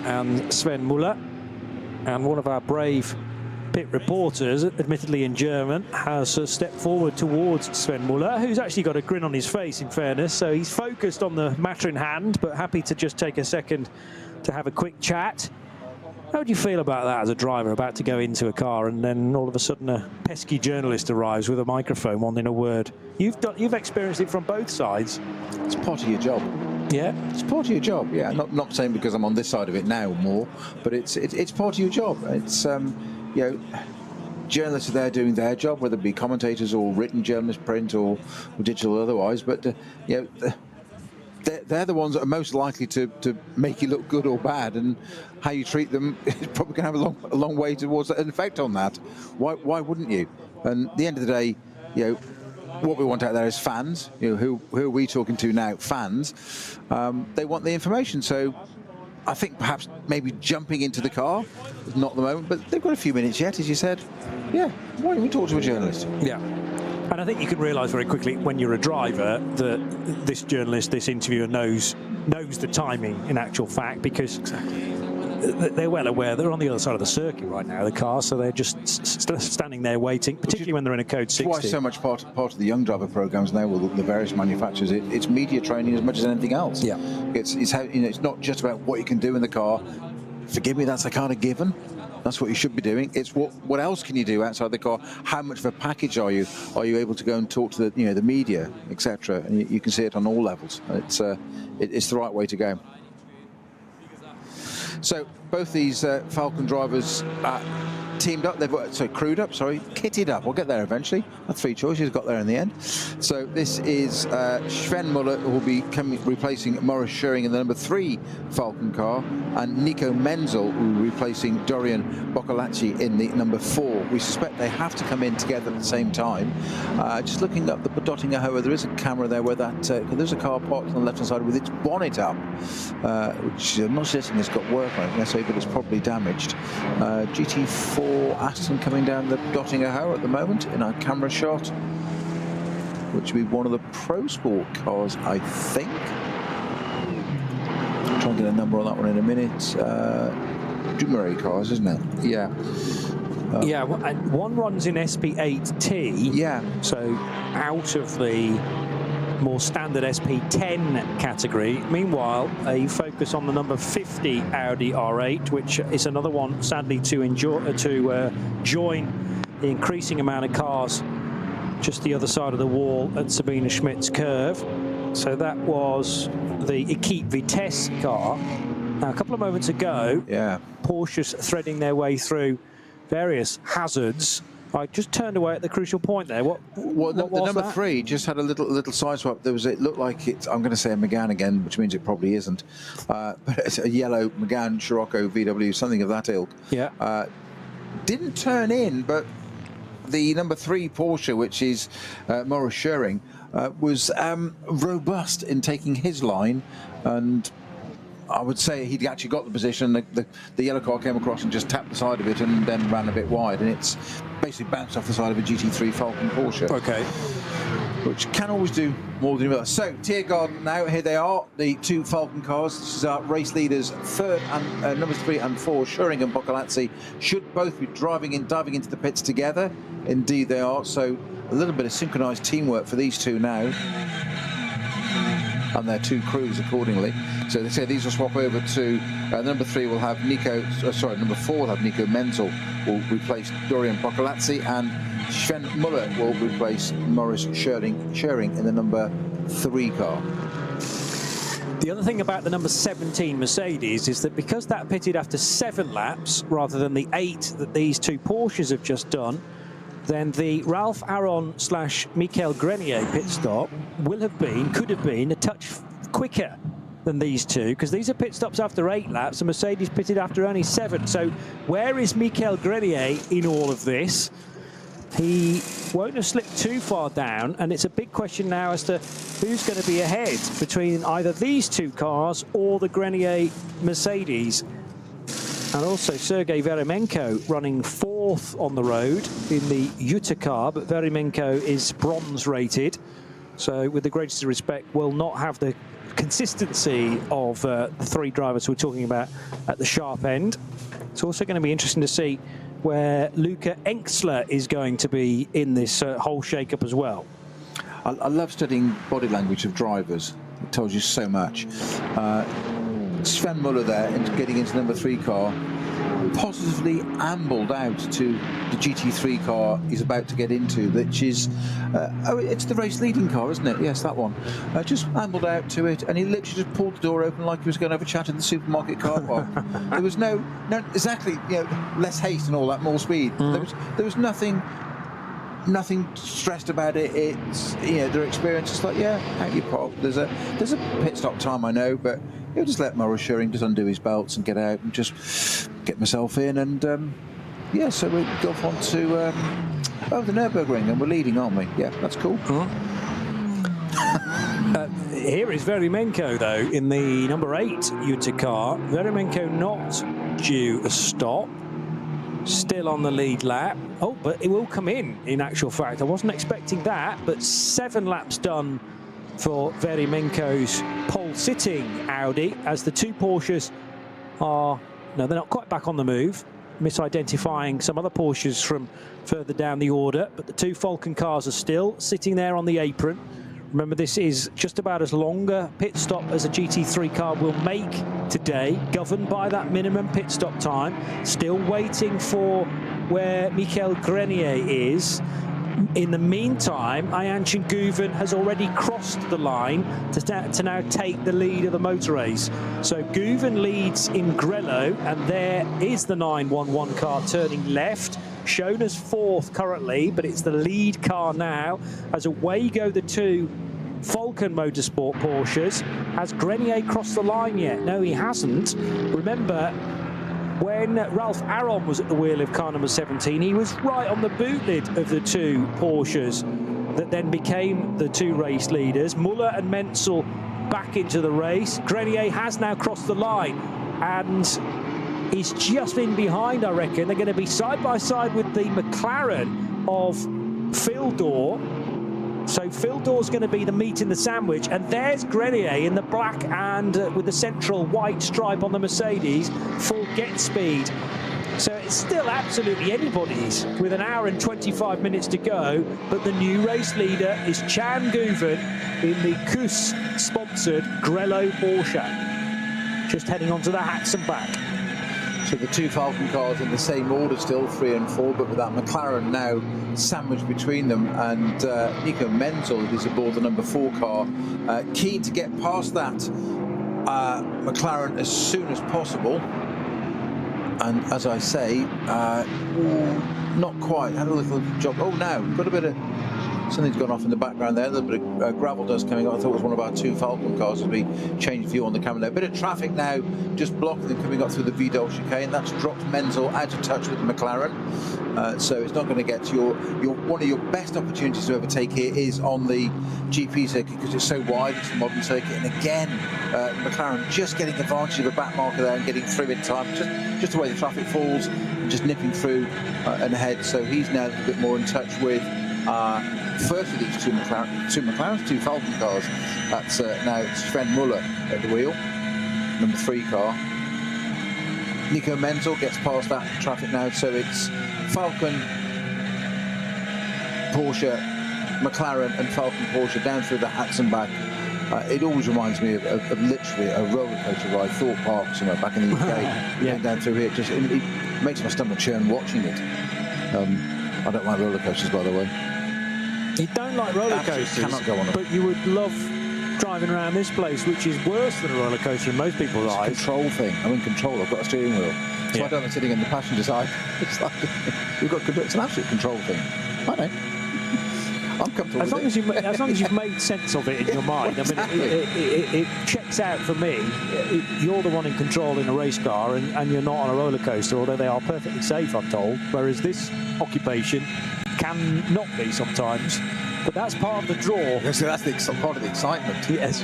and Sven Muller, and one of our brave pit reporters, admittedly in German, has stepped forward towards Sven Muller, who's actually got a grin on his face, in fairness, so he's focused on the matter in hand, but happy to just take a second to have a quick chat. How do you feel about that as a driver, about to go into a car and then all of a sudden a pesky journalist arrives with a microphone wanting a word? You've experienced it from both sides. It's part of your job. Yeah, it's part of your job. Yeah, not saying because I'm on this side of it now more, but it's part of your job. It's you know, journalists are there doing their job, whether it be commentators or written journalists, print or digital or otherwise. But you know, they're the ones that are most likely to make you look good or bad, and how you treat them is probably going to have a long way towards an effect on that. Why wouldn't you? And at the end of the day, you know, what we want out there is fans. You know, who are we talking to now? Fans. They want the information. So I think perhaps maybe jumping into the car is not the moment, but they've got a few minutes yet, as you said. Yeah, why don't we talk to a journalist? Yeah. And I think you can realise very quickly when you're a driver that this journalist, this interviewer knows the timing in actual fact, because they're well aware they're on the other side of the circuit right now, the car, so they're just standing there waiting, particularly when they're in a Code 60. Why so much part of the young driver programs now with the various manufacturers, it's media training as much as anything else. Yeah, it's how, you know, it's not just about what you can do in the car. Forgive me, that's a kind of given. That's what you should be doing. It's what else can you do outside the car? How much of a package are you? Are you able to go and talk to the media, etc.? And you can see it on all levels. It's the right way to go. So both these Falcon drivers teamed up, crewed up, kitted up. We'll get there eventually. That's three choices, got there in the end. So this is Sven Muller, who will be replacing Maurice Schuring in the number 3 Falcon car, and Nico Menzel, who will be replacing Dorian Boccolacci in the number 4. We suspect they have to come in together at the same time. Just looking up the Dottinger Hoa, there is a camera there where there's a car parked on the left-hand side with its bonnet up, which I'm not suggesting it's got work on it necessarily, but it's probably damaged. GT4 Aston coming down the Dottinger Hoa at the moment in our camera shot, which will be one of the Pro Sport cars, I think. I'll try and get a number on that one in a minute. Dumoulin cars, isn't it? Yeah. Yeah, and one runs in SP8T. Yeah. So out of the more standard SP10 category. Meanwhile, a focus on the number 50 Audi R8, which is another one, sadly, to join the increasing amount of cars just the other side of the wall at Sabine Schmidt's curve. So that was the Equipe Vitesse car. Now, a couple of moments ago, Porsche's threading their way through various hazards. I just turned away at the crucial point there. What the number 3 just had a little side swap. It looked like I'm going to say a Megane again, which means it probably isn't. But it's a yellow Megane Scirocco VW, something of that ilk. Yeah. Didn't turn in, but the number 3 Porsche, which is Maurice Schuring, was robust in taking his line, and I would say he'd actually got the position. The yellow car came across and just tapped the side of it and then ran a bit wide, and it's basically bounced off the side of a GT3 Falcon Porsche. Okay. which can always do more than others. So, Tiergarten now, here they are, the two Falcon cars. This is our race leaders, third and numbers 3 and 4, Scheuring and Boccolazzi, should both be diving into the pits together. Indeed they are, so a little bit of synchronised teamwork for these two now. And their two crews accordingly. So they say these will swap over to number 3 will have number 4 will have Nico Menzel, will replace Dorian Boccolazzi, and Sven Muller will replace Maurice Scheuring in the number 3 car. The other thing about the number 17 Mercedes is that because that pitted after 7 laps rather than the 8 that these two Porsches have just done, then the Ralph Aron / Michael Grenier pit stop could have been a touch quicker than these two, because these are pit stops after 8 laps and Mercedes pitted after only 7. So where is Michael Grenier in all of this? He won't have slipped too far down, and it's a big question now as to who's going to be ahead between either these two cars or the Grenier Mercedes. And also Sergei Veremenko running 4th on the road in the Jutta car, but Veremenko is bronze rated, so with the greatest respect will not have the consistency of the 3 drivers we're talking about at the sharp end. It's also going to be interesting to see where Luca Enxler is going to be in this whole shake-up as well. I love studying body language of drivers. It tells you so much. Sven Muller there, and getting into number 3 car, positively ambled out to the GT3 car he's about to get into, which is, it's the race leading car, isn't it? Yes, that one. Just ambled out to it, and he literally just pulled the door open like he was going to have a chat in the supermarket car park. There was no exactly, less haste and all that, more speed. There was nothing stressed about it. It's, their experience is like, out you pop. There's a pit stop time, I know, but he'll just let Maurice Scheuring just undo his belts and get out and just get myself in, and so we go off on to the Nürburgring, and we're leading, aren't we? Yeah, that's cool. Here is Veremenko though in the number 8 Jutta car. Veremenko not due a stop, still on the lead lap. Oh, but it will come in actual fact. I wasn't expecting that, but 7 laps done for Veremenko's pole-sitting Audi, as the two Porsches are, no, they're not quite back on the move, misidentifying some other Porsches from further down the order, but the two Falcon cars are still sitting there on the apron. Remember, this is just about as long a pit stop as a GT3 car will make today, governed by that minimum pit stop time. Still waiting for where Michael Grenier is. In the meantime, Ayhancan Guven has already crossed the line to now take the lead of the motor race. So Guven leads in Grello, and there is the 911 car turning left, shown as 4th currently, but it's the lead car now, as away go the two Falcon Motorsport Porsches. Has Grenier crossed the line yet? No, he hasn't. Remember, when Ralph Aron was at the wheel of car number 17, he was right on the boot lid of the two Porsches that then became the two race leaders. Muller and Menzel back into the race. Grenier has now crossed the line, and he's just in behind, I reckon. They're going to be side by side with the McLaren of Phil Dorr. So Phil Dorr's going to be the meat in the sandwich, and there's Grenier in the black and with the central white stripe on the Mercedes, full get speed. So it's still absolutely anybody's with an hour and 25 minutes to go, but the new race leader is Chan Guven in the KUS-sponsored Grello Porsche. Just heading onto the hacks and back. So the two Falcon cars in the same order still, 3 and 4, but with that McLaren now sandwiched between them, and Nico Menzel is aboard the number 4 car, keen to get past that McLaren as soon as possible. And as I say, not quite, had a little job. Oh, now, got a bit of, something's gone off in the background there, a little bit of gravel dust coming on. I thought it was one of our two Falcon cars as we changed view on the camera there. A bit of traffic now, just blocking them coming up through the Vidal chicane. That's dropped Menzel out of touch with the McLaren. So it's not going to get to your one of your best opportunities to overtake here is on the GP circuit, because it's so wide, it's a modern circuit. And again, McLaren just getting advantage of a back marker there and getting through in time, just the way the traffic falls, and just nipping through and ahead. So he's now a bit more in touch with first of these two McLarens, two Falcon cars. That's now Sven Muller at the wheel, number 3 car. Nico Menzel gets past that traffic now, so it's Falcon, Porsche, McLaren and Falcon Porsche down through the hats and back. It always reminds me of literally a roller coaster ride, Thorpe Park somewhere back in the UK. Going down through here, it makes my stomach churn watching it. I don't like roller coasters, by the way. You don't like roller coasters, cannot go on them. But you would love driving around this place, which is worse than a roller coaster in most people's eyes. It's a control thing. I'm in control. I've got a steering wheel. So I don't like sitting in the passenger side. It's like you've got control. It's an absolute control thing. I know. I'm comfortable as long as you've made sense of it in your mind. I mean, it checks out for me. You're the one in control in a race car, and you're not on a roller coaster, although they are perfectly safe, I'm told. Whereas this occupation can not be sometimes, but that's part of the draw. So that's part of the excitement. Yes.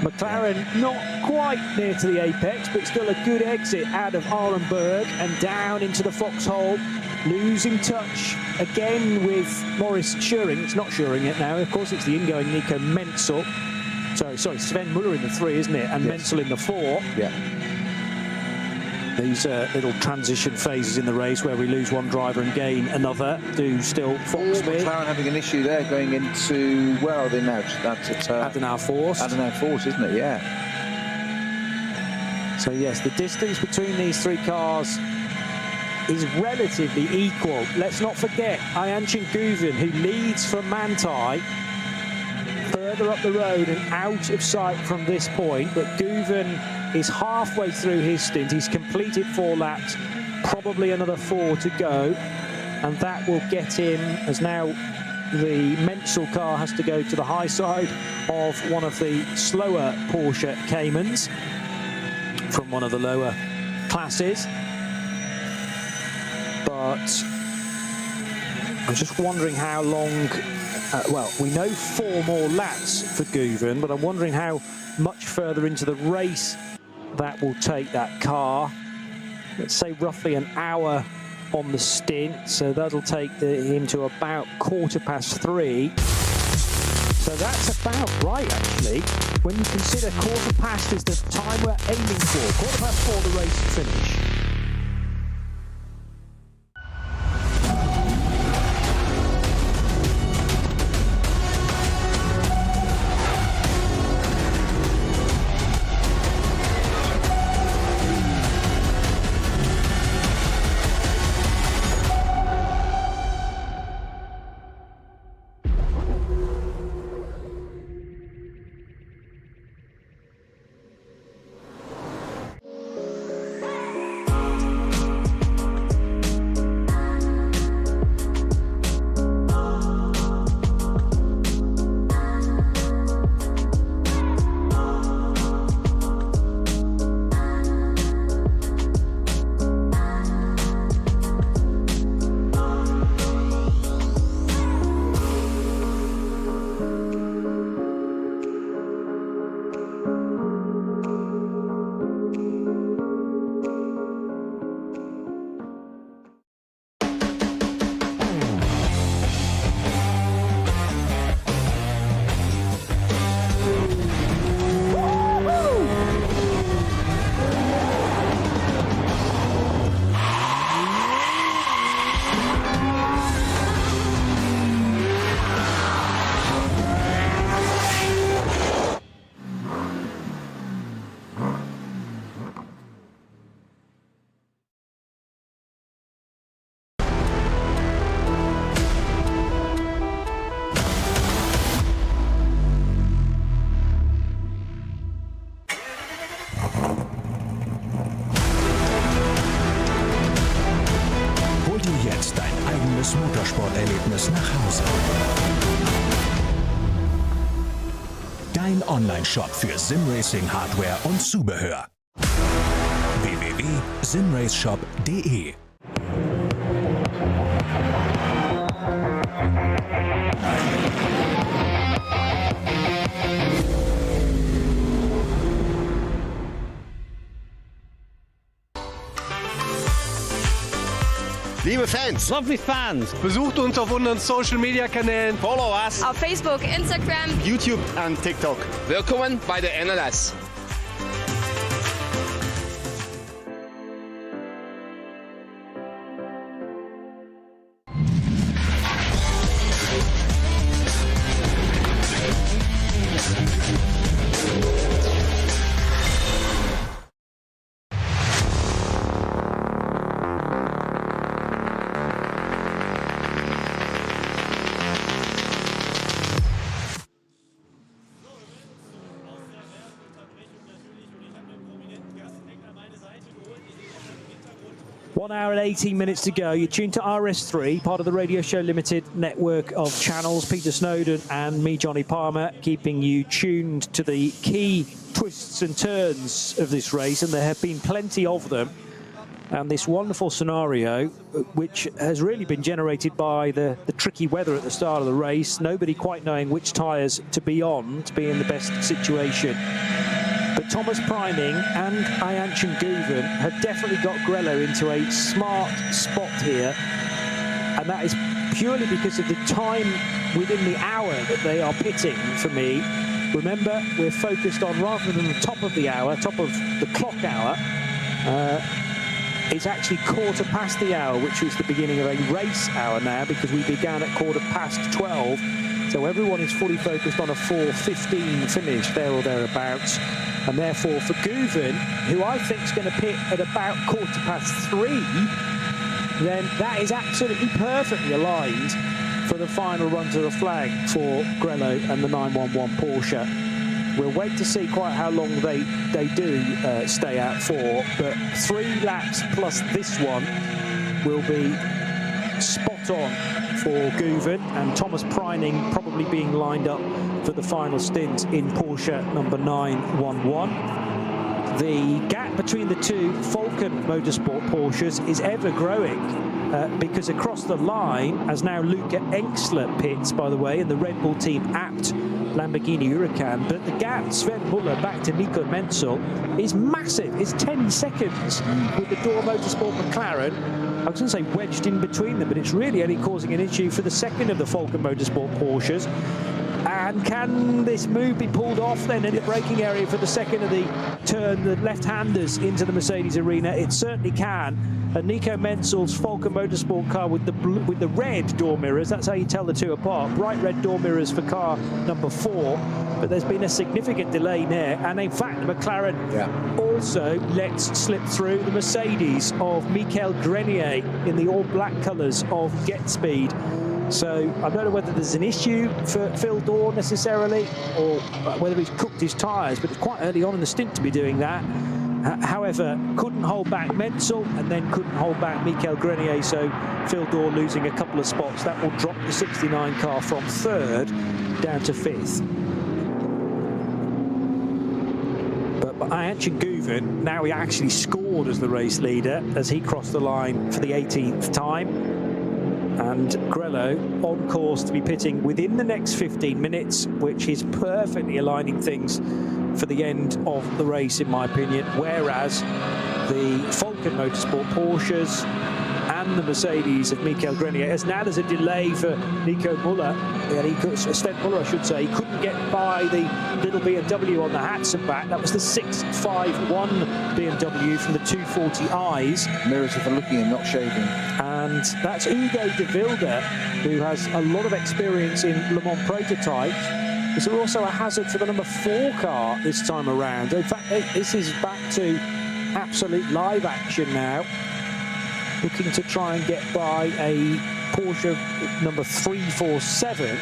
McLaren not quite near to the apex, but still a good exit out of Arenberg and down into the foxhole. Losing touch again with Maurice Schuring. It's not Schuring it now. Of course, it's the ingoing Nico Menzel. Sorry, Sven Muller in the 3, isn't it? And Menzel in the 4. Yeah. These little transition phases in the race where we lose one driver and gain another do still fox me. McLaren having an issue there going into, where are they now? That's at Adenauer Force. Adenauer Force, isn't it? Yeah. So yes, the distance between these 3 cars is relatively equal. Let's not forget Ayanchin Guven, who leads from Manthey, further up the road and out of sight from this point, but Guven is halfway through his stint. He's completed 4 laps, probably another 4 to go, and that will get him, as now the Menzel car has to go to the high side of one of the slower Porsche Caymans from one of the lower classes. But I'm just wondering how long, well, we know 4 more laps for Guven, but I'm wondering how much further into the race that will take that car. Let's say roughly an hour on the stint, so that'll take him to about 3:15. So that's about right, actually, when you consider 4:15 is the time we're aiming for. 4:15 the race finish. Motorsporterlebnis nach Hause. Dein Online-Shop für Simracing-Hardware und Zubehör. www.simraceshop.de. Liebe Fans, lovely fans, besucht uns auf unseren Social Media Kanälen. follow us, Auf Facebook, Instagram, YouTube und TikTok. Willkommen bei der NLS. One hour and 18 minutes to go. You're tuned to RS3, part of the Radio Show Limited network of channels. Peter Snowden and me, Johnny Palmer, keeping you tuned to the key twists and turns of this race, and there have been plenty of them. And this wonderful scenario, which has really been generated by the tricky weather at the start of the race, nobody quite knowing which tyres to be on to be in the best situation. But Thomas Preining and Ayanchan Guven have definitely got Grello into a smart spot here. And that is purely because of the time within the hour that they are pitting for me. Remember, we're focused on, rather than the top of the hour, top of the clock hour, it's actually 15 the hour, which was the beginning of a race hour now, because we began at 12:15. So everyone is fully focused on a 4:15 finish, there or thereabouts. And therefore, for Guven, who I think is going to pit at about 3:15, then that is absolutely perfectly aligned for the final run to the flag for Grello and the 911 Porsche. We'll wait to see quite how long they do stay out for, but 3 laps plus this one will be spot on for Guven, and Thomas Preining probably being lined up for the final stint in Porsche number 911. The gap between the two Falcon Motorsport Porsches is ever growing, because across the line, as now Luca Enxler pits, by the way, in the Red Bull team apt Lamborghini Huracan, but the gap, Sven Muller back to Nico Menzel, is massive. It's 10 seconds with the Door Motorsport McLaren. I was going to say wedged in between them, but it's really only causing an issue for the second of the Falcon Motorsport Porsches. And can this move be pulled off then in the braking area for the second of the turn, the left-handers into the Mercedes arena? It certainly can. And Nico Menzel's Falcon Motorsport car with the red door mirrors, that's how you tell the two apart. Bright red door mirrors for car number 4. But there's been a significant delay there. And in fact, the McLaren also lets slip through the Mercedes of Michael Grenier in the all-black colours of Get Speed. So I don't know whether there's an issue for Phil Dorr necessarily, or whether he's cooked his tyres, but it's quite early on in the stint to be doing that. However, couldn't hold back Menzel and then couldn't hold back Michael Grenier, so Phil Dorr losing a couple of spots. That will drop the 69 car from 3rd down to 5th. But Ayanchan Guven, now he actually scored as the race leader as he crossed the line for the 18th time. And Grello on course to be pitting within the next 15 minutes, which is perfectly aligning things for the end of the race, in my opinion. Whereas the Falcon Motorsport Porsches and the Mercedes of Michael Grenier, as now there's a delay for Nico Muller, Sven Muller, I should say, he couldn't get by the little BMW on the Hatsan back. That was the 651 BMW from the 240i's. Mirrors if they're looking and not shaving. And that's Ugo de Wilde, who has a lot of experience in Le Mans prototypes. Is there also a hazard for the number 4 car this time around? In fact, this is back to absolute live action now. Looking to try and get by a Porsche number 347.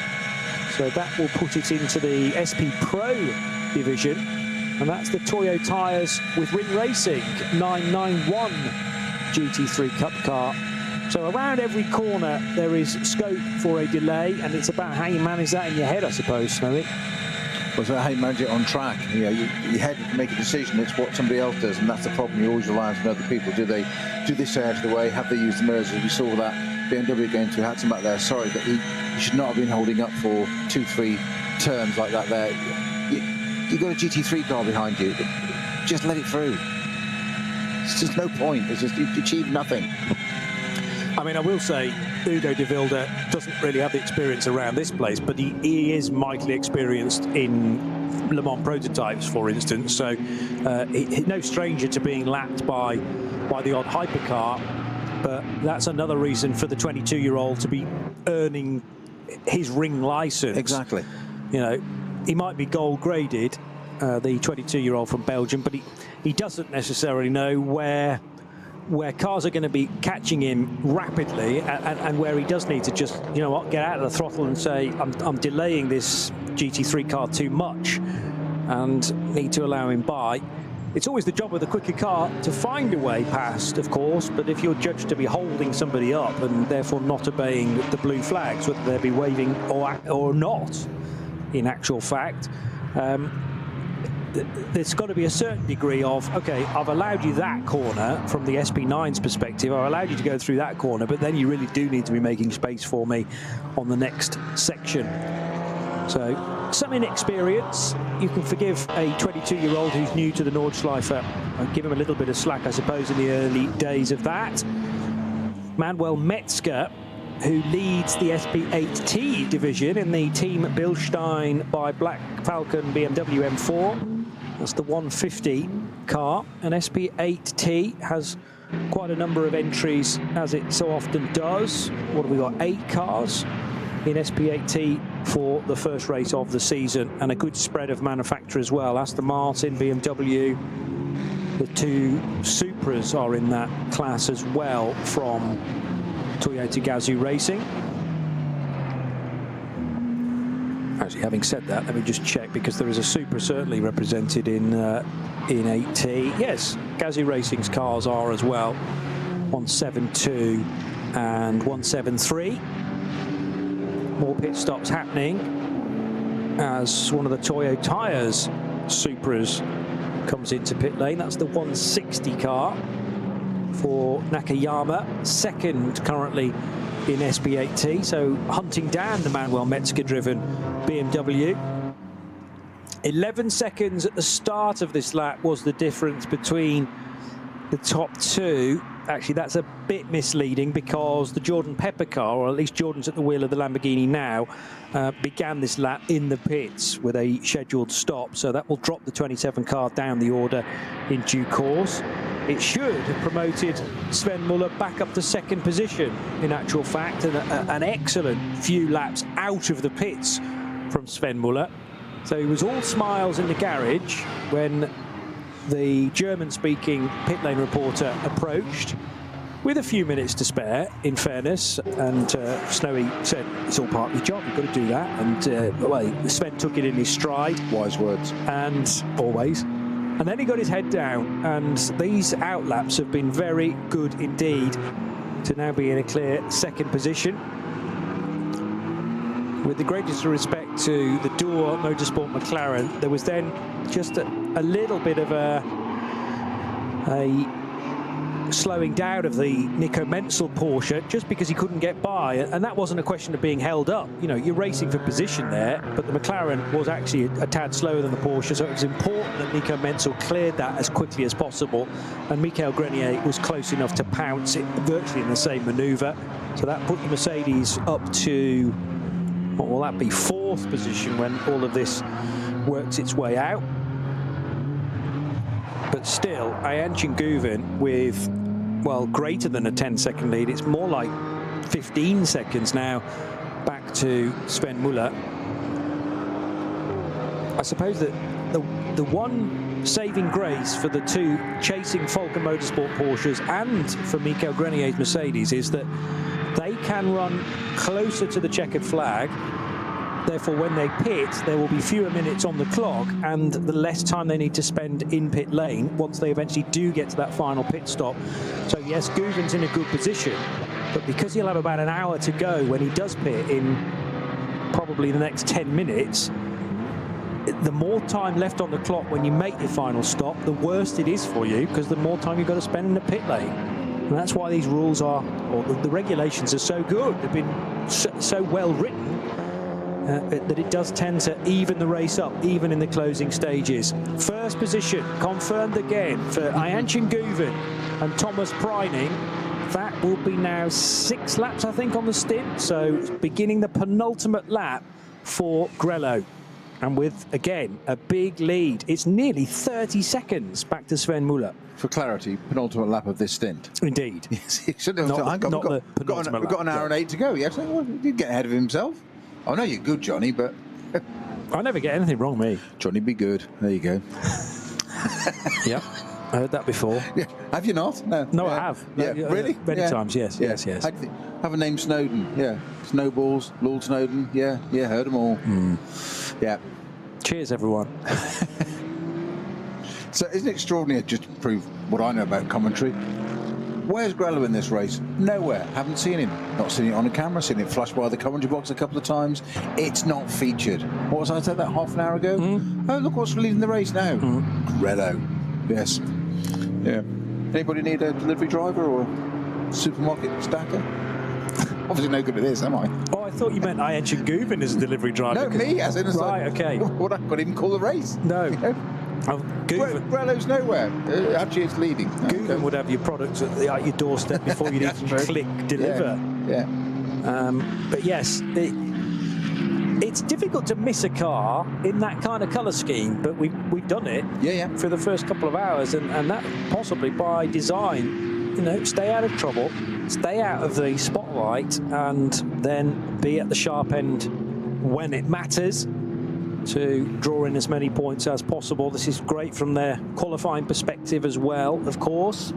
So that will put it into the SP Pro division. And that's the Toyo tyres with Ring Racing 991 GT3 Cup car. So around every corner there is scope for a delay, and it's about how you manage that in your head, I suppose, Snowy. Well, so how you manage it on track. You know, your head can make a decision. It's what somebody else does, and that's the problem. You always rely on other people. Do they do this out of the way? Have they used the mirrors? As we saw that BMW going to Hatsan back there. Sorry, but he should not have been holding up for 2-3 turns like that there. You got a GT3 car behind you. Just let it through. It's just no point. It's just you achieve nothing. I mean, I will say Udo de Wilde doesn't really have the experience around this place, but he is mightily experienced in Le Mans prototypes, for instance. So he's no stranger to being lapped by the odd hypercar. But that's another reason for the 22-year-old to be earning his ring license. Exactly. You know, he might be gold graded, the 22-year-old from Belgium, but he doesn't necessarily know where cars are going to be catching him rapidly, and where he does need to just, you know what, get out of the throttle and say, I'm delaying this GT3 car too much and need to allow him by. It's always the job of the quicker car to find a way past, of course, but if you're judged to be holding somebody up and therefore not obeying the blue flags, whether they be waving or not, in actual fact, there's got to be a certain degree of, okay, I've allowed you that corner from the SP9's perspective, I've allowed you to go through that corner, but then you really do need to be making space for me on the next section. So, some inexperience. You can forgive a 22-year-old who's new to the Nordschleife and give him a little bit of slack, I suppose, in the early days of that. Manuel Metzger, who leads the SP8T division in the Team Bilstein by Black Falcon BMW M4. That's the 150 car. And SP8T has quite a number of entries, as it so often does. What have we got? 8 cars in SP8T for the first race of the season, and a good spread of manufacturer as well. Aston Martin, BMW, the 2 Supras are in that class as well from Toyota Gazoo Racing. Actually, having said that, let me just check, because there is a Supra certainly represented in 8T. Yes, Gazoo Racing's cars are as well. 172 and 173. More pit stops happening as one of the Toyo Tires Supras comes into pit lane. That's the 160 car for Nakayama, second currently in SP8T, so hunting down the Manuel Metzger driven BMW. 11 seconds at the start of this lap was the difference between the top 2. Actually, that's a bit misleading, because the Jordan Pepper car, or at least Jordan's at the wheel of the Lamborghini now, began this lap in the pits with a scheduled stop. So that will drop the 27 car down the order in due course. It should have promoted Sven Muller back up to second position, in actual fact, and an excellent few laps out of the pits from Sven Muller. So he was all smiles in the garage when the German-speaking pit lane reporter approached, with a few minutes to spare, in fairness, and Snowy said, it's all part of your job, you've got to do that, and well, Sven took it in his stride. Wise words. And always. And then he got his head down, and these outlaps have been very good indeed to now be in a clear second position. With the greatest respect to the Door Motorsport McLaren, there was then just a little bit of a slowing down of the Nico Menzel Porsche, just because he couldn't get by, and that wasn't a question of being held up. You know, you're racing for position there, but the McLaren was actually a tad slower than the Porsche, so it was important that Nico Menzel cleared that as quickly as possible, and Michael Grenier was close enough to pounce it virtually in the same manoeuvre. So that put the Mercedes up to, what will that be, 4th position when all of this works its way out. But still, Ayhan Chinguven with, well, greater than a 10-second lead. It's more like 15 seconds now back to Sven Muller. I suppose that the one saving grace for the 2 chasing Falcon Motorsport Porsches and for Michael Grenier's Mercedes is that they can run closer to the checkered flag. Therefore, when they pit, there will be fewer minutes on the clock and the less time they need to spend in pit lane once they eventually do get to that final pit stop. So yes, Guven's in a good position, but because he'll have about an hour to go when he does pit in probably the next 10 minutes, the more time left on the clock when you make your final stop, the worse it is for you, because the more time you've got to spend in the pit lane. And that's why these rules are, or the regulations are so good. They've been so well written that it does tend to even the race up, even in the closing stages. First position confirmed again for Ayhan Chinguven and Thomas Preining That will be now 6 laps, I think, on the stint. So beginning the penultimate lap for Grello. And with, again, a big lead. It's nearly 30 seconds back to Sven Muller. For clarity, penultimate lap of this stint. Indeed. Yes, he should have. We've got an hour and 8 to go. Yes, well, he did get ahead of himself. I know you're good, Johnny, but... I never get anything wrong, me. Johnny, be good. There you go. Yep. I heard that before. Yeah. Have you not? No. No, I have. Yeah, really? Many times, yes, yes. Have a name Snowden, yeah. Snowballs, Lord Snowden, yeah, heard them all. Yeah. Cheers, everyone. So isn't it extraordinary, just to prove what I know about commentary? Where's Grello in this race? Nowhere. Haven't seen him. Not seen it on the camera, seen it flash by the commentary box a couple of times. It's not featured. What was I said that half an hour ago? Oh, look what's leading the race now. Grello. Yes. Yeah. Anybody need a delivery driver or supermarket stacker? Obviously no good at this, am I? Oh, I thought you meant I entered Guven as a delivery driver. No, me, as in a right, okay. What, I couldn't even call the race. No. You know? Grello's nowhere. Actually, it's leading. Guven would have your products at your doorstep before you'd even click deliver. Yeah. But yes, it's difficult to miss a car in that kind of colour scheme, but we've done it for the first couple of hours, and that possibly by design. You know, stay out of trouble, stay out of the spotlight, and then be at the sharp end when it matters to draw in as many points as possible. This is great from their qualifying perspective as well, of course.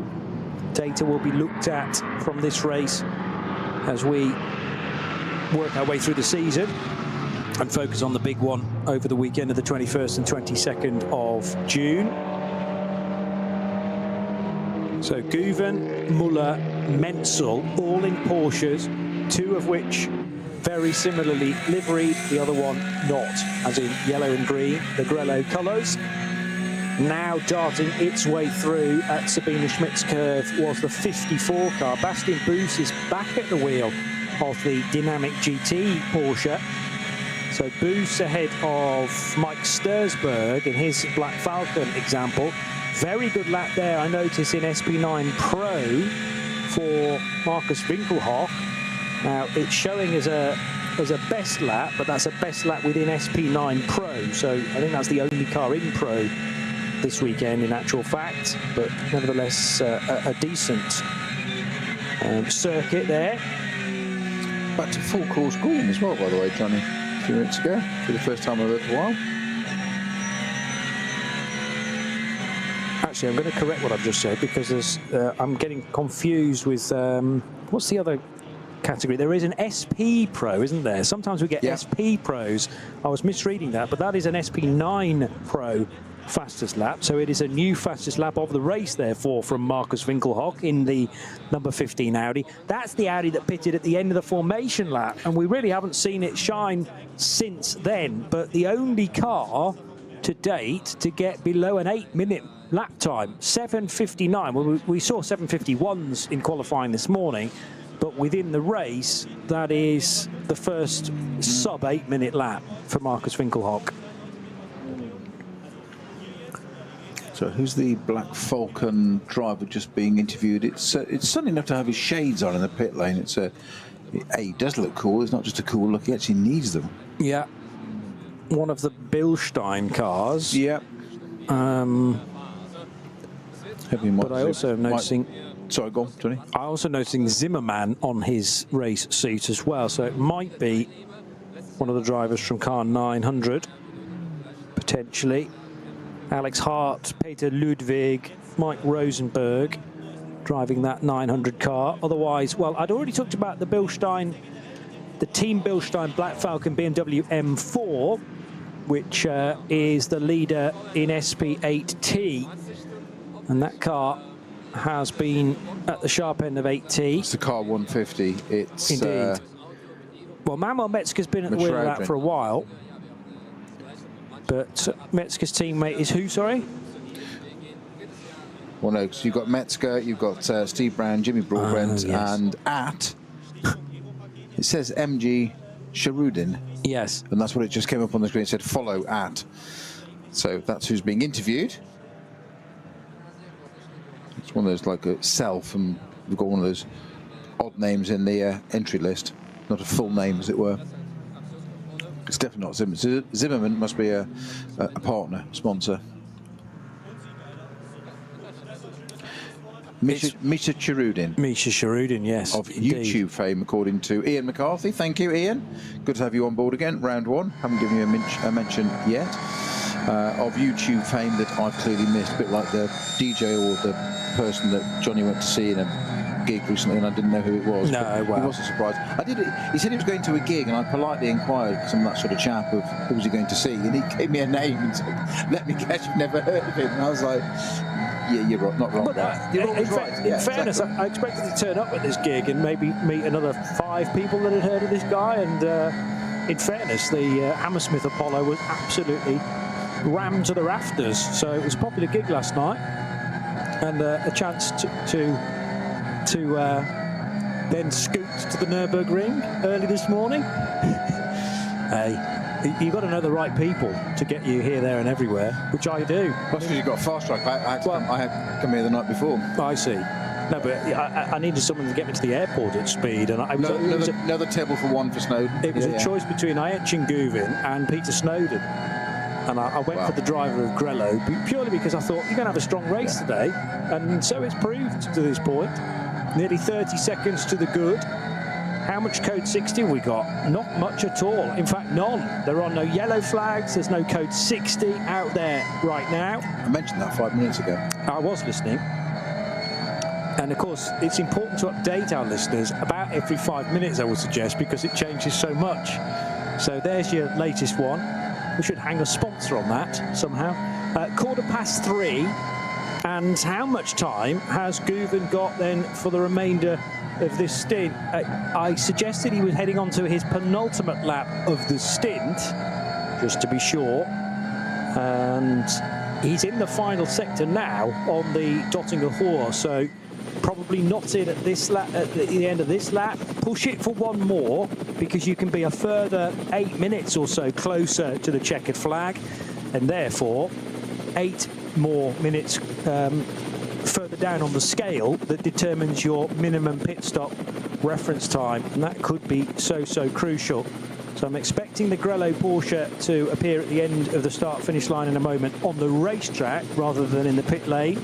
Data will be looked at from this race as we work our way through the season and focus on the big one over the weekend of the 21st and 22nd of June. So Guven, Muller, Menzel, all in Porsches, 2 of which very similarly liveried, the other one not, as in yellow and green, the Grello colours. Now darting its way through at Sabine Schmidt's curve was the 54 car. Bastian Boos is back at the wheel of the Dynamic GT Porsche. So Boos ahead of Mike Stursberg in his Black Falcon example. Very good lap there, I notice, in SP9 Pro for Markus Winkelhock. Now, it's showing as a best lap, but that's a best lap within SP9 Pro. So I think that's the only car in Pro this weekend, in actual fact. But nevertheless, a decent circuit there. Back to full course green as well, by the way, Johnny, a few minutes ago, for the first time I've ever while. Actually, I'm going to correct what I've just said, because there's, I'm getting confused with what's the other category? There is an SP Pro, isn't there? Sometimes we get SP Pros. I was misreading that, but that is an SP9 Pro fastest lap. So it is a new fastest lap of the race, therefore, from Markus Winkelhock in the number 15 Audi. That's the Audi that pitted at the end of the formation lap, and we really haven't seen it shine since then. But the only car to date to get below an 8-minute lap time, 7:59. Well, we saw 7:51s in qualifying this morning, but within the race, that is the first sub 8-minute lap for Markus Winkelhock. So who's the Black Falcon driver just being interviewed? It's sudden enough to have his shades on in the pit lane. It's he does look cool. It's not just a cool look. He actually needs them. Yeah, one of the Bilstein cars. Yeah. But I also am noticing. Sorry, go on, Tony. I also noticing Zimmerman on his race suit as well. So it might be one of the drivers from car 900, potentially. Alex Hart, Peter Ludwig, Mike Rosenberg driving that 900 car. Otherwise, well, I'd already talked about the Bilstein, the Team Bilstein Black Falcon BMW M4, which is the leader in SP8T. And that car has been at the sharp end of 8T. It's the car 150. It's indeed. Well, Manuel Metzger's been at the wheel of that for a while. But Metzger's teammate is who, sorry? Well, no, because you've got Metzger, you've got Steve Brown, Jimmy Broadbent, and it says MG Sharudin. Yes. And that's what it just came up on the screen. It said follow at. So that's who's being interviewed. It's one of those like a self and we've got one of those odd names in the entry list, not a full name, as it were. It's definitely not Zimmerman. Zimmerman must be a partner, sponsor. Misha Cherudin. Misha Cherudin, yes. Of indeed. YouTube fame, according to Ian McCarthy. Thank you, Ian. Good to have you on board again. Round one. Haven't given you a mention yet. Of YouTube fame that I've clearly missed, a bit like the DJ or the person that Johnny went to see in a gig recently, and I didn't know who it was. No, wow. He wasn't surprised. He said he was going to a gig, and I politely inquired, because I'm that sort of chap, of who was he going to see, and he gave me a name and said, "Let me guess, you've never heard of him." And I was like, "Yeah, you're right, not wrong." But in fairness, exactly. I expected to turn up at this gig and maybe meet another 5 people that had heard of this guy. And in fairness, the Hammersmith Apollo was absolutely rammed to the rafters. So it was a popular gig last night, and a chance to then scoot to the Nürburgring early this morning. Hey, you've got to know the right people to get you here, there and everywhere, which I do. That's because you've got fast track. I had to come here the night before. I see. No, but I needed someone to get me to the airport at speed, and I was another table for one for Snowden. It was a choice between Ayetchin Guvin and Peter Snowden, and I went for the driver of Grello purely because I thought you're going to have a strong race today, and so it's proved to this point. Nearly 30 seconds to the good. How much code 60 have we got? Not much at all. In fact, none. There are no yellow flags. There's no code 60 out there right now. I mentioned that 5 minutes ago. I was listening. And of course, it's important to update our listeners about every 5 minutes, I would suggest, because it changes so much. So there's your latest one. We should hang a sponsor on that somehow. 3:15. And how much time has Guvin got then for the remainder of this stint? I suggested he was heading on to his penultimate lap of the stint, just to be sure. And he's in the final sector now on the Dottinger Hoor, so probably not in at this lap, at the end of this lap. Push it for one more, because you can be a further 8 minutes or so closer to the checkered flag, and therefore 8 more minutes further down on the scale that determines your minimum pit stop reference time, and that could be so crucial. So I'm expecting the Grello Porsche to appear at the end of the start-finish line in a moment on the racetrack rather than in the pit lane.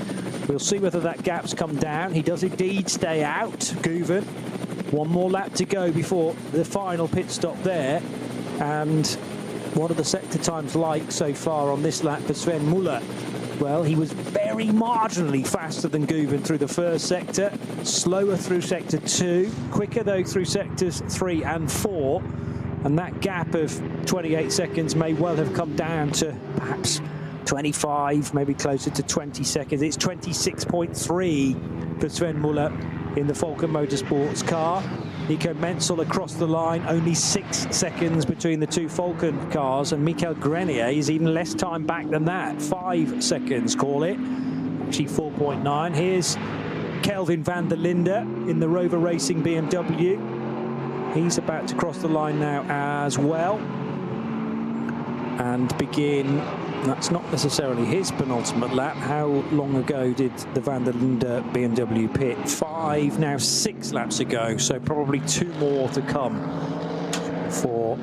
We'll see whether that gap's come down. He does indeed stay out, Guvin. One more lap to go before the final pit stop there. And what are the sector times like so far on this lap for Sven Muller? Well, he was very marginally faster than Guvin through the first sector, slower through sector 2, quicker though through sectors 3 and 4, and that gap of 28 seconds may well have come down to perhaps 25, maybe closer to 20 seconds. It's 26.3 for Sven Muller in the Falcon Motorsports car. Nico Menzel across the line, only 6 seconds between the two Falcon cars, and Michael Grenier is even less time back than that, 5 seconds, call it, actually 4.9. Here's Kelvin van der Linde in the Rover Racing BMW. He's about to cross the line now as well and begin. That's not necessarily his penultimate lap. How long ago did the van der Linde BMW pit? 5, now 6 laps ago, so probably 2 more to come for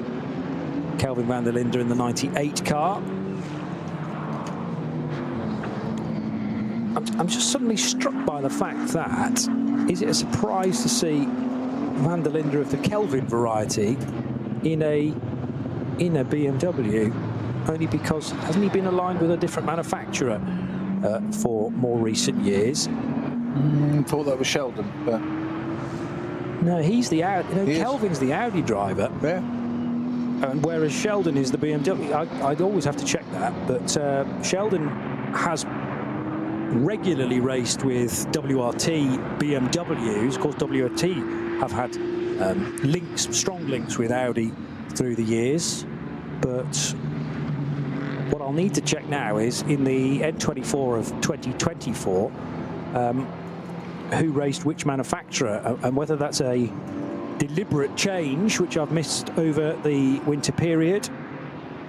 Kelvin van der Linde in the 98 car. I'm just suddenly struck by the fact that, is it a surprise to see van der Linde of the Kelvin variety in a BMW? Only because, hasn't he been aligned with a different manufacturer for more recent years? Thought that was Sheldon, but no, he's the Audi. You know, Kelvin's the Audi driver. Yeah. And whereas Sheldon is the BMW. I'd always have to check that, but Sheldon has regularly raced with WRT BMWs. Of course, WRT have had strong links with Audi through the years, but what I'll need to check now is in the N24 of 2024, who raced which manufacturer, and whether that's a deliberate change, which I've missed over the winter period,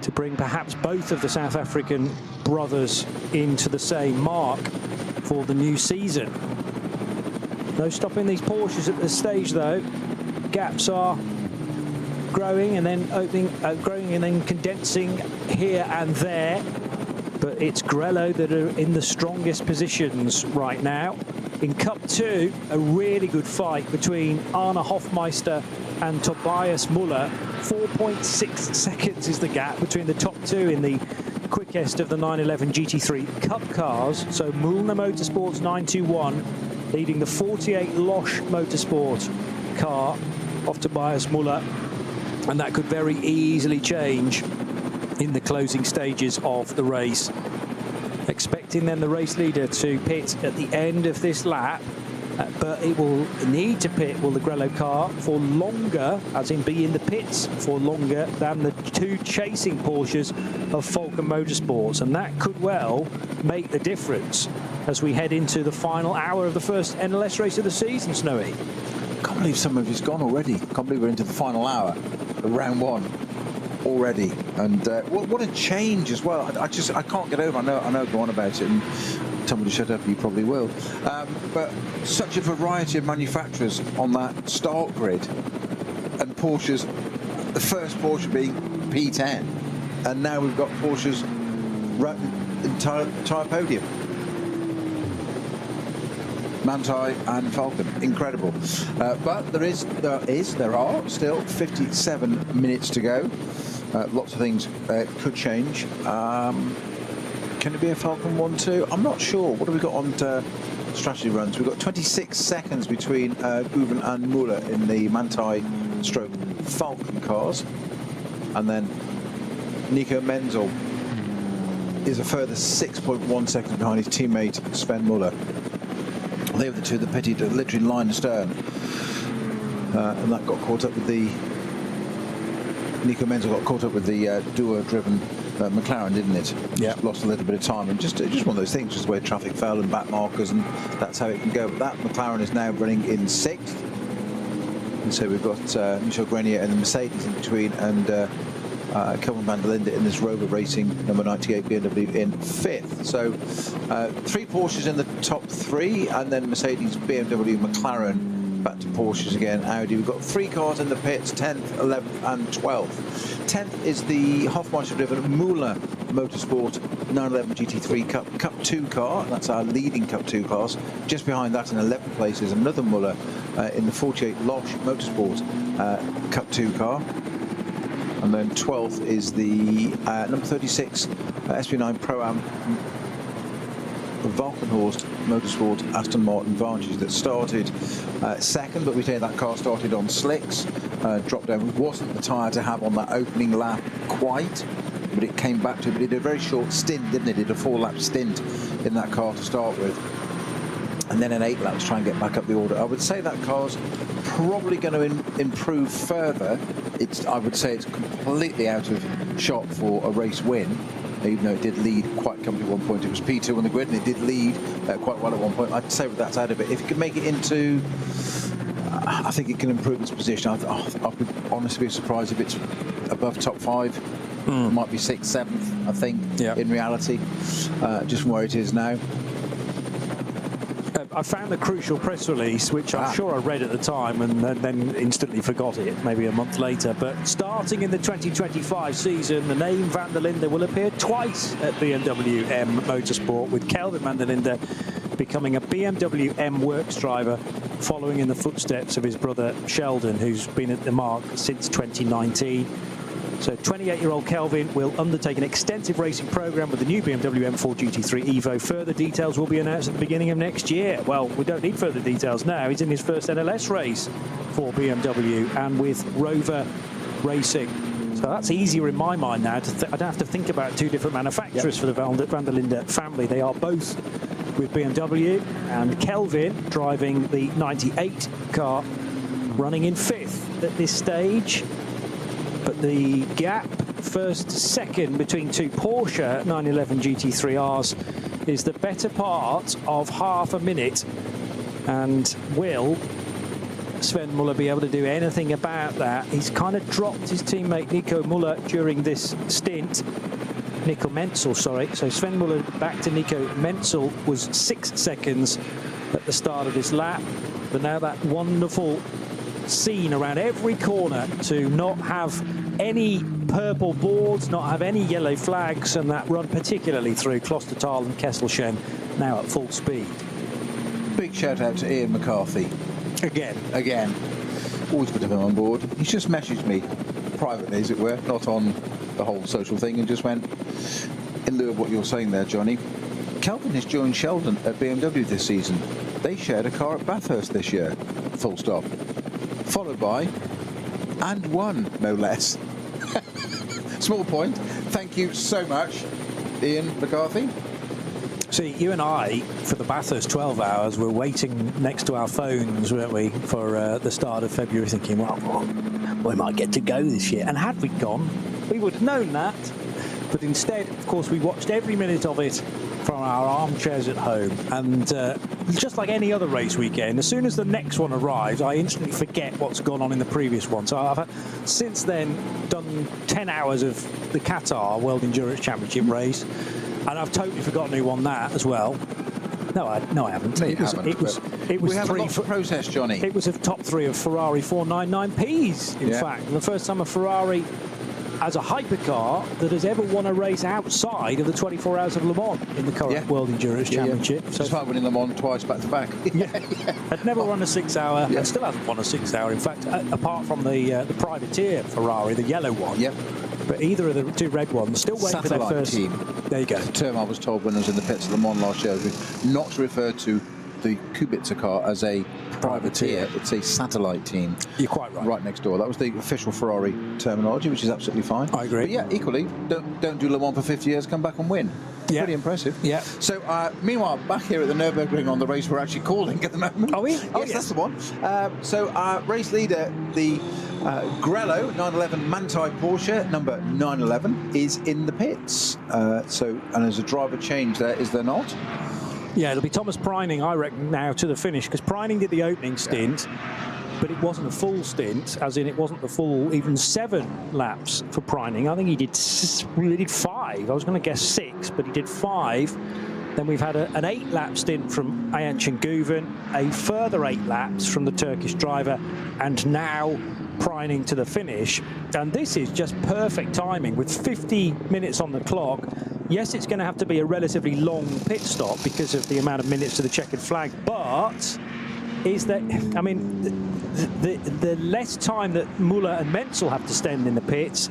to bring perhaps both of the South African brothers into the same mark for the new season. No stopping these Porsches at this stage, though. Gaps are growing and then growing and then condensing here and there. But it's Grello that are in the strongest positions right now. In Cup 2, a really good fight between Arne Hofmeister and Tobias Muller. 4.6 seconds is the gap between the top two in the quickest of the 911 GT3 Cup cars. So Mühlner Motorsports 921 leading the 48 Losch Motorsport car of Tobias Muller. And that could very easily change in the closing stages of the race. Expecting then the race leader to pit at the end of this lap, but it will need to pit, will the Grello car, for longer, as in be in the pits for longer than the two chasing Porsches of Falken Motorsports. And that could well make the difference as we head into the final hour of the first NLS race of the season, Snowy. I can't believe some of it's gone already. I can't believe we're into the final hour of round one already. And what a change as well. I can't get over. I know go on about it and tell me to shut up, you probably will. But such a variety of manufacturers on that start grid, and Porsche's, the first Porsche being P10, and now we've got Porsche's entire podium. Manthey and Falken, incredible. But there are still 57 minutes to go. Lots of things could change. Can it be a Falken 1-2? I'm not sure. What have we got on strategy runs? We've got 26 seconds between Guven and Muller in the Manthey stroke Falken cars. And then Nico Menzel is a further 6.1 seconds behind his teammate Sven Muller. They were the two that pitted literally line astern. And that got caught up with the... Nico Menzel got caught up with the duo-driven McLaren, didn't it? Yeah. Lost a little bit of time, and just one of those things, just where traffic fell and back markers, and that's how it can go. But that McLaren is now running in 6th. And so we've got Michel Grenier and the Mercedes in between, and Kelvin van der Linde in this Rover Racing number 98 BMW in 5th. So 3 Porsches in the top 3, and then Mercedes, BMW, McLaren. Back to Porsches again, Audi. We've got 3 cars in the pits, 10th, 11th and 12th. 10th is the Hofmeister-driven Müller Motorsport 911 GT3 Cup 2 car. That's our leading Cup 2 cars. Just behind that in 11th place is another Müller in the 48 Losch Motorsport Cup 2 car. And then 12th is the number 36 SP9 Pro-Am Valkenhorst Motorsport Aston Martin Vantage that started second, but we say that car started on slicks, dropped down. It wasn't the tyre to have on that opening lap quite, but it came back to it. But it did a very short stint, didn't it? It did a 4-lap stint in that car to start with, and then an 8 laps try and get back up the order. I would say that car's probably going to improve further. I would say it's completely out of shot for a race win, even though it did lead quite comfortably at one point. It was P2 on the grid, and it did lead quite well at one point. I'd say that's out of it. If it can make it into, I think it can improve its position. I would honestly be surprised if it's above top 5. It might be 6th, 7th, I think, in reality, just from where it is now. I found the crucial press release, which I'm sure I read at the time and then instantly forgot it, maybe a month later. But starting in the 2025 season, the name van der Linde will appear twice at BMW M Motorsport, with Kelvin van der Linde becoming a BMW M Works driver, following in the footsteps of his brother Sheldon, who's been at the mark since 2019. So 28-year-old Kelvin will undertake an extensive racing program with the new BMW M4 GT3 Evo. Further details will be announced at the beginning of next year. Well, we don't need further details now. He's in his first NLS race for BMW and with Rover Racing. So that's easier in my mind now. I don't have to think about 2 different manufacturers for the van der Linde family. They are both with BMW, and Kelvin driving the 98 car, running in 5th at this stage. But the gap, first second, between 2 Porsche 911 GT3Rs is the better part of half a minute. And will Sven Muller be able to do anything about that? He's kind of dropped his teammate Nico Muller during this stint. Nico Menzel, sorry. So Sven Muller back to Nico Menzel was 6 seconds at the start of this lap. but now that wonderful scene around every corner to not have any purple boards, not have any yellow flags, and that run particularly through Klostertal and Kesselchen now at full speed. Big shout out to Ian McCarthy. Again. Always good to have him on board. He's just messaged me privately, as it were, not on the whole social thing, and just went, in lieu of what you're saying there, Johnny, Kelvin has joined Sheldon at BMW this season. They shared a car at Bathurst this year, full stop. Followed by, and won, no less. Small point. Thank you so much, Ian McCarthy. See, you and I, for the Bathurst 12 hours, were waiting next to our phones, weren't we, for the start of February, thinking, well, we might get to go this year. And had we gone, we would have known that. But instead, of course, we watched every minute of it from our armchairs at home. And just like any other race weekend, as soon as the next one arrives, I instantly forget what's gone on in the previous one. So I've since then done 10 hours of the Qatar World Endurance Championship race. And I've totally forgotten who won that as well. No, I haven't. It was we have a lot to process, Johnny. It was a top 3 of Ferrari 499Ps, in fact. And the first time a Ferrari as a hypercar that has ever won a race outside of the 24 Hours of Le Mans in the current World Endurance Championship. So despite winning Le Mans twice back to back. Had never won a 6-hour, and still hasn't won a 6-hour. In fact, apart from the privateer Ferrari, the yellow one. But either of the 2 red ones still waiting for their first team. There you go. The term I was told when I was in the pits of Le Mans last year, not to refer to the Kubica car as a privateer. It's a satellite team. You're quite right. Right next door. That was the official Ferrari terminology, which is absolutely fine. I agree. But yeah, equally, don't do Le Mans for 50 years, come back and win. Yeah. Pretty impressive. Yeah. So, meanwhile, back here at the Nürburgring on the race we're actually calling at the moment. Are we? Yes, that's the one. So, race leader, the Grello 911 Manthey Porsche, number 911, is in the pits. And there's a driver change there, is there not? Yeah, it'll be Thomas Preining, I reckon, now to the finish, because Preining did the opening stint, but it wasn't a full stint, as in it wasn't the full even 7 laps for Preining. I think he did 5. I was going to guess 6, but he did 5. Then we've had an 8-lap stint from Ayhancan Guven, a further 8 laps from the Turkish driver, and now Preining to the finish. And this is just perfect timing with 50 minutes on the clock. Yes, it's going to have to be a relatively long pit stop because of the amount of minutes to the checkered flag, but is that, I mean, the less time that Muller and Menzel have to spend in the pits,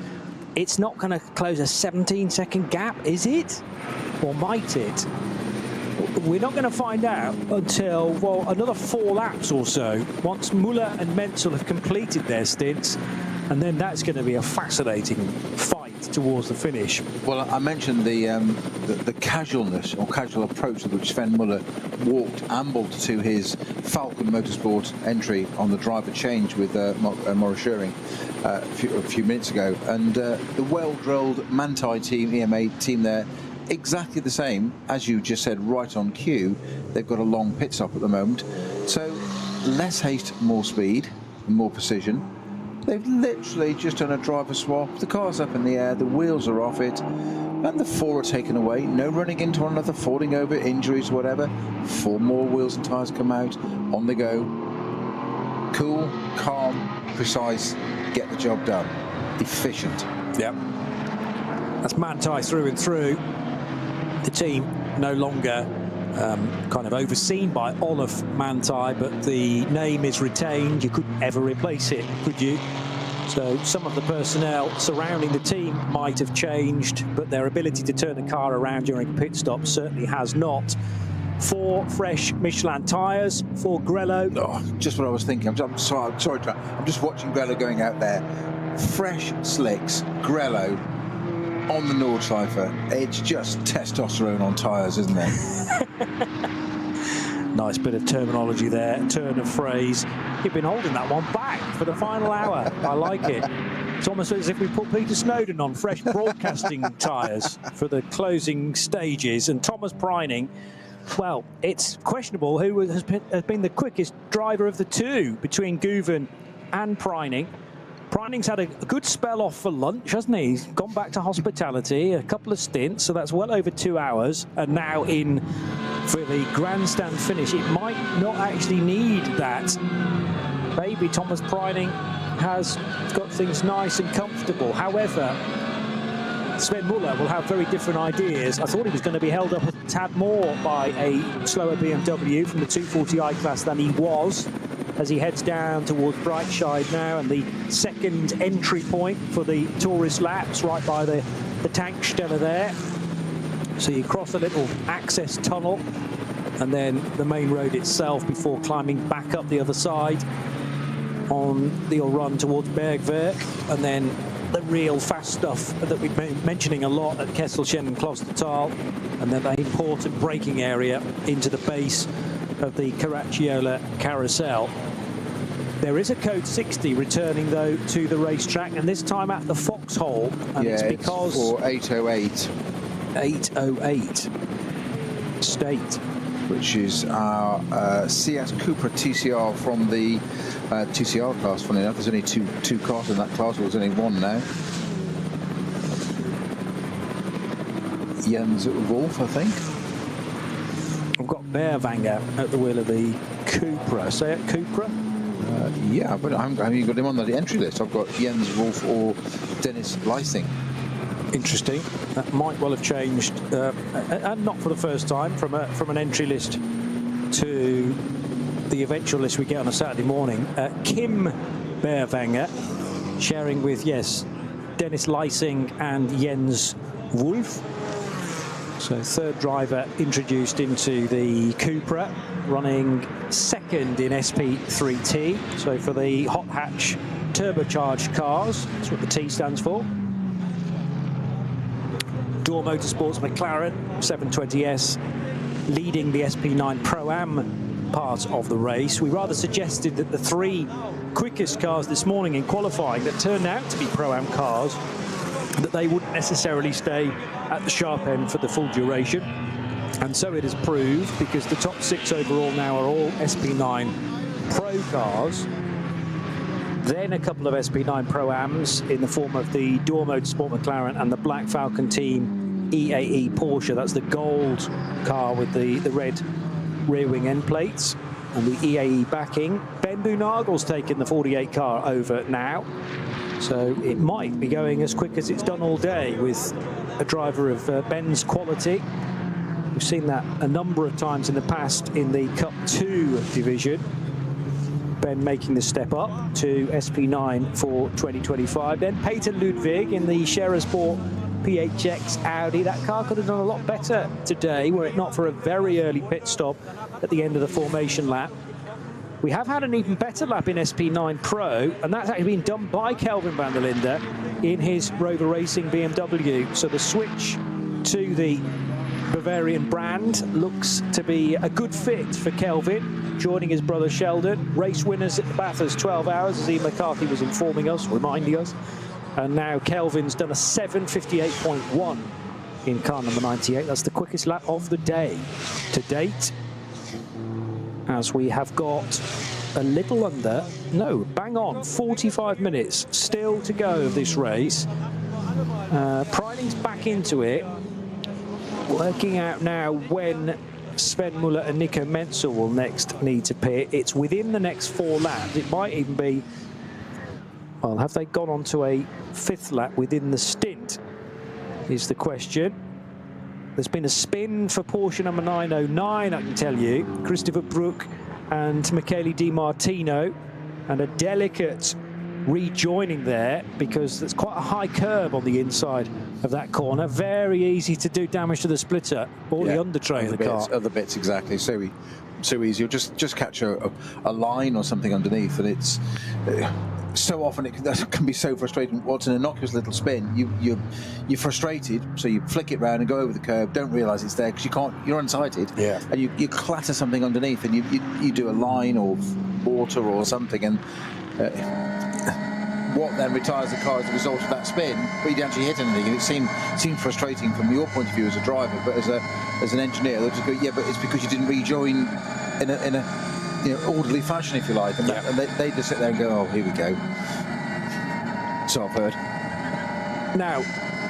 it's not going to close a 17-second gap, is it? Or might it? We're not going to find out until, well, another 4 laps or so, once Muller and Menzel have completed their stints, and then that's going to be a fascinating fight towards the finish. Well, I mentioned the casualness or casual approach with which Sven Muller ambled to his Falcon Motorsport entry on the driver change with Maurice Schöring a few minutes ago, and the well-drilled Manthey team, EMA team there, exactly the same as you just said, right on cue. They've got a long pit stop at the moment, so less haste, more speed, more precision. They've literally just done a driver swap. The car's up in the air, the wheels are off it, and the 4 are taken away. No running into one another, falling over, injuries, whatever. 4 more wheels and tyres come out. On they go. Cool, calm, precise, get the job done. Efficient. Yep. That's Manthey through and through. The team no longer kind of overseen by Olaf Manthey, but the name is retained. You couldn't ever replace it, could you? So some of the personnel surrounding the team might have changed, but their ability to turn the car around during pit stop certainly has not. 4 fresh Michelin tyres for Grello. Oh, just what I was thinking. I'm sorry, I'm just watching Grello going out there. Fresh slicks, Grello on the Nordschleife. It's just testosterone on tyres, isn't it? Nice bit of terminology there, turn of phrase. You've been holding that one back for the final hour. I like it. It's almost as if we put Peter Snowden on fresh broadcasting tyres for the closing stages. And Thomas Preining, well, it's questionable who has been the quickest driver of the 2 between Guven and Preining. Preining's had a good spell off for lunch, hasn't he? He's gone back to hospitality, a couple of stints, so that's well over 2 hours, and now in for the grandstand finish. It might not actually need that. Maybe Thomas Preining has got things nice and comfortable. However, Sven Muller will have very different ideas. I thought he was going to be held up a tad more by a slower BMW from the 240i class than he was, as he heads down towards Breitscheid now, and the second entry point for the tourist laps right by the Tankstelle there. So you cross a little access tunnel and then the main road itself before climbing back up the other side on the run towards Bergwerk, and then the real fast stuff that we've been mentioning a lot at Kesselchen and Klostertal, and then that important braking area into the base of the Caracciolo Carousel. There is a code 60 returning, though, to the racetrack, and this time at the Foxhole, and it's because... for 808. 808 State. Which is our CS Cupra TCR from the TCR class. Funny enough, there's only two cars in that class. Well, there's only one now. Jens Wolf, I think. I've got Beerwanger at the wheel of the Cupra. Say it, Cupra? Yeah, but I haven't got him on the entry list. I've got Jens Wolf or Dennis Leising. Interesting. That might well have changed, and not for the first time, from an entry list to the eventual list we get on a Saturday morning. Kim Beerwanger sharing with, yes, Dennis Leising and Jens Wolf. So third driver introduced into the Cupra, running second in SP3T. So for the hot hatch turbocharged cars, that's what the T stands for. Door Motorsports McLaren 720S leading the SP9 Pro-Am part of the race. We rather suggested that the three quickest cars this morning in qualifying that turned out to be Pro-Am cars, that they wouldn't necessarily stay at the sharp end for the full duration. And so it has proved, because the top 6 overall now are all SP9 Pro cars. Then a couple of SP9 Pro-Ams in the form of the Door Motorsport McLaren and the Black Falcon Team EAE Porsche. That's the gold car with the red rear wing end plates and the EAE backing. Ben Boonagel's taken the 48 car over now, so it might be going as quick as it's done all day with a driver of Ben's quality. We've seen that a number of times in the past in the Cup 2 division. Ben making the step up to SP9 for 2025. Then Peter Ludwig in the Scherer-Sport PHX Audi. That car could have done a lot better today were it not for a very early pit stop at the end of the formation lap. We have had an even better lap in SP9 Pro, and that's actually been done by Kelvin van der Linde in his Rover Racing BMW. So the switch to the Bavarian brand looks to be a good fit for Kelvin, joining his brother Sheldon. Race winners at the Bathurst 12 hours, as Ian McCarthy was informing us, reminding us. And now Kelvin's done a 7:58.1 in car number 98. That's the quickest lap of the day to date, as we have got a little under, no, bang on, 45 minutes still to go of this race. Preining's back into it, working out now when Sven Muller and Nico Menzel will next need to pit. It's within the next 4 laps. It might even be, well, have they gone on to a 5th lap within the stint, is the question. There's been a spin for Porsche number 909, I can tell you. Christopher Brook and Michele Di Martino, and a delicate rejoining there, because there's quite a high curb on the inside of that corner. Very easy to do damage to the splitter or the undertray of the car. Other bits, exactly. So easy. You'll just catch a line or something underneath, and it's so often that can be so frustrating. What's an innocuous little spin, you're frustrated, so you flick it round and go over the curb, don't realise it's there because you're unsighted, and you clatter something underneath, and you do a line or water or something, and what then retires the car as a result of that spin, but you didn't actually hit anything, and it seemed frustrating from your point of view as a driver, but as an engineer, they'll just go, yeah, but it's because you didn't rejoin in a orderly fashion, if you like, and they just sit there and go, oh, here we go. So I've heard. Now,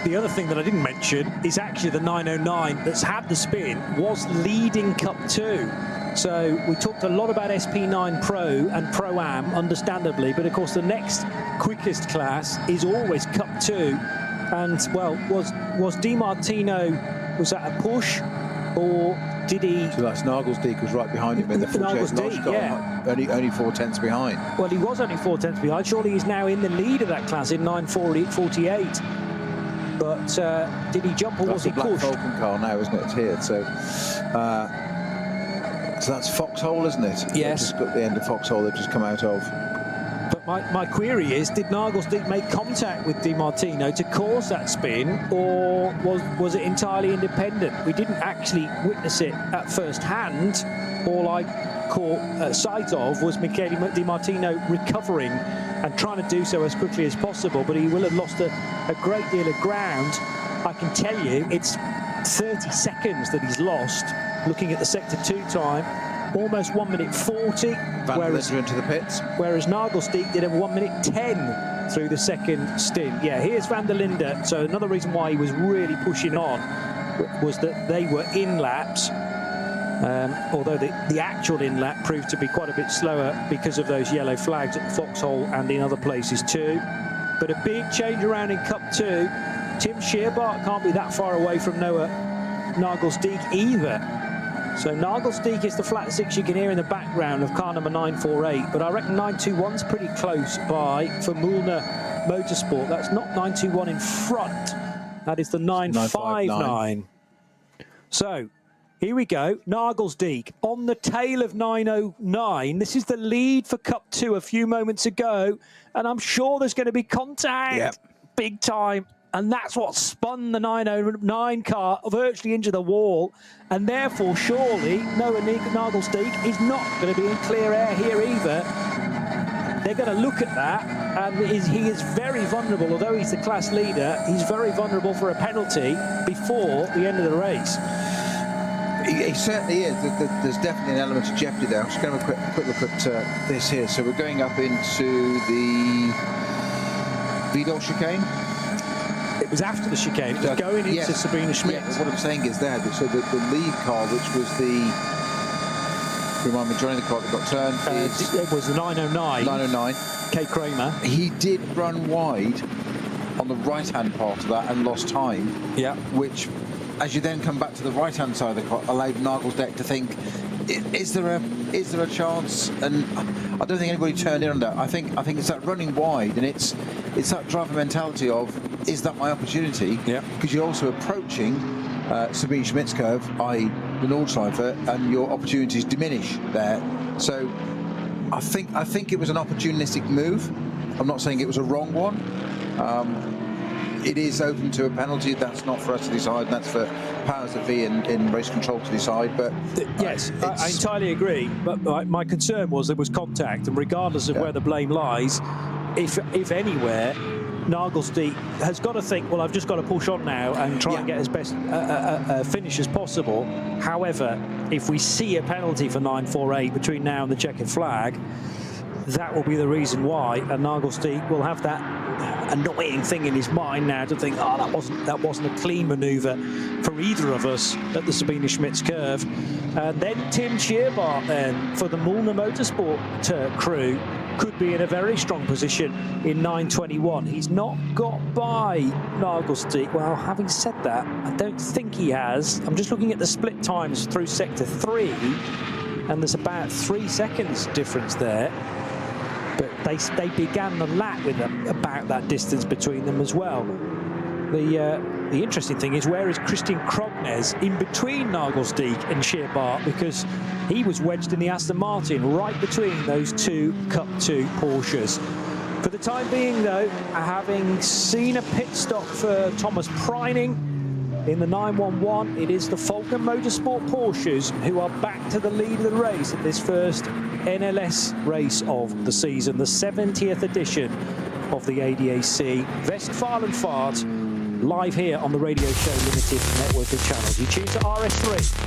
The other thing that I didn't mention is actually the 909 that's had the spin was leading Cup 2. So we talked a lot about SP9 Pro and Pro-Am, understandably, but of course the next quickest class is always Cup 2. And, well, was Di Martino, was that a push, or did he... So that's Nagelsdijk was right behind him in the full Nagelsdijk, yeah. Only 4/10 behind. Well, he was only 4/10 behind. Surely he's now in the lead of that class in 9:48. But did he jump or was he pushed? That's a Black Falcon car now, isn't it? It's here. So that's Foxhole, isn't it? Yes. Just got the end of Foxhole they've just come out of. But my query is, did Nagelsdijk make contact with Di Martino to cause that spin, or was it entirely independent? We didn't actually witness it at first hand. All I caught sight of was Michele Di Martino recovering and trying to do so as quickly as possible, but he will have lost a great deal of ground. I can tell you it's 30 seconds that he's lost, looking at the Sector 2 time, almost 1:40. Van der Linde into the pits. Whereas Nagelsdijk did a 1:10 through the second stint. Yeah, here's Van der Linde. So another reason why he was really pushing on was that they were in laps. Although the actual in-lap proved to be quite a bit slower because of those yellow flags at the Foxhole and in other places too. But a big change around in Cup 2. Tim Scheerbart can't be that far away from Noah Nagelsdijk either. So Nagelsdijk is the flat 6 you can hear in the background of car number 948, but I reckon 921's pretty close by for Mühlner Motorsport. That's not 921 in front. That is the 959. So here we go. Nagelsdijk on the tail of 909. This is the lead for Cup 2 a few moments ago, and I'm sure there's going to be contact. Yep. Big time. And that's what spun the 909 car virtually into the wall. And therefore, surely, Noah Nagelsdijk is not going to be in clear air here either. They're going to look at that, and he is very vulnerable. Although he's the class leader, he's very vulnerable for a penalty before the end of the race. He certainly is. There's definitely an element of jeopardy there. I'm just going to have a quick look at this here. So we're going up into the Vidal chicane. It was after the chicane. It was going into Sabine Schmidt. Yeah, what I'm saying is there. So the lead car, which was the... Remind me, Johnny, the car that got turned. It was the 909. 909. Kay Kramer. He did run wide on the right-hand part of that and lost time. Yeah. Which, as you then come back to the right-hand side of the car, allowed Nagelsdijk to think, is there a chance? And I don't think anybody turned in on that. I think it's that running wide, and it's that driver mentality of, is that my opportunity? Yeah. Because you're also approaching Sabine Schmidt's curve, i.e. the Nordschleife, and your opportunities diminish there. So I think it was an opportunistic move. I'm not saying it was a wrong one. It is open to a penalty. That's not for us to decide. That's for powers that be in race control to decide. But yes, I entirely agree. But my concern was there was contact, and regardless of where the blame lies, if anywhere, Nagelsdijk has got to think, well, I've just got to push on now and try and get as best a finish as possible. However, if we see a penalty for 948 between now and the checkered flag, that will be the reason why, and Nagelsdijk will have that annoying thing in his mind now to think, oh, that wasn't a clean manoeuvre for either of us at the Sabine Schmidt's curve. And then Tim Scheerbart then for the Mühlner Motorsport crew could be in a very strong position in 921. He's not got by Nagelsdijk. Well, having said that, I don't think he has. I'm just looking at the split times through Sector 3, and there's about 3 seconds difference there. But they began the lap with about that distance between them as well. The interesting thing is, where is Christian Krognes in between Nagelsdijk and Scheerbart, because he was wedged in the Aston Martin right between those two Cup 2 Porsches. For the time being, though, having seen a pit stop for Thomas Preining in the 911, it is the Falcon Motorsport Porsches who are back to the lead of the race at this first NLS race of the season, the 70th edition of the ADAC Westfalenfahrt, live here on the Radio Show Limited network of channels. You tune to RS3.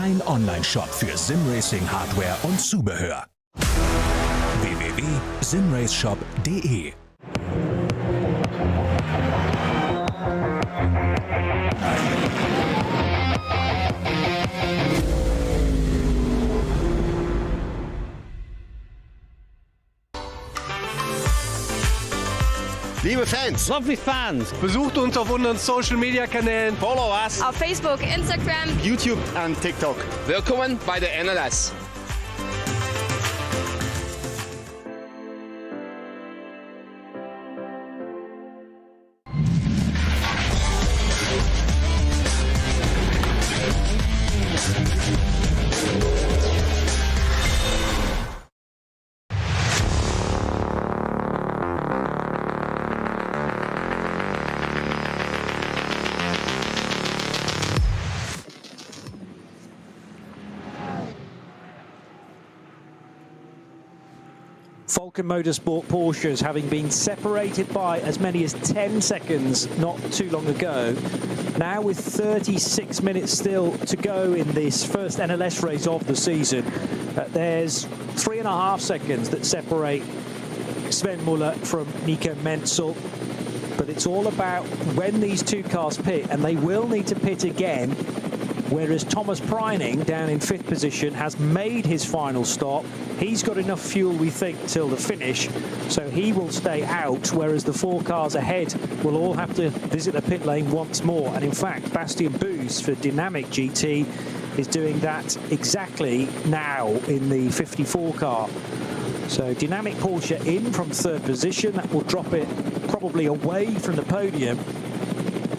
Dein Online-Shop für Simracing-Hardware und Zubehör. www.simraceshop.de. Liebe Fans, besucht uns auf unseren Social-Media-Kanälen. Follow us Auf Facebook, Instagram, YouTube und TikTok. Willkommen bei der NLS. Falken Motorsport Porsches, having been separated by as many as 10 seconds not too long ago, now with 36 minutes still to go in this first NLS race of the season, there's 3.5 seconds that separate Sven Muller from Nico Menzel. But it's all about when these two cars pit, and they will need to pit again, whereas Thomas Preining, down in 5th position, has made his final stop. He's got enough fuel, we think, till the finish, so he will stay out, whereas the 4 cars ahead will all have to visit the pit lane once more. And in fact, Bastian Boos for Dynamic GT is doing that exactly now in the 54 car. So Dynamic Porsche in from 3rd position. That will drop it probably away from the podium.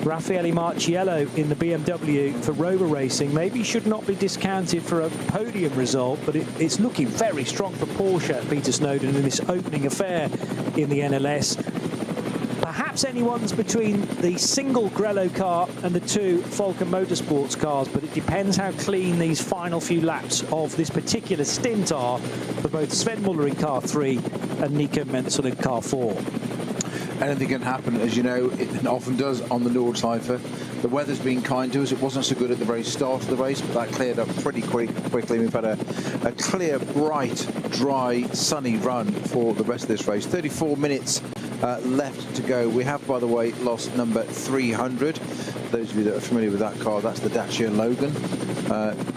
Raffaele Marciello in the BMW for Rover Racing maybe should not be discounted for a podium result, but it's looking very strong for Porsche, Peter Snowden, in this opening affair in the NLS. Perhaps anyone's between the single Grello car and the 2 Falken Motorsports cars, but it depends how clean these final few laps of this particular stint are for both Sven Muller in car 3 and Nico Menzel in car 4. Anything can happen, as you know, it often does on the Nordschleife. The weather's been kind to us. It wasn't so good at the very start of the race, but that cleared up pretty quickly. We've had a clear, bright, dry, sunny run for the rest of this race. 34 minutes left to go. We have, by the way, lost number 300. Those of you that are familiar with that car, that's the Dacia Logan.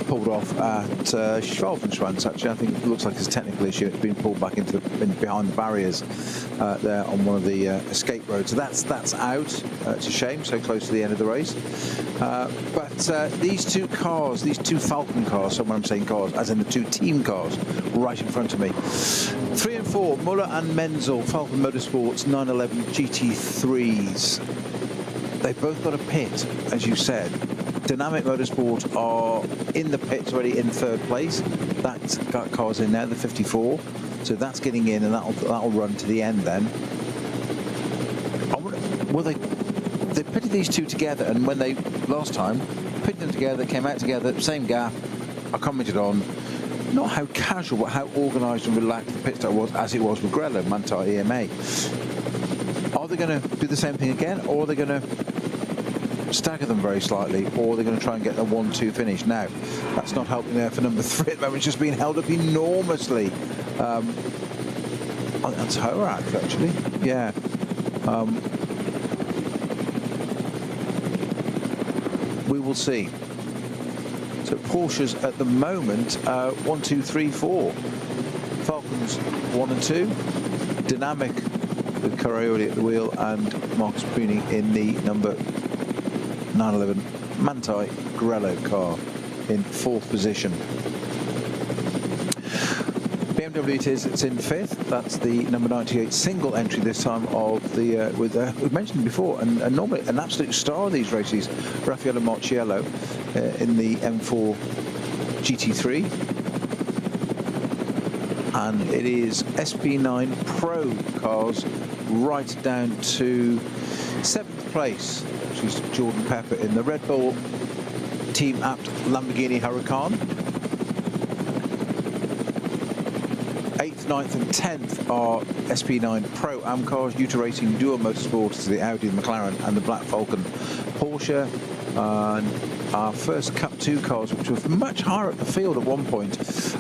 Pulled off at Schwalbenschwanz, actually. I think it looks like it's a technical issue. It's been pulled back into behind the barriers there on one of the escape roads. So that's out. It's a shame, so close to the end of the race. But these 2 cars, these 2 Falken cars, so when I'm saying cars, as in the 2 team cars, right in front of me. 3 and 4, Muller and Menzel, Falken Motorsports 911 GT3s. They've both got a pit, as you said. Dynamic Motorsport are in the pits already in 3rd place. That's got cars in there, the 54. So that's getting in, and that'll run to the end then. Well, they pitted these 2 together, and when they last time pitted them together, came out together, same gap. I commented on not how casual, but how organised and relaxed the pit stop was, as it was with Grello, Manthey EMA. Are they going to do the same thing again, or are they going to stagger them very slightly, or they're going to try and get a 1-2 finish? Now, that's not helping there for number 3 at the moment. It's just being held up enormously. That's Horak, actually. Yeah. We will see. So Porsches at the moment, 1, 2, 3, 4. Falcons 1 and 2. Dynamic with Caraoli at the wheel and Marcus Pruning in the number 911 Manthey Grello car in 4th position. BMW it is, it's in 5th. That's the number 98 single entry this time of the, we've mentioned before, and normally an absolute star of these races, Raffaele Marciello in the M4 GT3. And it is SP9 Pro cars right down to 7th place, which is Jordan Pepper in the Red Bull Team Apt Lamborghini Huracan. 8th, 9th and 10th are SP9 Pro Am cars. Uta Racing Dual Motorsports is the Audi, the McLaren and the Black Falcon Porsche. And our first Cup 2 cars, which were much higher up the field at one point,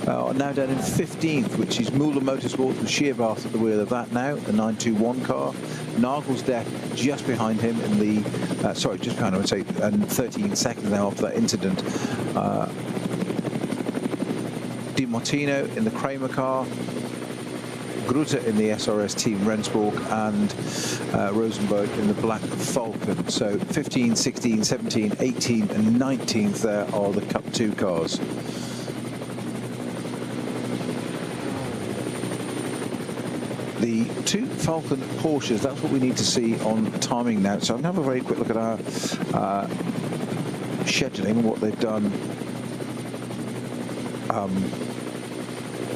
are now down in 15th, which is Müller Motorsports with Shearbath at the wheel of that now, the 921 car. Nagelsdeck just behind him in the, just behind him, I would say, and 13 seconds now after that incident. Di Martino in the Kramer car, Grutter in the SRS team Rendsburg, and Rosenberg in the Black Falcon. So 15, 16, 17, 18 and 19th there are the Cup 2 cars. The two Falcon Porsches, that's what we need to see on timing now. So I'm going to have a very quick look at our scheduling, what they've done.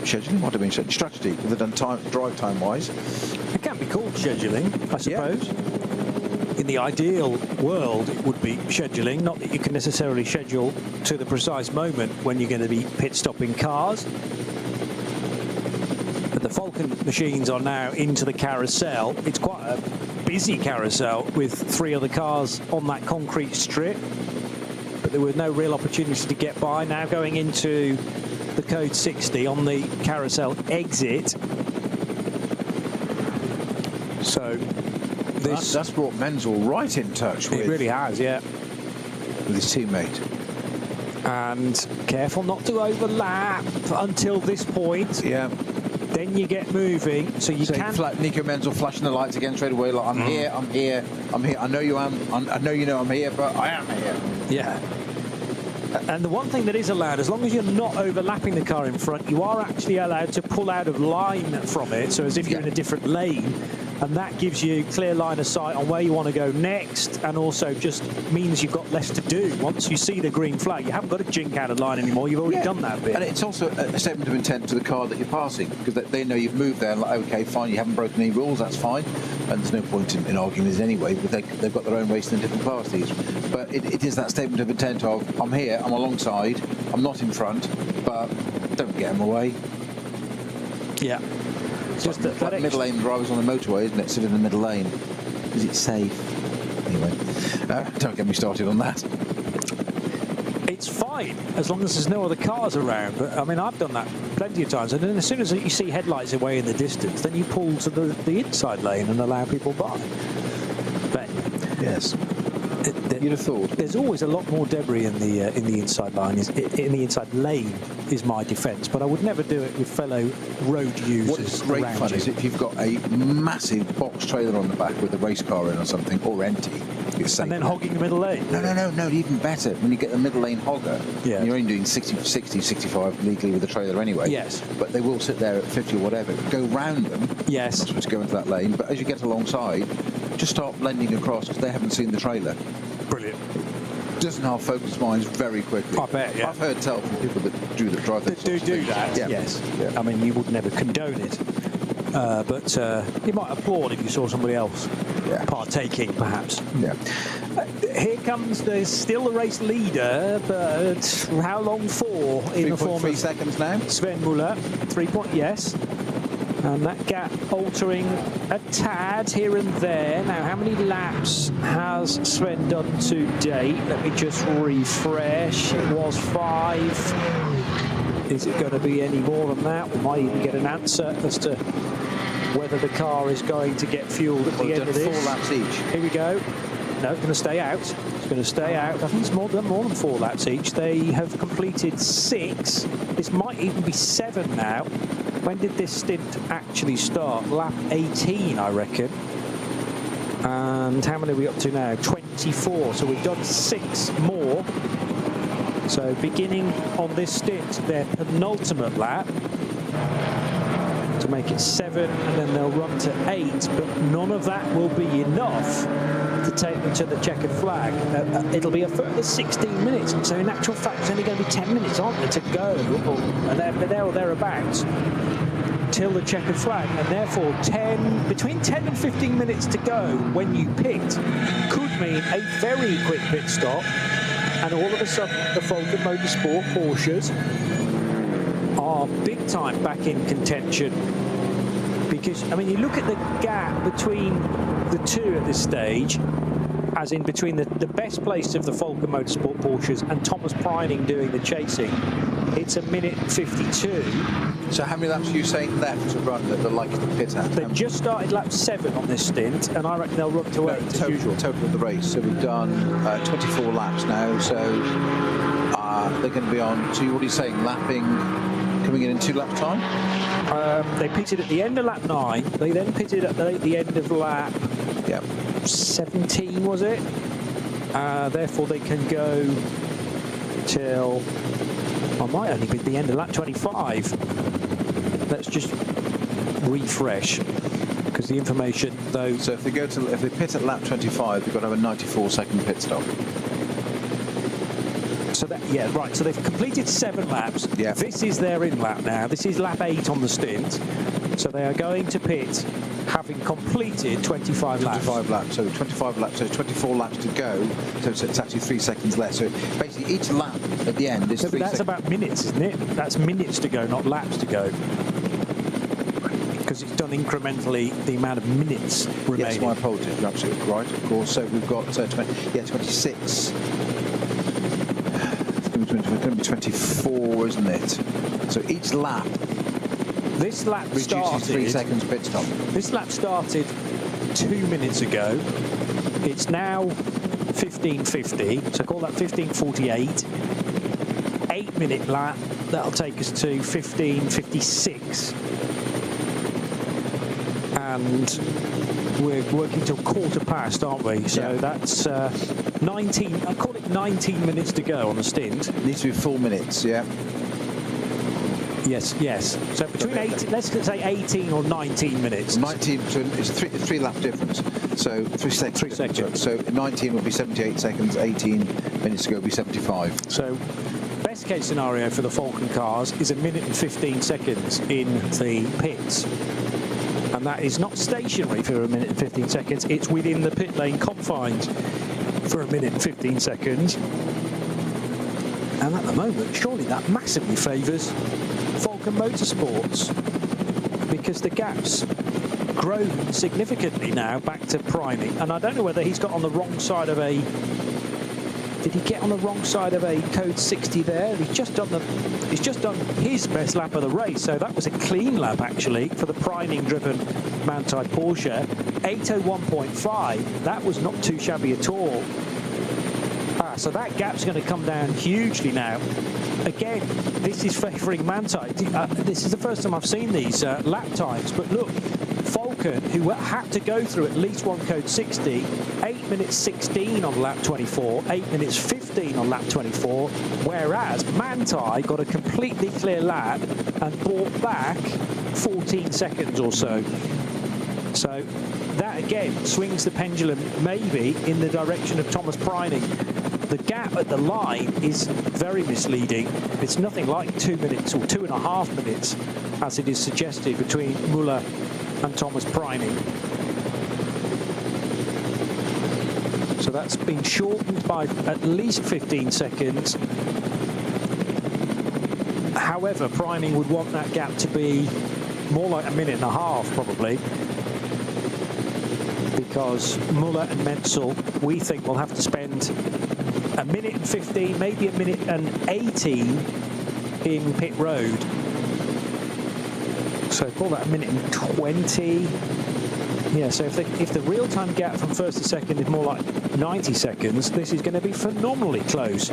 Scheduling? What do I mean? Strategy. What they've done drive time wise. It can be called scheduling, I suppose. Yeah. In the ideal world, it would be scheduling. Not that you can necessarily schedule to the precise moment when you're going to be pit stopping cars. But the Falcon machines are now into the carousel. It's quite a busy carousel with 3 other cars on that concrete strip. But there was no real opportunity to get by. Now going into the code 60 on the carousel exit. So that's brought Menzel right in touch with. It really has, yeah. With his teammate. And careful not to overlap until this point. Yeah. Then you get moving, so you can. Nico Menzel flashing the lights again straight away. Like, I'm here, I'm here, I'm here. I know you am. I know you know I'm here, but I am here. Yeah. And the one thing that is allowed, as long as you're not overlapping the car in front, you are actually allowed to pull out of line from it, so as if you're in a different lane. And that gives you clear line of sight on where you want to go next, and also just means you've got less to do. Once you see the green flag, you haven't got to jink out of line anymore. You've already done that bit. And it's also a statement of intent to the car that you're passing, because they know you've moved there. And like, okay, fine, you haven't broken any rules, that's fine. And there's no point in arguing this anyway, but they've got their own race in different class these. But it is that statement of intent of, I'm here, I'm alongside, I'm not in front, but don't get in my way. Yeah. Just like middle lane drivers on the motorway, isn't it? Sit in the middle lane. Is it safe? Anyway, don't get me started on that. It's fine as long as there's no other cars around. But I mean, I've done that plenty of times. And then as soon as you see headlights away in the distance, then you pull to the inside lane and allow people by. But yes. You'd have thought. There's always a lot more debris in the inside line, in the inside lane, is my defence. But I would never do it with fellow road users. What's great fun is if you've got a massive box trailer on the back with a race car in or something, or empty. And then hogging the middle lane. No, even better. When you get the middle lane hogger, you're only doing 60, 65 legally with the trailer anyway. Yes. But they will sit there at 50 or whatever. Go round them. Yes. Not supposed to go into that lane. But as you get alongside, just start blending across because they haven't seen the trailer. Brilliant. Doesn't have focus minds very quickly. I bet, yeah. I've heard tell from people that drive that do that. Yeah. Yes. Yeah. I mean, you would never condone it. But you might applaud if you saw somebody else partaking, perhaps. Yeah. Here comes still the race leader, but how long for? In the form 3 seconds now. Sven Müller, 3 point, yes. And that gap altering a tad here and there. Now, how many laps has Sven done to date? Let me just refresh. It was 5. Is it going to be any more than that? We might even get an answer as to whether the car is going to get fueled at the end of this. 4 laps each. Here we go. No, it's going to stay out. It's going to stay out. I think it's more than 4 laps each. They have completed 6. This might even be 7 now. When did this stint actually start? Lap 18, I reckon. And how many are we up to now? 24. So we've done 6 more. So beginning on this stint, their penultimate lap to make it 7, and then they'll run to 8. But none of that will be enough to take them to the checkered flag. It'll be a further 16 minutes. So in actual fact, it's only going to be 10 minutes, aren't they, to go? And they're there or thereabouts till the checkered flag, and therefore between 10 and 15 minutes to go when you pit could mean a very quick pit stop, and all of a sudden the Falcon Motorsport Porsches are big time back in contention. Because I mean, you look at the gap between the two at this stage, as in between the best place of the Falken Motorsport Porsches and Thomas Preining doing the chasing, it's 1:52. So how many laps are you saying left to run that they're likely to pit at? They've just started lap 7 on this stint, and I reckon they'll run to 8 as usual. Total of the race. So we've done 24 laps now, so they're going to be on, so what are you saying, lapping, coming in 2 laps time? They pitted at the end of lap 9, they then pitted at the end of lap 17, was it? Therefore they can go till, I might only be at the end of lap 25. Let's just refresh, because the information though. So if they pit at lap 25, they've got to have a 94-second pit stop. So that, yeah, right. So they've completed 7 laps. Yeah. This is their in lap now. This is lap 8 on the stint. So they are going to pit having completed 25 laps. 25 laps. So 25 laps. So 24 laps to go. So it's actually 3 seconds less. So basically each lap at the end is 3 seconds. That's about minutes, isn't it? That's minutes to go, not laps to go. Because it's done incrementally the amount of minutes remaining. Yes, my apologies. You're absolutely right, of course. So we've got 26. It's going to be 24, isn't it? So each lap. This lap reduces 3 seconds pit stop. This lap started 2 minutes ago. It's now 15:50, so call that 15:48. 8-minute lap. That'll take us to 15:56. And we're working till 1/4 past, aren't we? So that's 19. I call it 19 minutes to go on the stint. Needs to be full minutes, yeah. Yes, yes. So between 8, let's say 18 or 19 minutes. 19. So it's 3 lap difference. So 3 seconds. 3 seconds. So 19 will be 78 seconds. 18 minutes to go will be 75. So best case scenario for the Falken cars is 1:15 seconds in the pits. And that is not stationary for 1:15 seconds, it's within the pit lane confines for 1:15 seconds. And at the moment, surely that massively favours Falken Motorsports, because the gaps grow significantly now back to Preining. And I don't know whether he's got on the wrong side of a... Did he get on the wrong side of a code 60 there? He's just done his best lap of the race, so that was a clean lap actually for the Preining-driven Manthey Porsche. 8:01.5. That was not too shabby at all. So that gap's going to come down hugely now. Again, this is favouring Manthey. This is the first time I've seen these lap times, but look, Falken, who had to go through at least one code 60, 8:16 on lap 24, 8:15 on lap 24, whereas Manthey got a completely clear lap and brought back 14 seconds or so. So that again swings the pendulum maybe in the direction of Thomas Preining. The gap at the line is very misleading. It's nothing like 2 minutes or 2.5 minutes, as it is suggested, between Müller and Thomas Preining. So that's been shortened by at least 15 seconds. However, Preining would want that gap to be more like 1.5 minutes probably, because Müller and Menzel, we think, will have to spend 1:15, maybe 1:18 in pit road. So call that 1:20. Yeah, so if the real-time gap from first to second is more like 90 seconds, this is going to be phenomenally close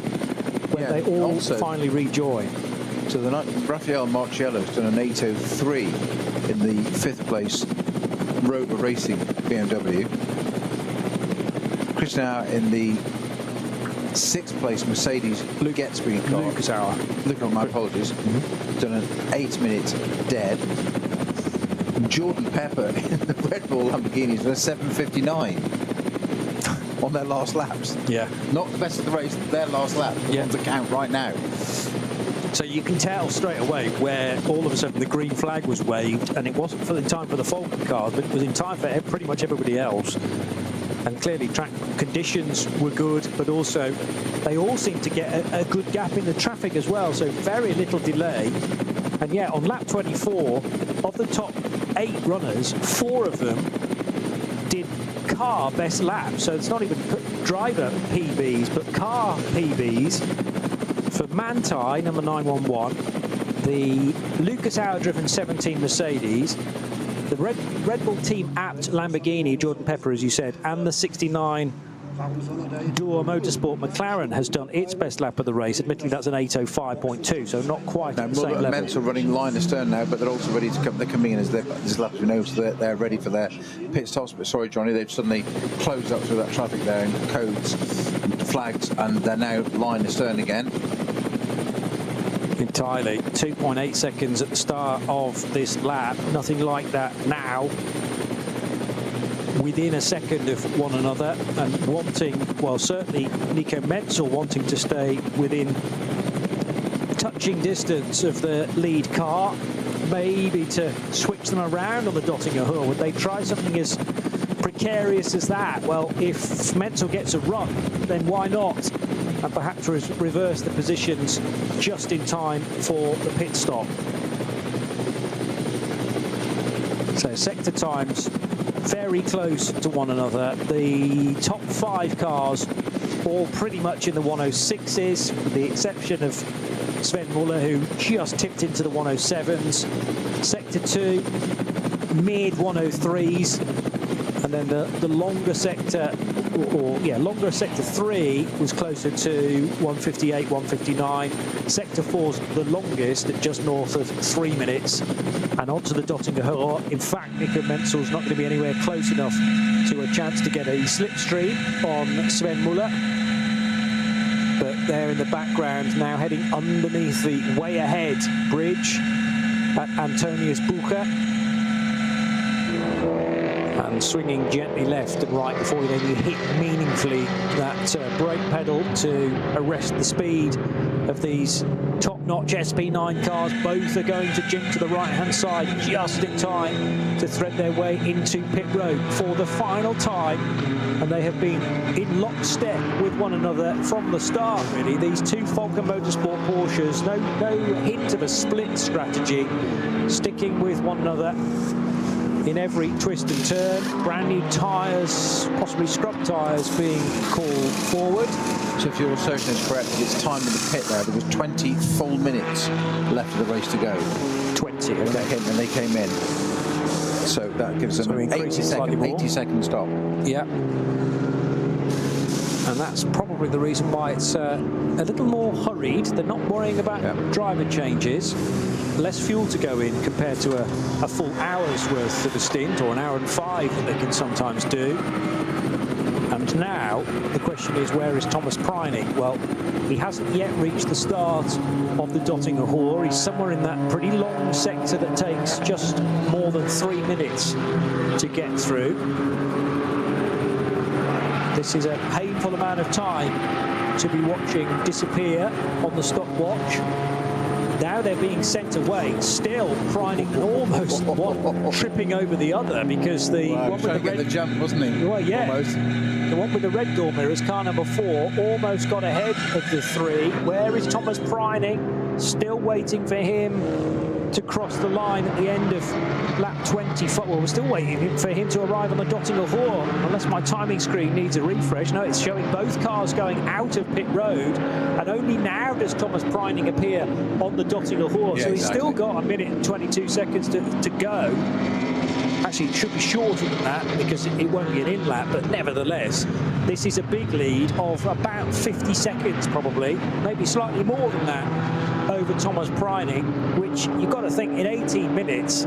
when they all finally rejoin. So Raffaele Marciello's done an 8:03 in the 5th place Rover Racing BMW. Christian Auer in the 6th place Mercedes Get-Spring car. Lucas Auer. My apologies. Done an 8-minute dead. Jordan Pepper in the Red Bull Lamborghinis with a 7:59 on their last laps. Yeah. Not the best of the race, their last lap. The ones that count right now. So you can tell straight away where all of a sudden the green flag was waved, and it wasn't in time for the Falken cars, but it was in time for pretty much everybody else. And clearly track conditions were good, but also they all seemed to get a good gap in the traffic as well, so very little delay. And yeah, on lap 24, of the top 8 runners, 4 of them did car best lap, so it's not even driver PBs, but car PBs for Manthey, number 911, the Lucas Hour-driven 17 Mercedes, the Red Bull Team Apt Lamborghini, Jordan Pepper, as you said, and the 69 Door Motorsport McLaren has done its best lap of the race. Admittedly, that's an 8:05.2, so not quite at the same level. Mentor running line astern now, but they're also ready to come. They're coming in as this lap, you know, so they're ready for their pit stops. But sorry, Johnny, they've suddenly closed up through that traffic there in codes and flags, and they're now line astern again. Entirely. 2.8 seconds at the start of this lap. Nothing like that now. Within a second of one another, and wanting, well, certainly Nico Menzel wanting to stay within touching distance of the lead car, maybe to switch them around on the Dottinger Hill. Would they try something as precarious as that? Well, if Menzel gets a run, then why not? And perhaps reverse the positions just in time for the pit stop. So sector times very close to one another. The top 5 cars all pretty much in the 106s, with the exception of Sven Muller, who just tipped into the 107s. Sector 2, mid 103s, and then the longer sector, longer sector 3 was closer to 158, 159. Sector 4's the longest at just north of 3 minutes. And onto the Dottinger Hill. In fact, Nico Menzel's not going to be anywhere close enough to a chance to get a slipstream on Sven Muller. But there in the background, now heading underneath the way ahead bridge at Antonius Bucher. And swinging gently left and right before then you hit meaningfully that brake pedal to arrest the speed of these top-notch SP9 cars. Both are going to jump to the right-hand side just in time to thread their way into pit road for the final time. And they have been in lockstep with one another from the start, really. These two Falcon Motorsport Porsches, no hint of a split strategy, sticking with one another in every twist and turn. Brand new tyres, possibly scrub tyres, being called forward. So if your assertion is correct, it's time in the pit there. There was 20 full minutes left of the race to go. 20, okay. And they came in. So that gives them an 80 second stop. Yeah. And that's probably the reason why it's a little more hurried. They're not worrying about driver changes. Less fuel to go in compared to a full hour's worth of a stint, or an hour and 5 that they can sometimes do. And now the question is, where is Thomas Preining? Well, he hasn't yet reached the start of the Dottinger Hill. He's somewhere in that pretty long sector that takes just more than 3 minutes to get through. This is a painful amount of time to be watching disappear on the stopwatch. Now they're being sent away. Still, Preining almost tripping over the other, because the one with the red, the jump, wasn't he? Well, yeah. Almost. The one with the red door mirrors, car number 4, almost got ahead of the 3. Where is Thomas Preining? Still waiting for him to cross the line at the end of lap 25. Well, we're still waiting for him to arrive on the Dottinger Hill, unless my timing screen needs a refresh. No, it's showing both cars going out of pit road, and only now does Thomas Preining appear on the Dottinger Hill. Yeah, so he's still got 1 minute and 22 seconds to go. Actually, it should be shorter than that, because it won't be an in-lap, but nevertheless, this is a big lead of about 50 seconds, probably, maybe slightly more than that, over Thomas Preining, which you've got to think in 18 minutes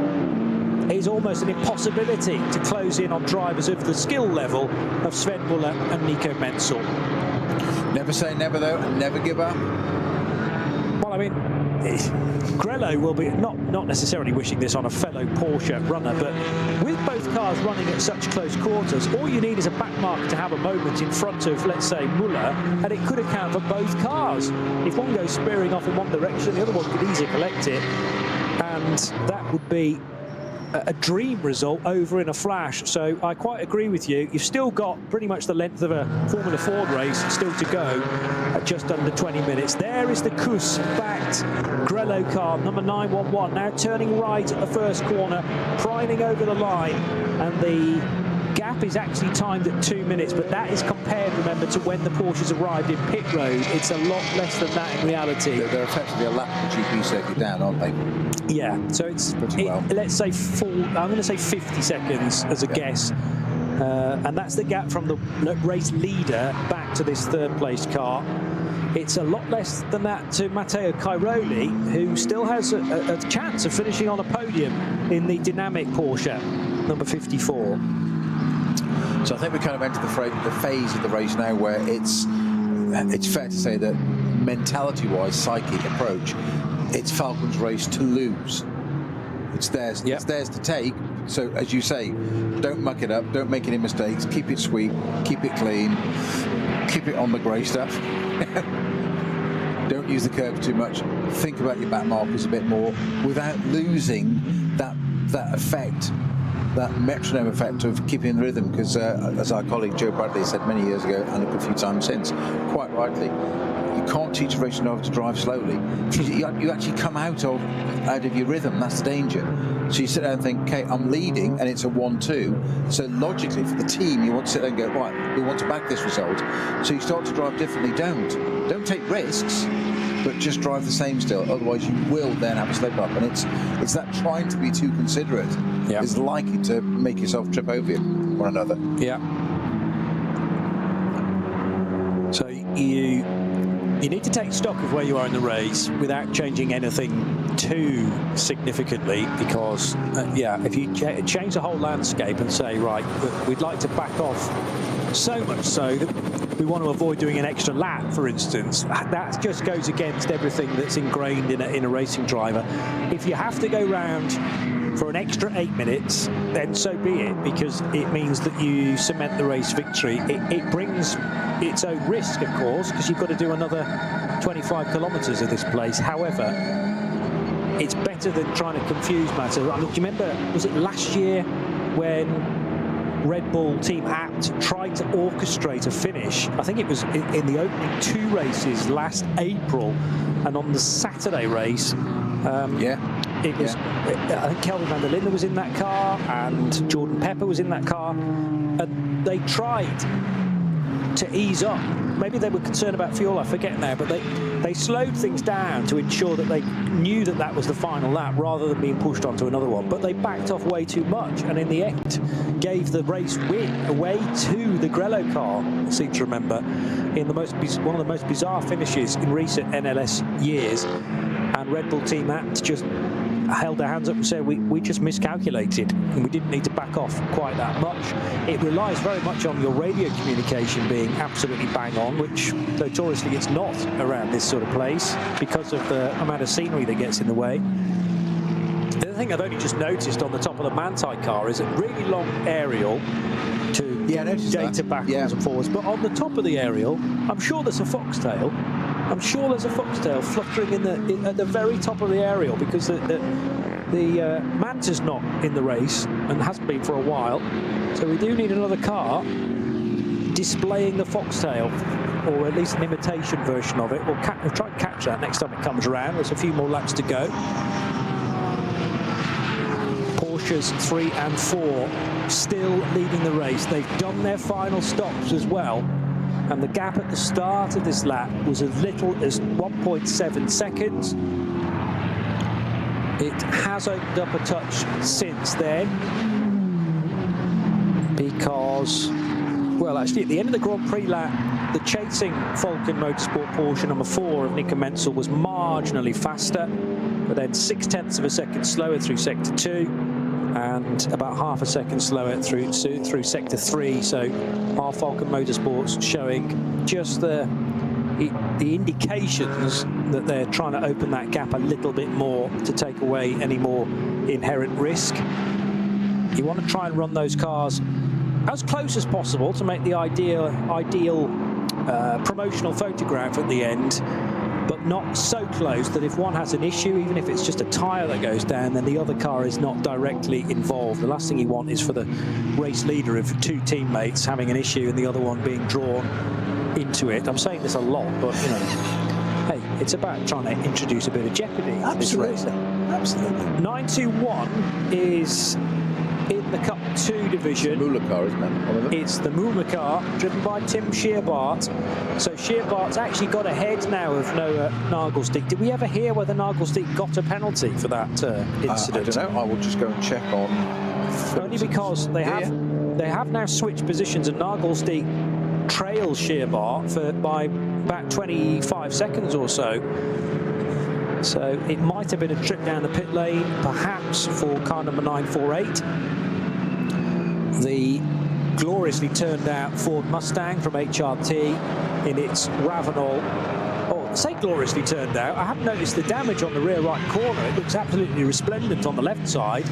is almost an impossibility to close in on drivers of the skill level of Sven Muller and Nico Menzel. Never say never, though, and never give up. Well, I mean, Grello will be not necessarily wishing this on a fellow Porsche runner, but with both cars running at such close quarters, all you need is a back marker to have a moment in front of, let's say, Muller, and it could account for both cars. If one goes spearing off in one direction, the other one could easily collect it, and that would be a dream result over in a flash. So I quite agree with you. You've still got pretty much the length of a Formula Ford race still to go at just under 20 minutes. There is the Kuss-backed Grello car, number 911, now turning right at the first corner, Preining over the line, and the gap is actually timed at 2 minutes, but that is compared, remember, to when the Porsches arrived in pit road. It's a lot less than that in reality. They're effectively a lap of the GP circuit down, aren't they? Yeah, so it's let's say I'm going to say 50 seconds as a guess. And that's the gap from the race leader back to this third place car. It's a lot less than that to Matteo Cairoli, who still has a chance of finishing on a podium in the dynamic Porsche, number 54. So I think we kind of entered the phase of the race now where it's fair to say that mentality-wise, psychic approach, it's Falcon's race to lose. It's theirs. Yep. It's theirs to take. So as you say, don't muck it up. Don't make any mistakes. Keep it sweet. Keep it clean. Keep it on the grey stuff. Don't use the curves too much. Think about your back markers a bit more without losing that effect, that metronome effect of keeping the rhythm. Because as our colleague Joe Bradley said many years ago and a few times since, quite rightly, you can't teach a racing driver to drive slowly. You actually come out of your rhythm. That's the danger. So you sit there and think, okay, I'm leading, and it's a 1-2. So logically, for the team, you want to sit there and go, right, we want to back this result. So you start to drive differently. Don't take risks, but just drive the same still. Otherwise, you will then have a slip up, and it's that trying to be too considerate is likely to make yourself trip over one another. Yeah. So you need to take stock of where you are in the race without changing anything too significantly, because if you change the whole landscape and say, right, we'd like to back off so much so that we want to avoid doing an extra lap, for instance, that just goes against everything that's ingrained in a racing driver. If you have to go round for an extra 8 minutes, then so be it, because it means that you cement the race victory. It brings its own risk, of course, because you've got to do another 25 kilometres of this place. However, it's better than trying to confuse matters. I mean, do you remember, was it last year when Red Bull Team Apt tried to orchestrate a finish? I think it was in the opening 2 races last April, and on the Saturday race, it was, I think Kelvin van der Linde was in that car and Jordan Pepper was in that car, and they tried to ease up. Maybe they were concerned about fuel, I forget now, but they slowed things down to ensure that they knew that that was the final lap rather than being pushed onto another one. But they backed off way too much, and in the end gave the race win away to the Grello car, I seem to remember, in one of the most bizarre finishes in recent NLS years. And Red Bull Team Apt just held their hands up and said, we just miscalculated and we didn't need to back off quite that much. It relies very much on your radio communication being absolutely bang on, which notoriously it's not around this sort of place because of the amount of scenery that gets in the way. The other thing I've only just noticed on the top of the Manthey car is a really long aerial to data backwards and forwards, but on the top of the aerial, I'm sure there's a foxtail. I'm sure there's a foxtail fluttering at the very top of the aerial, because the Manta's not in the race and hasn't been for a while. So we do need another car displaying the foxtail, or at least an imitation version of it. We'll try and catch that next time it comes around. There's a few more laps to go. Porsches 3 and 4 still leading the race. They've done their final stops as well. And the gap at the start of this lap was as little as 1.7 seconds. It has opened up a touch since then, because, well, actually at the end of the Grand Prix lap, the chasing Falcon Motorsport Porsche number 4 of Nico Menzel was marginally faster, but then 0.6 of a second slower through sector 2. And about half a second slower through sector 3. So our Falcon Motorsports showing just the indications that they're trying to open that gap a little bit more to take away any more inherent risk. You want to try and run those cars as close as possible to make the ideal promotional photograph at the end, but not so close that if one has an issue, even if it's just a tyre that goes down, then the other car is not directly involved. The last thing you want is for the race leader of 2 teammates having an issue and the other one being drawn into it. I'm saying this a lot, but, you know, hey, it's about trying to introduce a bit of jeopardy in this race. Absolutely. 921 is in the Cup 2 division. It's the Müller car, isn't it? It's the Müller car, driven by Tim Scheerbart. So Scheerbart's actually got ahead now of Noah Nagelstieg. Did we ever hear whether Nagelstieg got a penalty for that incident? I don't know. I will just go and check on. Only because they have now switched positions, and Nagelstieg trails Scheerbart by about 25 seconds or so. So it might have been a trip down the pit lane, perhaps, for car number 948. The gloriously turned out Ford Mustang from HRT in its Ravenol. Oh, say gloriously turned out. I haven't noticed the damage on the rear right corner. It looks absolutely resplendent on the left side.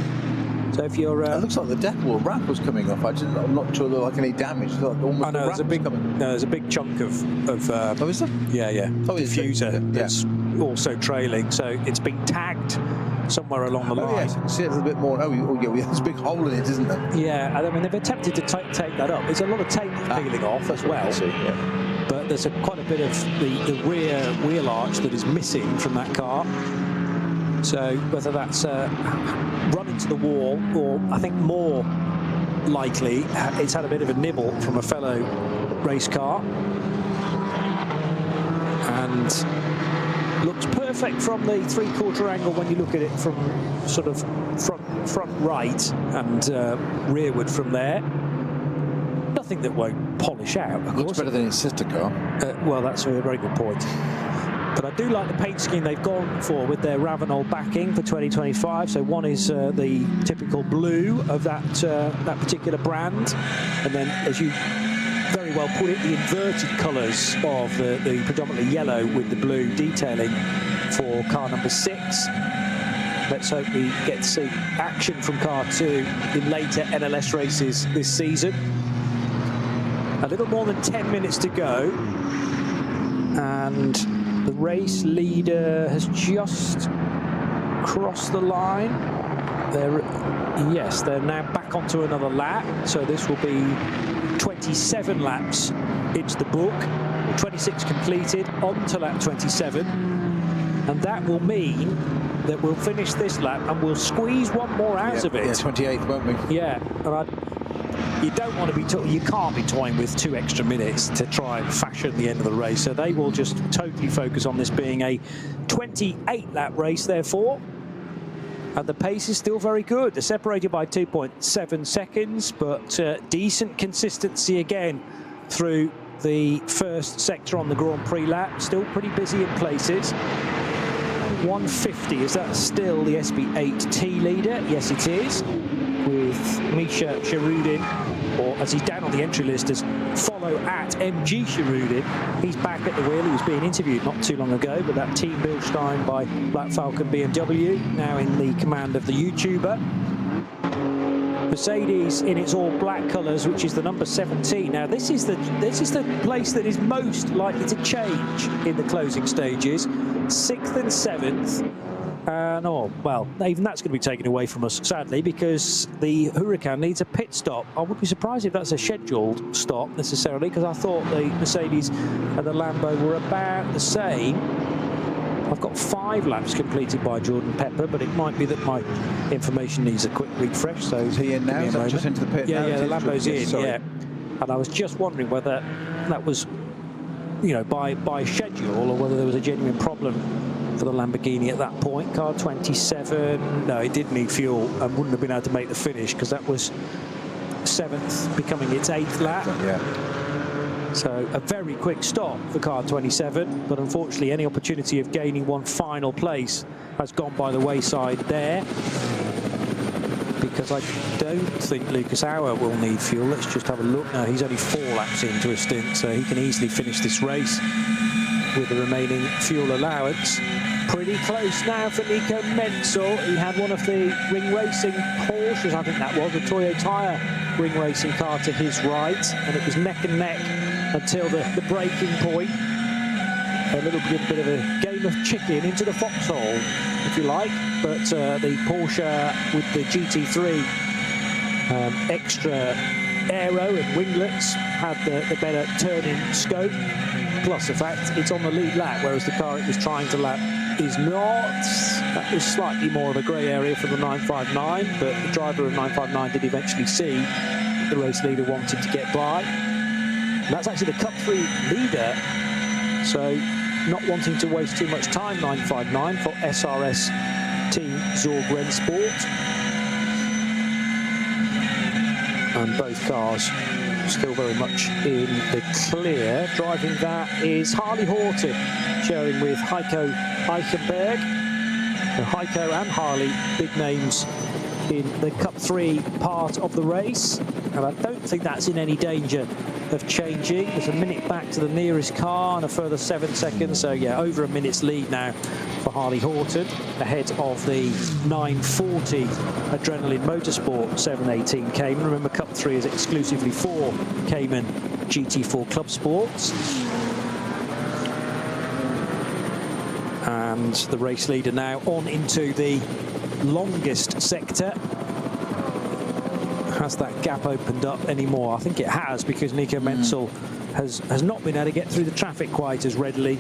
So if you're... it looks like the deck wall wrap was coming off. I'm not sure there was like any damage. Almost I know, there's a big chunk of oh, is there? Yeah. Oh, diffuser that's also trailing. So it's been tagged somewhere along the line. Oh, yes, I can see it a little bit more. Oh, yeah, there's a big hole in it, isn't there? Yeah, I mean, they've attempted to take that up. There's a lot of tape peeling off as well. But there's quite a bit of the rear wheel arch that is missing from that car. So whether that's run into the wall, or I think more likely it's had a bit of a nibble from a fellow race car, and looks perfect from the 3/4 angle when you look at it from sort of front right and rearward from there. Nothing that won't polish out, of course. Looks better than its sister car. Well, that's a very good point. But I do like the paint scheme they've gone for with their Ravenol backing for 2025. So one is the typical blue of that particular brand, and then, as you very well put it, the inverted colours of the predominantly yellow with the blue detailing for car number 6. Let's hope we get to see action from car 2 in later NLS races this season. A little more than 10 minutes to go, and the race leader has just crossed the line. They're now back onto another lap, so this will be 27 laps into the book, 26 completed, on to lap 27, and that will mean that we'll finish this lap and we'll squeeze one more out of it. Yeah, 28th, won't we? Yeah, and you don't want to be you can't be toying with 2 extra minutes to try and fashion the end of the race, so they will just totally focus on this being a 28-lap race, therefore. And the pace is still very good. They're separated by 2.7 seconds, but decent consistency again through the first sector on the Grand Prix lap. Still pretty busy in places. 150, is that still the SB8T leader? Yes, it is, with Misha Sherudin, or as he's down on the entry list as follow at MG Sherudin. He's back at the wheel. He was being interviewed not too long ago, but that Team Bilstein by Black Falcon BMW, now in the command of the YouTuber. Mercedes in its all black colours, which is the number 17. Now this is the place that is most likely to change in the closing stages. 6th and 7th. Well, even that's going to be taken away from us, sadly, because the Huracan needs a pit stop. I would be surprised if that's a scheduled stop necessarily, because I thought the Mercedes and the Lambo were about the same. I've got 5 laps completed by Jordan Pepper, but it might be that my information needs a quick refresh. So is he in now? Is that just into the pit? Yeah, now? The Lambo's in. Sorry. Yeah, and I was just wondering whether that was, by schedule, or whether there was a genuine problem for the Lamborghini at that point. Car 27, no, it did need fuel and wouldn't have been able to make the finish, because that was 7th, becoming its 8th lap. Yeah. So a very quick stop for car 27, but unfortunately any opportunity of gaining one final place has gone by the wayside there, because I don't think Lucas Auer will need fuel. Let's just have a look. No, he's only 4 laps into a stint, so he can easily finish this race with the remaining fuel allowance. Pretty close now for Nico Menzel. He had one of the Ring Racing Porsches, I think that was, a Toyo Tire Ring Racing car to his right, and it was neck and neck until the braking point. A little bit of a game of chicken into the foxhole, if you like, but the Porsche with the GT3 extra aero and winglets had the better turning scope, plus the fact it's on the lead lap, whereas the car it was trying to lap is not. That was slightly more of a grey area for the 959, but the driver of 959 did eventually see the race leader wanted to get by. And that's actually the Cup 3 leader, so not wanting to waste too much time, 959 for SRS Team Zorg Rennsport. And both cars still very much in the clear. Driving that is Harley Horton, sharing with Heiko Eichenberg. So Heiko and Harley, big names in the Cup 3 part of the race. And I don't think that's in any danger of changing. There's a minute back to the nearest car and a further 7 seconds. So yeah, over a minute's lead now for Harley Horton, ahead of the 940 Adrenaline Motorsport 718 Cayman. Remember, Cup 3 is exclusively for Cayman GT4 Club Sports. And the race leader now on into the longest sector. Has that gap opened up anymore? I think it has, because Nico Menzel has not been able to get through the traffic quite as readily,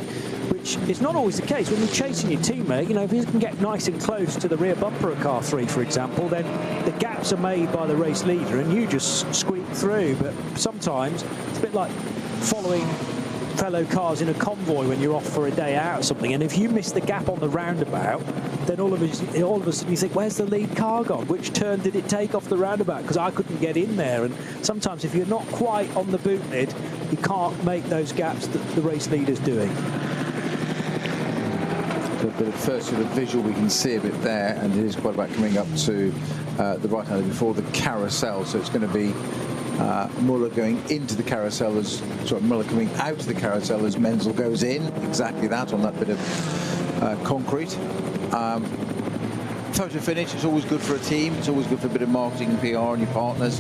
which is not always the case when you're chasing your teammate. You know, if you can get nice and close to the rear bumper of car 3, for example, then the gaps are made by the race leader and you just squeak through. But sometimes it's a bit like following fellow cars in a convoy when you're off for a day out or something, and if you miss the gap on the roundabout, then all of a sudden you think, where's the lead car gone? Which turn did it take off the roundabout? Because I couldn't get in there. And sometimes if you're not quite on the boot lid, you can't make those gaps that the race leader's doing. But first, with the visual, we can see a bit there, and it is quite about coming up to the right-hander before the carousel. So it's going to be Muller going into the carousel Muller coming out of the carousel as Menzel goes in. Exactly that on that bit of concrete. Photo finish is always good for a team. It's always good for a bit of marketing and PR and your partners.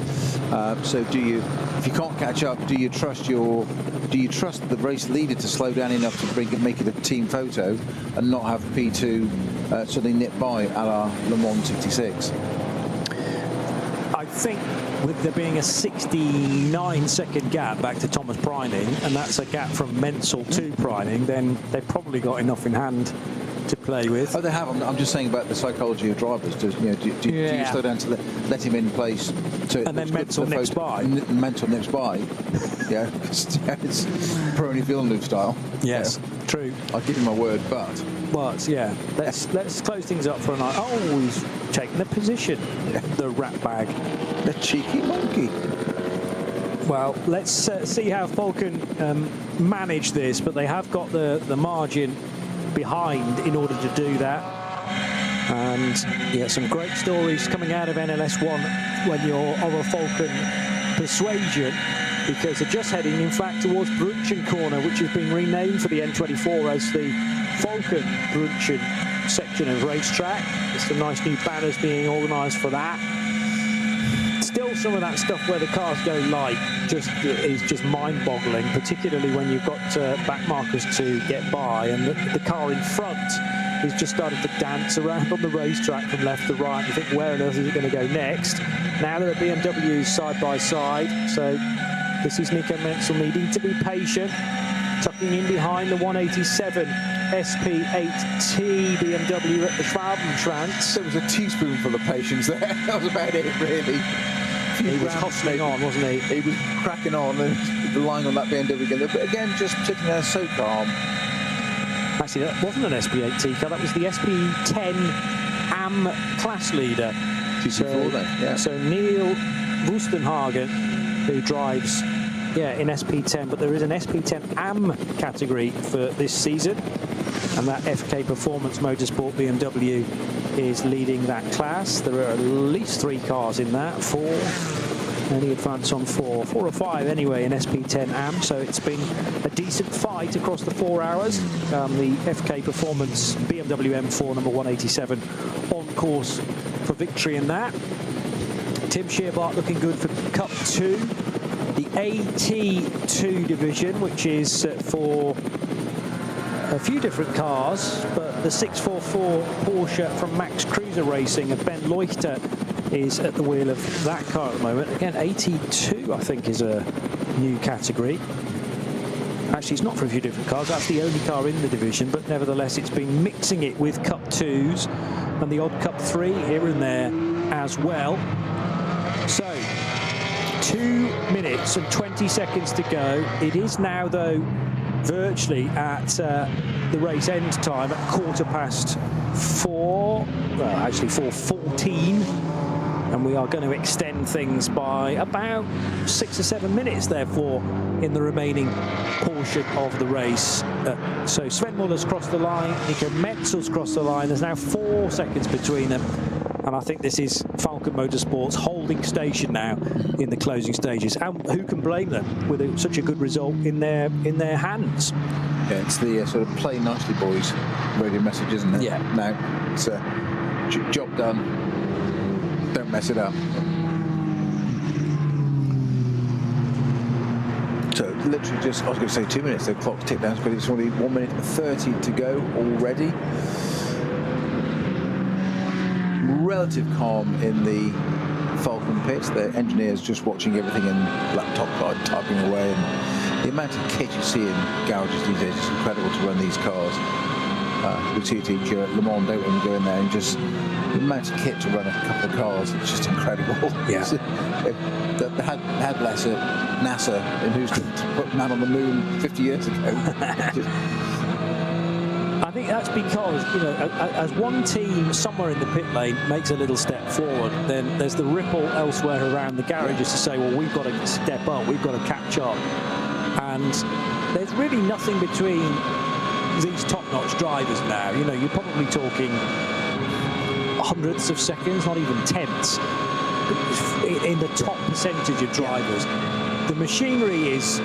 So if you can't catch up, do you trust the race leader to slow down enough to make it a team photo and not have P2 suddenly nip by a la Le Mans 66? I think with there being a 69-second gap back to Thomas Preining, and that's a gap from Menzel to Preining, then they've probably got enough in hand to play with. Oh, they have. I'm just saying about the psychology of drivers. Do you slow down to let him in place? And then Menzel nips by. Menzel nips by. Yeah, it's Pro Villeneuve style. Yes, true. I'll give him my word, but yeah. Let's close things up for a night. Oh, he's taking a position. Yeah. The rat bag. The cheeky monkey. Well, let's see how Falcon manage this, but they have got the margin behind in order to do that. And yeah, some great stories coming out of NLS1 when you're of a Falcon persuasion, because they're just heading, in fact, towards Brunchen Corner, which has been renamed for the N24 as the Falcon Brunchen section of racetrack. There's some nice new banners being organised for that. Still some of that stuff where the cars go light is just mind-boggling, particularly when you've got back markers to get by, and the car in front is just starting to dance around on the racetrack from left to right. You think, where on earth is it going to go next? Now there are BMWs side by side, so this is Nico Menzel needing to be patient, tucking in behind the 187 SP8T BMW at the Schwabenschwanz. There was a teaspoonful of patience there. That was about it, really. He was hustling on, wasn't he? He was cracking on and relying on that BMW again. But again, just sitting there so calm. Actually, that wasn't an SP8T car. That was the SP10 AM class leader. So Neil Wustenhagen, who drives in SP10, but there is an SP10 AM category for this season, and that FK Performance Motorsport BMW is leading that class. There are at least 3 cars in that, 4, any advance on 4 or 5 anyway in SP10 AM, so it's been a decent fight across the 4 hours. The FK Performance BMW M4 number 187 on course for victory in that. Tim Shearbart looking good for Cup 2. The AT2 division, which is for a few different cars, but the 644 Porsche from Max Cruiser Racing of Ben Leuchter is at the wheel of that car at the moment. Again, AT2 I think is a new category. actually, it's not for a few different cars. That's the only car in the division, but nevertheless, it's been mixing it with Cup 2s and the odd Cup 3 here and there as well. So, 2 minutes and 20 seconds to go. It is now, though, virtually at the race end time at 4:15, well, actually 4:14. And we are going to extend things by about 6 or 7 minutes, therefore, in the remaining portion of the race. So Sven Muller's crossed the line, Nico Metzel's crossed the line. There's now 4 seconds between them. And I think this is Falken Motorsports holding station now in the closing stages. And who can blame them with such a good result in their hands? Yeah, it's the sort of play nicely, boys radio message, isn't it? Yeah. Now, it's a job done. Don't mess it up. So literally just, I was going to say 2 minutes, the clock's ticked down, but it's only 1 minute and 30 to go already. Relative calm in the Falken pits. The engineers just watching everything in laptop typing away, and the amount of kit you see in garages these days is incredible to run these cars. We see it each year at Le Mans, don't we, when we go in there, and just the amount of kit to run a couple of cars, it's just incredible. Yeah. Had less at NASA in Houston to put man on the moon 50 years ago. I think that's because, you know, as one team somewhere in the pit lane makes a little step forward, then there's the ripple elsewhere around the garages to say, well, we've got to step up, we've got to catch up. And there's really nothing between these top-notch drivers now. You know, you're probably talking hundredths of seconds, not even tenths, in the top percentage of drivers. The machinery is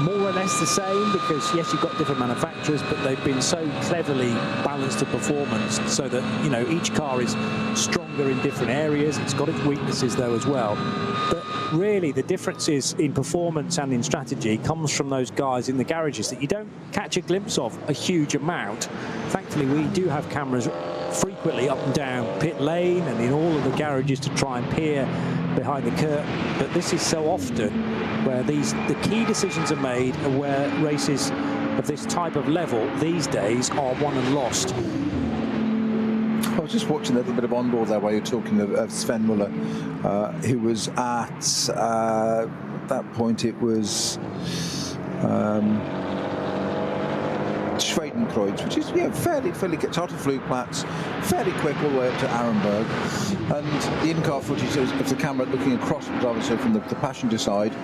more or less the same because, yes, you've got different manufacturers, but they've been so cleverly balanced to performance so that, you know, each car is stronger in different areas. It's got its weaknesses, though, as well. But really, the differences in performance and in strategy comes from those guys in the garages that you don't catch a glimpse of a huge amount. Thankfully, we do have cameras frequently up and down pit lane and in all of the garages to try and peer behind the curtain. But this is so often where the key decisions are made and where races of this type of level these days are won and lost. I was just watching a little bit of onboard there while you're talking of Sven Muller, who was at that point it was Schwedenkreuz, which is, you know, fairly Charterflugplatz, fairly quick all the way up to Arenberg. And the in-car footage of the camera looking across the driver's side from the passenger side,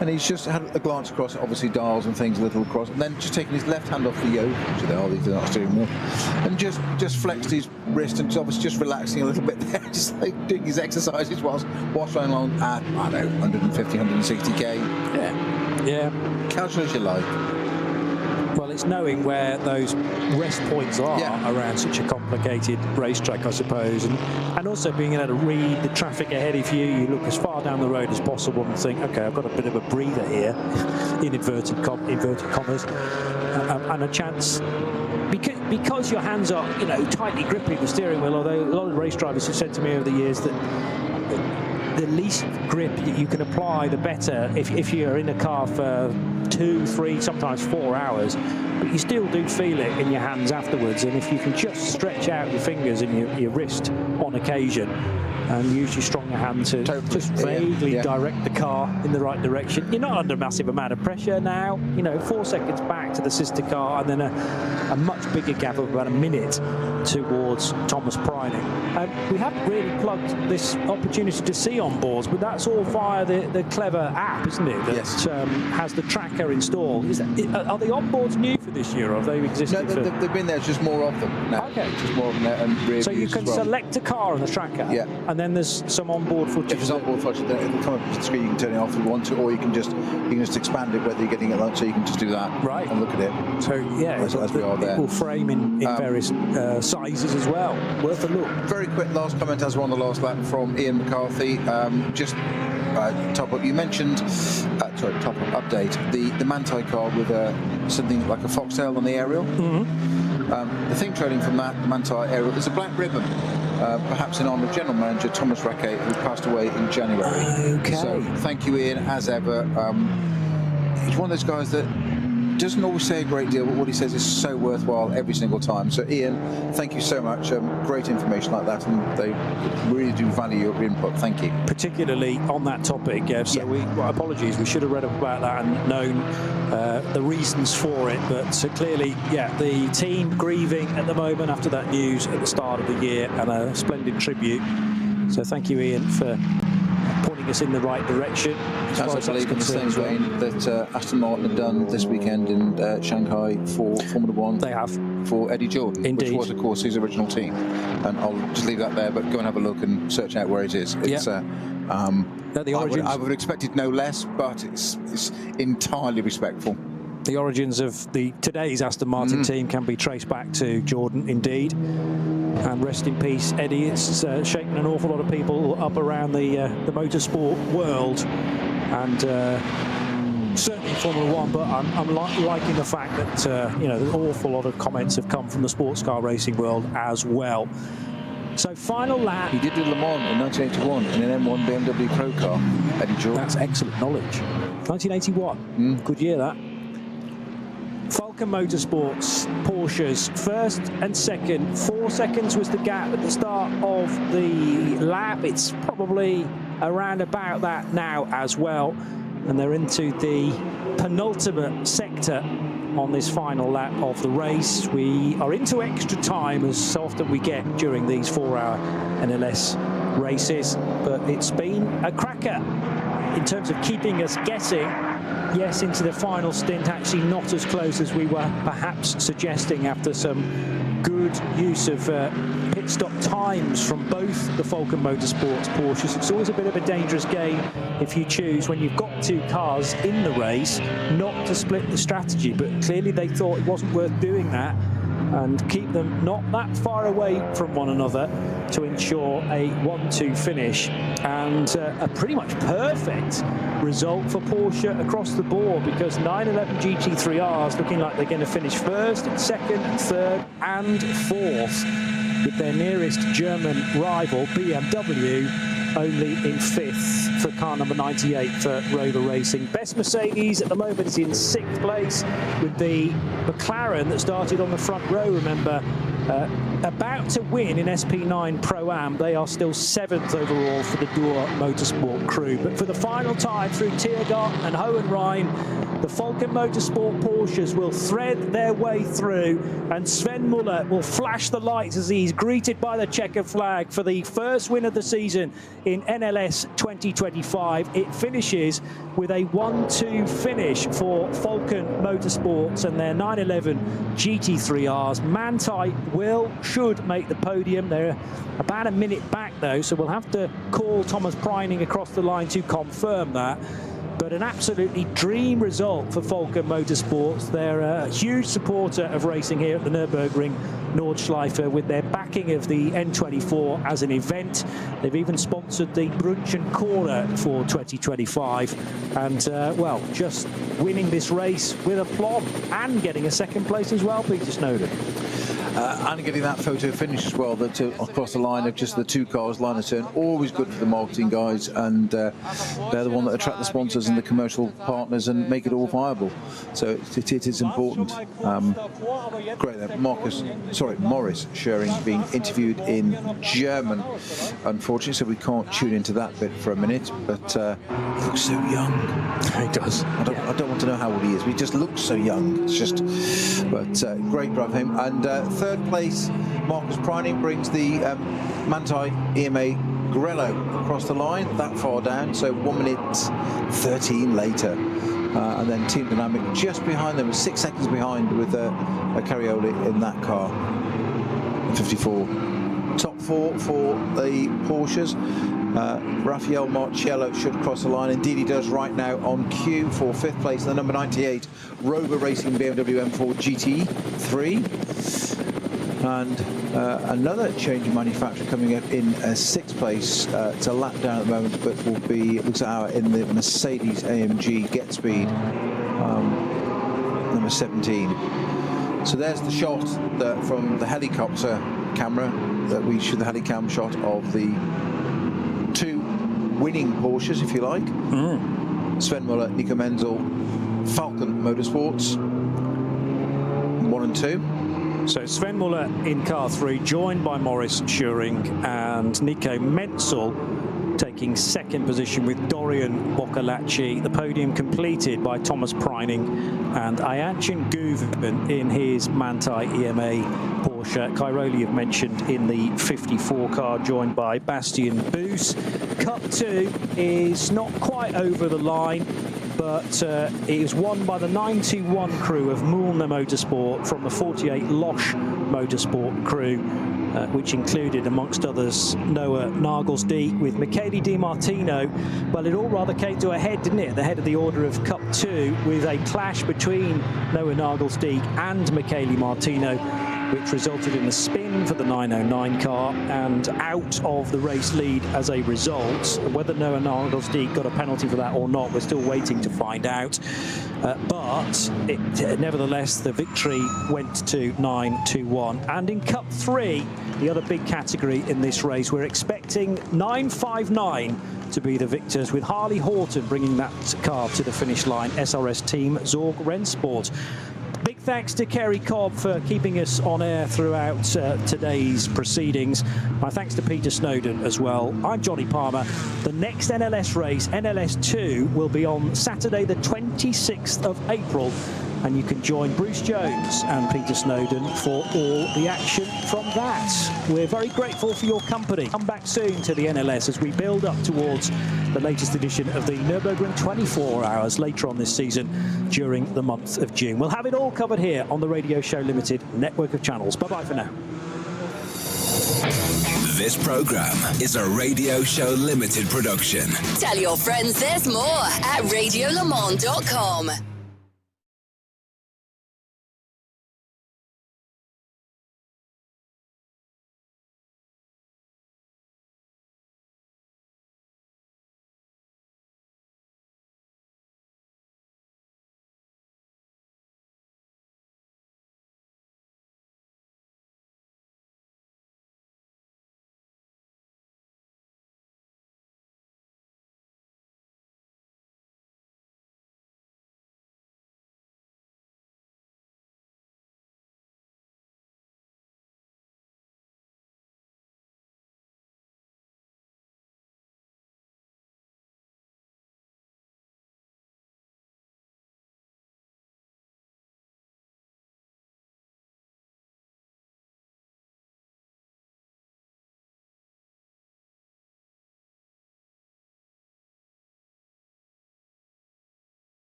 and he's just had a glance across, obviously dials and things a little across, and then just taking his left hand off the yoke, which they're not steering wheel, and just flexed his wrist and obviously just relaxing a little bit there, just like doing his exercises whilst running along at, I don't know, 150, 160k. Yeah. Casual as you like. Well, it's knowing where those rest points are around such a complicated racetrack, I suppose, and also being able to read the traffic ahead of you. You look as far down the road as possible and think, okay, I've got a bit of a breather here, in inverted commas, and a chance. Because your hands are, you know, tightly gripping the steering wheel, although a lot of race drivers have said to me over the years that the least grip you can apply, the better if you're in a car for 2, 3, sometimes 4 hours, but you still do feel it in your hands afterwards. And if you can just stretch out your fingers and your wrist on occasion and use your stronger hand to just vaguely direct the car in the right direction, you're not under a massive amount of pressure now. You know, 4 seconds back to the sister car and then a much bigger gap of about a minute towards Thomas Preining. We haven't really plugged this opportunity to see on boards, but that's all via the clever app, isn't it? That has the tracker installed. Are the onboards new for this year, or have they existed? No, they've been there. It's just more of them now. Okay. Just more of them there, and rear so you views can as well. select a car on the tracker, and then there's some onboard footage. If there's onboard footage, then it'll come up on the screen. You can turn it off if you want to, or you can just expand it whether you're getting it, so you can just do that and look at it. So yeah, as we are there. It will frame in various sizes as well. Worth a look. Very quick last comment as we're on the last lap from Ian McCarthy. Just top up. You mentioned top up update the Manthey car with something like a foxtail on the aerial. The thing trailing from that Manthey aerial is a black ribbon, perhaps in honour of General Manager Thomas Rackey, who passed away in January. Okay. So thank you, Ian, as ever. He's one of those guys that doesn't always say a great deal, but what he says is so worthwhile every single time. So Ian, thank you so much. Great information like that, and they really do value your input. Thank you. Particularly on that topic, so apologies, we should have read up about that and known the reasons for it, but clearly, the team grieving at the moment after that news at the start of the year, and a splendid tribute. So thank you, Ian, for pointing us in the right direction. As I believe in the same vein that Aston Martin have done this weekend in Shanghai for Formula One. They have. For Eddie Jordan, Indeed. Which was, of course, his original team. And I'll just leave that there, but go and have a look and search out where it is. It's, the origins. I would have expected no less, but it's entirely respectful. The origins of today's Aston Martin team can be traced back to Jordan, indeed. And rest in peace, Eddie. It's shaken an awful lot of people up around the motorsport world, and certainly Formula One. But I'm liking the fact that an awful lot of comments have come from the sports car racing world as well. So final lap. He did do Le Mans in 1981 in an M1 BMW Pro car, Eddie Jordan. That's excellent knowledge. 1981, good year that. Falcon Motorsports, Porsches, first and second. 4 seconds was the gap at the start of the lap. It's probably around about that now as well. And they're into the penultimate sector on this final lap of the race. We are into extra time, as so often we get during these 4-hour NLS races. But it's been a cracker in terms of keeping us guessing. Yes, into the final stint, actually not as close as we were perhaps suggesting after some good use of pit stop times from both the Falcon Motorsports Porsches. It's always a bit of a dangerous game if you choose, when you've got two cars in the race, not to split the strategy. But clearly they thought it wasn't worth doing that, and keep them not that far away from one another to ensure a 1-2 finish, and a pretty much perfect result for Porsche across the board, because 911 GT3Rs looking like they're going to finish first and second and third and fourth, with their nearest German rival BMW only in fifth for car number 98 for Rover Racing. Best Mercedes at the moment is in 6th place, with the McLaren that started on the front row, remember, about to win in SP9 Pro-Am. They are still 7th overall for the Doer Motorsport crew. But for the final time through Tiergarten and Hohenrhein, the Falcon Motorsport Porsches will thread their way through, and Sven Muller will flash the lights as he's greeted by the checkered flag for the first win of the season in NLS 2025. It finishes with a 1-2 finish for Falcon Motorsports and their 911 GT3Rs. Manthey should make the podium. They're about a minute back though, so we'll have to call Thomas Preining across the line to confirm that. But an absolutely dream result for Falcon Motorsports. They're a huge supporter of racing here at the Nürburgring Nordschleife, with their backing of the N24 as an event. They've even sponsored the Brunchen Corner for 2025. And, well, just winning this race with aplomb and getting a second place as well, Peter Snowden. And getting that photo finish as well, across the line of just the two cars, line of turn, always good for the marketing guys, and they're the one that attract the sponsors and the commercial partners and make it all viable. So it is important. Great there, Morris Schering being interviewed in German, unfortunately, so we can't tune into that bit for a minute, but he looks so young. He does. I don't want to know how old he is, but he just looks so young. It's just, but great drive for him. And third place, Marcus Preining brings the Manthey EMA Grello across the line, that far down, so 1 minute 13 later. And then Team Dynamic just behind them, 6 seconds behind, with a Carioli in that car. 54. Top 4 for the Porsches. Rafael Marciello should cross the line. Indeed he does right now, on cue for 5th place. The number 98 Rover Racing BMW M4 GT3. And another change of manufacturer coming up in 6th place. It's a lap down at the moment, but will be, looks like, in the Mercedes AMG Get Speed, number 17. So there's the shot from the helicopter camera, that we shoot the helicam shot of the two winning Porsches, if you like. Sven Muller, Nico Menzel, Falcon Motorsports. 1 and 2. So Sven Muller in car 3, joined by Maurice Schuring and Nico Menzel taking second position with Dorian Boccolacci. The podium completed by Thomas Preining and Ayhancan Guven in his Manthey EMA Porsche. Cairoli you've mentioned in the 54 car, joined by Bastien Boos. Cup 2 is not quite over the line, but it is won by the 921 crew of Moulner Motorsport from the 48 Losch Motorsport crew, which included, amongst others, Noah Nagelsdijk with Michele Di Martino. Well, it all rather came to a head, didn't it, at the head of the order of Cup 2, with a clash between Noah Nagelsdijk and Michele Martino, which resulted in a spin for the 909 car and out of the race lead as a result. Whether Noah Nagelsdijk got a penalty for that or not, we're still waiting to find out. But nevertheless, the victory went to 921. And in Cup 3, the other big category in this race, we're expecting 959 to be the victors, with Harley Horton bringing that car to the finish line, SRS team Zorg Rennsport. Big thanks to Kerry Cobb for keeping us on air throughout today's proceedings. My thanks to Peter Snowden as well. I'm Johnny Palmer. The next NLS race, NLS2, will be on Saturday the 26th of April. And you can join Bruce Jones and Peter Snowden for all the action from that. We're very grateful for your company. Come back soon to the NLS as we build up towards the latest edition of the Nürburgring 24 hours later on this season during the month of June. We'll have it all covered here on the Radio Show Limited network of channels. Bye-bye for now. This program is a Radio Show Limited production. Tell your friends there's more at radiolemans.com.